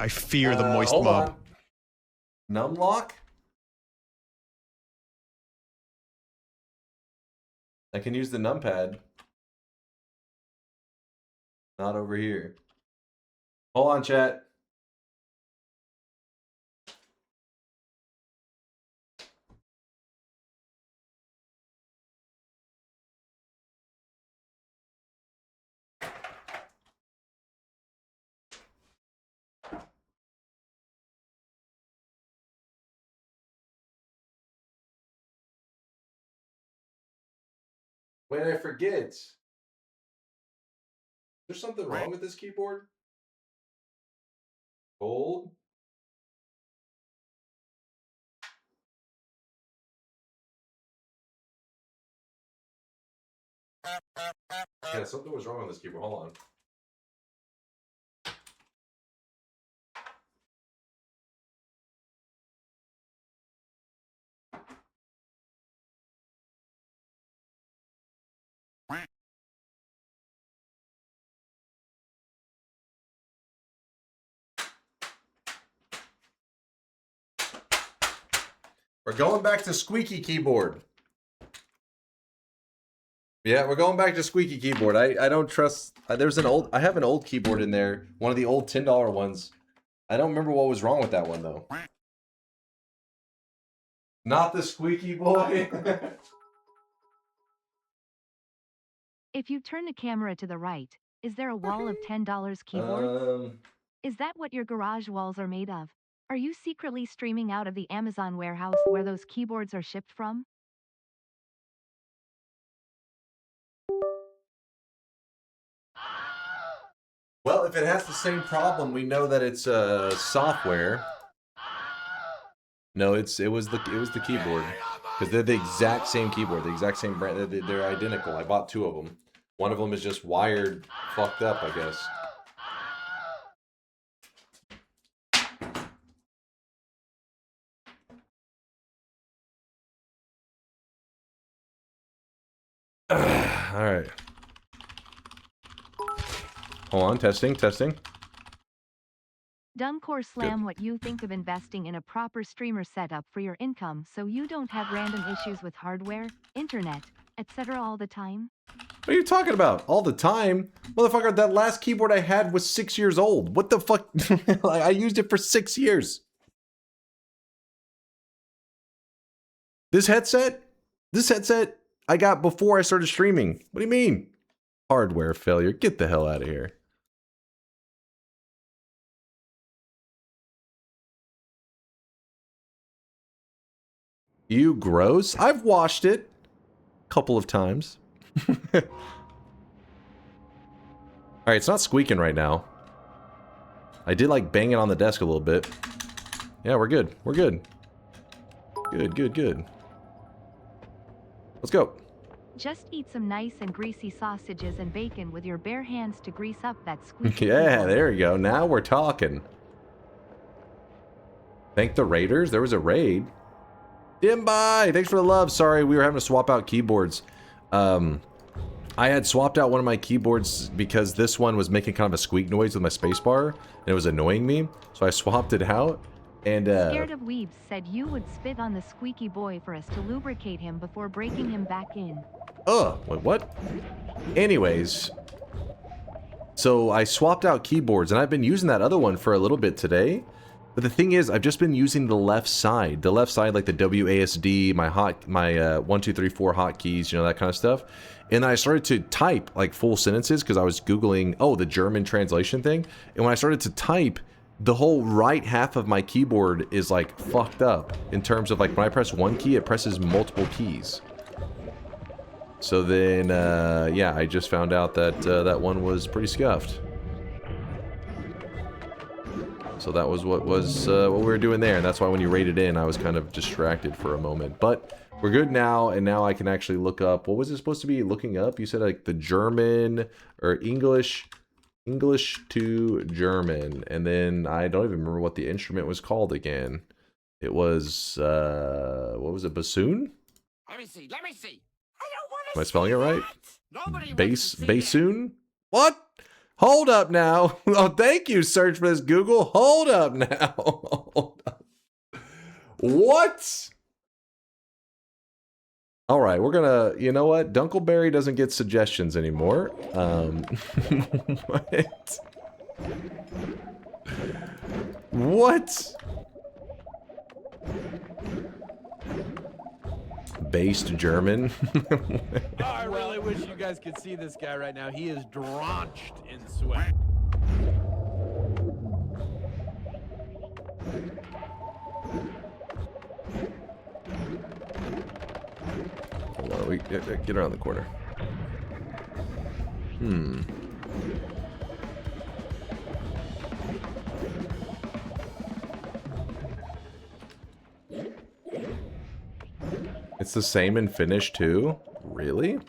I fear the moist hold mob. On. Numlock? I can use the numpad. Not over here. Hold on, chat. Wait, I forget. There's something wrong with this keyboard? Gold? Yeah, something was wrong with this keyboard. Hold on. We're going back to squeaky keyboard. Yeah, we're going back to squeaky keyboard. I don't trust. There's an old. I have an old keyboard in there. One of the old $10 ones. I don't remember what was wrong with that one though. Not the squeaky boy. If you turn the camera to the right, is there a wall of $10 keyboards? Is that what your garage walls are made of? Are you secretly streaming out of the Amazon warehouse where those keyboards are shipped from? Well, if it has the same problem, we know that it's software. No, it was the keyboard, because they're the exact same keyboard, the exact same brand. They're identical. I bought 2 of them. One of them is just wired, fucked up, I guess. All right. Hold on, testing. DunkOrSlam, what you think of investing in a proper streamer setup for your income so you don't have random issues with hardware, internet, etc. all the time? What are you talking about? All the time? Motherfucker, that last keyboard I had was 6 years old. What the fuck? I used it for 6 years. This headset I got before I started streaming. What do you mean? Hardware failure. Get the hell out of here. You gross. I've washed it a couple of times. Alright, it's not squeaking right now. I did like bang it on the desk a little bit. Yeah, we're good. We're good. Good. Let's go. Just eat some nice and greasy sausages and bacon with your bare hands to grease up that squeaky Yeah, keyboard. there you go. Now we're talking. Thank the raiders. There was a raid. Dimby, thanks for the love. Sorry, we were having to swap out keyboards. I had swapped out one of my keyboards because this one was making kind of a squeak noise with my spacebar, and it was annoying me. So I swapped it out. And Scared of Weebs said you would spit on the squeaky boy for us to lubricate him before breaking him back in. Wait, what? Anyways, so I swapped out keyboards, and I've been using that other one for a little bit today. But the thing is, I've just been using the left side. The left side, like the WASD, my 1, 2, 3, 4 hotkeys, you know, that kind of stuff. And then I started to type like full sentences because I was Googling, the German translation thing. And when I started to type, the whole right half of my keyboard is like fucked up in terms of like when I press one key, it presses multiple keys. So then, yeah, I just found out that that one was pretty scuffed. So that was what we were doing there, and that's why when you raided in, I was kind of distracted for a moment. But we're good now, and now I can actually look up. What was it supposed to be looking up? You said like the German or English to German, and then I don't even remember what the instrument was called again. It was what was it? Bassoon? Let me see. Am I spelling it right? Bassoon? What? Hold up now. Oh, thank you, search for this, Google. Hold up now. Hold up. What? All right, we're gonna, you know what? Dunkleberry doesn't get suggestions anymore. What? What? Based German. I really wish you guys could see this guy right now. He is drenched in sweat. Hold on, get around the corner. It's the same in Finnish too? Really?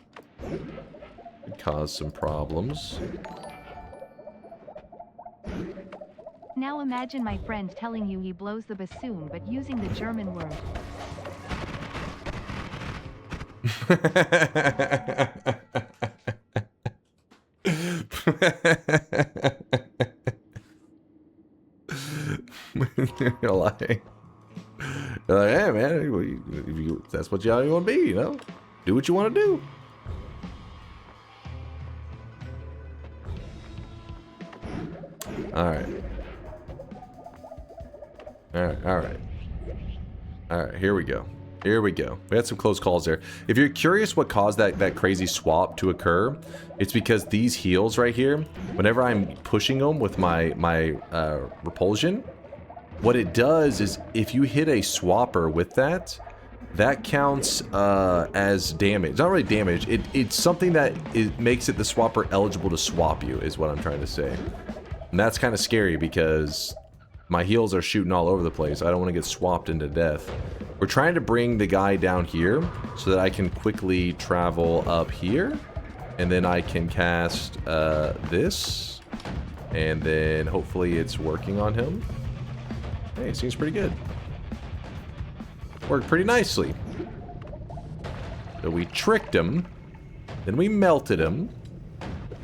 Could cause some problems. Now imagine my friend telling you he blows the bassoon but using the German word. You're lying. You're like, hey man, if that's what y'all want to be, you know? Do what you want to do. Alright, here we go. We had some close calls there. If you're curious what caused that crazy swap to occur, it's because these heels right here, whenever I'm pushing them with my repulsion, what it does is if you hit a swapper with that, that counts as damage. Not really damage. It's something that makes it the swapper eligible to swap you, is what I'm trying to say. And that's kind of scary because my heals are shooting all over the place. I don't want to get swapped into death. We're trying to bring the guy down here so that I can quickly travel up here. And then I can cast this. And then hopefully it's working on him. Hey, it seems pretty good. Worked pretty nicely. So we tricked him. Then we melted him.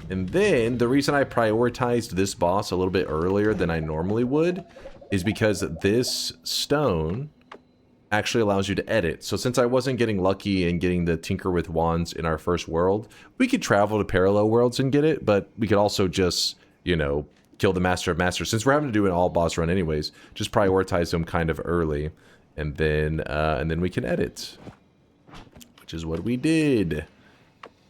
And then the reason I prioritized this boss a little bit earlier than I normally would is because this stone actually allows you to edit. So since I wasn't getting lucky and getting the Tinker with Wands in our first world, we could travel to parallel worlds and get it, but we could also just, you know, kill the Master of Masters. Since we're having to do an all boss run anyways, just prioritize them kind of early. And then we can edit, which is what we did.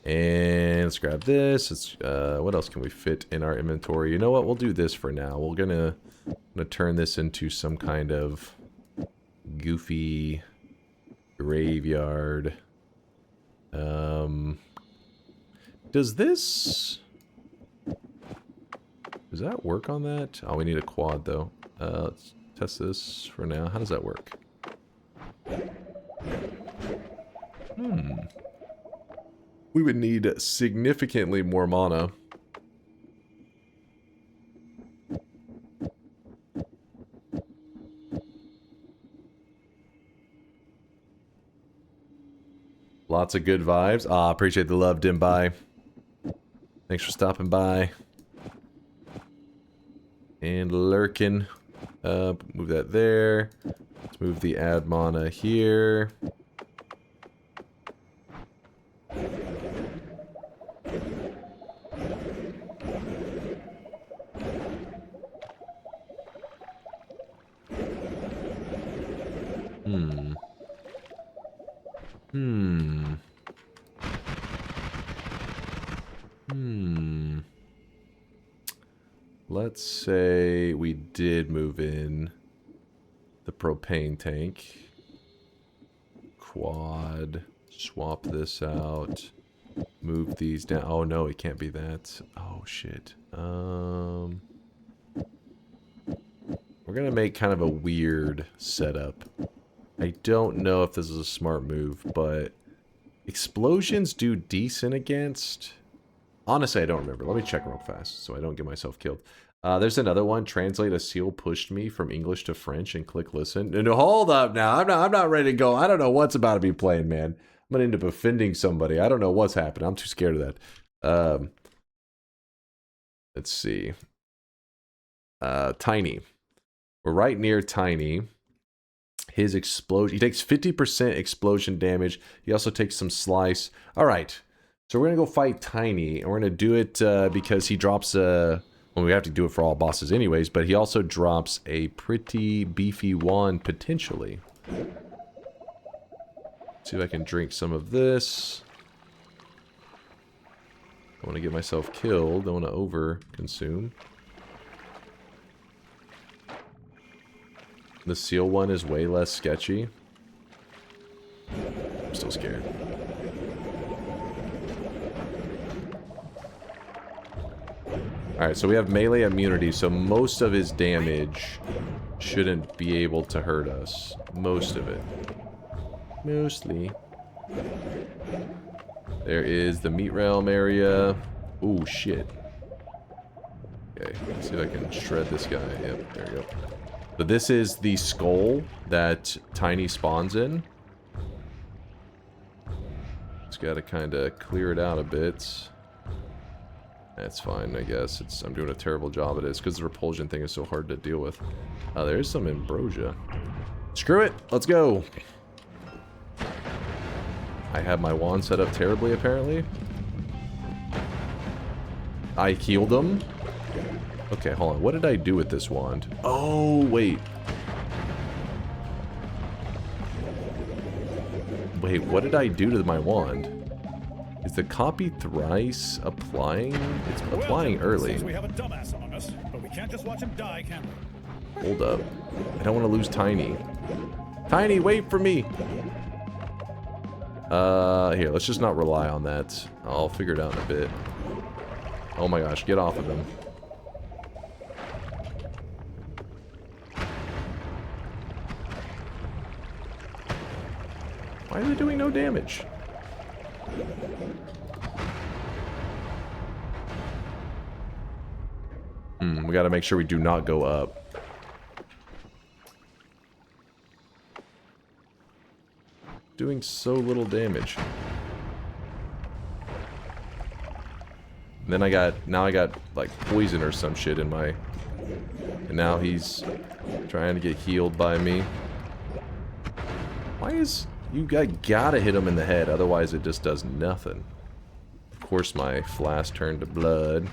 And let's grab this. Let's, what else can we fit in our inventory? You know what? We'll do this for now. We're gonna turn this into some kind of goofy graveyard. Does that work on that? Oh, we need a quad though. Let's test this for now. How does that work? We would need significantly more mana. Lots of good vibes. Ah, appreciate the love, Dimbai. Thanks for stopping by. And lurking. Move that there. Let's move the add mana here. Let's say we did move in the propane tank. Quad. Swap this out. Move these down. Oh no, it can't be that. Oh shit. We're gonna make kind of a weird setup. I don't know if this is a smart move, but explosions do decent against... Honestly, I don't remember. Let me check real fast so I don't get myself killed. There's another one. Translate a seal pushed me from English to French and click listen. No, hold up now. I'm not ready to go. I don't know what's about to be playing, man. I'm gonna end up offending somebody. I don't know what's happening. I'm too scared of that. Let's see. Tiny. We're right near Tiny. His explosion. He takes 50% explosion damage. He also takes some slice. All right. So we're going to go fight Tiny. And we're going to do it because he drops a... Well, we have to do it for all bosses anyways. But he also drops a pretty beefy wand potentially. See if I can drink some of this. I want to get myself killed. Don't want to over-consume. The seal one is way less sketchy. I'm still scared. Alright, so we have melee immunity, so most of his damage shouldn't be able to hurt us. Most of it. Mostly. There is the meat realm area. Ooh, shit. Okay, let's see if I can shred this guy. Yep, there we go. So this is the skull that Tiny spawns in. Just gotta kind of clear it out a bit. That's fine, I guess. I'm doing a terrible job at it. It's because the repulsion thing is so hard to deal with. There's some ambrosia. Screw it! Let's go! I have my wand set up terribly, apparently. I healed him. Okay, hold on. What did I do with this wand? Oh, wait. Wait, what did I do to my wand? Is the copy thrice applying? It's applying early. We have a dumbass among us, but we can't just watch him die, can we? Hold up. I don't want to lose Tiny. Tiny, wait for me! Here, let's just not rely on that. I'll figure it out in a bit. Oh my gosh, get off of him. Why are they doing no damage? We gotta make sure we do not go up. Doing so little damage. And then now I got like poison or some shit in my... And now he's trying to get healed by me. Why is... You gotta hit him in the head, otherwise it just does nothing. Of course my flask turned to blood.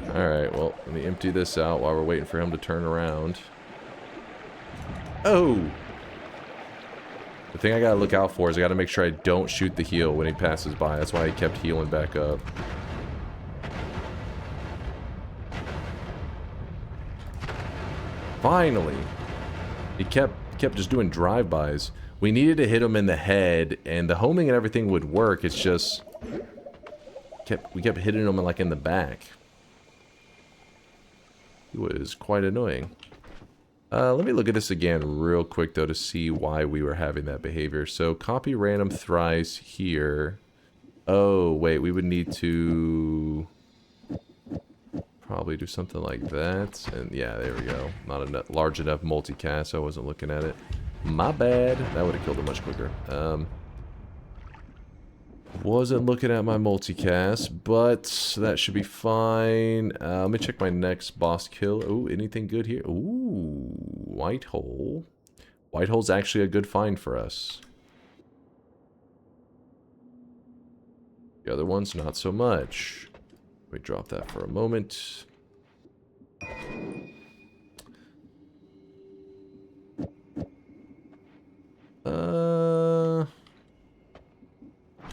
Alright, well, let me empty this out while we're waiting for him to turn around. Oh! The thing I gotta look out for is I gotta make sure I don't shoot the heal when he passes by. That's why he kept healing back up. Finally! He kept just doing drive-bys. We needed to hit him in the head, and the homing and everything would work. It's just... We kept hitting him like in the back. It was quite annoying. Let me look at this again real quick, though, to see why we were having that behavior. So, copy random thrice here. Oh, wait, we would need to... probably do something like that. And yeah, there we go. Not a large enough multicast, so I wasn't looking at it. My bad. That would have killed it much quicker. Wasn't looking at my multicast, but that should be fine. Let me check my next boss kill. Ooh, anything good here? Ooh, white hole. White hole's actually a good find for us. The other one's not so much. Let me drop that for a moment.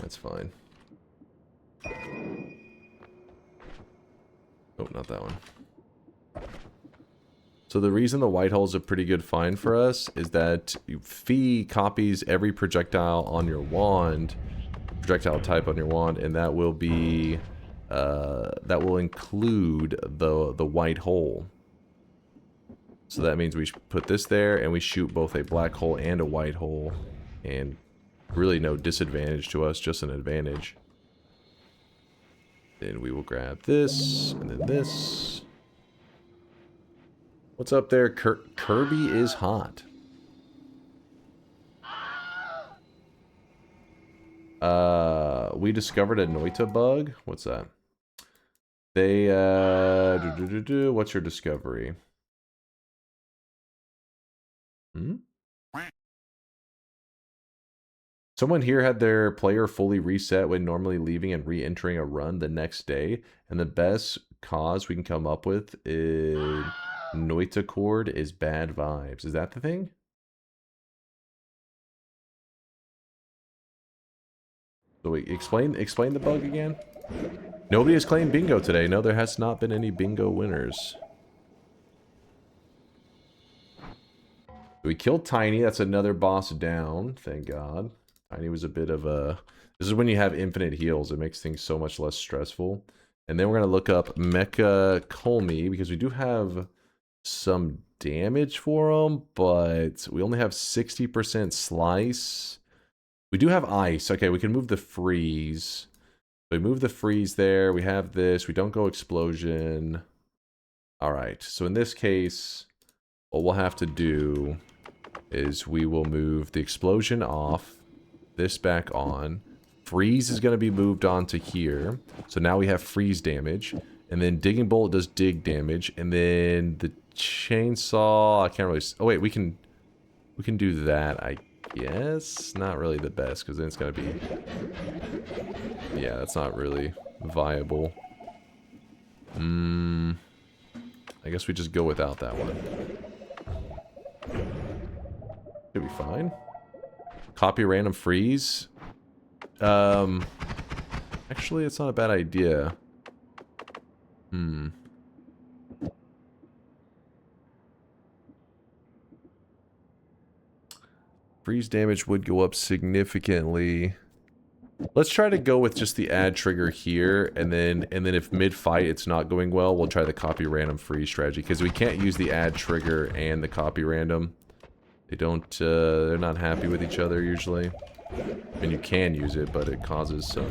That's fine. Oh, not that one. So the reason the white hole is a pretty good find for us is that Fee copies every projectile on your wand, projectile type on your wand, and that will be that will include the white hole. So that means we put this there and we shoot both a black hole and a white hole, and really no disadvantage to us, just an advantage. Then we will grab this, and then this. What's up there? Kirby is hot. We discovered a Noita bug. What's that? They, what's your discovery? Someone here had their player fully reset when normally leaving and re-entering a run the next day, and the best cause we can come up with is Noita cord is bad vibes. Is that the thing? So wait, explain the bug again? Nobody has claimed bingo today. No, there has not been any bingo winners. We killed Tiny. That's another boss down. Thank God. Tiny was a bit of a... This is when you have infinite heals. It makes things so much less stressful. And then we're going to look up Mecha Colmy, because we do have some damage for him, but we only have 60% slice. We do have ice. Okay, we can move the freeze. We move the freeze there. We have this. We don't go explosion. All right. So in this case, what we'll have to do is we will move the explosion off, this back on. Freeze is going to be moved on to here. So now we have freeze damage. And then digging bolt does dig damage. And then the chainsaw, I can't really... Oh wait, we can do that, I guess. Not really the best, because then it's going to be... Yeah, that's not really viable. I guess we just go without that one. Should be fine. Copy random freeze. Actually, it's not a bad idea. Freeze damage would go up significantly. Let's try to go with just the add trigger here, and then if mid-fight it's not going well, we'll try the copy random freeze strategy, because we can't use the add trigger and the copy random. They don't, they're not happy with each other usually. I mean, you can use it, but it causes some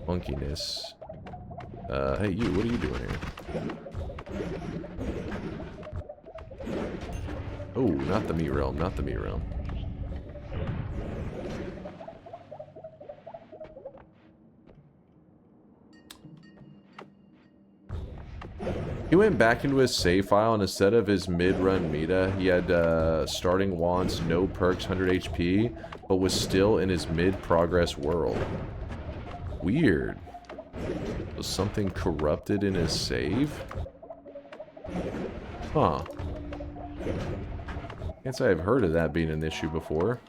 funkiness. Hey you, what are you doing here? Oh, not the meat realm, not the meat realm. He went back into his save file, and instead of his mid-run meta, he had starting wands, no perks, 100 HP, but was still in his mid-progress world. Weird. Was something corrupted in his save? Huh. Can't say I've heard of that being an issue before.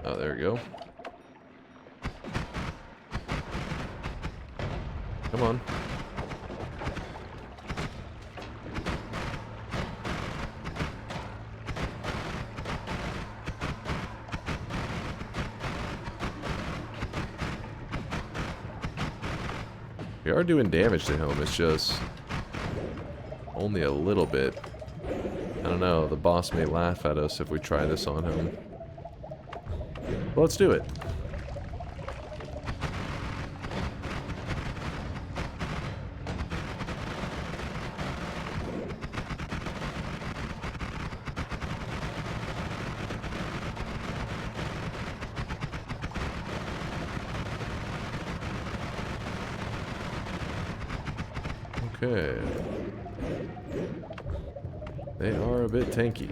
Oh, there we go. Come on. We are doing damage to him, it's just only a little bit. I don't know, the boss may laugh at us if we try this on him. Well, let's do it. Okay. They are a bit tanky.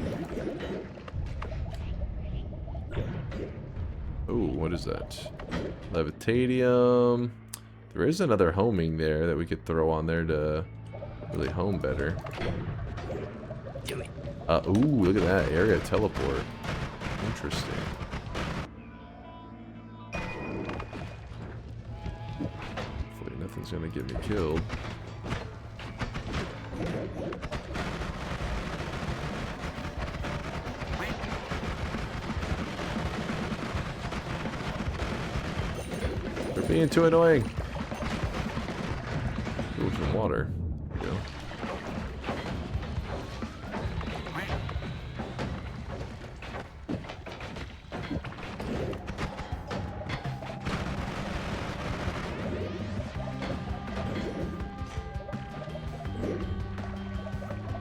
Oh, what is that? Levitadium. There is another homing there that we could throw on there to really home better. Ooh, look at that. Area teleport. Interesting. Hopefully nothing's gonna get me killed. They're being too annoying. Ooh, some water. There we go.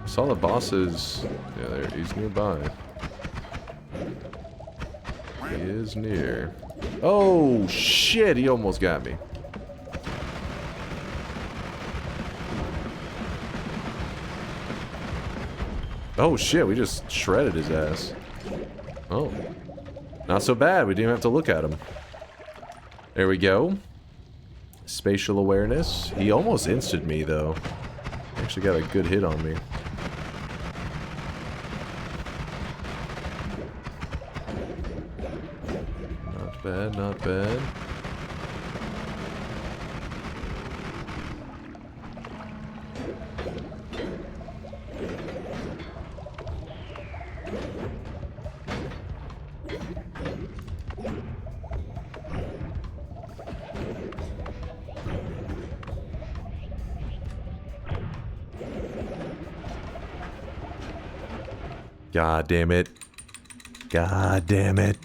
Saw the bosses. Yeah, there, he's nearby. He is near. Oh shit, he almost got me. Oh shit, we just shredded his ass. Oh. Not so bad, we didn't have to look at him. There we go. Spatial awareness. He almost insted me though. Actually got a good hit on me. Not bad, not bad. God damn it. God damn it.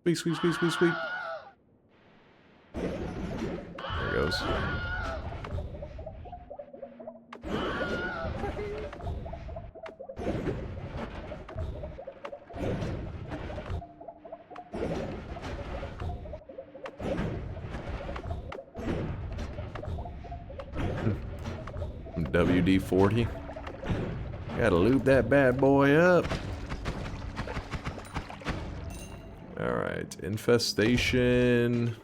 Sweep, sweep, sweep, sweep, sweep. There it goes. WD-40. Gotta lube that bad boy up. Alright, infestation.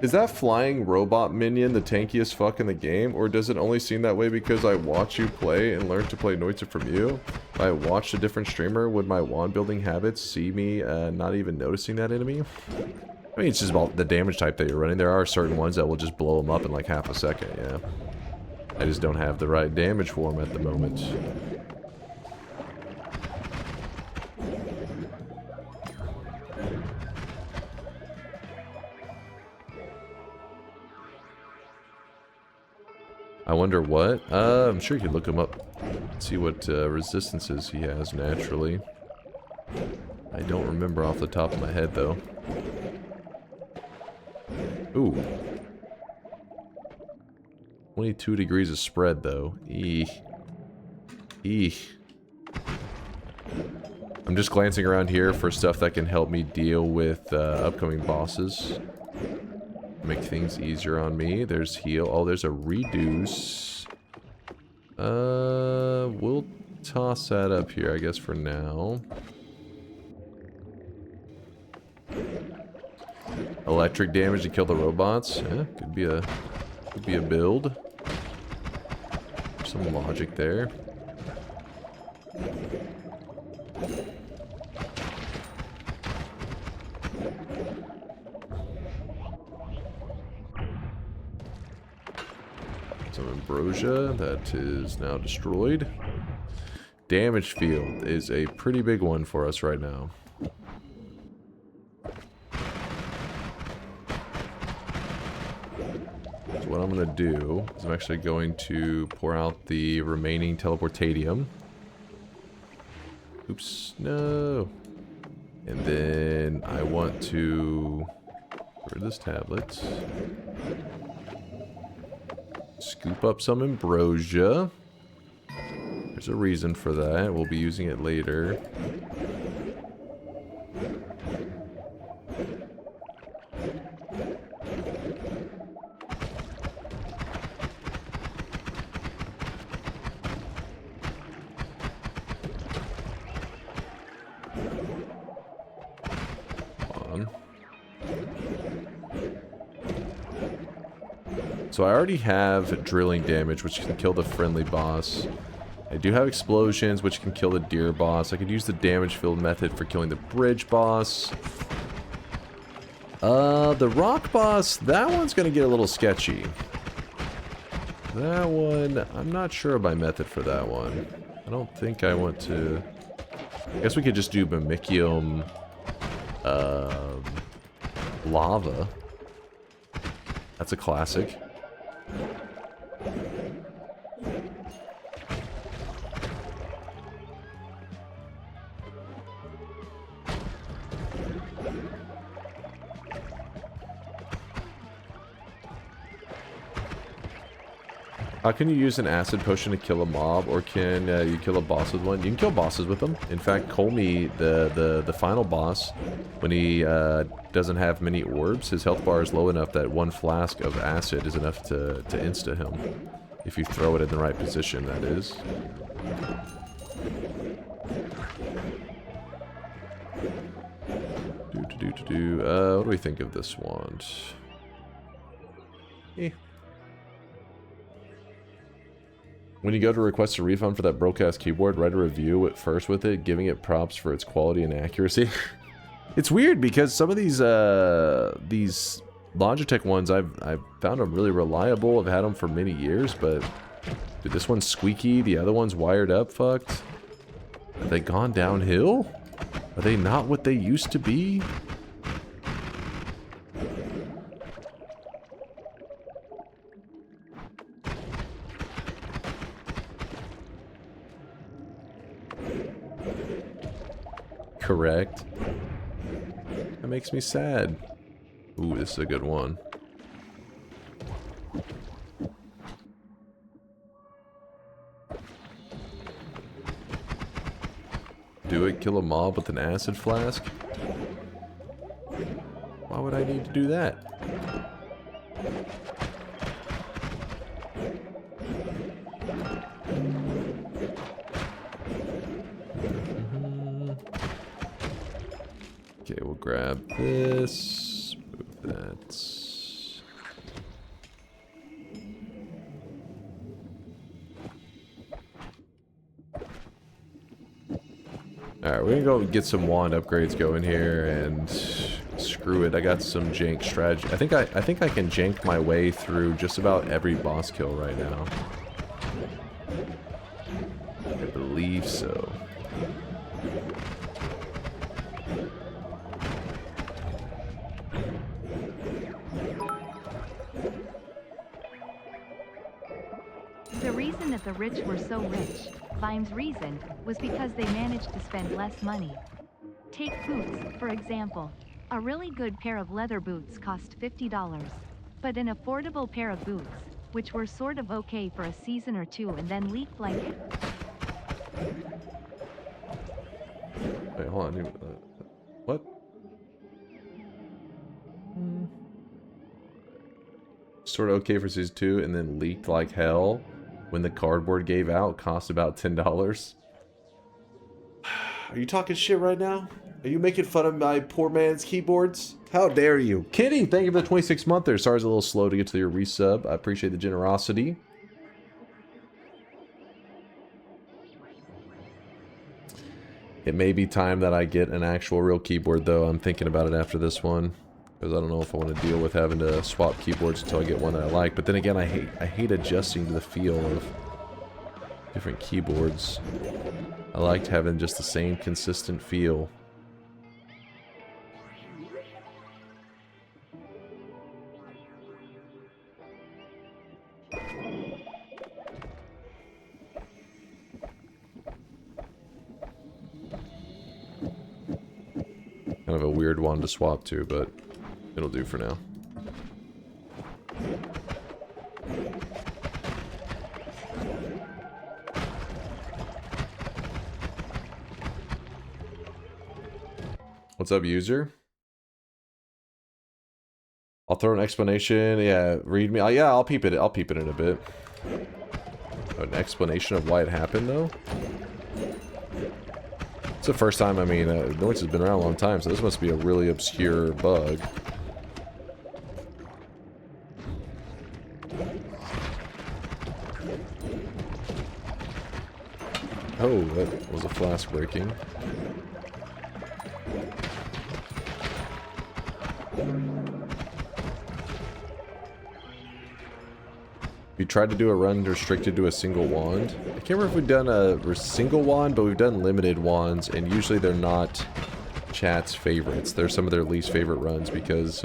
Is that flying robot minion the tankiest fuck in the game? Or does it only seem that way because I watch you play and learn to play Noita from you? If I watched a different streamer, would my wand building habits see me not even noticing that enemy? I mean, it's just about the damage type that you're running. There are certain ones that will just blow them up in like half a second, yeah. I just don't have the right damage for them at the moment. I wonder what? I'm sure you could look him up. See what resistances he has naturally. I don't remember off the top of my head though. Ooh. 22 degrees of spread though. Eek. Eek. I'm just glancing around here for stuff that can help me deal with upcoming bosses. Make things easier on me. There's heal. Oh, there's a reduce. We'll toss that up here, I guess, for now. Electric damage to kill the robots. Yeah, could be a build. Some logic there. Some ambrosia that is now destroyed. Damage field is a pretty big one for us right now. So what I'm going to do is I'm actually going to pour out the remaining teleportatium. Oops, no. And then I want to get rid of this tablet. Scoop up some ambrosia. There's a reason for that. We'll be using it later. So I already have drilling damage, which can kill the friendly boss. I do have explosions, which can kill the deer boss. I could use the damage field method for killing the bridge boss. The rock boss, that one's gonna get a little sketchy. That one, I'm not sure of my method for that one. I don't think I want to... I guess we could just do Mimicium lava. That's a classic. How can you use an acid potion to kill a mob, or can you kill a boss with one? You can kill bosses with them. In fact, Colmy, the final boss, when he doesn't have many orbs, his health bar is low enough that one flask of acid is enough to insta him. If you throw it in the right position, that is. What do we think of this wand? When you go to request a refund for that broke-ass keyboard, write a review at first with it, giving it props for its quality and accuracy. It's weird because some of these Logitech ones, I've found them really reliable. I've had them for many years, but dude, this one's squeaky. The other one's wired up fucked. Have they gone downhill? Are they not what they used to be? Correct. That makes me sad. Ooh, this is a good one. Do it, kill a mob with an acid flask? Why would I need to do that? Okay, we'll grab this, move that. Alright, we're gonna go get some wand upgrades going here, and screw it. I got some jank strategy. I think I can jank my way through just about every boss kill right now. I believe so. The reason that the rich were so rich, Vime's reason, was because they managed to spend less money. Take boots, for example. A really good pair of leather boots cost $50. But an affordable pair of boots, which were sort of okay for a season or two and then leaked like... Wait, hold on. What? Sort of okay for season 2 and then leaked like hell when the cardboard gave out, cost about $10. Are you talking shit right now? Are you making fun of my poor man's keyboards? How dare you? Kidding! Thank you for the 26 monther. Sorry it's a little slow to get to your resub. I appreciate the generosity. It may be time that I get an actual real keyboard though. I'm thinking about it after this one. Because I don't know if I want to deal with having to swap keyboards until I get one that I like. But then again, I hate adjusting to the feel of different keyboards. I liked having just the same consistent feel. Kind of a weird one to swap to, but it'll do for now. What's up, user? I'll throw an explanation. Yeah, read me. Yeah, I'll peep it. I'll peep it in a bit. An explanation of why it happened, though. It's the first time. I mean, Noita has been around a long time, so this must be a really obscure bug. Oh, that was a flask breaking. We tried to do a run restricted to a single wand. I can't remember if we've done a single wand, but we've done limited wands, and usually they're not chat's favorites. They're some of their least favorite runs because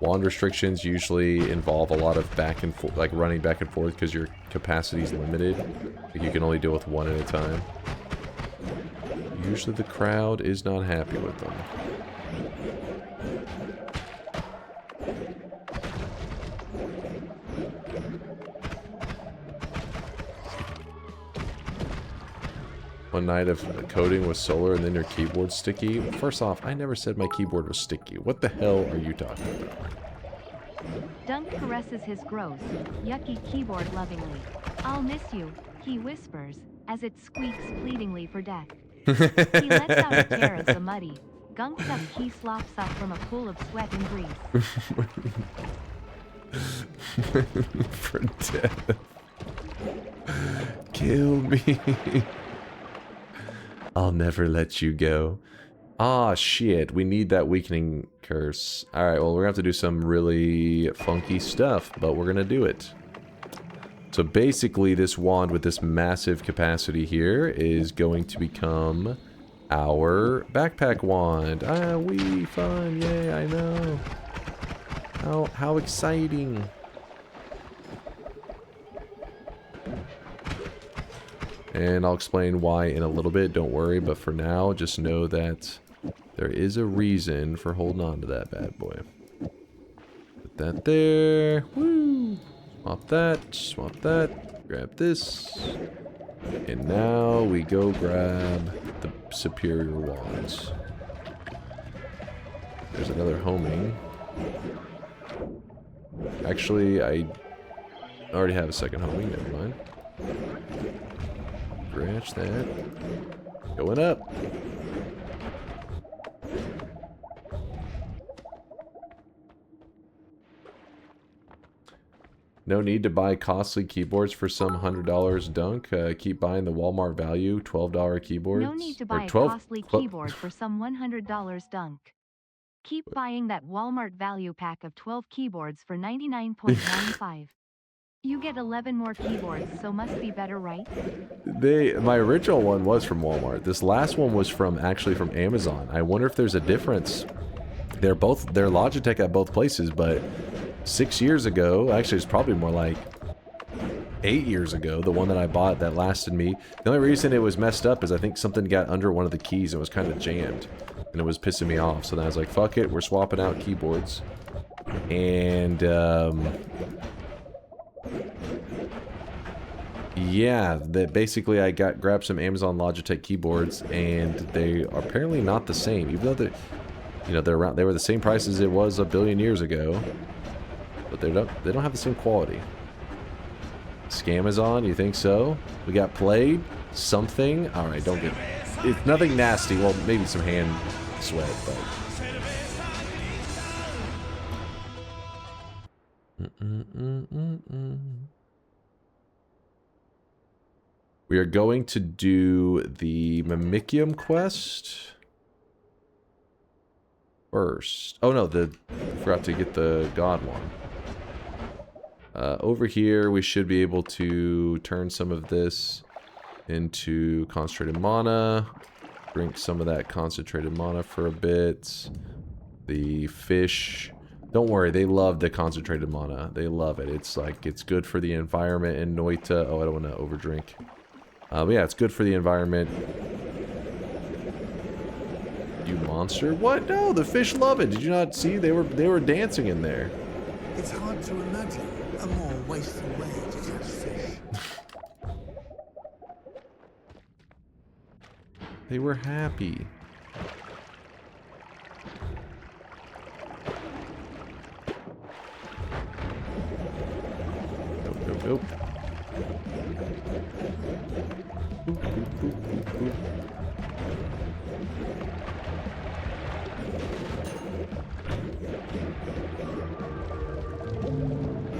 wand restrictions usually involve a lot of back and forth, like running back and forth because your capacity is limited. Like you can only deal with one at a time. Usually the crowd is not happy with them. One night of coding with solar and then your keyboard's sticky. First off, I never said my keyboard was sticky. What the hell are you talking about? Dunk caresses his gross, yucky keyboard lovingly. I'll miss you, he whispers, as it squeaks pleadingly for death. He lets out a tear as the muddy, gunked up key slops up from a pool of sweat and grease. For death. Kill me. I'll never let you go. Ah, shit. We need that weakening curse. Alright, well, we're gonna have to do some really funky stuff, but we're gonna do it. So basically, this wand with this massive capacity here is going to become our backpack wand. Ah, wee, fun, yay, I know. How exciting. And I'll explain why in a little bit, don't worry, but for now, just know that there is a reason for holding on to that bad boy. Put that there. Woo! Swap that, grab this. And now we go grab the superior wands. There's another homing. Actually, I already have a second homing, never mind. Scratch that. Going up. No need to buy costly keyboards for some $100 dunk. Keep buying the Walmart value $12 keyboards. No need to buy a 12 costly keyboard for some $100 dunk. Keep buying that Walmart value pack of 12 keyboards for $99.95. You get 11 more keyboards, so must be better, right? My original one was from Walmart. This last one was actually from Amazon. I wonder if there's a difference. They're Logitech at both places, but 6 years ago, actually it's probably more like 8 years ago, the one that I bought that lasted me. The only reason it was messed up is I think something got under one of the keys and was kind of jammed. And it was pissing me off. So then I was like, fuck it, we're swapping out keyboards. And, yeah, basically I grabbed some Amazon Logitech keyboards, and they are apparently not the same. Even though they were the same price as it was a billion years ago. But they don't have the same quality. Scamazon, you think so? We got played? Something? Alright, don't get... It's nothing nasty. Well, maybe some hand sweat, but... We are going to do the Mimicium quest first. Oh no, forgot to get the God one. Over here, we should be able to turn some of this into concentrated mana. Drink some of that concentrated mana for a bit. The fish, don't worry, they love the concentrated mana. They love it. It's like, it's good for the environment in Noita. Oh, I don't want to overdrink. But yeah, it's good for the environment. You monster. What? No, the fish love it. Did you not see? They were dancing in there. It's hard to imagine a more wasteful way to catch fish. They were happy. Nope, nope, nope.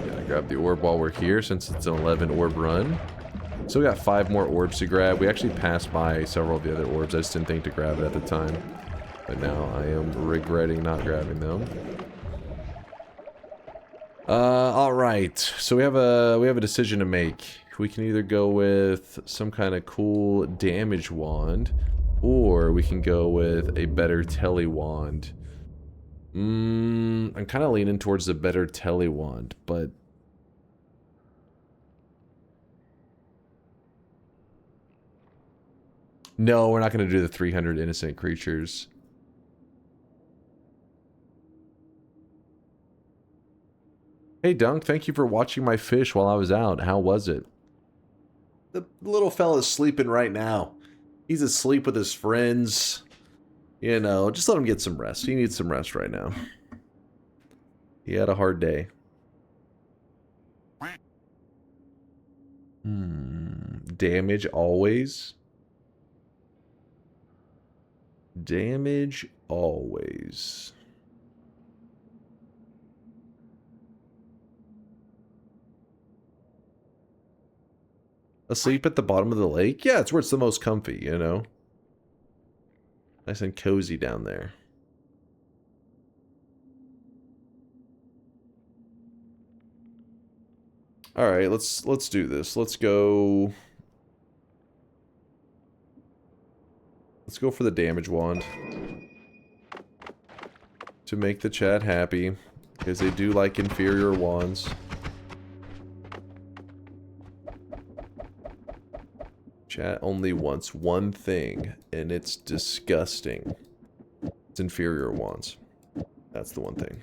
Gotta grab the orb while we're here since it's an 11 orb run. So we got 5 more orbs to grab. We actually passed by several of the other orbs. I just didn't think to grab it at the time. But now I am regretting not grabbing them. Alright. So we have a decision to make. We can either go with some kind of cool damage wand, or we can go with a better tele wand. I'm kind of leaning towards the better tele wand, but no, we're not going to do the 300 innocent creatures. Hey Dunk, thank you for watching my fish while I was out. How was it? The little fella's sleeping right now. He's asleep with his friends. You know, just let him get some rest. He needs some rest right now. He had a hard day. Damage always. Damage always. Asleep at the bottom of the lake? Yeah, it's where it's the most comfy, you know? Nice and cozy down there. Alright, let's do this. Let's go for the damage wand. To make the chat happy. Because they do like inferior wands. Chat only wants one thing, and it's disgusting. It's inferior wands. That's the one thing.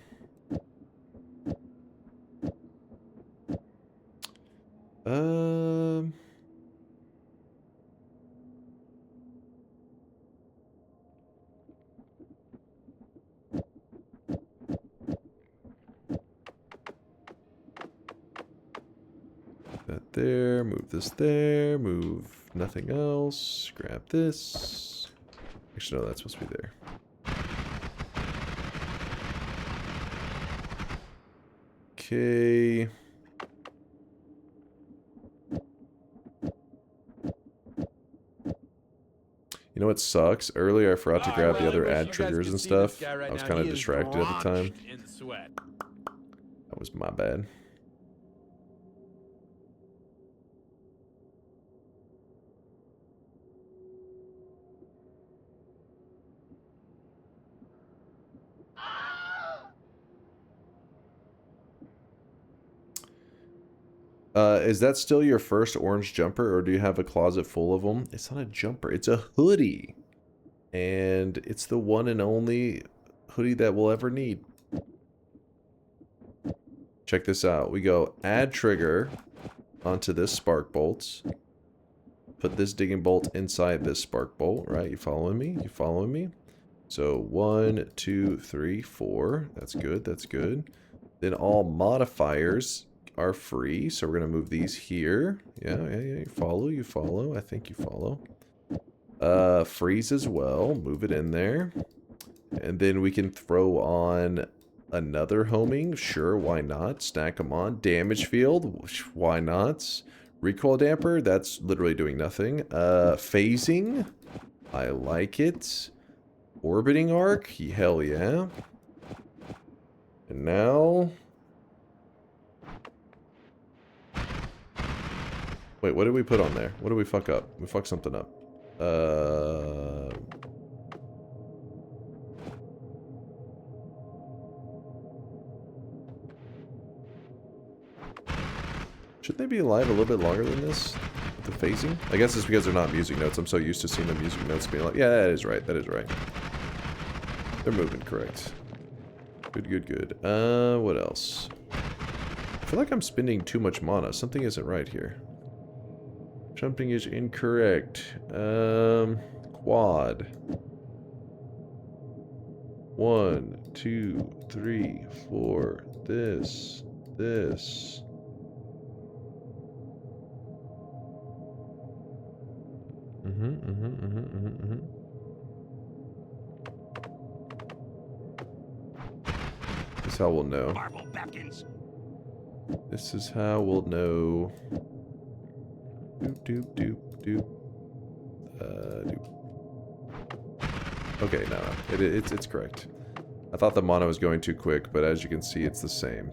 That there, move this there, move nothing else, grab this. Actually, no, that's supposed to be there. Okay. You know what sucks? Earlier I forgot to grab the other ad triggers and stuff. I was kind of distracted at the time. That was my bad. Is that still your first orange jumper, or do you have a closet full of them? It's not a jumper, it's a hoodie. And it's the one and only hoodie that we'll ever need. Check this out. We go add trigger onto this spark bolts. Put this digging bolt inside this spark bolt, right? You following me? You following me? So 1, 2, 3, 4. That's good, that's good. Then all modifiers are free, so we're gonna move these here. Yeah, you follow. I think you follow. Freeze as well. Move it in there. And then we can throw on another homing. Sure, why not? Stack them on. Damage field. Why not? Recoil damper. That's literally doing nothing. Phasing. I like it. Orbiting arc. Hell yeah. And now... Wait, what did we put on there? What did we fuck up? We fucked something up. Shouldn't they be alive a little bit longer than this? The phasing? I guess it's because they're not music notes. I'm so used to seeing the music notes being like, yeah, that is right. That is right. They're moving correct. Good, good, good. What else? I feel like I'm spending too much mana. Something isn't right here. Jumping is incorrect. Quad. 1, 2, 3, 4. This. This is how we'll know. This is how we'll know. Doop. Okay, no. It's correct. I thought the mana was going too quick, but as you can see, it's the same.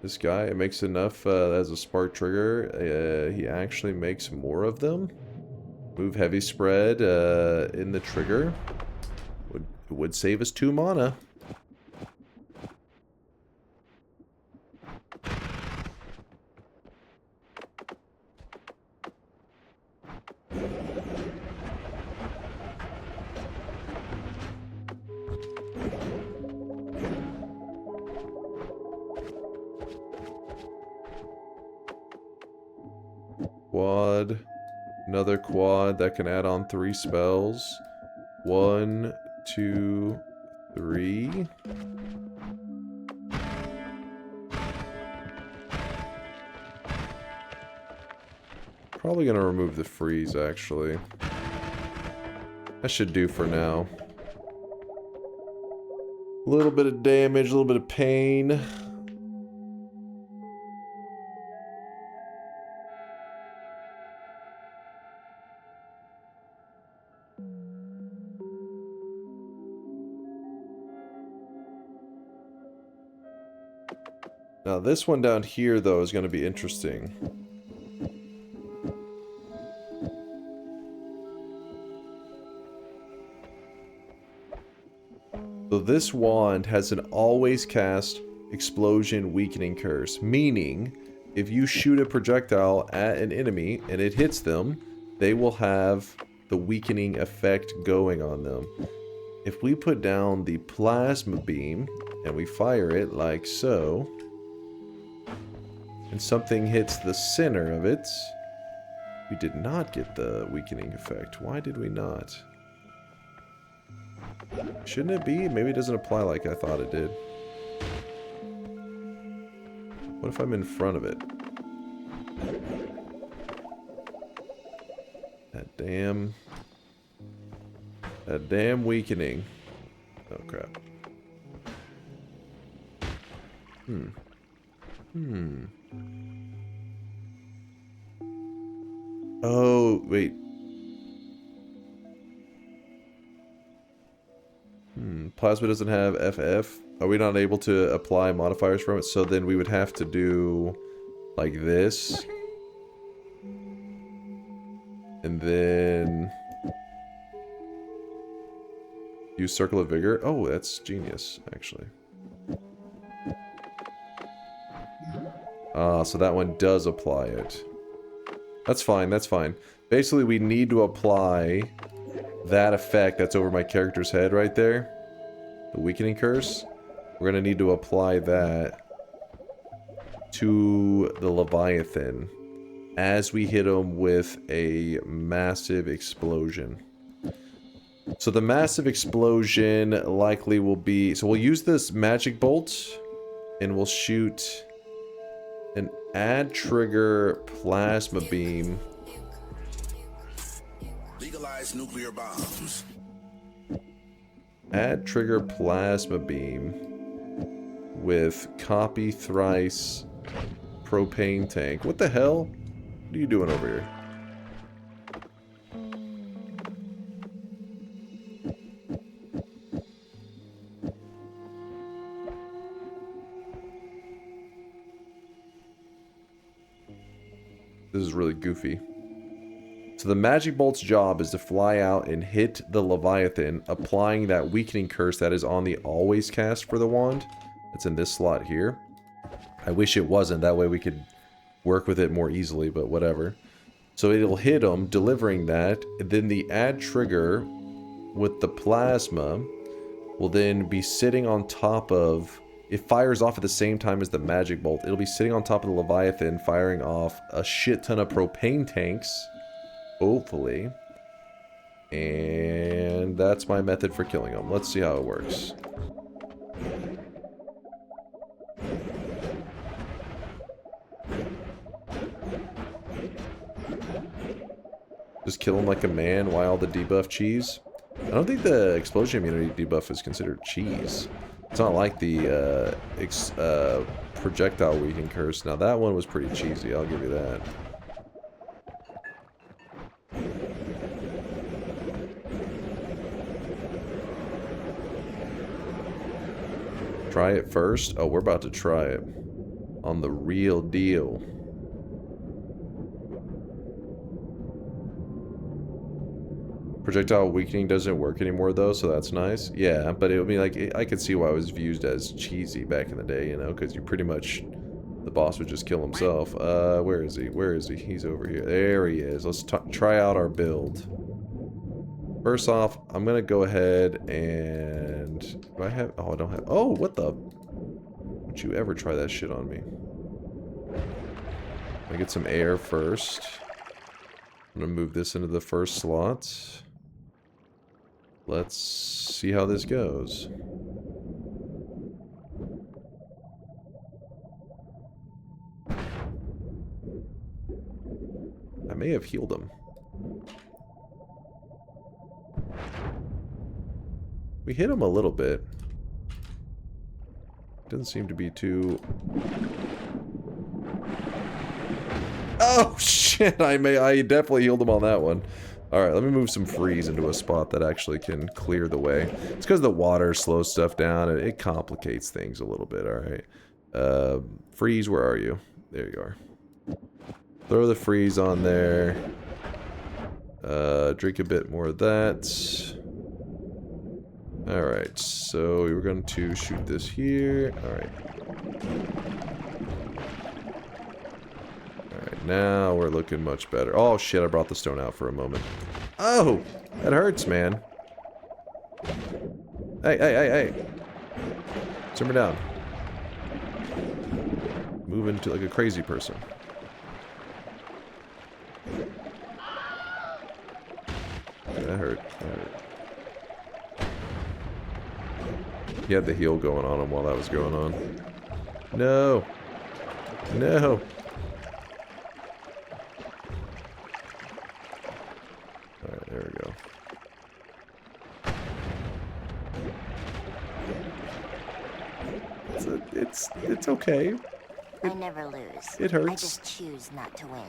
This guy, it makes enough as a spark trigger. He actually makes more of them. Move heavy spread in the trigger. Would save us 2 mana. Quad. Another quad that can add on 3 spells. 1, 2, 3. Probably gonna remove the freeze, actually. That should do for now. A little bit of damage, a little bit of pain. Now this one down here, though, is going to be interesting. So this wand has an always cast explosion weakening curse, meaning if you shoot a projectile at an enemy and it hits them, they will have the weakening effect going on them. If we put down the plasma beam and we fire it like so, and something hits the center of it, we did not get the weakening effect. Why did we not? Shouldn't it be? Maybe it doesn't apply like I thought it did. What if I'm in front of it? That damn weakening. Oh crap. Oh, wait. Plasma doesn't have FF. Are we not able to apply modifiers from it? So then we would have to do like this. And then use Circle of Vigor. Oh, that's genius, actually. Ah, so that one does apply it. That's fine, that's fine. Basically, we need to apply that effect that's over my character's head right there. The Weakening Curse. We're going to need to apply that to the Leviathan as we hit him with a massive explosion. So the massive explosion likely will be... So we'll use this magic bolt and we'll shoot an add trigger plasma beam. Legalize nuclear bombs. Add trigger plasma beam with copy thrice propane tank. What the hell? What are you doing over here? This is really goofy. So the magic bolt's job is to fly out and hit the Leviathan, applying that weakening curse that is on the always cast for the wand. It's in this slot here. I wish it wasn't, that way we could work with it more easily, but whatever. So it'll hit him, delivering that, and then the add trigger with the plasma will then be sitting on top of... It fires off at the same time as the magic bolt. It'll be sitting on top of the Leviathan, firing off a shit ton of propane tanks. Hopefully. And that's my method for killing them. Let's see how it works. Just kill him like a man. Why all the debuff cheese? I don't think the explosion immunity debuff is considered cheese. It's not like the projectile weakening curse. Now that one was pretty cheesy, I'll give you that. Try it first? Oh, we're about to try it. On the real deal. Projectile weakening doesn't work anymore though, so that's nice. Yeah, but it would be like, I could see why it was viewed as cheesy back in the day, you know, because you pretty much, the boss would just kill himself. Where is he? Where is he? He's over here. There he is. Let's try out our build. First off, I'm gonna go ahead and... Do I have... Oh, I don't have... Oh, what the... Would you ever try that shit on me? I get some air first. I'm gonna move this into the first slot. Let's see how this goes. I may have healed him. We hit him a little bit. Doesn't seem to be too... Oh shit! I definitely healed him on that one. Alright, let me move some freeze into a spot that actually can clear the way. It's because the water slows stuff down and it complicates things a little bit, alright? Freeze, where are you? There you are. Throw the freeze on there. Drink a bit more of that. Alright, so we were going to shoot this here. Alright. Alright, now we're looking much better. Oh shit, I brought the stone out for a moment. Oh! That hurts, man. Hey, hey, hey, hey. Simmer down. Moving to like a crazy person. That hurt. That hurt. He had the heal going on him while that was going on. No! No! Alright, there we go. it's okay. I never lose. It hurts. I just choose not to win.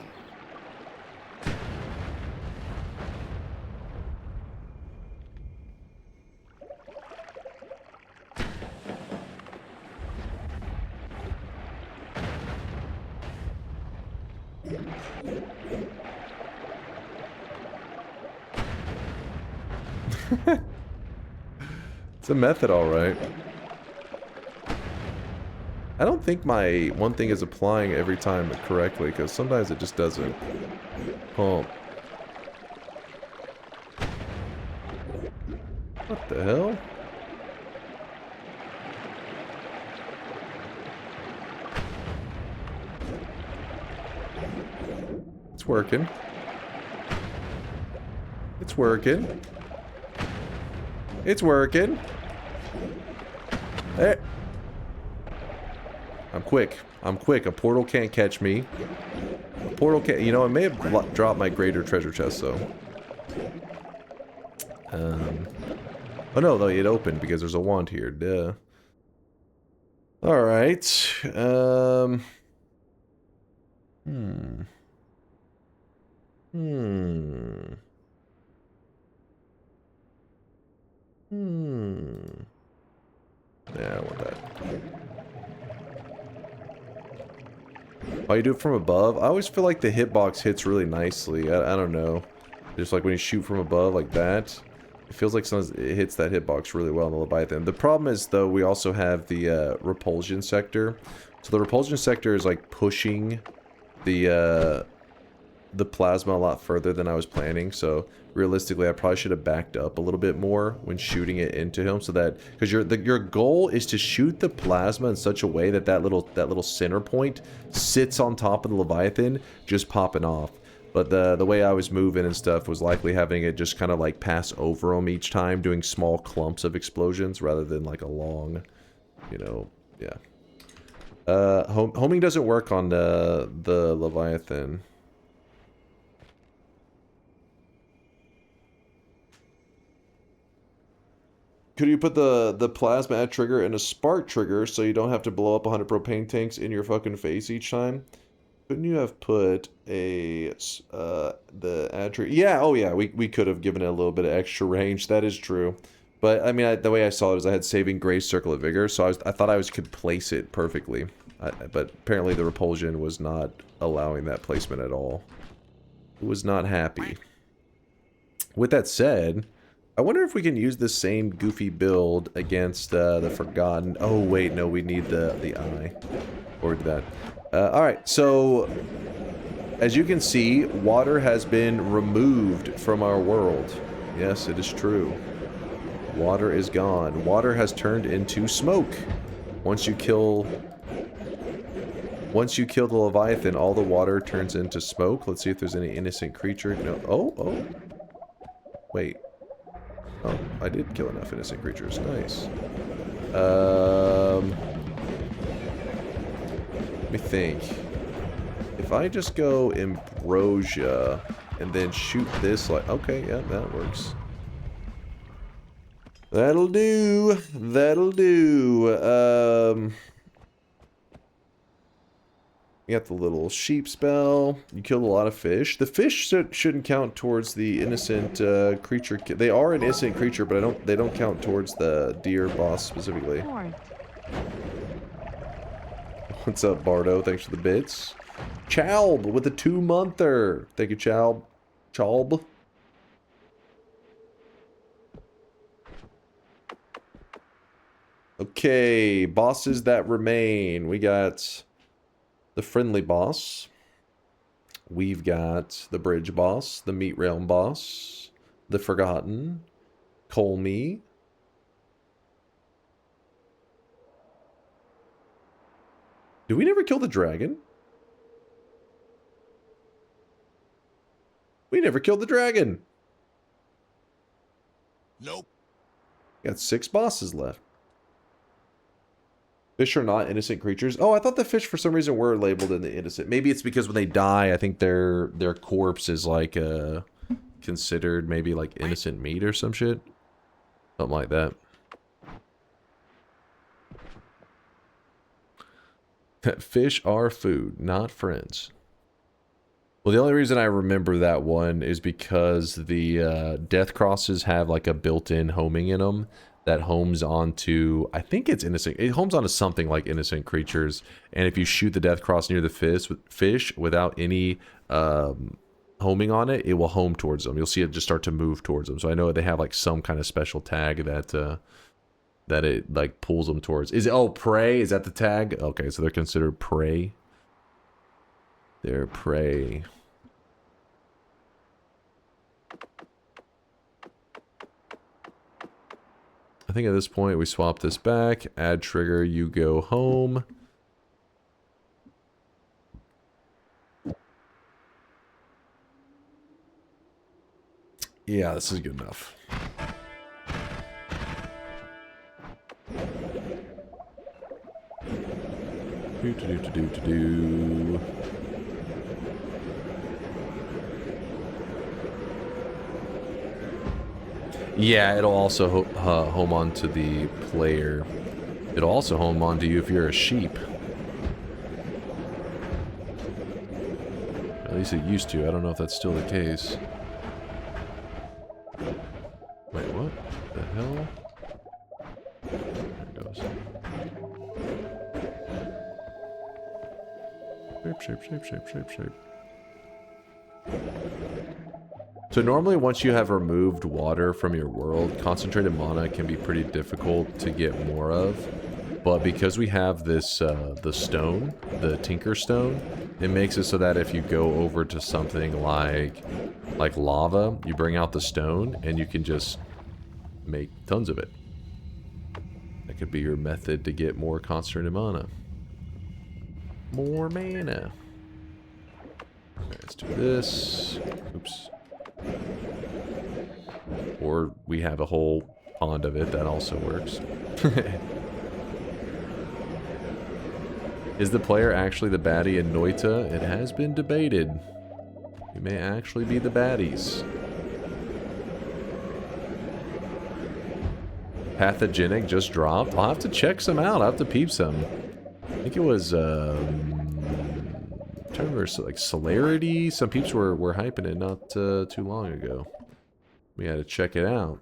It's a method, all right. I don't think my one thing is applying every time correctly, because sometimes it just doesn't. Oh. What the hell? It's working. It's working. It's working. Hey. I'm quick. I'm quick. A portal can't catch me. A portal can't... You know, I may have dropped my greater treasure chest, though. Oh, no, it opened because there's a wand here. Duh. Alright. Yeah, I want that. Oh, you do it from above? I always feel like the hitbox hits really nicely. I don't know. Just like when you shoot from above like that, it feels like sometimes it hits that hitbox really well in the Leviathan. The problem is, though, we also have the repulsion sector. So the repulsion sector is like pushing the plasma a lot further than I was planning. So realistically, I probably should have backed up a little bit more when shooting it into him, so that, because your goal is to shoot the plasma in such a way that that little center point sits on top of the Leviathan, just popping off. But the way I was moving and stuff was likely having it just kind of like pass over them each time, doing small clumps of explosions rather than like a long, you know, yeah. Homing doesn't work on the Leviathan. Could you put the plasma add trigger in a spark trigger so you don't have to blow up 100 propane tanks in your fucking face each time? Couldn't you have put a the add trigger? Yeah, oh yeah, we could have given it a little bit of extra range. That is true. But I mean, the way I saw it is I had saving grace circle of vigor, so I thought I could place it perfectly. But apparently the repulsion was not allowing that placement at all. It was not happy. With that said, I wonder if we can use the same goofy build against the Forgotten. Oh wait, no, we need the eye. Or that. Alright, so as you can see, water has been removed from our world. Yes, it is true. Water is gone. Water has turned into smoke. Once you kill the Leviathan, all the water turns into smoke. Let's see if there's any innocent creature. No. Oh. Wait. Oh, I did kill enough innocent creatures. Nice. Let me think. If I just go Ambrosia and then shoot this like... Okay, yeah, that works. That'll do. That'll do. You got the little sheep spell. You killed a lot of fish. The fish shouldn't count towards the innocent creature. They are an innocent creature, but they don't count towards the deer boss specifically. What's up, Bardo? Thanks for the bits. Chalb with a 2-monther. Thank you, Chalb. Chalb. Okay, bosses that remain. We got the friendly boss. We've got the bridge boss, the meat realm boss, the Forgotten, Colmy. Did we never kill the dragon? We never killed the dragon. Nope. Got 6 bosses left. Fish are not innocent creatures. Oh, I thought the fish for some reason were labeled in the innocent. Maybe it's because when they die, I think their corpse is like considered maybe like innocent meat or some shit. Something like that. Fish are food, not friends. Well, the only reason I remember that one is because the death crosses have like a built-in homing in them that homes onto, I think it's innocent. It homes onto something like innocent creatures. And if you shoot the death cross near the fish without any homing on it, it will home towards them. You'll see it just start to move towards them. So I know they have like some kind of special tag that that it like pulls them towards. Is it, oh, prey? Is that the tag? Okay, so they're considered prey. They're prey. I think at this point we swap this back. Add trigger, you go home. Yeah, this is good enough. Do. Yeah, it'll also home onto the player. It'll also home onto you if you're a sheep. At least it used to. I don't know if that's still the case. Wait, what the hell? There it goes. Shape. So normally once you have removed water from your world, concentrated mana can be pretty difficult to get more of. But because we have this, the stone, the Tinker Stone, it makes it so that if you go over to something like lava, you bring out the stone and you can just make tons of it. That could be your method to get more concentrated mana. More mana. Okay, let's do this. Oops. Or we have a whole pond of it. That also works. Is the player actually the baddie in Noita? It has been debated. We may actually be the baddies. Pathogenic just dropped. I'll have to check some out. I'll have to peep some. I think it was, I'm trying to remember, like Celerity. Some peeps were hyping it not too long ago. We had to check it out.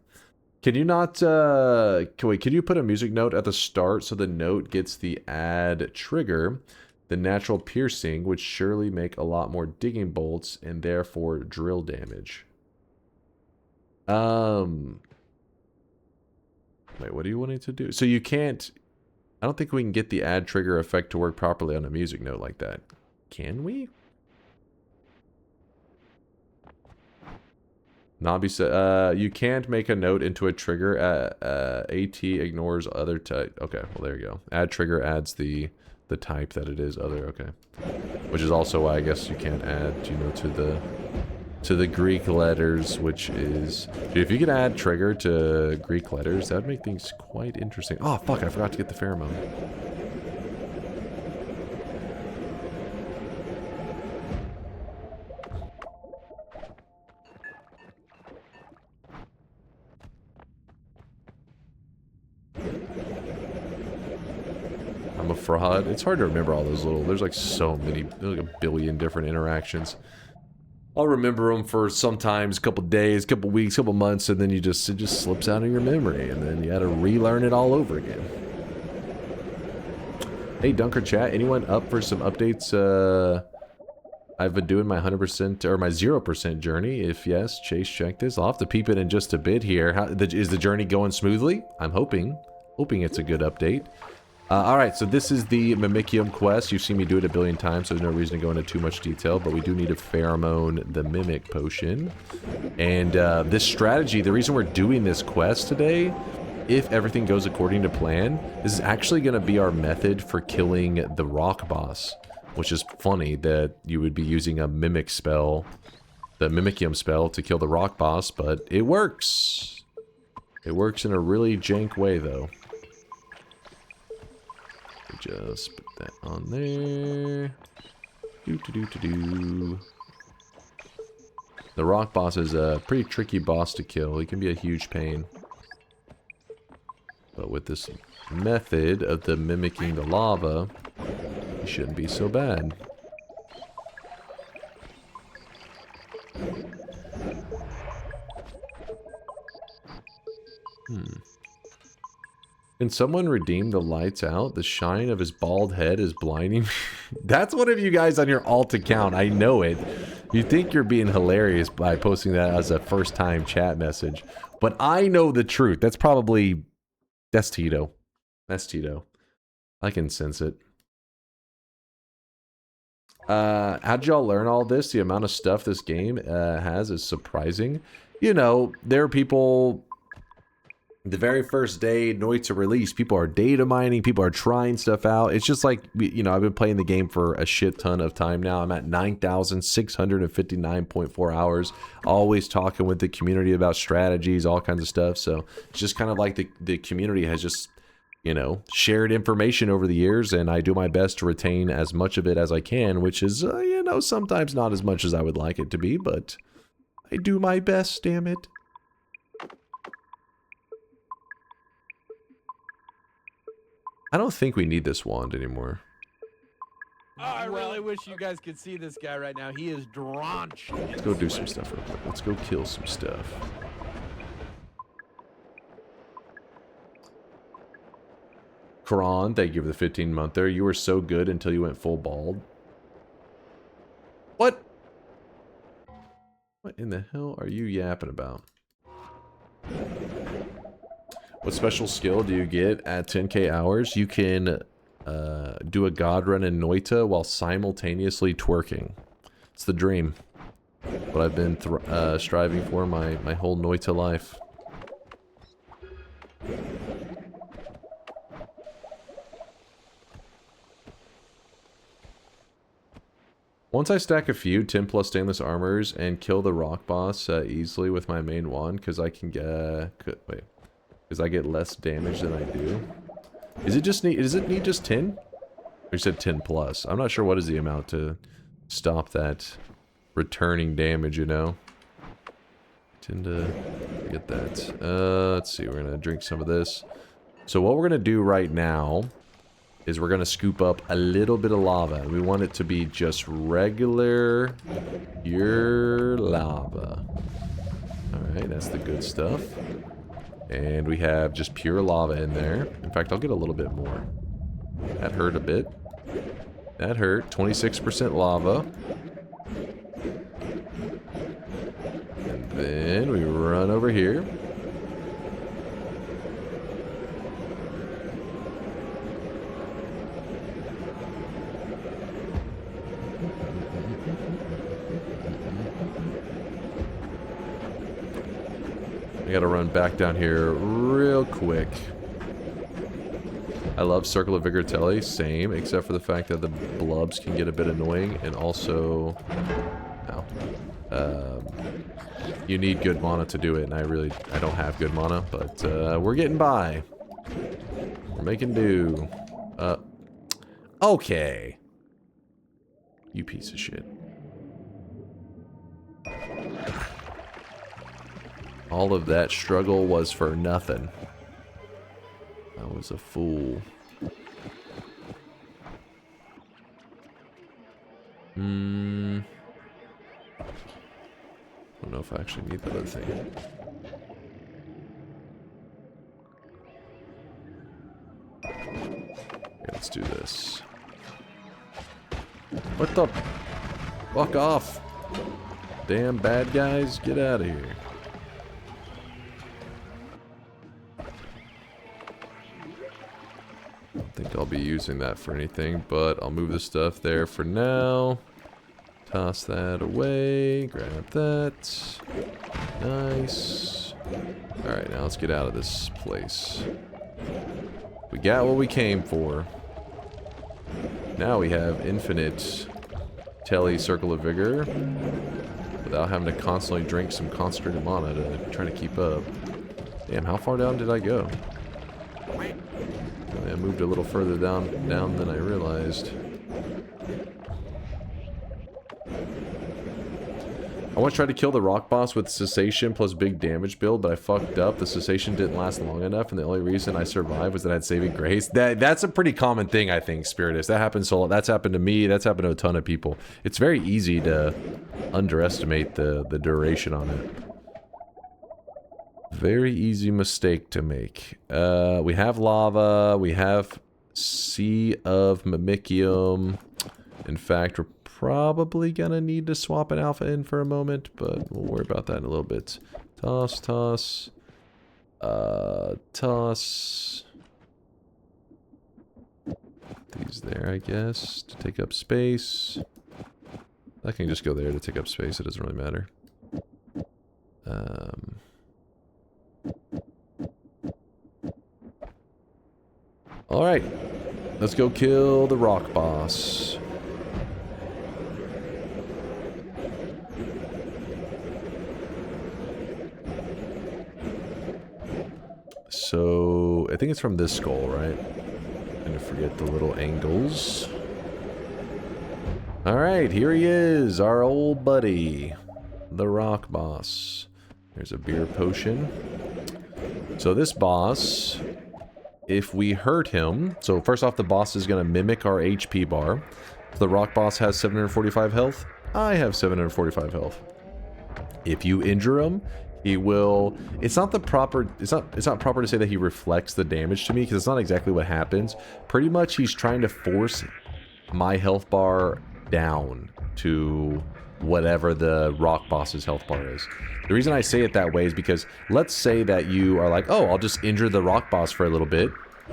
Can you not, can you put a music note at the start so the note gets the add trigger? The natural piercing would surely make a lot more digging bolts and therefore drill damage. Wait, what are you wanting to do? So you can't, I don't think we can get the add trigger effect to work properly on a music note like that. Can we? Nobby said, you can't make a note into a trigger. AT ignores other type. Okay, well there you go. Add trigger adds the type that it is other. Okay, which is also why I guess you can't add, you know, to the Greek letters, which is, dude, if you could add trigger to Greek letters, that'd make things quite interesting. Oh fuck! I forgot to get the pheromone. I'm a fraud. It's hard to remember all those little, there's like so many, there's like a billion different interactions. I'll remember them for sometimes a couple days, couple weeks, couple months, and then it just slips out of your memory, and then you gotta relearn it all over again. Hey Dunker chat, anyone up for some updates? I've been doing my 100% or my 0% journey. If yes, Chase, check this. I'll have to peep it in just a bit here. Is the journey going smoothly? I'm hoping it's a good update. Alright, so this is the Mimicium quest. You've seen me do it a billion times, so there's no reason to go into too much detail, but we do need to pheromone the Mimic Potion. And this strategy, the reason we're doing this quest today, if everything goes according to plan, this is actually going to be our method for killing the rock boss. Which is funny that you would be using a Mimic spell, the Mimicium spell, to kill the rock boss, but it works. It works in a really jank way, though. Just put that on there. The rock boss is a pretty tricky boss to kill. He can be a huge pain. But with this method of the mimicking the lava, you shouldn't be so bad. Can someone redeem the lights out? The shine of his bald head is blinding. That's one of you guys on your alt account. I know it. You think you're being hilarious by posting that as a first-time chat message. But I know the truth. That's probably... That's Tito. That's Tito. I can sense it. How'd y'all learn all this? The amount of stuff this game has is surprising. You know, there are people... The very first day Noita released, people are data mining, people are trying stuff out. It's just like, you know, I've been playing the game for a shit ton of time now. I'm at 9,659.4 hours. Always talking with the community about strategies, all kinds of stuff. So it's just kind of like the community has just, you know, shared information over the years, and I do my best to retain as much of it as I can, which is, you know, sometimes not as much as I would like it to be, but I do my best, damn it. I don't think we need this wand anymore. Oh, I really wish you guys could see this guy right now. He is drenched. Let's go do some stuff real quick. Let's go kill some stuff. Kron, thank you for the 15-monther. You were so good until you went full bald. What? What in the hell are you yapping about? What special skill do you get at 10k hours? You can do a god run in Noita while simultaneously twerking. It's the dream. What I've been striving for my whole Noita life. Once I stack a few 10 plus stainless armors and kill the rock boss easily with my main wand, because I can get... wait. Because I get less damage than I do. Is it just does it need just 10? Or you said 10 plus. I'm not sure what is the amount to stop that returning damage, you know? Tend to get that. Let's see, we're gonna drink some of this. So what we're gonna do right now is we're gonna scoop up a little bit of lava. We want it to be just regular pure lava. Alright, that's the good stuff. And we have just pure lava in there. In fact, I'll get a little bit more. That hurt a bit. That hurt. 26% lava. And then we run over here. I gotta run back down here real quick. I love Circle of Vigor Telly, same, except for the fact that the blubs can get a bit annoying, and also, you need good mana to do it, and I don't have good mana, but we're getting by. We're making do. Okay. You piece of shit. All of that struggle was for nothing. I was a fool. I don't know if I actually need the other thing. Okay, let's do this. What the? Fuck off. Damn bad guys, get out of here. I don't think I'll be using that for anything, but I'll move the stuff there for now. Toss that away. Grab that. Nice. Alright, now let's get out of this place. We got what we came for. Now we have infinite Telly Circle of Vigor without having to constantly drink some concentrated mana to try to keep up. Damn, how far down did I go? I moved a little further down than I realized. I I once tried to kill the rock boss with cessation plus big damage build, but I fucked up. The cessation didn't last long enough, and the only reason I survived was that I had saving grace. That's a pretty common thing, I think, Spiritus. That happens so. That's happened to me. That's happened to a ton of people. It's very easy to underestimate the duration on it. Very easy mistake to make. We have lava. We have Sea of Mimicium. In fact, we're probably gonna need to swap an alpha in for a moment, but we'll worry about that in a little bit. Toss, toss. Toss. These there, I guess, to take up space. I can just go there to take up space. It doesn't really matter. Alright. Let's go kill the rock boss. So, I think it's from this skull, right? I'm gonna forget the little angles. Alright, here he is, our old buddy. The rock boss. There's a beer potion. So this boss, if we hurt him... So first off, the boss is gonna mimic our HP bar. The rock boss has 745 health. I have 745 health. If you injure him, he will... It's not proper to say that he reflects the damage to me, because it's not exactly what happens. Pretty much he's trying to force my health bar down to whatever the rock boss's health bar is. The reason I say it that way is because let's say that you are like, oh, I'll just injure the rock boss for a little bit,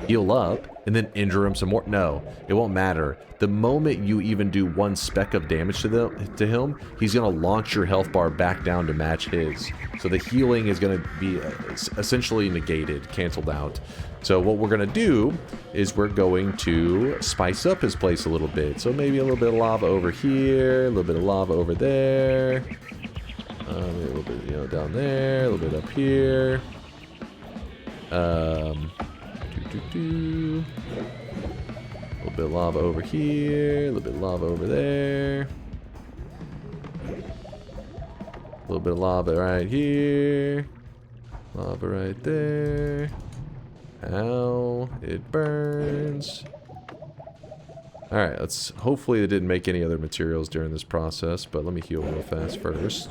heal up, and then injure him some more. No, it won't matter. The moment you even do one speck of damage to him, he's going to launch your health bar back down to match his. So the healing is going to be essentially negated, canceled out. So what we're going to do is we're going to spice up his place a little bit. So maybe a little bit of lava over here, a little bit of lava over there, maybe a little bit, you know, down there, a little bit up here. A little bit of lava over here, a little bit of lava over there. A little bit of lava right here. Lava right there. Ow, it burns. Alright, let's... Hopefully it didn't make any other materials during this process, but let me heal real fast first.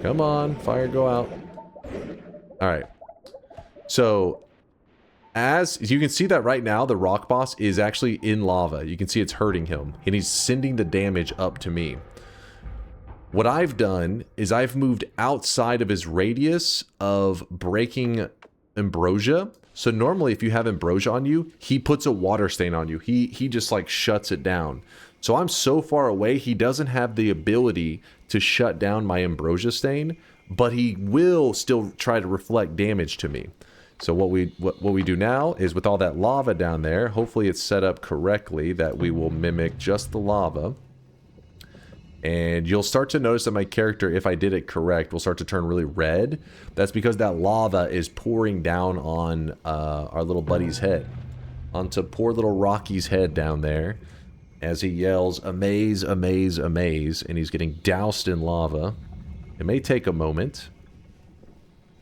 Come on, fire go out. Alright. So, as you can see that right now, the rock boss is actually in lava. You can see it's hurting him, and he's sending the damage up to me. What I've done is I've moved outside of his radius of breaking ambrosia. So normally if you have ambrosia on you, he puts a water stain on you. He just like shuts it down. So I'm so far away, he doesn't have the ability to shut down my ambrosia stain, but he will still try to reflect damage to me. So what we do now is with all that lava down there, hopefully it's set up correctly that we will mimic just the lava. And you'll start to notice that my character, if I did it correct, will start to turn really red. That's because that lava is pouring down on our little buddy's head. Onto poor little Rocky's head down there. As he yells, amaze, amaze, amaze. And he's getting doused in lava. It may take a moment.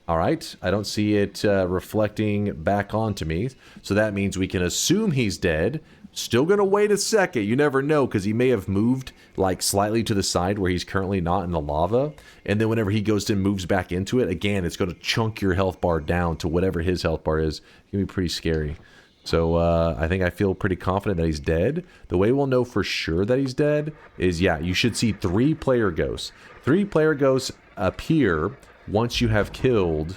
Alright, I don't see it reflecting back onto me. So that means we can assume he's dead. Still gonna wait a second. You never know, because he may have moved like slightly to the side where he's currently not in the lava. And then whenever he goes to moves back into it, again, it's going to chunk your health bar down to whatever his health bar is. It's going to be pretty scary. So I think I feel pretty confident that he's dead. The way we'll know for sure that he's dead is, yeah, you should see 3 player ghosts. 3 player ghosts appear once you have killed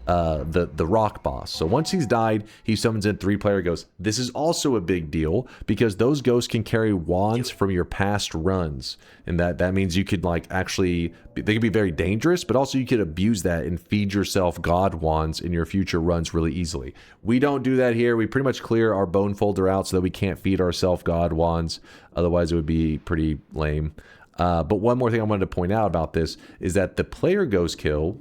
the rock boss. So once he's died, he summons in 3 player ghosts. This is also a big deal because those ghosts can carry wands from your past runs, and that means you could like actually, they can be very dangerous, but also you could abuse that and feed yourself god wands in your future runs really easily. We don't do that here. We pretty much clear our bone folder out so that we can't feed ourselves god wands. Otherwise it would be pretty lame. But one more thing I wanted to point out about this is that the player ghost kill,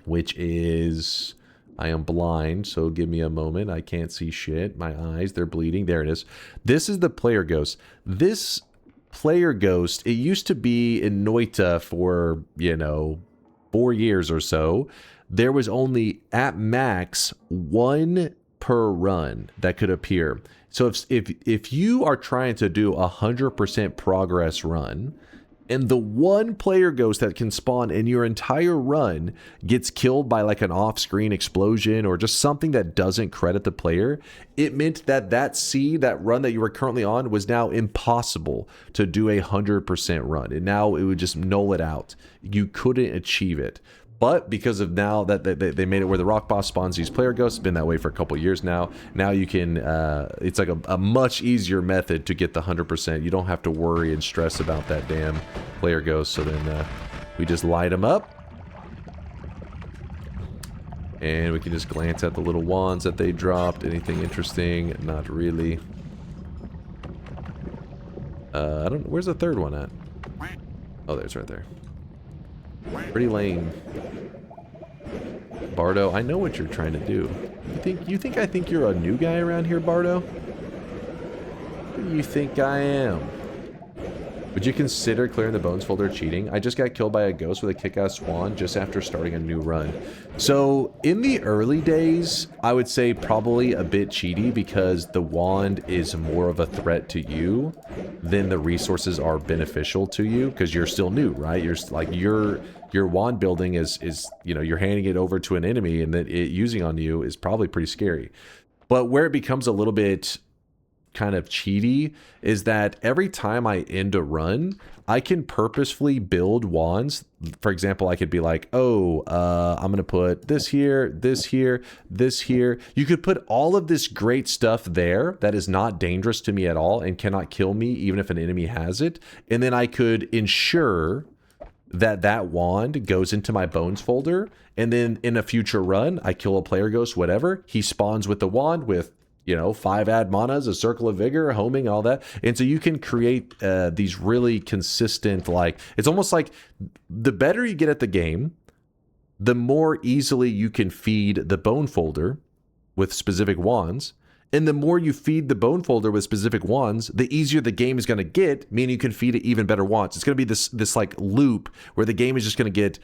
which is, I am blind, so give me a moment. I can't see shit. My eyes, they're bleeding. There it is. This is the player ghost. This player ghost, it used to be in Noita for, you know, 4 years or so. There was only at max 1 per run that could appear. So if you are trying to do 100% progress run, and the one player ghost that can spawn in your entire run gets killed by like an off-screen explosion or just something that doesn't credit the player, it meant that that run that you were currently on was now impossible to do 100% run. And now it would just null it out. You couldn't achieve it. But because of now that they made it where the rock boss spawns these player ghosts, it's been that way for a couple years now. Now you can, it's like a much easier method to get the 100%. You don't have to worry and stress about that damn player ghost. So then we just light them up. And we can just glance at the little wands that they dropped. Anything interesting? Not really. I don't, where's the third one at? Oh, there's right there. Pretty lame. Bardo, I know what you're trying to do. You think I think you're a new guy around here, Bardo? Who do you think I am? Would you consider clearing the bones folder cheating? I just got killed by a ghost with a kick-ass swan just after starting a new run. So in the early days, I would say probably a bit cheaty because the wand is more of a threat to you than the resources are beneficial to you because you're still new, right? You're like your wand building is you know, you're handing it over to an enemy and then it using on you is probably pretty scary. But where it becomes a little bit kind of cheaty is that every time I end a run, I can purposefully build wands. For example, I could be like, oh, I'm going to put this here, this here, this here. You could put all of this great stuff there that is not dangerous to me at all and cannot kill me even if an enemy has it. And then I could ensure that that wand goes into my bones folder. And then in a future run, I kill a player ghost, whatever. He spawns with the wand with, you know, 5 add manas, a circle of vigor, homing, all that. And so you can create these really consistent, like, it's almost like the better you get at the game, the more easily you can feed the bone folder with specific wands. And the more you feed the bone folder with specific wands, the easier the game is going to get, meaning you can feed it even better wands. It's going to be this like loop where the game is just going to get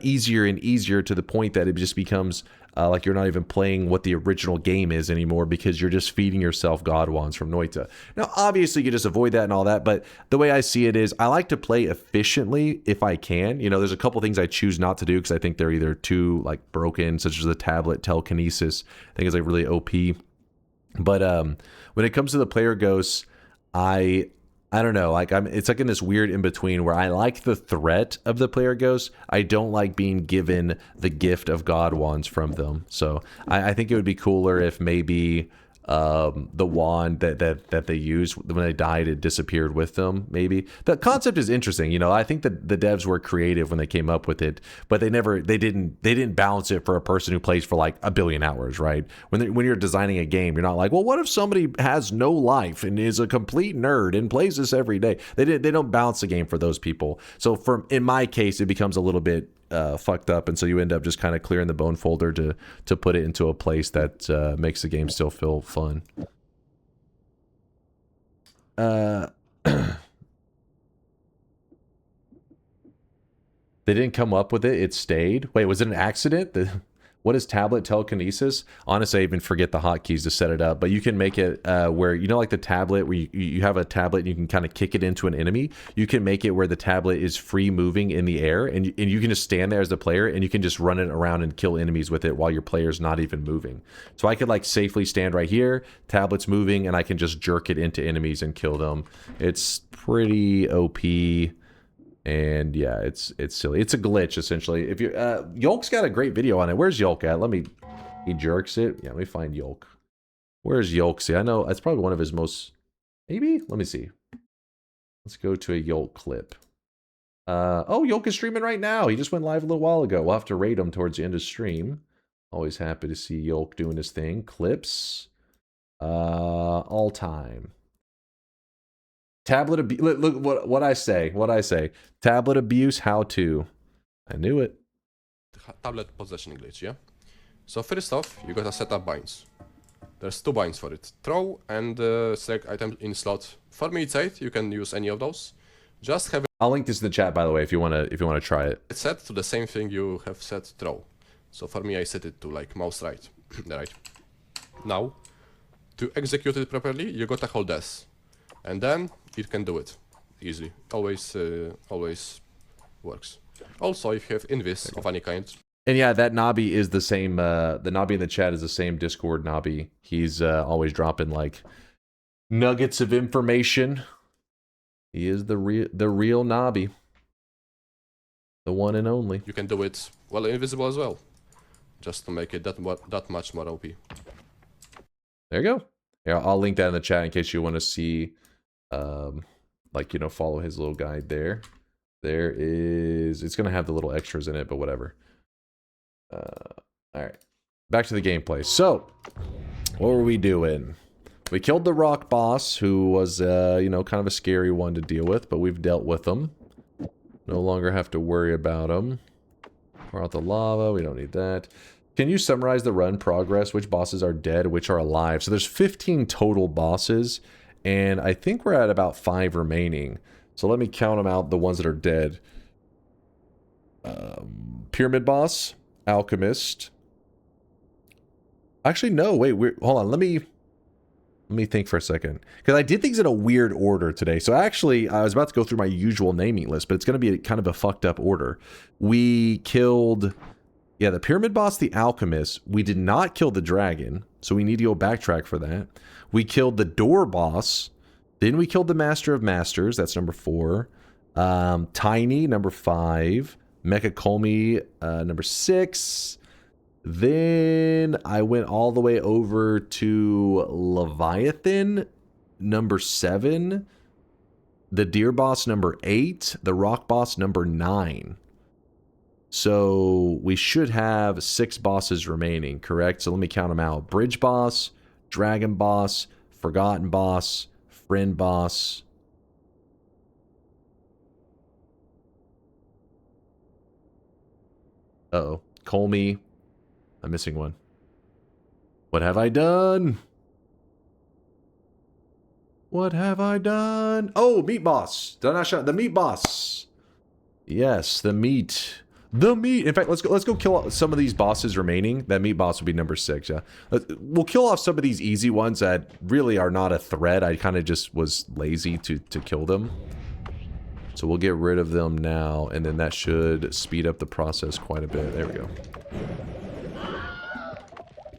easier and easier to the point that it just becomes like you're not even playing what the original game is anymore because you're just feeding yourself god wands from Noita. Now, obviously, you just avoid that and all that, but the way I see it is I like to play efficiently if I can. You know, there's a couple things I choose not to do because I think they're either too like broken, such as the tablet telekinesis. I think it's like really OP. But when it comes to the player ghosts, I don't know, like it's like in this weird in between where I like the threat of the player ghosts. I don't like being given the gift of god wands from them. So I think it would be cooler if maybe the wand that they used when they died, it disappeared with them. Maybe the concept is interesting. You know, I think that the devs were creative when they came up with it, but they didn't balance it for a person who plays for like 1 billion hours, right? When you're designing a game, you're not like, well, what if somebody has no life and is a complete nerd and plays this every day? They don't balance the game for those people. So in my case, it becomes a little bit fucked up, and so you end up just kind of clearing the bone folder to put it into a place that makes the game still feel fun. They didn't come up with it, it stayed. Wait, was it an accident? What is tablet telekinesis? Honestly, I even forget the hotkeys to set it up, but you can make it where, you know, like the tablet where you have a tablet and you can kind of kick it into an enemy. You can make it where the tablet is free moving in the air and you can just stand there as the player and you can just run it around and kill enemies with it while your player's not even moving. So I could like safely stand right here, tablet's moving, and I can just jerk it into enemies and kill them. It's pretty OP. And yeah, it's silly. It's a glitch essentially. If you Yolk's got a great video on it. Where's Yolk at? He jerks it. Yeah, let me find Yolk. Where's Yolk? See, I know that's probably one of his most, maybe? Let me see. Let's go to a Yolk clip. Oh, Yolk is streaming right now. He just went live a little while ago. We'll have to rate him towards the end of stream. Always happy to see Yolk doing his thing. Clips. All time. Tablet abuse. Look what I say. Tablet abuse. How to. I knew it. Tablet possession glitch, yeah. So first off, you gotta set up binds. There's 2 binds for it. Throw and select item in slot. For me it's 8, you can use any of those. Just have I'll link this in the chat, by the way, if you wanna try it. it set to the same thing you have set throw. So for me I set it to like mouse right. Right. Now, to execute it properly, you gotta hold S. And then it can do it. Easily. Always works. Also, if you have invis of any kind. And yeah, that Nabi is the same, the Nabi in the chat is the same Discord Nabi. He's always dropping like nuggets of information. He is the real Nabi. The one and only. You can do it, well, invisible as well. Just to make it that much more OP. There you go. Yeah, I'll link that in the chat in case you want to see, like, you know, follow his little guide there. There is, it's going to have the little extras in it, but whatever. Alright. Back to the gameplay. So, what were we doing? We killed the rock boss, who was, you know, kind of a scary one to deal with, but we've dealt with him. No longer have to worry about him. Pour out the lava, we don't need that. Can you summarize the run progress? Which bosses are dead, which are alive? So there's 15 total bosses, and I think we're at about 5 remaining. So let me count them out, the ones that are dead. Pyramid boss, alchemist. Actually, no, wait, hold on, let me think for a second. Because I did things in a weird order today. So actually, I was about to go through my usual naming list, but it's going to be kind of a fucked up order. We killed, yeah, the pyramid boss, the alchemist. We did not kill the dragon, so we need to go backtrack for that. We killed the door boss. Then we killed the master of masters. That's number 4. Tiny, number 5. Mecha Colmy, number 6. Then I went all the way over to Leviathan, number 7. The deer boss, number 8. The rock boss, number 9. So we should have 6 bosses remaining, correct? So let me count them out. Bridge boss, dragon boss, forgotten boss, friend boss. Uh-oh. Colmy. I'm missing one. What have I done? What have I done? Oh, meat boss. Did I not shout? The meat boss. Yes, the meat. The meat. In fact, let's go kill some of these bosses remaining. That meat boss would be number 6, yeah. We'll kill off some of these easy ones that really are not a threat. I kind of just was lazy to kill them. So we'll get rid of them now, and then that should speed up the process quite a bit. There we go.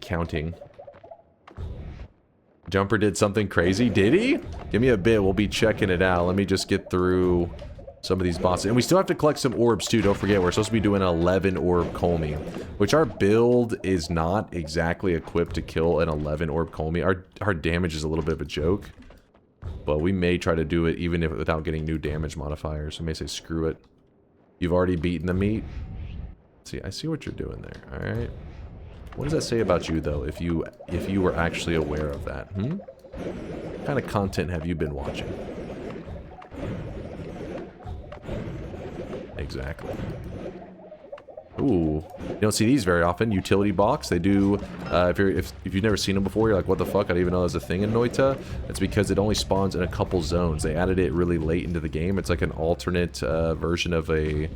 Counting. Jumper did something crazy. Did he? Give me a bit. We'll be checking it out. Let me just get through some of these bosses. And we still have to collect some orbs too. Don't forget, we're supposed to be doing an 11 orb Colmy, which our build is not exactly equipped to kill an 11 orb Colmy. Our damage is a little bit of a joke, but we may try to do it even if without getting new damage modifiers. I may say screw it. You've already beaten the meat. See, I see what you're doing there. All right. What does that say about you, though, if you were actually aware of that? What kind of content have you been watching? Exactly. Ooh, you don't see these very often. Utility box. They do. If you've never seen them before, you're like, what the fuck? I didn't even know there's a thing in Noita. It's because it only spawns in a couple zones. They added it really late into the game. It's like an alternate version of a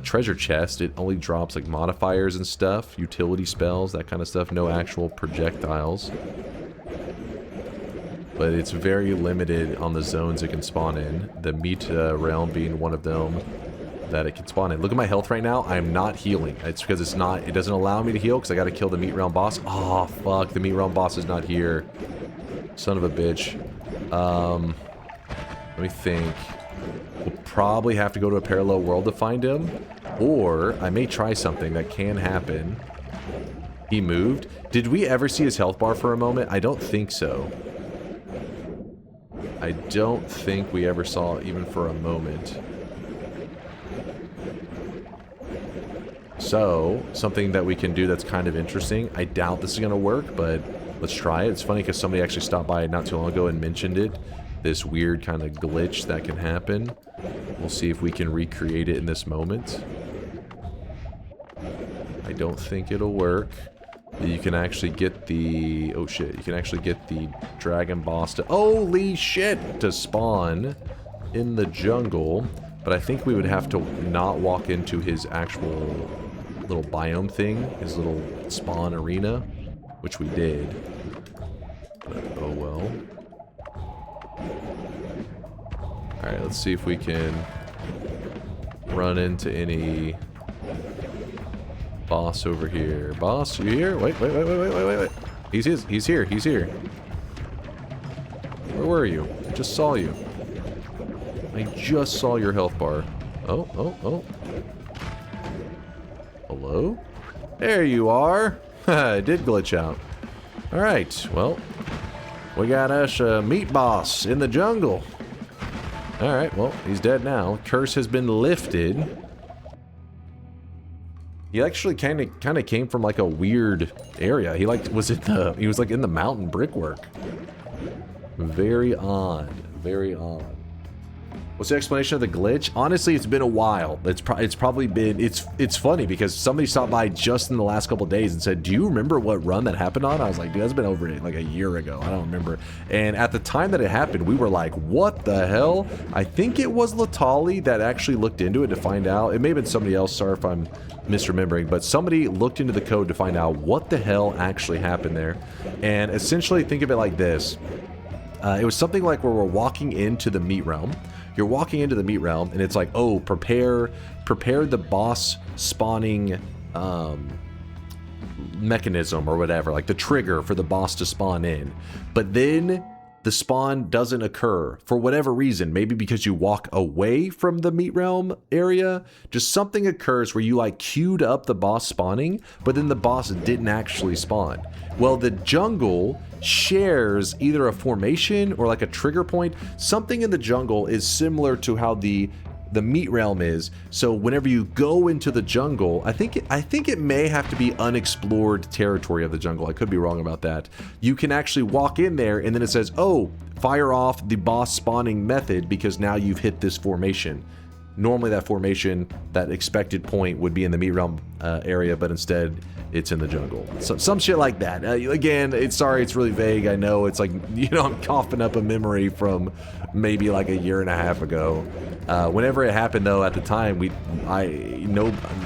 treasure chest. It only drops like modifiers and stuff, utility spells, that kind of stuff. No actual projectiles. But it's very limited on the zones it can spawn in. The meat realm being one of them that it can spawn in. Look at my health right now. I'm not healing. It's because it doesn't allow me to heal because I got to kill the meat realm boss. Oh, fuck. The meat realm boss is not here. Son of a bitch. Let me think. We'll probably have to go to a parallel world to find him. Or I may try something that can happen. He moved. Did we ever see his health bar for a moment? I don't think so. I don't think we ever saw it even for a moment. So, something that we can do that's kind of interesting. I doubt this is going to work, but let's try it. It's funny because somebody actually stopped by not too long ago and mentioned it. This weird kind of glitch that can happen. We'll see if we can recreate it in this moment. I don't think it'll work. You can actually get the... Oh shit, you can actually get the dragon boss to... Holy shit! To spawn in the jungle. But I think we would have to not walk into his actual little biome thing. His little spawn arena. Which we did. But, oh well. Alright, let's see if we can run into any... boss over here. Boss, you here? Wait. He's here. Where were you? I just saw you. I just saw your health bar. Oh. Hello? There you are. I did glitch out. Alright, well. We got us a meat boss in the jungle. Alright, well, he's dead now. Curse has been lifted. He actually kind of came from like a weird area. He was like in the mountain brickwork. Very odd. Very odd. What's the explanation of the glitch? Honestly, it's been a while. It's probably been... It's funny because somebody stopped by just in the last couple of days and said, do you remember what run that happened on? I was like, dude, that's been over like a year ago. I don't remember. And at the time that it happened, we were like, what the hell? I think it was Latali that actually looked into it to find out. It may have been somebody else. Sorry if I'm misremembering, but somebody looked into the code to find out what the hell actually happened there. And essentially, think of it like this. It was something like where we're walking into the meat realm. You're walking into the meat realm, and it's like, oh, prepare the boss spawning mechanism or whatever, like the trigger for the boss to spawn in. But then the spawn doesn't occur for whatever reason. Maybe because you walk away from the meat realm area. Just something occurs where you like queued up the boss spawning, but then the boss didn't actually spawn. Well, the jungle shares either a formation or like a trigger point. Something in the jungle is similar to how the meat realm is. So whenever you go into the jungle, I think it may have to be unexplored territory of the jungle. I could be wrong about that. You can actually walk in there and then it says, oh, fire off the boss spawning method because now you've hit this formation. Normally that formation, that expected point would be in the meat realm area, but instead it's in the jungle. So some shit like that. Again, it's really vague. I know it's like, you know, I'm coughing up a memory from maybe like a year and a half ago. Whenever it happened though, at the time,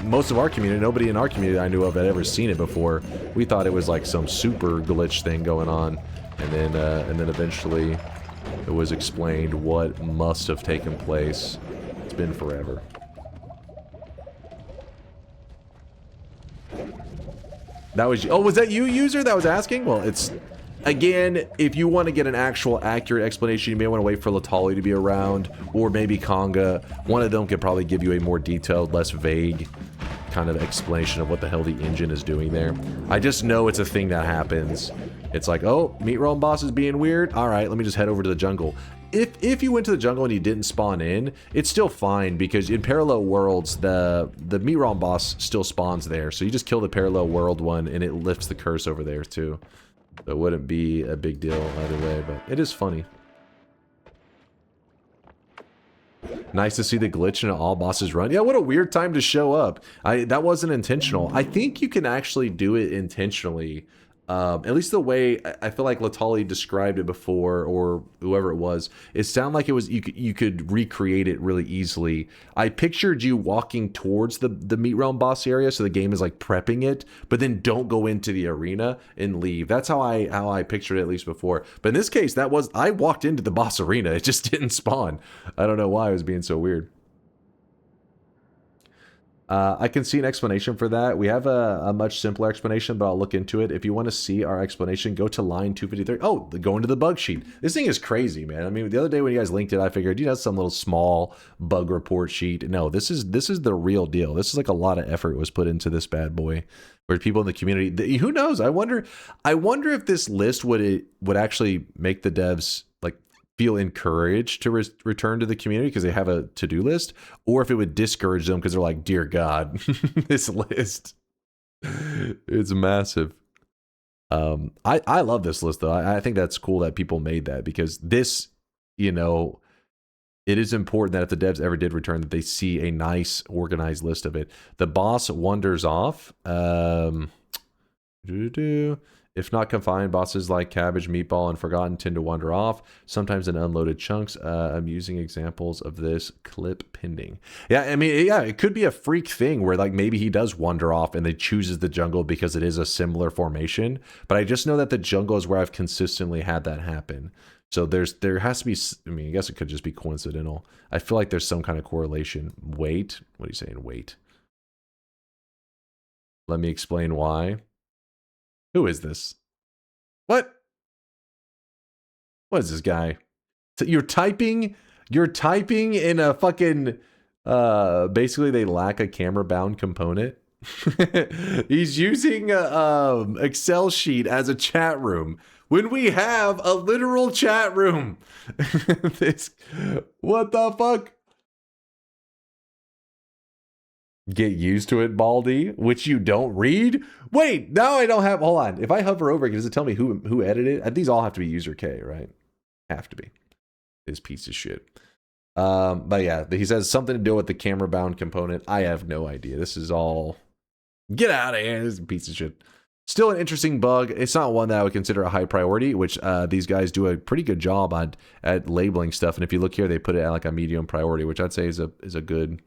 most of our community, nobody in our community I knew of had ever seen it before. We thought it was like some super glitch thing going on. And then eventually it was explained what must have taken place. It's been forever. That was... Oh, was that you, user, that was asking? Well, it's... Again, if you want to get an actual accurate explanation, you may want to wait for Latali to be around, or maybe Conga. One of them could probably give you a more detailed, less vague kind of explanation of what the hell the engine is doing there. I just know it's a thing that happens. It's like, oh, meat realm boss is being weird. All right, let me just head over to the jungle. If you went to the jungle and you didn't spawn in, it's still fine because in parallel worlds, the meat realm boss still spawns there. So you just kill the parallel world one and it lifts the curse over there too. So it wouldn't be a big deal either way, but it is funny. Nice to see the glitch in all bosses run. Yeah, what a weird time to show up. That wasn't intentional. I think you can actually do it intentionally. At least the way I feel like Latali described it before, or whoever it was, it sounded like it was you could recreate it really easily. I pictured you walking towards the meat realm boss area, so the game is like prepping it, but then don't go into the arena and leave. That's how I pictured it at least before. But in this case, I walked into the boss arena. It just didn't spawn. I don't know why it was being so weird. I can see an explanation for that. We have a much simpler explanation, but I'll look into it. If you want to see our explanation, go to line 253. Oh, go into the bug sheet. This thing is crazy, man. I mean, the other day when you guys linked it, I figured, you know, some little small bug report sheet. No, this is the real deal. This is like a lot of effort was put into this bad boy. Where people in the community, who knows? I wonder if this list would actually make the devs like feel encouraged to return to the community because they have a to-do list, or if it would discourage them because they're like, dear God, this list, it's massive. I love this list though. I think that's cool that people made that because this, you know, it is important that if the devs ever did return that they see a nice organized list of it. The boss wanders off. If not confined, bosses like Cabbage, Meatball, and Forgotten tend to wander off, sometimes in unloaded chunks. I'm using examples of this clip pending. Yeah, I mean, yeah, it could be a freak thing where like maybe he does wander off and they chooses the jungle because it is a similar formation. But I just know that the jungle is where I've consistently had that happen. So there has to be, I mean, I guess it could just be coincidental. I feel like there's some kind of correlation. Wait, what are you saying? Wait. Let me explain why. Who is this? What? What is this guy? You're typing in a fucking, basically they lack a camera bound component. He's using a Excel sheet as a chat room when we have a literal chat room. What the fuck? Get used to it, Baldy, which you don't read? Wait, now I don't have, hold on. If I hover over it, does it tell me who edited it? These all have to be user K, right? Have to be. This piece of shit. But yeah, he says something to do with the camera bound component. I have no idea. This is all, get out of here. This is a piece of shit. Still an interesting bug. It's not one that I would consider a high priority, which these guys do a pretty good job at labeling stuff. And if you look here, they put it at like a medium priority, which I'd say is a good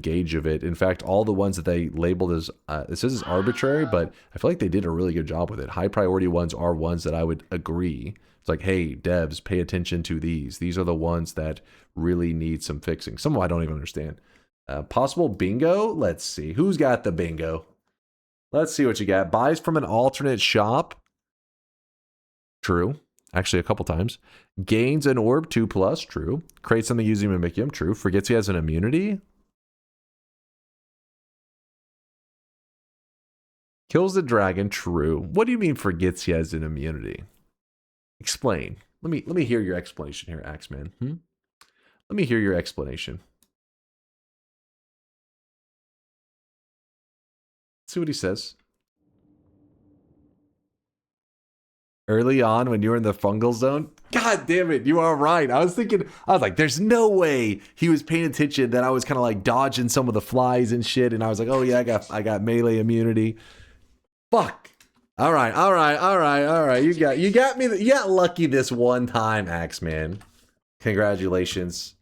gauge of it. In fact, all the ones that they labeled as it says it's arbitrary, but I feel like they did a really good job with it. High priority ones are ones that I would agree. It's like, hey, devs, pay attention to these. These are the ones that really need some fixing. Some I don't even understand. Possible bingo. Let's see who's got the bingo. Let's see what you got. Buys from an alternate shop. True. Actually, a couple times. Gains an orb 2+. True. Creates something using Mimicium. True. Forgets he has an immunity. Kills the dragon. True. What do you mean forgets he has an immunity? Explain. Let me hear your explanation here, Axeman. Let me hear your explanation. Let's see what he says. Early on when you were in the fungal zone? God damn it, you are right. I was like, there's no way he was paying attention that I was kind of like dodging some of the flies and shit, and I was like, oh yeah, I got melee immunity. Fuck. All right. You got me. You got lucky this one time, Axeman. Congratulations.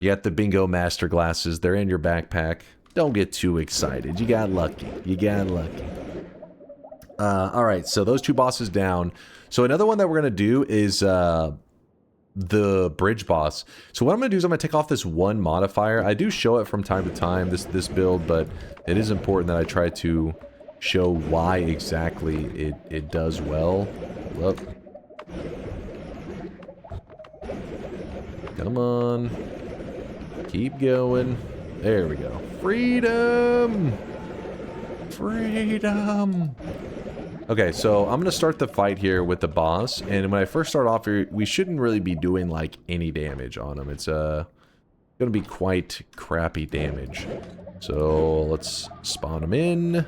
You got the bingo master glasses. They're in your backpack. Don't get too excited. You got lucky. All right. So those two bosses down. So another one that we're gonna do is the bridge boss. So what I'm gonna do is I'm gonna take off this one modifier. I do show it from time to time, this build, but it is important that I try to show why exactly it does well. Look. Come on. Keep going. There we go. Freedom! Freedom! Okay, so I'm going to start the fight here with the boss, and when I first start off here, we shouldn't really be doing like any damage on him. It's going to be quite crappy damage. So let's spawn him in.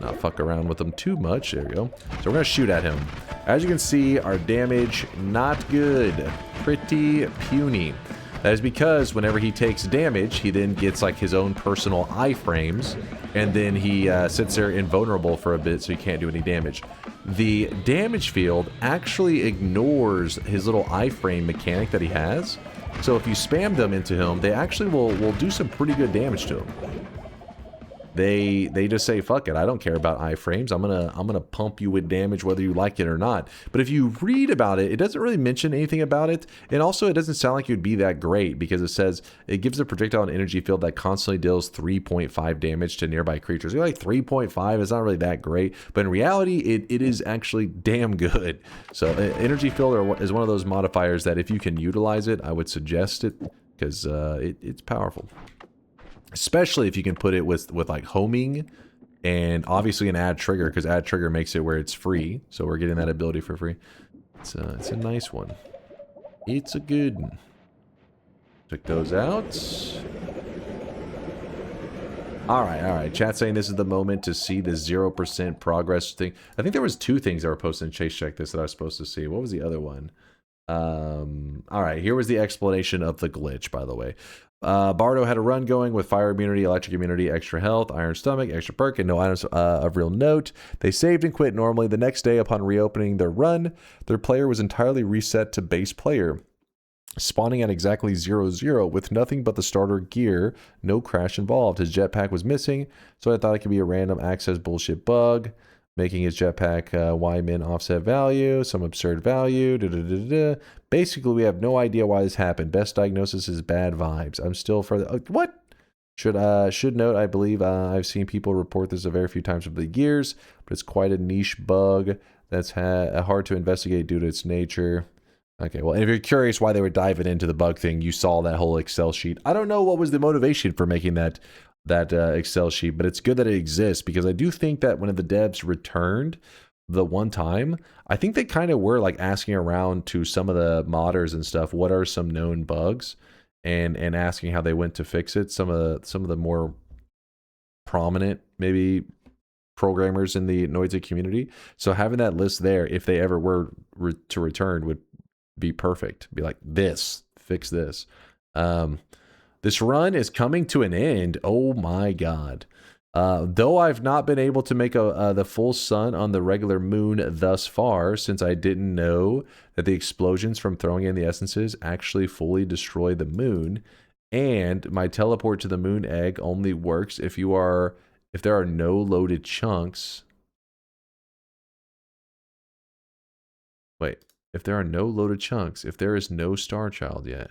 Not fuck around with them too much. There we go. So we're going to shoot at him. As you can see, our damage, not good. Pretty puny. That is because whenever he takes damage, he then gets like his own personal iframes, and then he sits there invulnerable for a bit so he can't do any damage. The damage field actually ignores his little iframe mechanic that he has. So if you spam them into him, they actually will do some pretty good damage to him. They just say, fuck it, I don't care about iframes. I'm gonna pump you with damage whether you like it or not. But if you read about it, it doesn't really mention anything about it. And also it doesn't sound like it would be that great because it says it gives a projectile an energy field that constantly deals 3.5 damage to nearby creatures. You're like 3.5 is not really that great, but in reality it is actually damn good. So energy field is one of those modifiers that if you can utilize it, I would suggest it because it's powerful. Especially if you can put it with like homing and obviously an add trigger, because add trigger makes it where it's free. So we're getting that ability for free. It's a nice one. It's a good one. Check those out. Alright. Chat saying this is the moment to see the 0% progress thing. I think there was two things that were posted in Chase Check This that I was supposed to see. What was the other one? All right, here was the explanation of the glitch, by the way. Bardo had a run going with fire immunity, electric immunity, extra health, iron stomach, extra perk, and no items of real note. They saved and quit normally. The next day, upon reopening their run, their player was entirely reset to base player, spawning at exactly 0-0 with nothing but the starter gear, no crash involved. His jetpack was missing, so I thought it could be a random access bullshit bug, making his jetpack Y-min offset value, some absurd value, Basically, we have no idea why this happened. Best diagnosis is bad vibes. I'm still further... what? Should note, I believe I've seen people report this a very few times over the years, but it's quite a niche bug that's hard to investigate due to its nature. Okay, well, and if you're curious why they were diving into the bug thing, you saw that whole Excel sheet. I don't know what was the motivation for making that Excel sheet, but it's good that it exists, because I do think that when the devs returned the one time, I think they kind of were like asking around to some of the modders and stuff, what are some known bugs, and asking how they went to fix it. Some of the more prominent maybe programmers in the Noita community. So having that list there, if they ever were to return, would be perfect. Be like, this, fix this. This run is coming to an end. Oh my god. Though I've not been able to make the full sun on the regular moon thus far, since I didn't know that the explosions from throwing in the essences actually fully destroy the moon, and my teleport to the moon egg only works if there are no loaded chunks. Wait, if there are no loaded chunks, if there is no Star Child yet.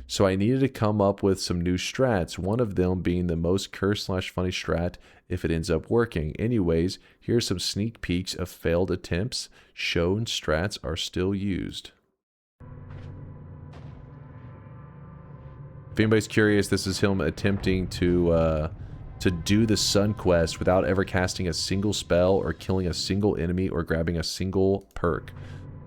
So I needed to come up with some new strats, one of them being the most cursed/funny strat if it ends up working. Anyways, here's some sneak peeks of failed attempts. Shown strats are still used. If anybody's curious, this is him attempting to do the Sun Quest without ever casting a single spell or killing a single enemy or grabbing a single perk.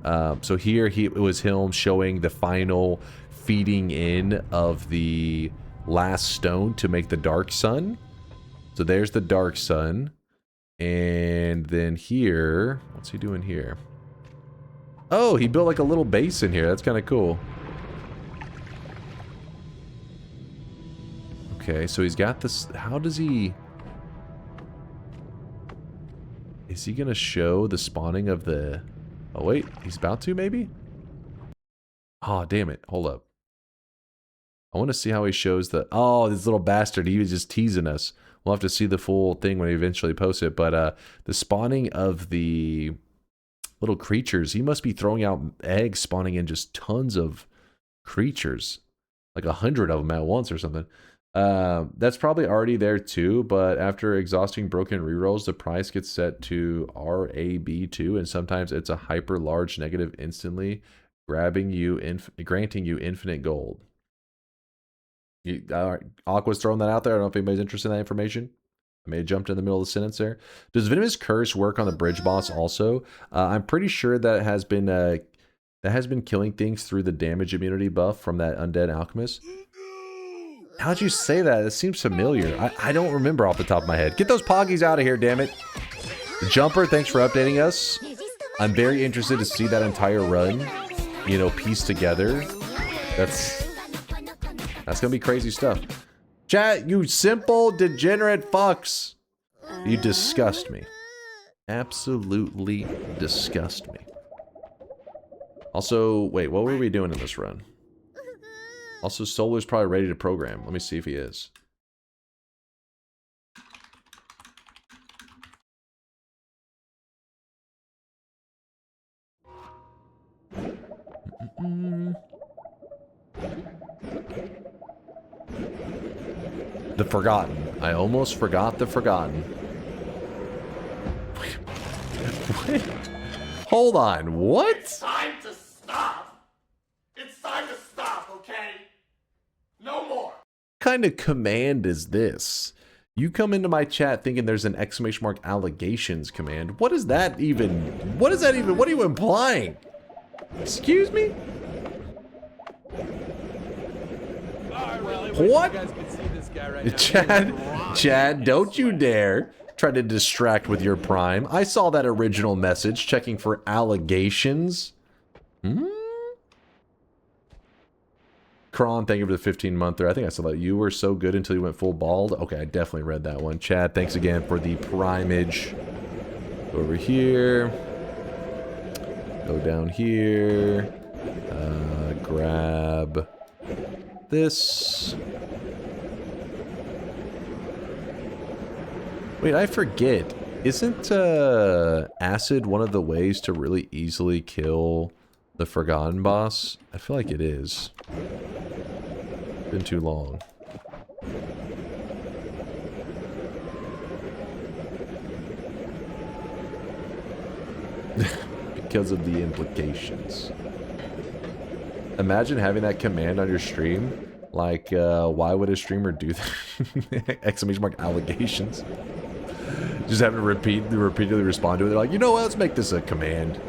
So here it was him showing the final feeding in of the last stone to make the dark sun. So there's the dark sun, and then here, what's he doing here? Oh, he built like a little base in here. That's kind of cool. Okay, so he's got this. How does he... Is he gonna show the spawning of the... Oh wait, he's about to maybe? Oh, damn it. Hold up. I want to see how he shows the... Oh, this little bastard. He was just teasing us. We'll have to see the full thing when he eventually posts it. But the spawning of the little creatures, he must be throwing out eggs, spawning in just tons of creatures. Like 100 of them at once or something. That's probably already there too, but after exhausting broken rerolls, the price gets set to RAB2, and sometimes it's a hyper large negative instantly, granting you infinite gold. Aqua's throwing that out there. I don't know if anybody's interested in that information. I may have jumped in the middle of the sentence there. Does Venomous Curse work on the bridge boss also? I'm pretty sure that has been killing things through the damage immunity buff from that undead alchemist. How'd you say that? It seems familiar. I don't remember off the top of my head. Get those poggies out of here, damn it. Jumper, thanks for updating us. I'm very interested to see that entire run, you know, pieced together. That's gonna be crazy stuff. Chat, you simple degenerate fucks. You disgust me. Absolutely disgust me. Also, wait, what were we doing in this run? Also, Solar's probably ready to program. Let me see if he is. The Forgotten. I almost forgot the Forgotten. Wait. Hold on, what? It's time to stop. It's time to stop, okay? No more. What kind of command is this? You come into my chat thinking there's an exclamation mark allegations command. What is that even? What is that even? What are you implying? Excuse me? What? Chad, don't you dare try to distract with your prime. I saw that original message checking for allegations. Kron, thank you for the 15-monther. I think I saw that. You were so good until you went full bald. Okay, I definitely read that one. Chad, thanks again for the primage. Over here. Go down here. Grab this. Wait, I forget. Isn't acid one of the ways to really easily kill the Forgotten boss? I feel like it is. Been too long. Because of the implications. Imagine having that command on your stream. Like, why would a streamer do that? Exclamation mark allegations. Just having to repeatedly respond to it. They're like, you know what, let's make this a command.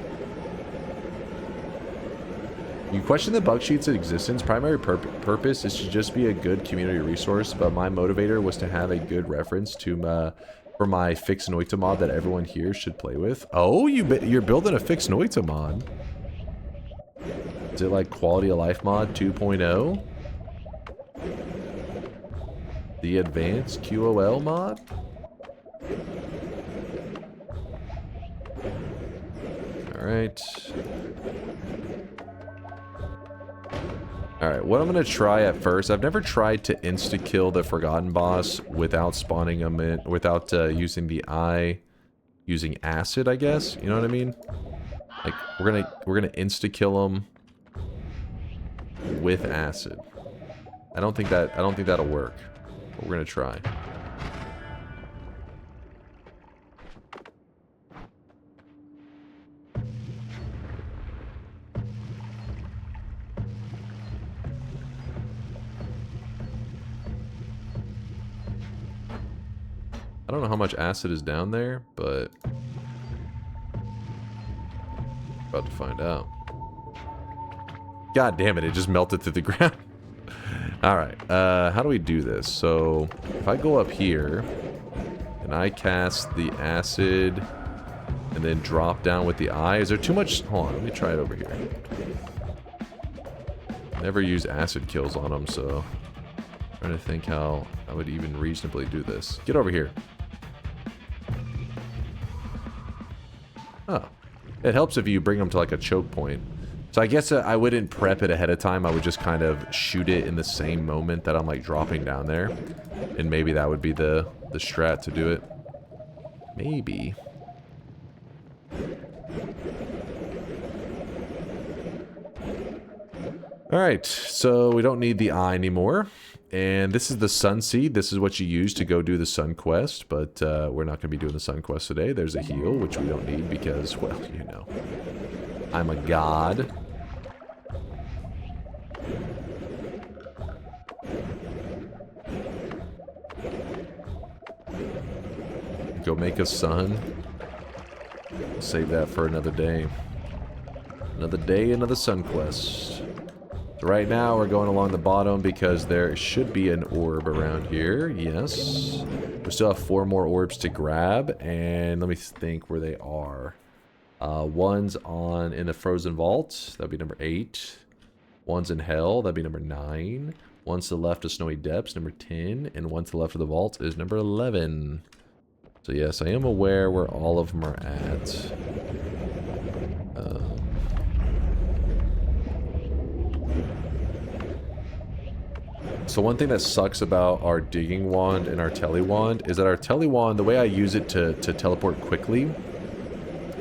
You question the bug sheet's existence. Primary purpose is to just be a good community resource, but my motivator was to have a good reference to for my fixed Noita mod that everyone here should play with. Oh, you're building a fixed Noita mod. Is it like quality of life mod 2.0? The advanced QOL mod? Alright. Alright, what I'm going to try at first, I've never tried to insta-kill the Forgotten boss without spawning him in, without using the eye, using acid, I guess, you know what I mean? Like, we're gonna insta-kill him with acid. I don't think that'll work, but we're gonna try. I don't know how much acid is down there, but about to find out. God damn it, it just melted through the ground. Alright, how do we do this? So, if I go up here, and I cast the acid, and then drop down with the eye, is there too much? Hold on, let me try it over here. Never use acid kills on them, so I'm trying to think how I would even reasonably do this. Get over here. Oh, it helps if you bring them to like a choke point. So I guess I wouldn't prep it ahead of time. I would just kind of shoot it in the same moment that I'm like dropping down there. And maybe that would be the strat to do it. Maybe. Alright, so we don't need the eye anymore. And this is the Sun Seed. This is what you use to go do the Sun Quest. But we're not going to be doing the Sun Quest today. There's a heal, which we don't need because, well, you know. I'm a god. Go make a sun. Save that for another day. Another day, another Sun Quest. So right now we're going along the bottom because there should be an orb around here. Yes. We still have 4 more orbs to grab. And let me think where they are. One's in the Frozen Vault. That'd be number 8. One's in Hell. That'd be number 9. One's to the left of Snowy Depths, number 10. And one to the left of the vault is number 11. So yes, I am aware where all of them are at. So one thing that sucks about our digging wand and our tele wand is that our tele wand, the way I use it to teleport quickly,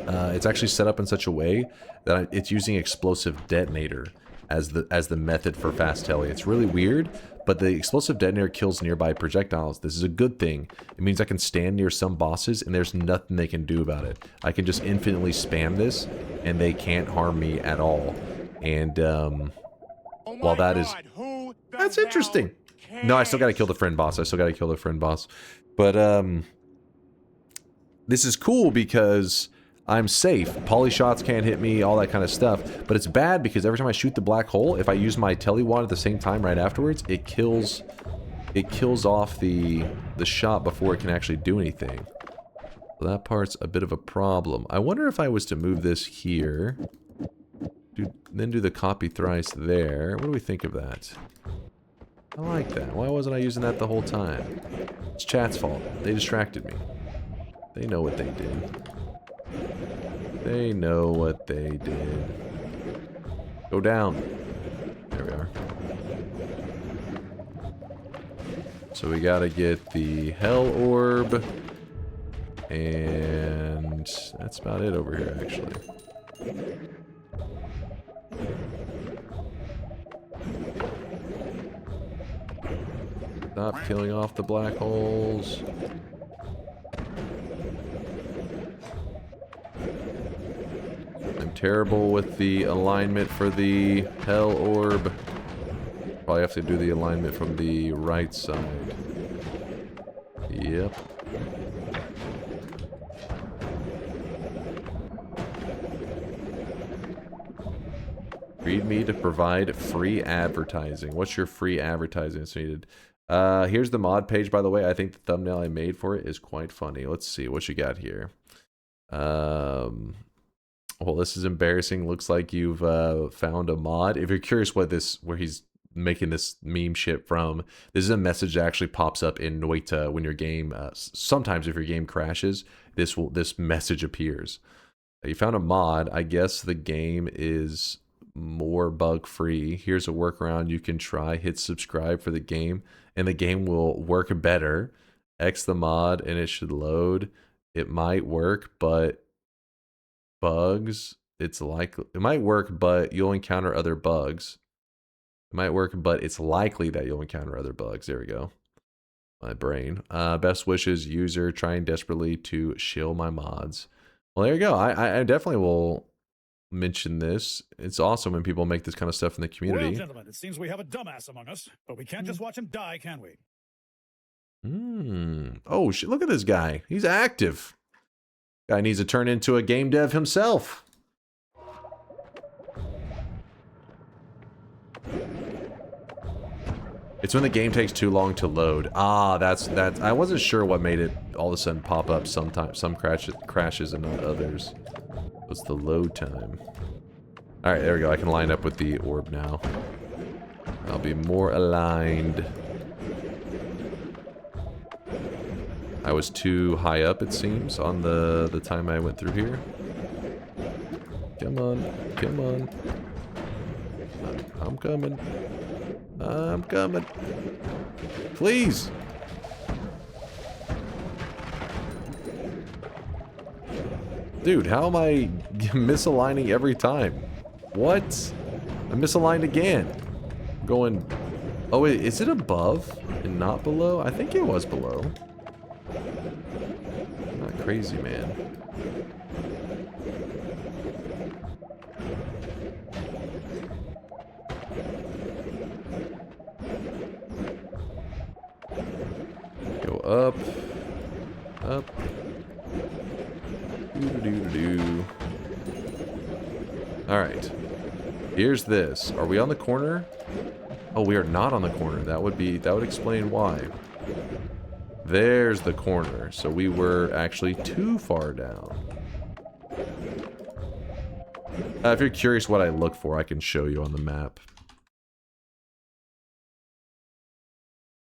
it's actually set up in such a way that it's using explosive detonator as the method for fast tele. It's really weird, but the explosive detonator kills nearby projectiles. This is a good thing. It means I can stand near some bosses and there's nothing they can do about it. I can just infinitely spam this and they can't harm me at all. And while that is... That's interesting. No, I still gotta kill the friend boss. But this is cool because I'm safe. Poly shots can't hit me, all that kind of stuff. But it's bad because every time I shoot the black hole, if I use my tele wand at the same time right afterwards, it kills off the shot before it can actually do anything. So that part's a bit of a problem. I wonder if I was to move this here. Then do the copy thrice there. What do we think of that? I like that. Why wasn't I using that the whole time? It's chat's fault. They distracted me. They know what they did. They know what they did. Go down. There we are. So we gotta get the Hell Orb. And that's about it over here, actually. Stop killing off the black holes. I'm terrible with the alignment for the Hell Orb. Probably have to do the alignment from the right side. Yep. Read me to provide free advertising. What's your free advertising that's needed? Here's the mod page, by the way. I think the thumbnail I made for it is quite funny. Let's see what you got here. Well, this is embarrassing. Looks like you've found a mod. If you're curious where he's making this meme shit from, this is a message that actually pops up in Noita when your game. Sometimes if your game crashes, this message appears. You found a mod. I guess the game is more bug free. Here's a workaround you can try. Hit subscribe for the game and the game will work better. X the mod and it should load. It might work, but bugs, it's likely it might work, but you'll encounter other bugs. It might work, but it's likely that you'll encounter other bugs. There we go. My brain. Best wishes, user trying desperately to shill my mods. Well, there you go. I definitely will mention this. It's awesome when people make this kind of stuff in the community. Well, gentlemen, it seems we have a dumbass among us, but we can't just watch him die, can we? Oh, shit. Look at this guy. He's active. Guy needs to turn into a game dev himself. It's when the game takes too long to load. Ah, that's I wasn't sure what made it all of a sudden pop up sometimes. Some crashes and not others. What's the load time? Alright, there we go. I can line up with the orb now. I'll be more aligned. I was too high up, it seems, on the time I went through here. Come on. Come on. I'm coming. I'm coming. Please. Dude, how am I misaligning every time? What? I'm misaligned again. I'm going... Oh, wait, is it above and not below? I think it was below. Not crazy, man. Go up. Up. Doo-doo-doo-doo. Alright. Here's this. Are we on the corner? Oh, we are not on the corner. That would explain why. There's the corner. So we were actually too far down. If you're curious what I look for, I can show you on the map.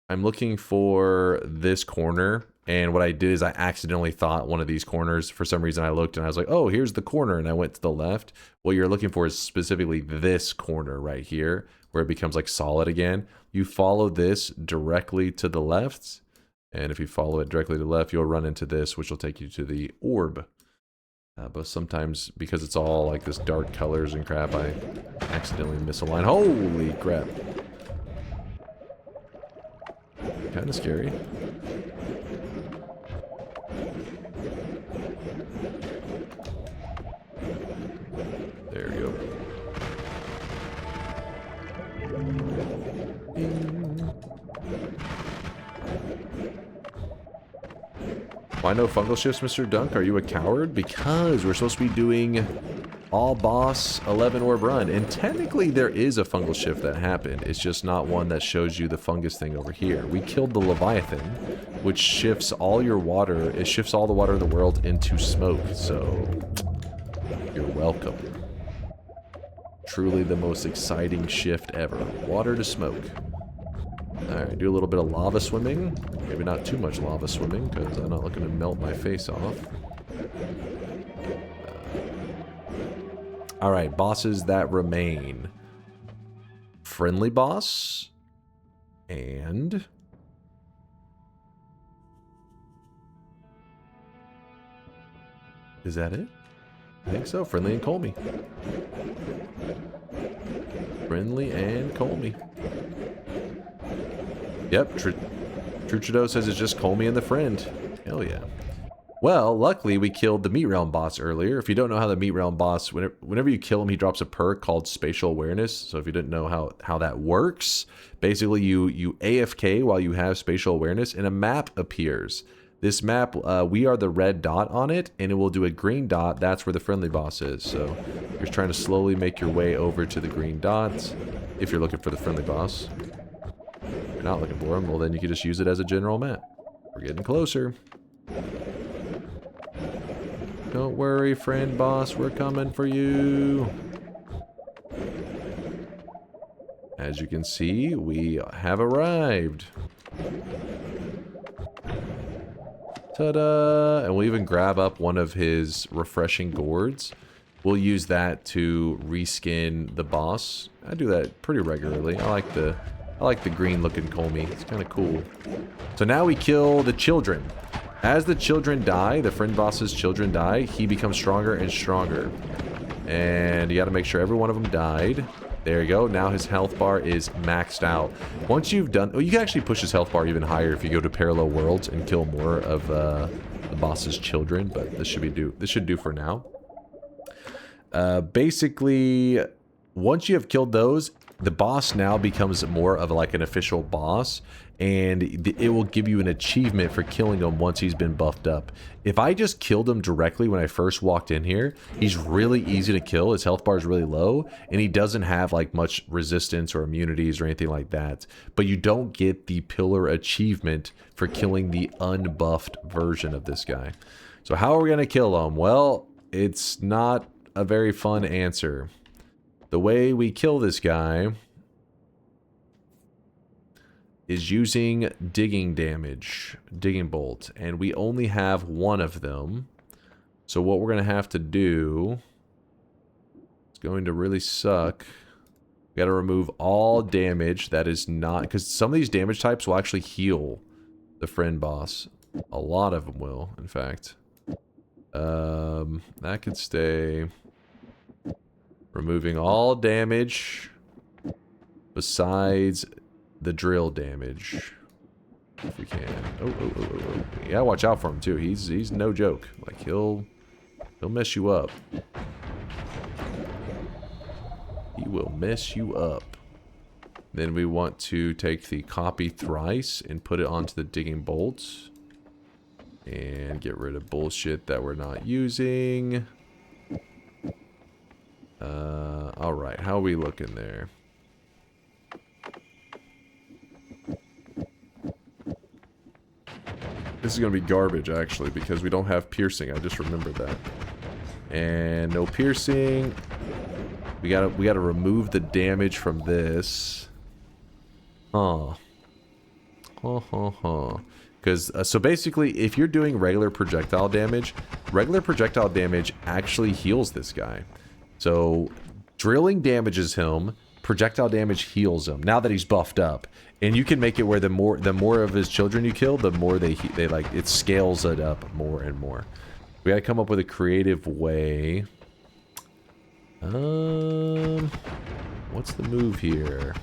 I'm looking for this corner, and what I did is I accidentally thought one of these corners. For some reason I looked and I was like, oh, here's the corner, and I went to the left. What you're looking for is specifically this corner right here, where it becomes like solid again. You follow this directly to the left, and if you follow it directly to the left, you'll run into this, which will take you to the orb. But sometimes, because it's all like this dark colors and crap, I accidentally misalign. Holy crap. Kind of scary. There we go. Why no fungal shifts, Mr. Dunk? Are you a coward? Because we're supposed to be doing all boss 11 orb run, and technically there is a fungal shift that happened. It's just not one that shows you the fungus thing over here. We killed the Leviathan, which shifts all your water. It shifts all the water of the world into smoke, so you're welcome. truly the most exciting shift ever. Water to smoke. Alright, do a little bit of lava swimming. Maybe not too much lava swimming, because I'm not looking to melt my face off. Alright, bosses that remain. Friendly boss. And... is that it? I think so. Friendly and Colmy. Friendly and Colmy. Yep, Truchido says it's just Colmy and the friend. Hell yeah. Well, luckily we killed the Meat Realm boss earlier. If you don't know how the Meat Realm boss, whenever you kill him, he drops a perk called Spatial Awareness. So if you didn't know how that works, basically you AFK while you have Spatial Awareness and a map appears. This map, we are the red dot on it, and it will do a green dot. That's where the friendly boss is. So you're trying to slowly make your way over to the green dots if you're looking for the friendly boss. If you're not looking for him, well then you can just use it as a general map. We're getting closer. Don't worry, friend boss, we're coming for you. As you can see, we have arrived. Ta-da! And we'll even grab up one of his refreshing gourds. We'll use that to reskin the boss. I do that pretty regularly. I like the green looking Colmy. It's kind of cool. So now we kill the children. As the children die, the friend boss's children die, he becomes stronger and stronger. And you got to make sure every one of them died. There you go. Now his health bar is maxed out. Once you've done... oh, you can actually push his health bar even higher if you go to parallel worlds and kill more of the boss's children. But this should do for now. Basically, once you have killed those, the boss now becomes more of like an official boss, and it will give you an achievement for killing him once he's been buffed up. If I just killed him directly when I first walked in here, he's really easy to kill. His health bar is really low, and he doesn't have like much resistance or immunities or anything like that. But you don't get the pillar achievement for killing the unbuffed version of this guy. So how are we going to kill him? Well, it's not a very fun answer. The way we kill this guy is using digging damage, digging bolt, and we only have one of them. So what we're going to have to do, it's going to really suck. We got to remove all damage that is not, because some of these damage types will actually heal the friend boss. A lot of them will, in fact. That could stay. Removing all damage besides the drill damage, if we can. Oh. Yeah, watch out for him too. He's no joke. Like he'll mess you up. He will mess you up. Then we want to take the copy thrice and put it onto the digging bolts and get rid of bullshit that we're not using. Alright, how are we looking there? This is going to be garbage, actually, because we don't have piercing. I just remembered that. And no piercing. We gotta remove the damage from this. Huh. Because, so basically, if you're doing regular projectile damage actually heals this guy. So, drilling damages him, projectile damage heals him, now that he's buffed up. And you can make it where the more of his children you kill, the more they like, it scales it up more and more. We gotta come up with a creative way. What's the move here?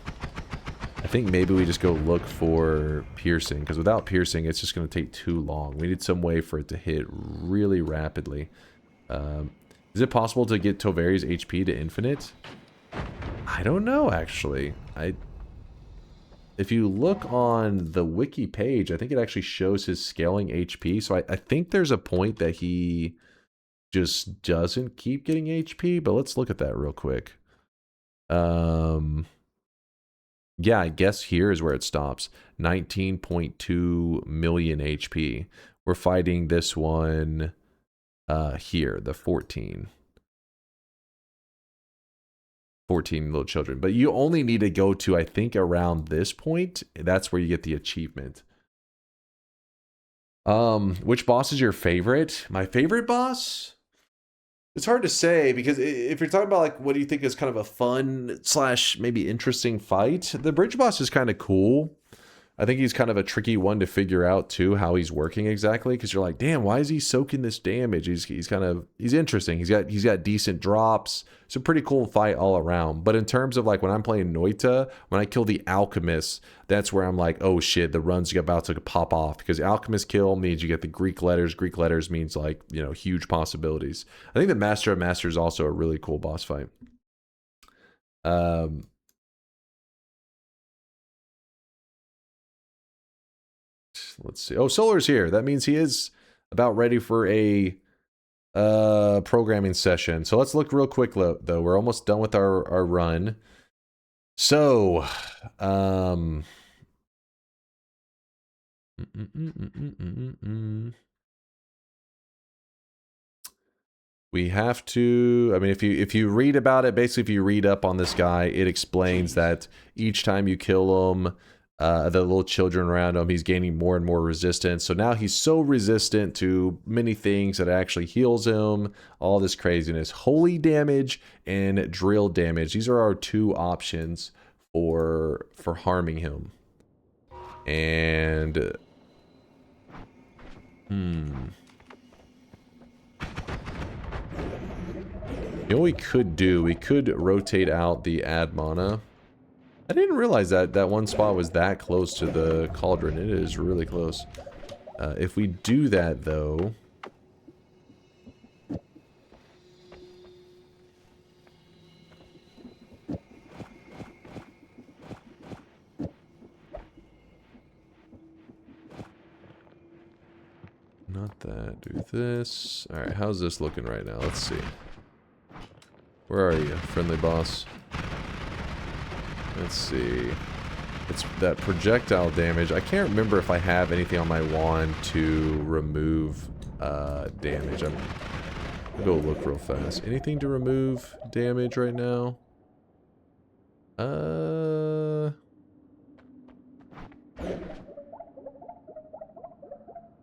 I think maybe we just go look for piercing, because without piercing, it's just gonna take too long. We need some way for it to hit really rapidly. Is it possible to get Toveri's HP to infinite? I don't know, actually. If you look on the wiki page, I think it actually shows his scaling HP. So I think there's a point that he just doesn't keep getting HP, but let's look at that real quick. Yeah, I guess here is where it stops. 19.2 million HP. We're fighting this one here, the 14. 14 little children. But you only need to go to, I think, around this point. That's where you get the achievement. Which boss is your favorite? My favorite boss? It's hard to say, because if you're talking about like what do you think is kind of a fun / maybe interesting fight, the bridge boss is kind of cool. I think he's kind of a tricky one to figure out too, how he's working exactly, because you're like, damn, why is he soaking this damage? He's interesting. He's got decent drops. It's a pretty cool fight all around. But in terms of like when I'm playing Noita, when I kill the alchemist, that's where I'm like, oh shit, the run's about to pop off, because alchemist kill means you get the Greek letters. Greek letters means like, you know, huge possibilities. I think the Master of Masters is also a really cool boss fight. Let's see. Oh, Solar's here. That means he is about ready for a programming session. So let's look real quick though. We're almost done with our run. So, we have to, I mean, if you read about it, basically if you read up on this guy, it explains that each time you kill him, the little children around him, he's gaining more and more resistance. So now he's so resistant to many things that it actually heals him. All this craziness. Holy damage and drill damage. These are our two options for harming him. And you know what we could do? We could rotate out the add mana. I didn't realize that one spot was that close to the cauldron. It is really close. If we do that, though... Not that. Do this. Alright, how's this looking right now? Let's see. Where are you, friendly boss? Let's see. It's that projectile damage. I can't remember if I have anything on my wand to remove damage. I'll go look real fast. Anything to remove damage right now?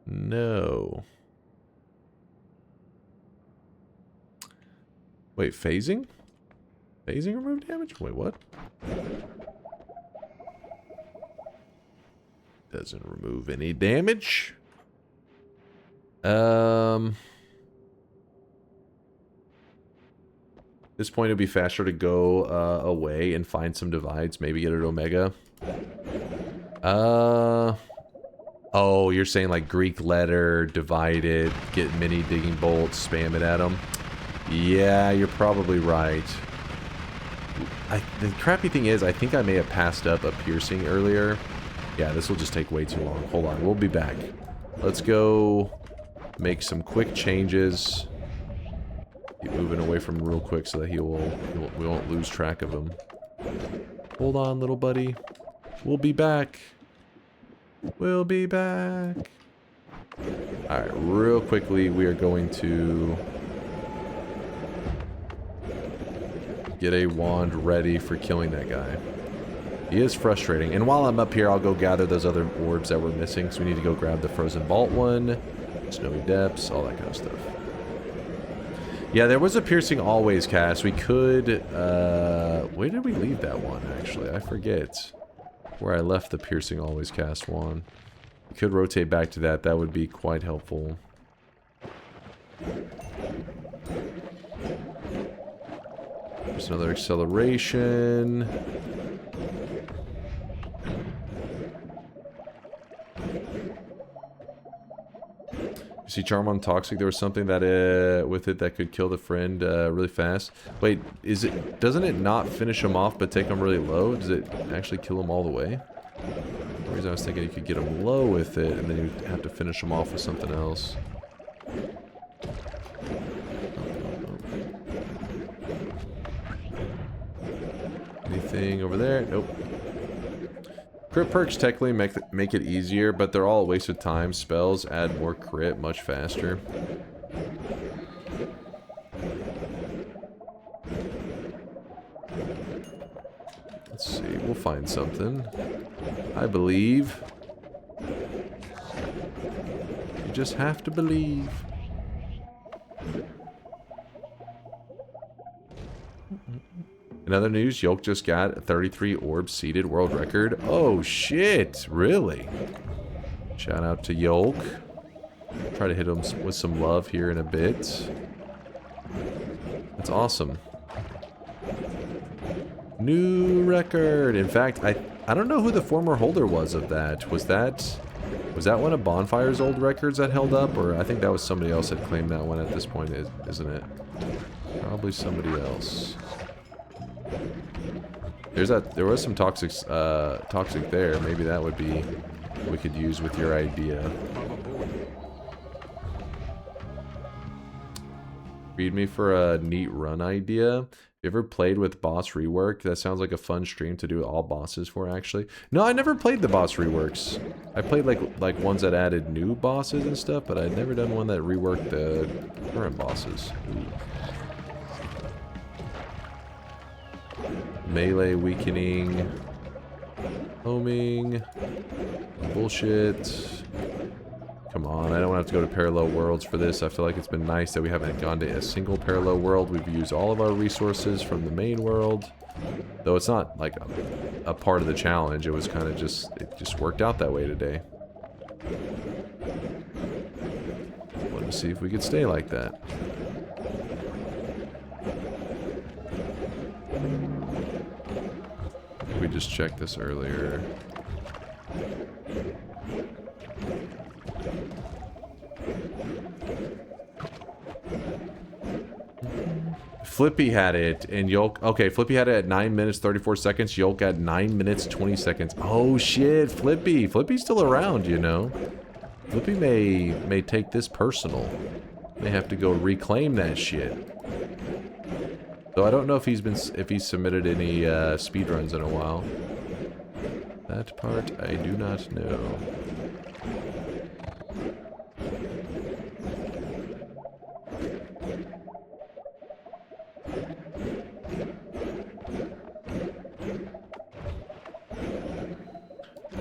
No. Wait, phasing? Phasing remove damage? Wait, what? Doesn't remove any damage. At this point, it'd be faster to go away and find some divides. Maybe get an Omega. Oh, you're saying like Greek letter, divided, get mini digging bolts, spam it at them. Yeah, you're probably right. The crappy thing is, I think I may have passed up a piercing earlier. Yeah, this will just take way too long. Hold on, we'll be back. Let's go make some quick changes. Keep moving away from him real quick so that we won't lose track of him. Hold on, little buddy. We'll be back. We'll be back. Alright, real quickly, we are going to get a wand ready for killing that guy. He is frustrating. And while I'm up here, I'll go gather those other orbs that we're missing. So we need to go grab the Frozen Vault one, Snowy Depths, all that kind of stuff. Yeah, there was a Piercing Always cast. We could... where did we leave that one, actually? I forget where I left the Piercing Always cast one. We could rotate back to that. That would be quite helpful. There's another acceleration. You see Charm on Toxic, there was something that with it that could kill the friend really fast. Wait, doesn't it not finish him off but take him really low? Does it actually kill him all the way? For some reason I was thinking you could get him low with it and then you'd have to finish him off with something else. Anything over there? Nope. Crit perks technically make it easier, but they're all a waste of time. Spells add more crit much faster. We'll find something. I believe. You just have to believe. In other news, Yolk just got a 33 orb seeded world record. Oh shit, really? Shout out to Yolk. Try to hit him with some love here in a bit. That's awesome. New record. In fact, I don't know who the former holder was of that. Was that one of Bonfire's old records that held up? Or I think that was somebody else that claimed that one at this point, isn't it? Probably somebody else. There was some toxic there. Maybe that would be we could use with your idea. Read me for a neat run idea. Have you ever played with boss rework? That sounds like a fun stream to do all bosses for, actually. No, I never played the boss reworks. I played like ones that added new bosses and stuff, but I'd never done one that reworked the current bosses. Ooh. Melee weakening, homing, bullshit. Come on, I don't have to go to parallel worlds for this. I feel like it's been nice that we haven't gone to a single parallel world. We've used all of our resources from the main world, though it's not like a part of the challenge. It was kind of it just worked out that way today. Wanted to see if we could stay like that. We just checked this earlier. Flippy had it, and Yolk... Okay, Flippy had it at 9 minutes, 34 seconds. Yolk at 9 minutes, 20 seconds. Oh, shit, Flippy. Flippy's still around, you know. Flippy may take this personal. May have to go reclaim that shit. Though I don't know if he's submitted any speedruns in a while. That part I do not know.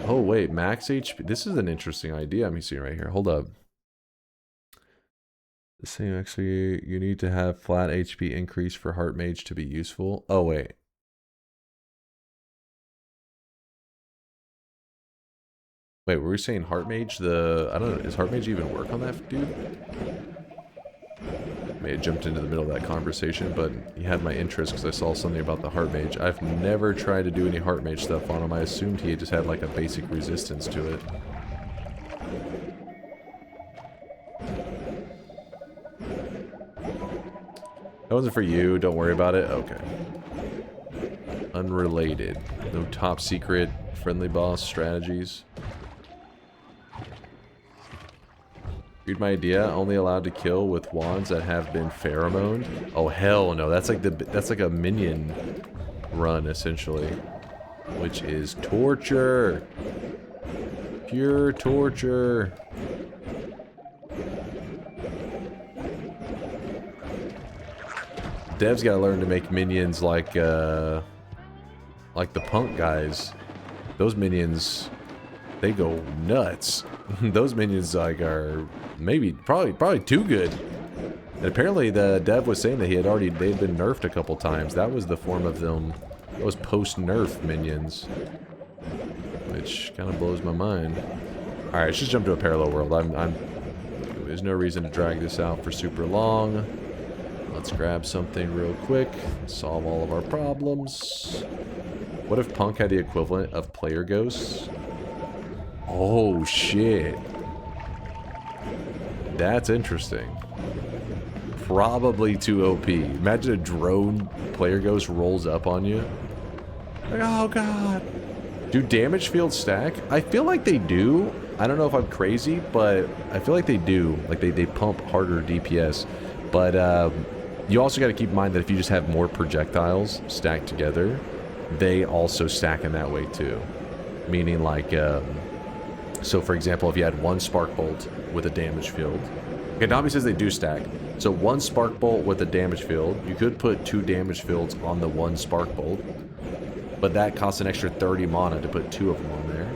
Oh wait, max HP. This is an interesting idea I'm seeing right here. Hold up. The same actually, you need to have flat HP increase for Heart Mage to be useful. Oh wait. Wait, were we saying Heart Mage? I don't know, does Heart Mage even work on that dude? May have jumped into the middle of that conversation, but he had my interest because I saw something about the Heart Mage. I've never tried to do any Heart Mage stuff on him. I assumed he just had like a basic resistance to it. That wasn't for you, don't worry about it. Okay. Unrelated. No top secret friendly boss strategies. Read my idea. Only allowed to kill with wands that have been pheromoned. Oh hell no! That's like a minion run essentially, which is torture. Pure torture. Dev's gotta learn to make minions like the punk guys. Those minions, they go nuts. Those minions like are probably too good. And apparently the dev was saying that they'd been nerfed a couple times. That was the form of them. That was post-nerf minions, which kind of blows my mind. All right, let's just jump to a parallel world. There's no reason to drag this out for super long. Let's grab something real quick, solve all of our problems. What if Punk had the equivalent of player ghosts? Oh shit. That's interesting. Probably too OP. Imagine a drone player ghost rolls up on you. Like, oh god. Do damage fields stack? I feel like they do. I don't know if I'm crazy, but I feel like they do. Like they pump harder DPS. But you also got to keep in mind that if you just have more projectiles stacked together, they also stack in that way too. Meaning like, so for example, if you had one spark bolt with a damage field, okay, Nami says they do stack. So one spark bolt with a damage field, you could put 2 damage fields on the one spark bolt, but that costs an extra 30 mana to put 2 of them on there.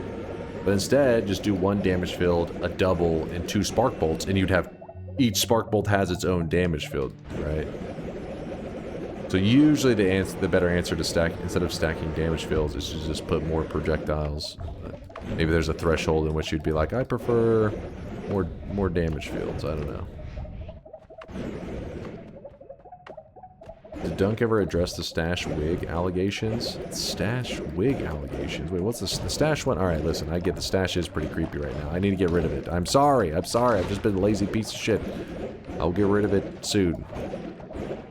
But instead, just do 1 damage field, a double, and 2 spark bolts, and you'd have each spark bolt has its own damage field, right? So usually the better answer to stack, instead of stacking damage fields, is to just put more projectiles. Maybe there's a threshold in which you'd be like, I prefer more damage fields. I don't know. Did Dunk ever address the stash wig allegations? Stash wig allegations? Wait, what's the stash one? Alright, listen, I get the stash is pretty creepy right now. I need to get rid of it. I'm sorry. I've just been a lazy piece of shit. I'll get rid of it soon.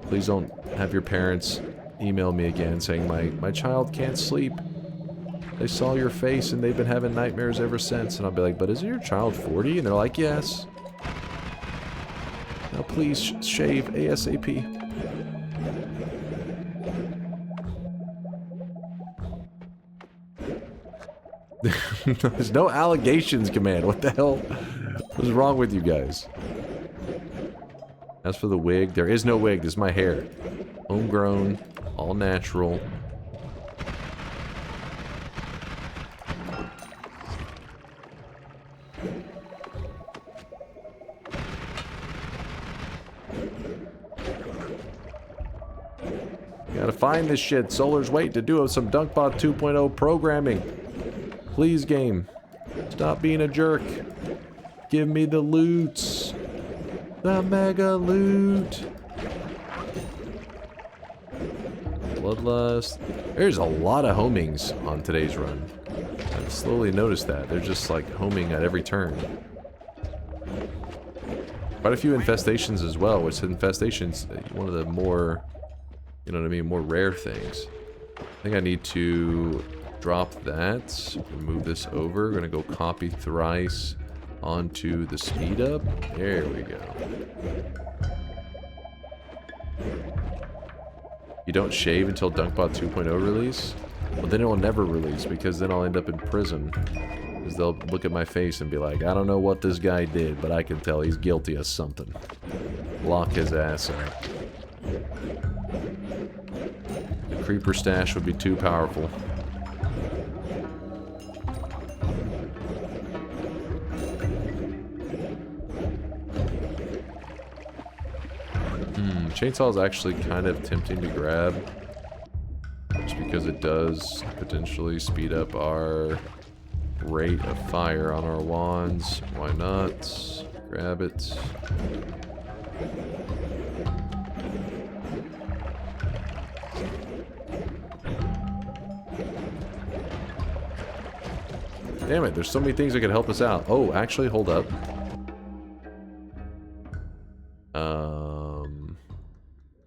Please don't have your parents email me again saying my child can't sleep. They saw your face and they've been having nightmares ever since. And I'll be like, but isn't your child 40? And they're like, yes. Now please shave ASAP. There's no allegations, command. What the hell? What's wrong with you guys? As for the wig, there is no wig. This is my hair. Homegrown, all natural. Gotta find this shit. Solar's waiting to do some DunkBot 2.0 programming. Please, game. Stop being a jerk. Give me the loots. The mega loot. Bloodlust. There's a lot of homings on today's run. I've slowly noticed that. They're just like homing at every turn. Quite a few infestations as well, which infestations, one of the more, you know what I mean, more rare things. I think I need to drop that. Move this over. We're gonna go copy thrice onto the speed up. There we go. You don't shave until DunkBot 2.0 release? Well, then it will never release because then I'll end up in prison. Because they'll look at my face and be like, I don't know what this guy did, but I can tell he's guilty of something. Lock his ass up. The creeper stash would be too powerful. Chainsaw is actually kind of tempting to grab. Just because it does potentially speed up our rate of fire on our wands. Why not? Grab it. Damn it, there's so many things that could help us out. Oh, actually, hold up.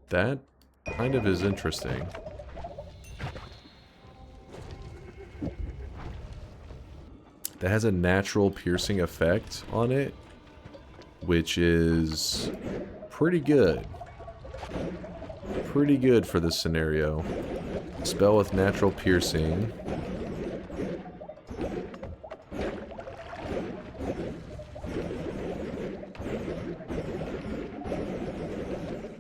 That kind of is interesting. That has a natural piercing effect on it, which is pretty good. Pretty good for this scenario. Spell with natural piercing.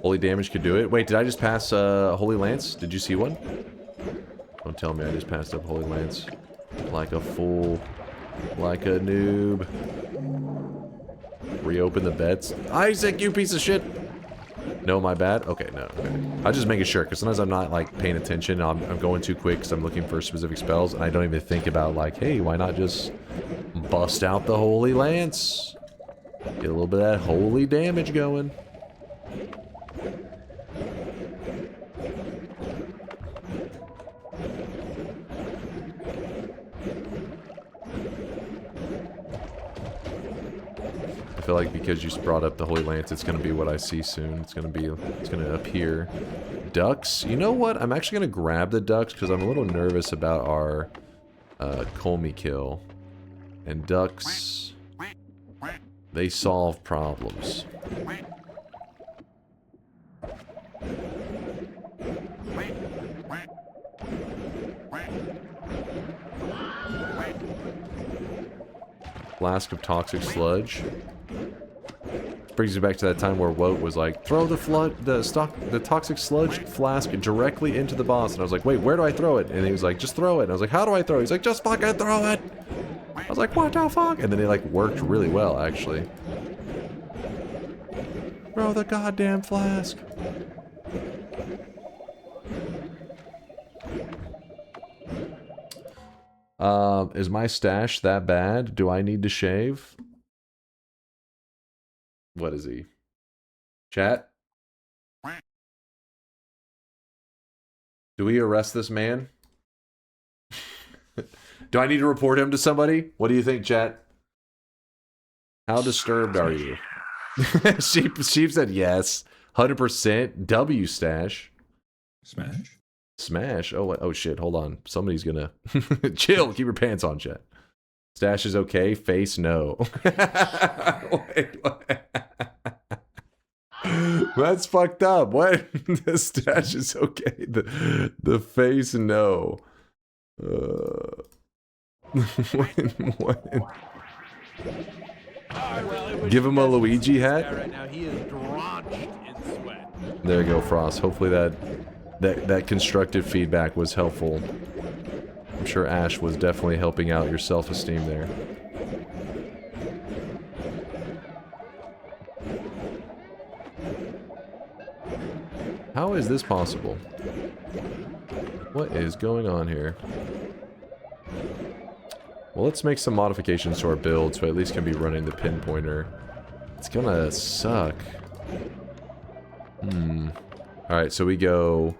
Holy damage could do it. Wait, did I just pass Holy Lance? Did you see one? Don't tell me I just passed up Holy Lance. Like a fool. Like a noob. Reopen the bets. Isaac, you piece of shit! No, my bad? Okay, no. Okay. I'm just making sure, because sometimes I'm not, like, paying attention. I'm going too quick because I'm looking for specific spells, and I don't even think about, like, hey, why not just bust out the Holy Lance? Get a little bit of that holy damage going. I feel like because you brought up the Holy Lance, it's going to be what I see soon. It's going to appear. Ducks. You know what? I'm actually going to grab the ducks because I'm a little nervous about our Colmy kill. And ducks, they solve problems. Flask of toxic sludge. brings me back to that time where Woat was like, throw the toxic sludge flask directly into the boss. And I was like, wait, where do I throw it? And he was like, just throw it. And I was like, how do I throw it? He's like, just fucking throw it. I was like, what the fuck? And then it like worked really well, actually. Throw the goddamn flask. Is my stash that bad? Do I need to shave? What is he? Chat? Do we arrest this man? Do I need to report him to somebody? What do you think, chat? How disturbed are you? Sheep said yes. 100%. W stash. Smash. Smash? Oh shit, hold on. Somebody's gonna... Chill, keep your pants on, chat. Stash is okay, face no. Wait, what? That's fucked up. What? The stash is okay. The face no. When? Give him a Luigi hat. Right now, he is drenched in sweat. There you go, Frost. Hopefully that constructive feedback was helpful. I'm sure Ash was definitely helping out your self-esteem there. How is this possible? What is going on here? Well, let's make some modifications to our build so I at least can be running the pinpointer. It's gonna suck. Alright, so we go...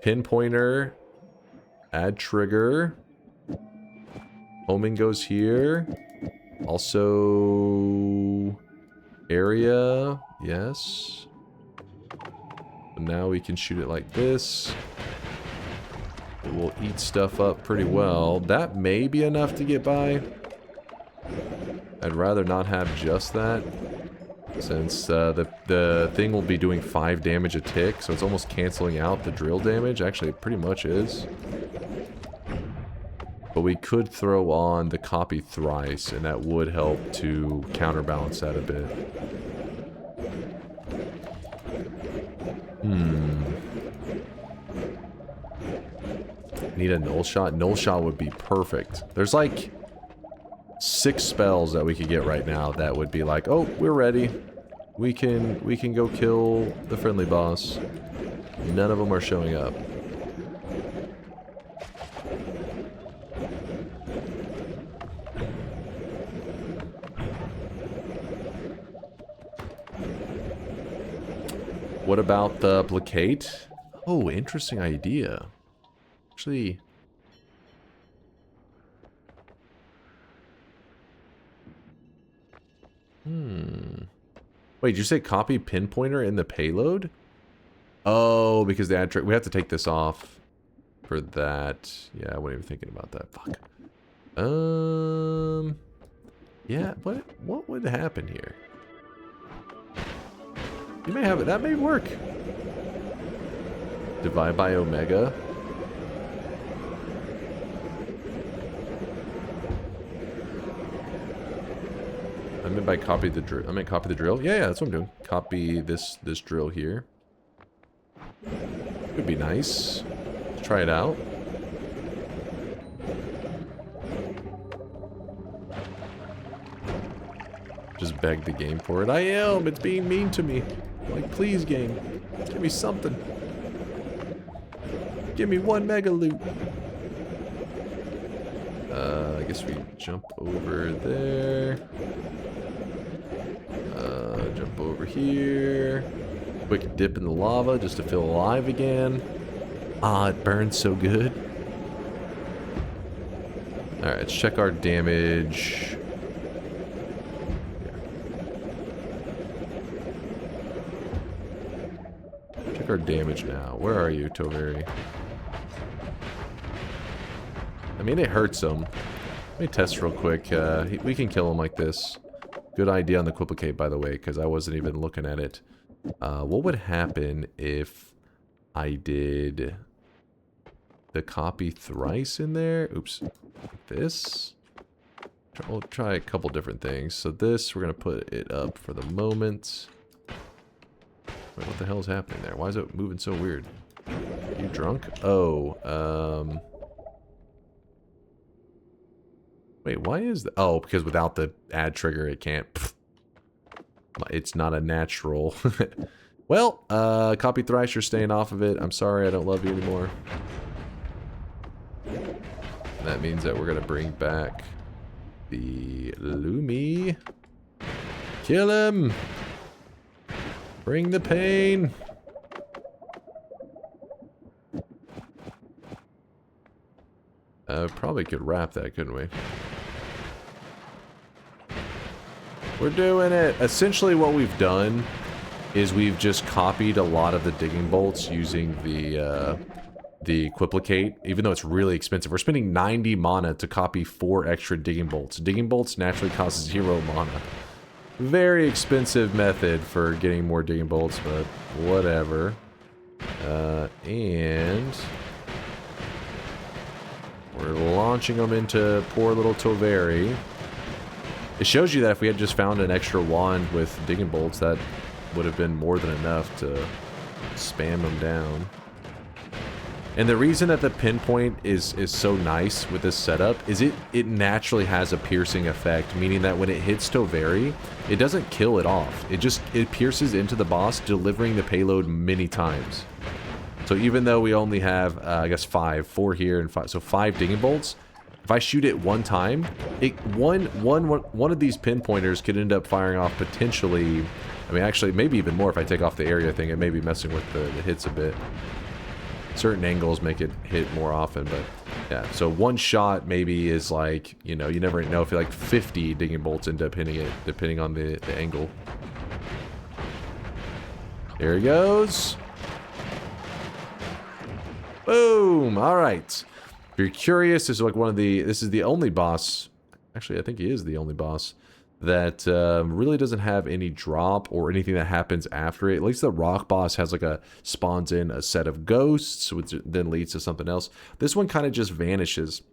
pinpointer. Add trigger. Homing goes here. Also... area. Yes. So now we can shoot it like this. It will eat stuff up pretty well. That may be enough to get by. I'd rather not have just that, since the thing will be doing 5 damage a tick, so it's almost canceling out the drill damage. Actually, it pretty much is. But we could throw on the copy thrice, and that would help to counterbalance that a bit. Need a null shot? Null shot would be perfect. There's like 6 spells that we could get right now that would be like, oh, we're ready. We can go kill the friendly boss. None of them are showing up. What about the placate? Oh, interesting idea. Actually... Wait, did you say copy pinpointer in the payload? Oh, because the ad trick... We have to take this off for that. Yeah, I wasn't even thinking about that. Fuck. Yeah, what would happen here? You may have it. That may work. Divide by omega. I meant by copy the drill. I meant copy the drill. Yeah, that's what I'm doing. Copy this drill here. Could be nice. Let's try it out. Just beg the game for it. I am. It's being mean to me. Like, please, game. Give me something. Give me 1 mega loot. I guess we jump over there. Jump over here. Quick dip in the lava just to feel alive again. Ah, it burns so good. Alright, let's check our damage. Check our damage now. Where are you, Toveri? I mean, it hurts him. Let me test real quick. We can kill him like this. Good idea on the Quiplicate, by the way, because I wasn't even looking at it. What would happen if I did the copy thrice in there? Oops. Like this. We'll try a couple different things. So this, we're going to put it up for the moment. Wait, what the hell is happening there? Why is it moving so weird? Are you drunk? Oh, wait, why is that? Oh, because without the ad trigger, it can't. It's not a natural. Well, Copy Thrasher staying off of it. I'm sorry, I don't love you anymore. That means that we're going to bring back the Lumi. Kill him! Bring the pain! Probably could wrap that, couldn't we? We're doing it! Essentially what we've done is we've just copied a lot of the digging bolts using the Quiplicate, even though it's really expensive. We're spending 90 mana to copy 4 extra digging bolts. Digging bolts naturally cost 0 mana. Very expensive method for getting more digging bolts, but whatever. And we're launching them into poor little Toveri. It shows you that if we had just found an extra wand with digging bolts, that would have been more than enough to spam them down. And the reason that the pinpoint is so nice with this setup is it naturally has a piercing effect, meaning that when it hits Toveri, it doesn't kill it off. It pierces into the boss, delivering the payload many times. So even though we only have, I guess 4 here and 5, so 5 digging bolts, if I shoot it one time, one of these pinpointers could end up firing off potentially, I mean actually maybe even more if I take off the area thing. It may be messing with the hits a bit. Certain angles make it hit more often, but yeah. So one shot maybe is like, you know, you never know if like 50 digging bolts end up hitting it, depending on the angle. There he goes. Boom! Alright. If you're curious, this is like this is the only boss, actually I think he is the only boss, that really doesn't have any drop or anything that happens after it. At least the rock boss has like spawns in a set of ghosts, which then leads to something else. This one kind of just vanishes.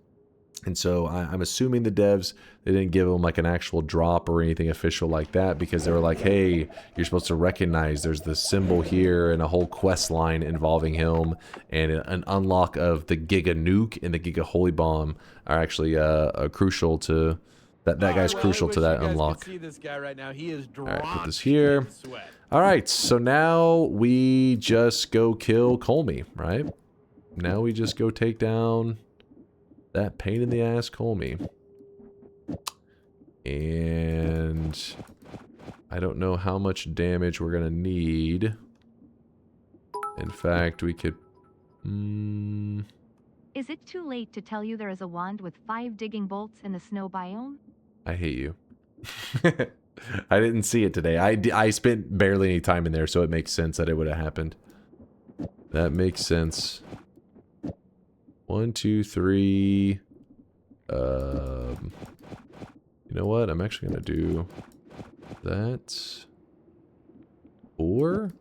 And so I'm assuming the devs, they didn't give him like an actual drop or anything official like that, because they were like, hey, you're supposed to recognize there's this symbol here and a whole quest line involving him, and an unlock of the Giga Nuke and the Giga Holy Bomb are actually crucial to... That guy's crucial to that unlock. See this guy right now. He is Alright, put this here. Alright, so now we just go kill Colmy, right? Now we just go take down that pain in the ass Colmy. And I don't know how much damage we're gonna need. In fact, we could... Is it too late to tell you there is a wand with 5 digging bolts in the snow biome? I hate you. I didn't see it today. I spent barely any time in there, so it makes sense that it would have happened. That makes sense. 1, 2, 3. You know what? I'm actually going to do that. 4.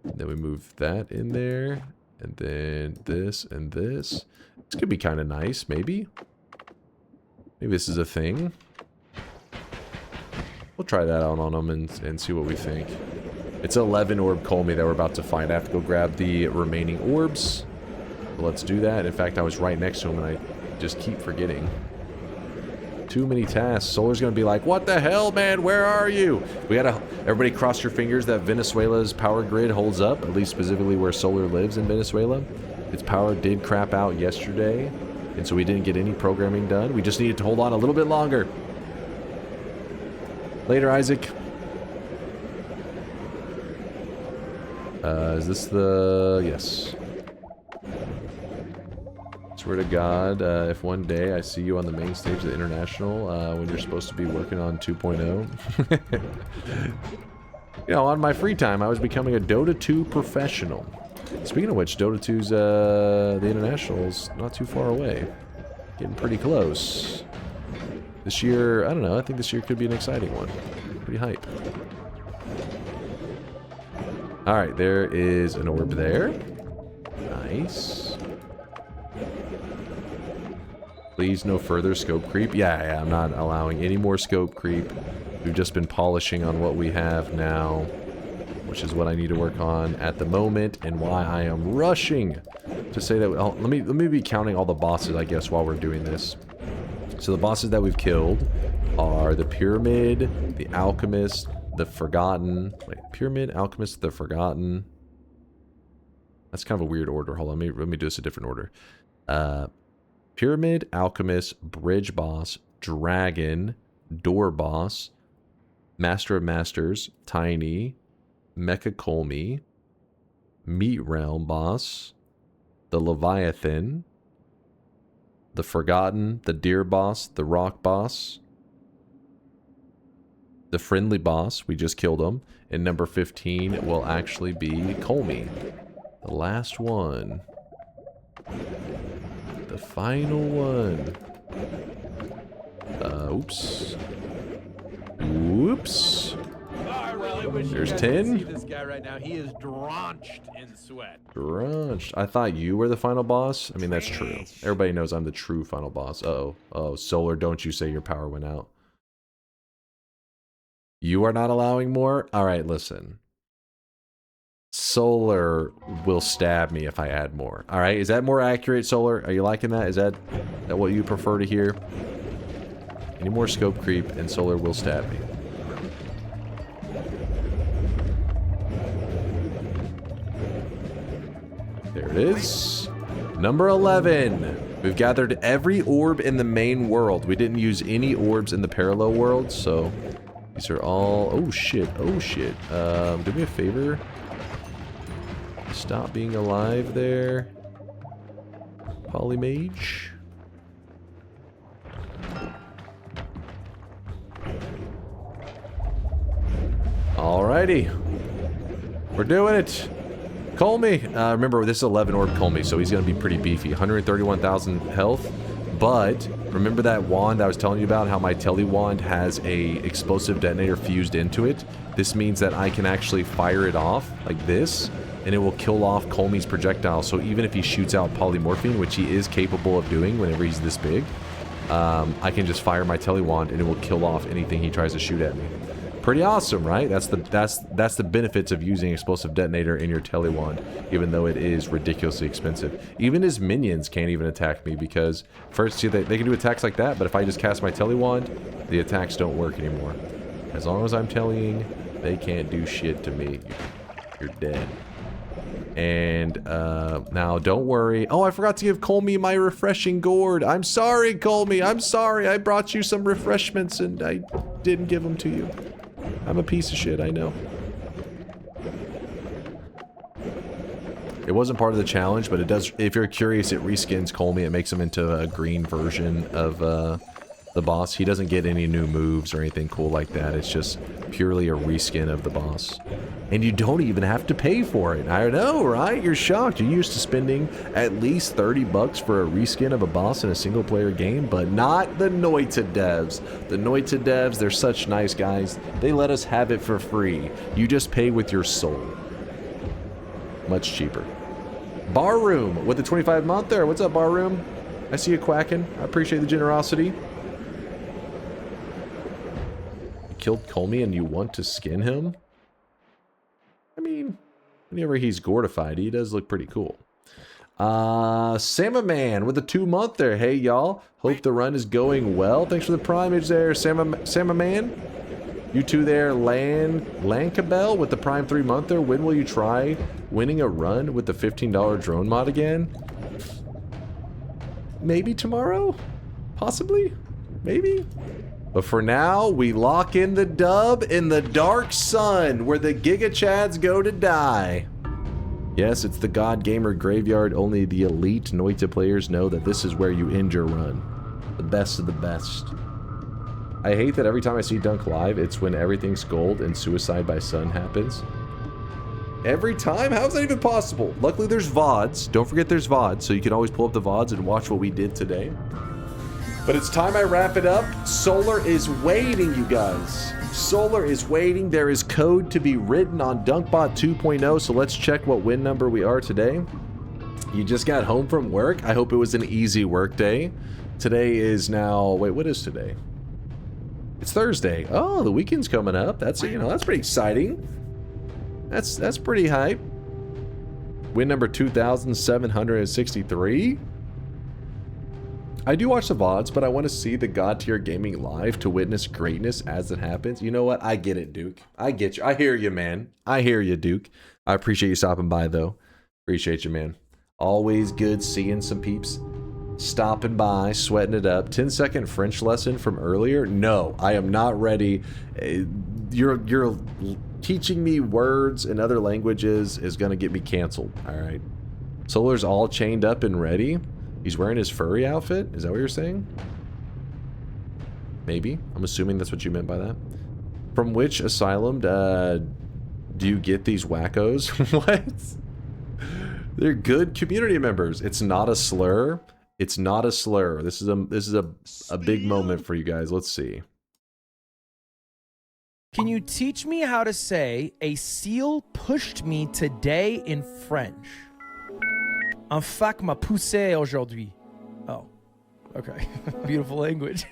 And then we move that in there. And then this and this. This could be kind of nice, maybe. Maybe this is a thing. We'll try that out on them and see what we think. It's 11 orb Colmy that we're about to find. I have to go grab the remaining orbs. But let's do that. In fact, I was right next to him and I just keep forgetting. Too many tasks. Solar's gonna be like, what the hell, man? Where are you? We gotta... Everybody cross your fingers that Venezuela's power grid holds up. At least specifically where Solar lives in Venezuela. Its power did crap out yesterday. And so we didn't get any programming done. We just needed to hold on a little bit longer. Later, Isaac. Is this the... Yes. Swear to God, if one day I see you on the main stage of the International, when you're supposed to be working on 2.0. You know, on my free time, I was becoming a Dota 2 professional. Speaking of which, Dota 2's, the International's not too far away. Getting pretty close. This year, I don't know, I think this year could be an exciting one. Pretty hype. Alright, there is an orb there. Nice. Please, no further scope creep. Yeah, I'm not allowing any more scope creep. We've just been polishing on what we have now, which is what I need to work on at the moment, and why I am rushing to say that. Let me be counting all the bosses, I guess, while we're doing this. So the bosses that we've killed are the Pyramid, the Alchemist, the Forgotten. Wait, Pyramid, Alchemist, the Forgotten. That's kind of a weird order. Hold on, let me do this a different order. Pyramid, Alchemist, Bridge Boss, Dragon, Door Boss, Master of Masters, Tiny, Mecha Colmy, Meat Realm Boss, the Leviathan, the Forgotten, the Deer Boss, the Rock Boss, the Friendly Boss, we just killed him, and number 15 will actually be Colmy. The last one. The final one. Oops. Whoops. I really wish There's you guys 10. could see this guy right now. He is drenched in sweat. Drenched. I thought you were the final boss. I mean, that's true. Everybody knows I'm the true final boss. Uh-oh. Oh, Solar, don't you say your power went out. You are not allowing more? Alright, listen. Solar will stab me if I add more. Alright, is that more accurate, Solar? Are you liking that? Is that what you prefer to hear? Any more scope creep and Solar will stab me. There it is. Number 11. We've gathered every orb in the main world. We didn't use any orbs in the parallel world, so these are all... Oh shit, oh shit. Do me a favor. Stop being alive there. Polymage. Alrighty. We're doing it. Colmy. Remember, this is 11 orb Colmy, so he's going to be pretty beefy. 131,000 health. But remember that wand I was telling you about, how my tele wand has a explosive detonator fused into it? This means that I can actually fire it off like this, and it will kill off Colmy's projectile. So even if he shoots out polymorphine, which he is capable of doing whenever he's this big, I can just fire my tele wand and it will kill off anything he tries to shoot at me. Pretty awesome, right? That's the benefits of using explosive detonator in your tele wand, even though it is ridiculously expensive. Even his minions can't even attack me because first, see, they can do attacks like that, but if I just cast my tele wand, the attacks don't work anymore. As long as I'm tellying, they can't do shit to me. You're dead. And now don't worry. Oh, I forgot to give Colmy my refreshing gourd. I'm sorry, Colmy. I'm sorry. I brought you some refreshments and I didn't give them to you. I'm a piece of shit, I know. It wasn't part of the challenge, but it does, if you're curious, it reskins Colmy. It makes him into a green version of the boss. He doesn't get any new moves or anything cool like that. It's just purely a reskin of the boss. And you don't even have to pay for it. I know, right? You're shocked. You're used to spending at least 30 bucks for a reskin of a boss in a single player game, but not the Noita devs. The Noita devs, they're such nice guys. They let us have it for free. You just pay with your soul. Much cheaper. Barroom with the 25 month there. What's up, Barroom? I see you quacking. I appreciate the generosity. You killed Colmy and you want to skin him? I mean, whenever he's gordified, he does look pretty cool. Samaman with a 2 month there. Hey, y'all. Hope the run is going well. Thanks for the primage there, Samaman. You two there, Lankabel with the prime 3 month there. When will you try winning a run with the $15 drone mod again? Maybe tomorrow? Possibly? Maybe? But for now, we lock in the dub in the dark sun where the Giga Chads go to die. Yes, it's the God Gamer graveyard. Only the elite Noita players know that this is where you end your run. The best of the best. I hate that every time I see Dunk live, it's when everything's gold and Suicide by Sun happens. Every time? How is that even possible? Luckily, there's VODs. Don't forget there's VODs, so you can always pull up the VODs and watch what we did today. But it's time I wrap it up. Solar is waiting, you guys. Solar is waiting. There is code to be written on DunkBot 2.0, so let's check what win number we are today. You just got home from work. I hope it was an easy work day. Today is now... Wait, what is today? It's Thursday. Oh, the weekend's coming up. That's, you know, that's pretty exciting. That's pretty hype. Win number 2,763. I do watch the VODs, but I want to see the God Tier Gaming live to witness greatness as it happens. You know what? I get it, Duke. I get you. I hear you, man. I hear you, Duke. I appreciate you stopping by, though. Appreciate you, man. Always good seeing some peeps stopping by, sweating it up. 10-second French lesson from earlier? No, I am not ready. You're teaching me words in other languages is going to get me canceled, all right? Solar's all chained up and ready. He's wearing his furry outfit? Is that what you're saying? Maybe. I'm assuming that's what you meant by that. From which asylum do you get these wackos? What? They're good community members. It's not a slur. It's not a slur. This is a big moment for you guys. Let's see. Can you teach me how to say a seal pushed me today in French? Un fac m'a poussé aujourd'hui. Oh, okay. Beautiful language.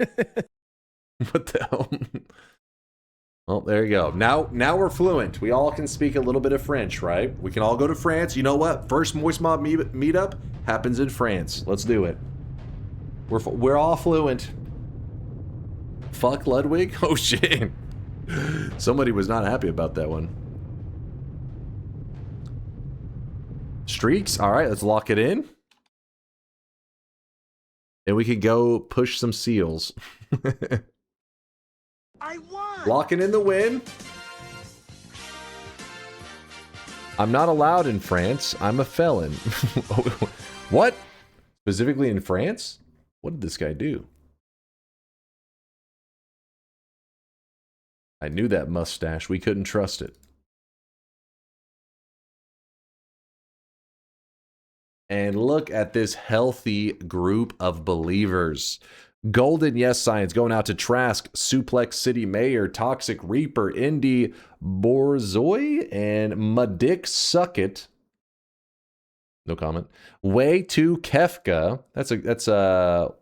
What the hell? Well, there you go. Now we're fluent. We all can speak a little bit of French, right? We can all go to France. You know what? First Moist Mob meetup happens in France. Let's do it. We're all fluent. Fuck Ludwig? Oh shit. Somebody was not happy about that one. Streaks? Alright, let's lock it in. And we can go push some seals. I won! Locking in the win. I'm not allowed in France. I'm a felon. What? Specifically in France? What did this guy do? I knew that mustache. We couldn't trust it. And look at this healthy group of believers. Golden yes signs going out to Trask, Suplex City Mayor, Toxic Reaper, Indy Borzoi, and Madick Suckit. No comment. Way to Kefka. That's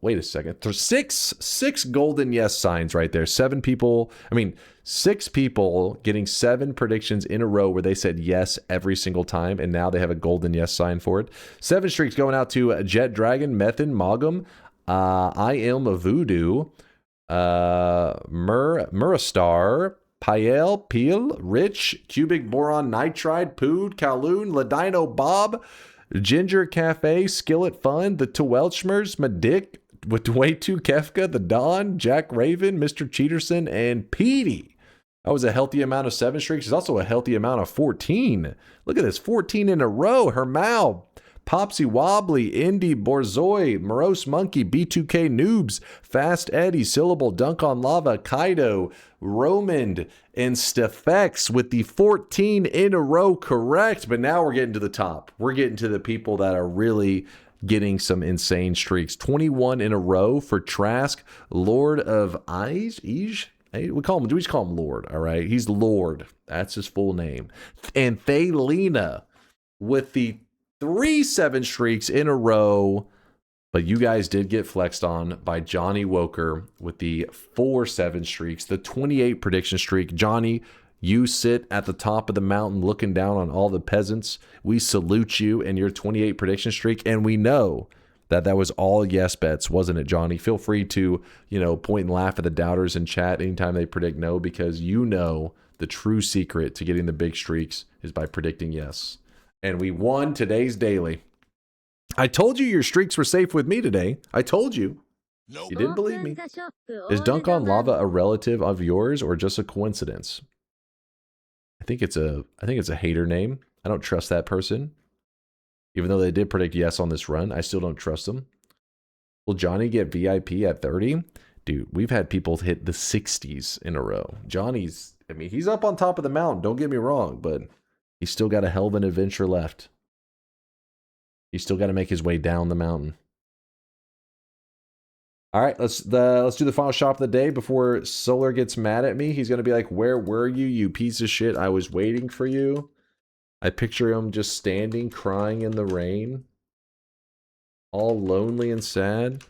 wait a second. There's six golden yes signs right there. 6 people getting 7 predictions in a row where they said yes every single time, and now they have a golden yes sign for it. 7 streaks going out to Jet Dragon, Methin, Mogum, I Am a Voodoo, Muristar, Pael, Peel, Rich, Cubic Boron, Nitride, Pood, Kowloon, Ladino Bob, Ginger Cafe, Skillet Fun, the Twelchmers, Madick, with Way 2 Kefka, the Don, Jack Raven, Mr. Cheaterson, and Petey. That was a healthy amount of 7 streaks. There's also a healthy amount of 14. Look at this, 14 in a row. Hermal, Popsy Wobbly, Indy Borzoi, Morose Monkey, B2K Noobs, Fast Eddie, Syllable, Dunk on Lava, Kaido, Romand, and Stefex with the 14 in a row correct. But now we're getting to the top. We're getting to the people that are really getting some insane streaks. 21 in a row for Trask, Lord of Eyes. We just call him Lord, all right? He's Lord. That's his full name. And Thaylena with the 3 7 streaks in a row. But you guys did get flexed on by Johnny Woker with the 4 7 streaks, the 28 prediction streak. Johnny, you sit at the top of the mountain looking down on all the peasants. We salute you and your 28 prediction streak. And we know that that was all yes bets, wasn't it, Johnny? Feel free to, point and laugh at the doubters in chat anytime they predict no, because you know the true secret to getting the big streaks is by predicting yes. And we won today's daily. I told you your streaks were safe with me today. I told you. Nope. You didn't believe me. Is Dunk on Lava a relative of yours or just a coincidence? I think it's a hater name. I don't trust that person. Even though they did predict yes on this run, I still don't trust them. Will Johnny get VIP at 30? Dude, we've had people hit the 60s in a row. Johnny's, he's up on top of the mountain, don't get me wrong, but he's still got a hell of an adventure left. He's still got to make his way down the mountain. All right, let's do the final shop of the day before Solar gets mad at me. He's going to be like, where were you, you piece of shit? I was waiting for you. I picture him just standing, crying in the rain. All lonely and sad.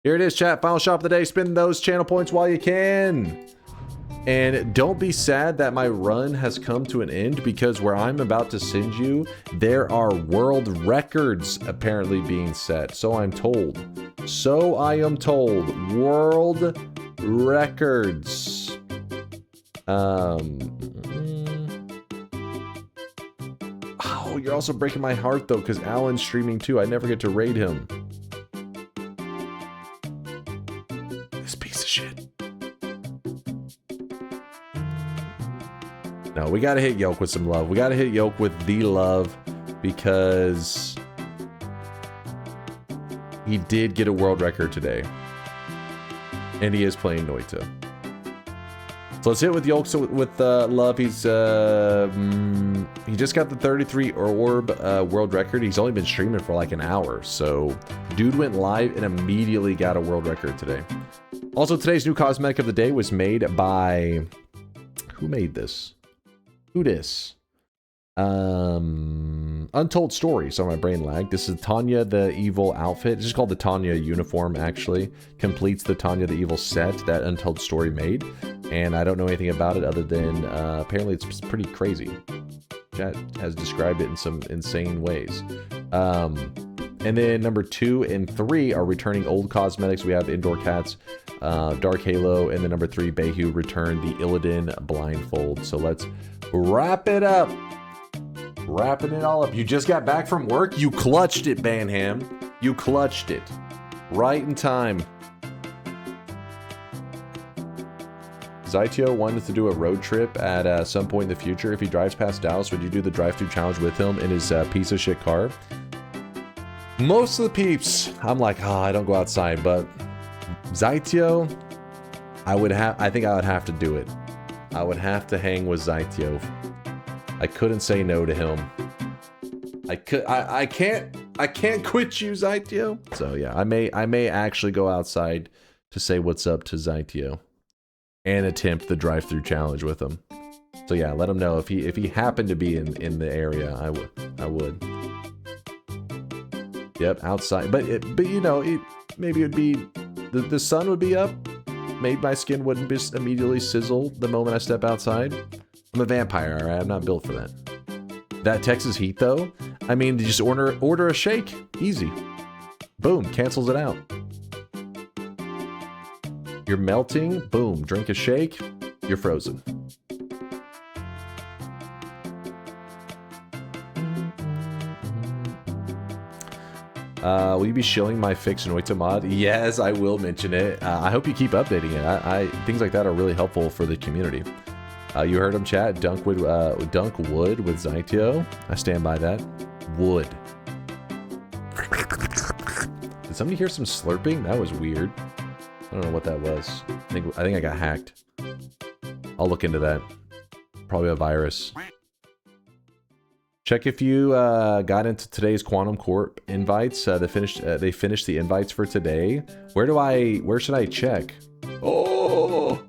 Here it is, chat. Final shop of the day. Spend those channel points while you can. And don't be sad that my run has come to an end, because where I'm about to send you, there are world records apparently being set. So I'm told. So I am told. World records. Oh, you're also breaking my heart though, because Alan's streaming too. I never get to raid him. This piece of shit. No, we gotta hit Yoke with some love. We gotta hit Yoke with the love, because he did get a world record today. And he is playing Noita. So let's hit with Yoke with love. He's he just got the 33 orb world record. He's only been streaming for like an hour. So dude went live and immediately got a world record today. Also, today's new cosmetic of the day was made by... Who made this? Who dis? Untold Story. So my brain lagged. This is Tanya the Evil outfit. It's just called the Tanya uniform, actually. Completes the Tanya the Evil set that Untold Story made. And I don't know anything about it other than apparently it's pretty crazy. Chat has described it in some insane ways. And then number 2 and 3 are returning old cosmetics. We have Indoor Cats, Dark Halo, and then number 3, Behu returned the Illidan blindfold. So let's wrap it up. Wrapping it all up. You just got back from work? You clutched it, Banham. You clutched it. Right in time. Zytio wanted to do a road trip at some point in the future. If he drives past Dallas, would you do the drive-through challenge with him in his piece of shit car? Most of the peeps, I'm like, oh, I don't go outside, but Zytio, I think I would have to do it. I would have to hang with Zytio. I couldn't say no to him. I can't quit you, Zytio. So yeah, I may actually go outside to say what's up to Zytio and attempt the drive-through challenge with him. So yeah, let him know if he happened to be in the area. I would. Yep, outside. But you know, maybe it'd be the sun would be up. Maybe my skin wouldn't just immediately sizzle the moment I step outside. I'm a vampire, all right? I'm not built for that. That Texas heat, though, I mean, you just order a shake. Easy. Boom, cancels it out. You're melting. Boom, drink a shake. You're frozen. Will you be shilling my fix Noita mod? Yes, I will mention it. I hope you keep updating it. Things like that are really helpful for the community. You heard him, chat. Dunk wood with Zytio. I stand by that. Wood. Did somebody hear some slurping? That was weird. I don't know what that was. I think I got hacked. I'll look into that. Probably a virus. Check if you got into today's Quantum Corp invites. They finished the invites for today. Where should I check? Oh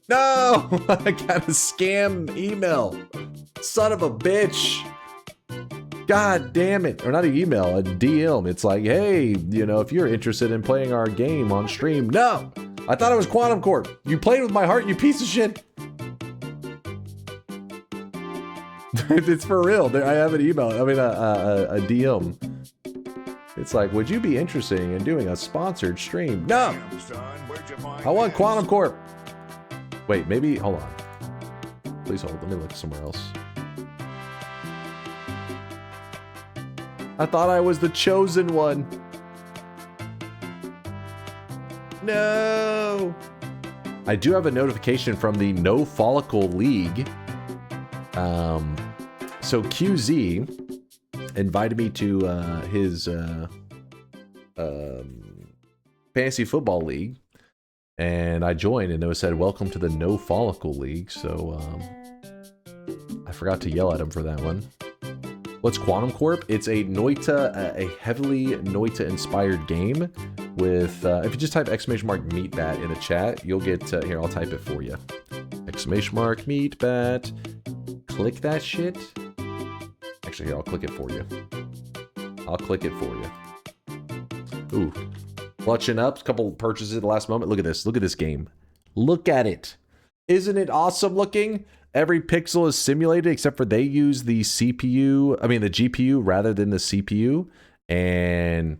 no! I got a scam email. Son of a bitch. God damn it. Or not an email, a DM. It's like, hey, you know, if you're interested in playing our game on stream. No! I thought it was Quantum Corp. You played with my heart, you piece of shit. It's for real. I have an email. I mean, a DM. It's like, would you be interested in doing a sponsored stream? No! I want Quantum Corp. Wait, maybe, hold on. Please hold, let me look somewhere else. I thought I was the chosen one. No! I do have a notification from the No Follicle League. So QZ invited me to his fantasy football league, and I joined, and it said, welcome to the No Follicle League. So I forgot to yell at him for that one. What's Quantum Corp? It's a Noita, a heavily Noita inspired game with, if you just type !meatbat in the chat, you'll get, here, I'll type it for you. !meatbat. Click that shit. Actually, here, I'll click it for you. I'll click it for you. Ooh. Clutching up. A couple purchases at the last moment. Look at this. Look at this game. Look at it. Isn't it awesome looking? Every pixel is simulated except for they use the CPU, I mean the GPU rather than the CPU. And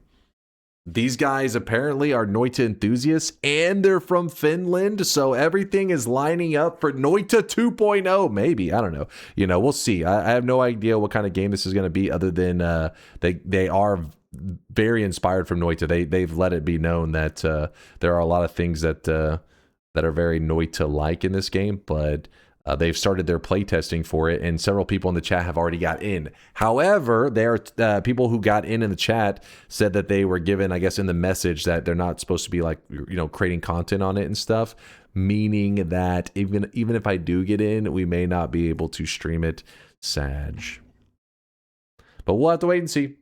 these guys apparently are Noita enthusiasts and they're from Finland. So everything is lining up for Noita 2.0. Maybe, I don't know. You know, we'll see. I have no idea what kind of game this is going to be other than they are very inspired from Noita. They've let it be known that there are a lot of things that are very Noita-like in this game, but they've started their playtesting for it, and several people in the chat have already got in. However, there are people who got in the chat said that they were given, I guess, in the message that they're not supposed to be like, you know, creating content on it and stuff, meaning that even if I do get in, we may not be able to stream it. Sag. But we'll have to wait and see.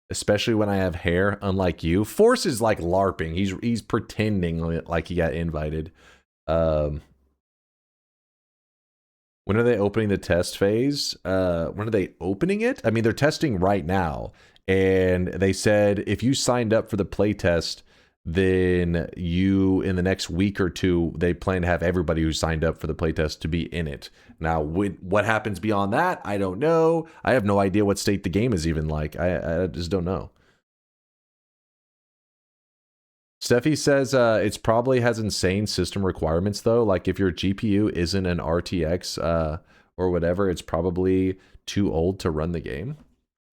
Especially when I have hair, unlike you. Force is like LARPing. He's pretending like he got invited. When are they opening the test phase? When are they opening it? I mean, they're testing right now. And they said if you signed up for the playtest, then you, in the next week or two, they plan to have everybody who signed up for the playtest to be in it. Now, what happens beyond that, I don't know. I have no idea what state the game is even like. I just don't know. Steffi says it's probably has insane system requirements, though. Like, if your GPU isn't an RTX or whatever, it's probably too old to run the game.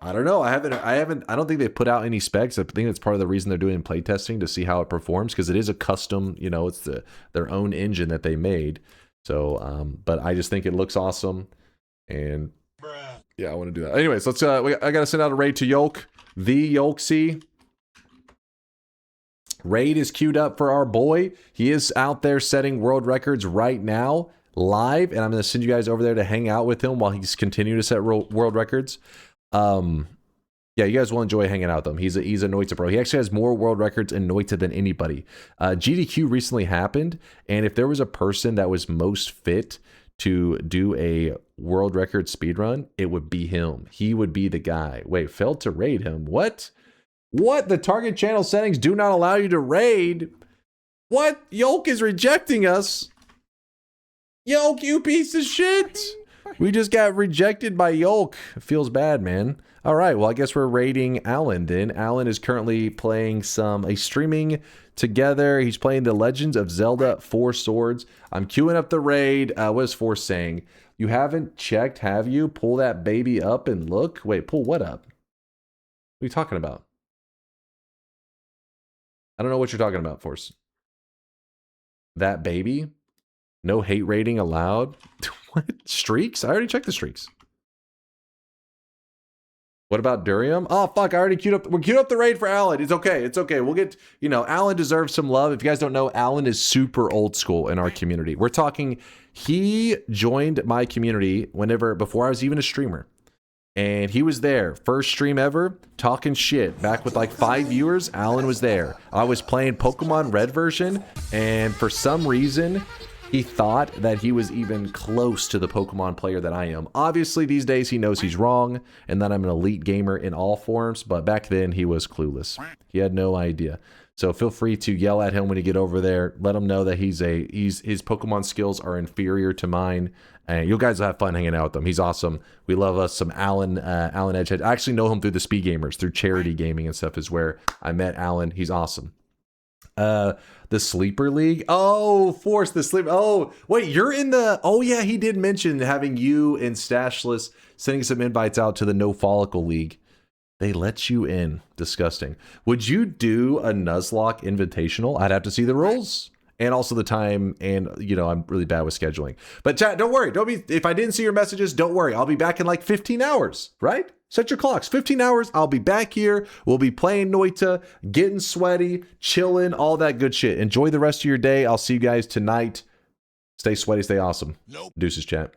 I don't know. I don't think they put out any specs. I think that's part of the reason they're doing playtesting, to see how it performs, because it is a custom, you know, it's their own engine that they made. So, but I just think it looks awesome, and yeah, I want to do that. Anyways, let's. I gotta send out a raid to Yolk, the Yolksy. Raid is queued up for our boy. He is out there setting world records right now, live, and I'm gonna send you guys over there to hang out with him while he's continuing to set world records. Yeah, you guys will enjoy hanging out with him. He's a Noita pro. He actually has more world records in Noita than anybody. GDQ recently happened, and if there was a person that was most fit to do a world record speedrun, it would be him. He would be the guy. Wait, failed to raid him. What? What? The target channel settings do not allow you to raid? What? Yolk is rejecting us. Yolk, you piece of shit. We just got rejected by Yolk. It feels bad, man. All right, well, I guess we're raiding Alan then. Alan is currently playing streaming together. He's playing The Legends of Zelda 4 Swords. I'm queuing up the raid. What is Force saying? You haven't checked, have you? Pull that baby up and look. Wait, pull what up? What are you talking about? I don't know what you're talking about, Force. That baby? No hate rating allowed? What? Streaks? I already checked the streaks. What about Durium? Oh, fuck, I already queued up. We're queued up the raid for Alan. It's okay. It's okay. We'll get, you know, Alan deserves some love. If you guys don't know, Alan is super old school in our community. We're talking, he joined my community before I was even a streamer. And he was there. First stream ever, talking shit. Back with like 5 viewers, Alan was there. I was playing Pokemon Red version, and for some reason, he thought that he was even close to the Pokemon player that I am. Obviously, these days he knows he's wrong and that I'm an elite gamer in all forms, but back then he was clueless. He had no idea. So feel free to yell at him when you get over there. Let him know that his Pokemon skills are inferior to mine. And you guys will have fun hanging out with him. He's awesome. We love us some Alan Edgehead. I actually know him through the Speed Gamers, through charity gaming and stuff is where I met Alan. He's awesome. The Sleeper League. Oh, Force, the Sleeper. Oh, wait, you're in the... Oh, yeah, he did mention having you and Stashless sending some invites out to the No Follicle League. They let you in. Disgusting. Would you do a Nuzlocke Invitational? I'd have to see the rules. And also the time, and, you know, I'm really bad with scheduling. But chat, don't worry. If I didn't see your messages, don't worry. I'll be back in like 15 hours, right? Set your clocks. 15 hours, I'll be back here. We'll be playing Noita, getting sweaty, chilling, all that good shit. Enjoy the rest of your day. I'll see you guys tonight. Stay sweaty, stay awesome. Deuces, chat.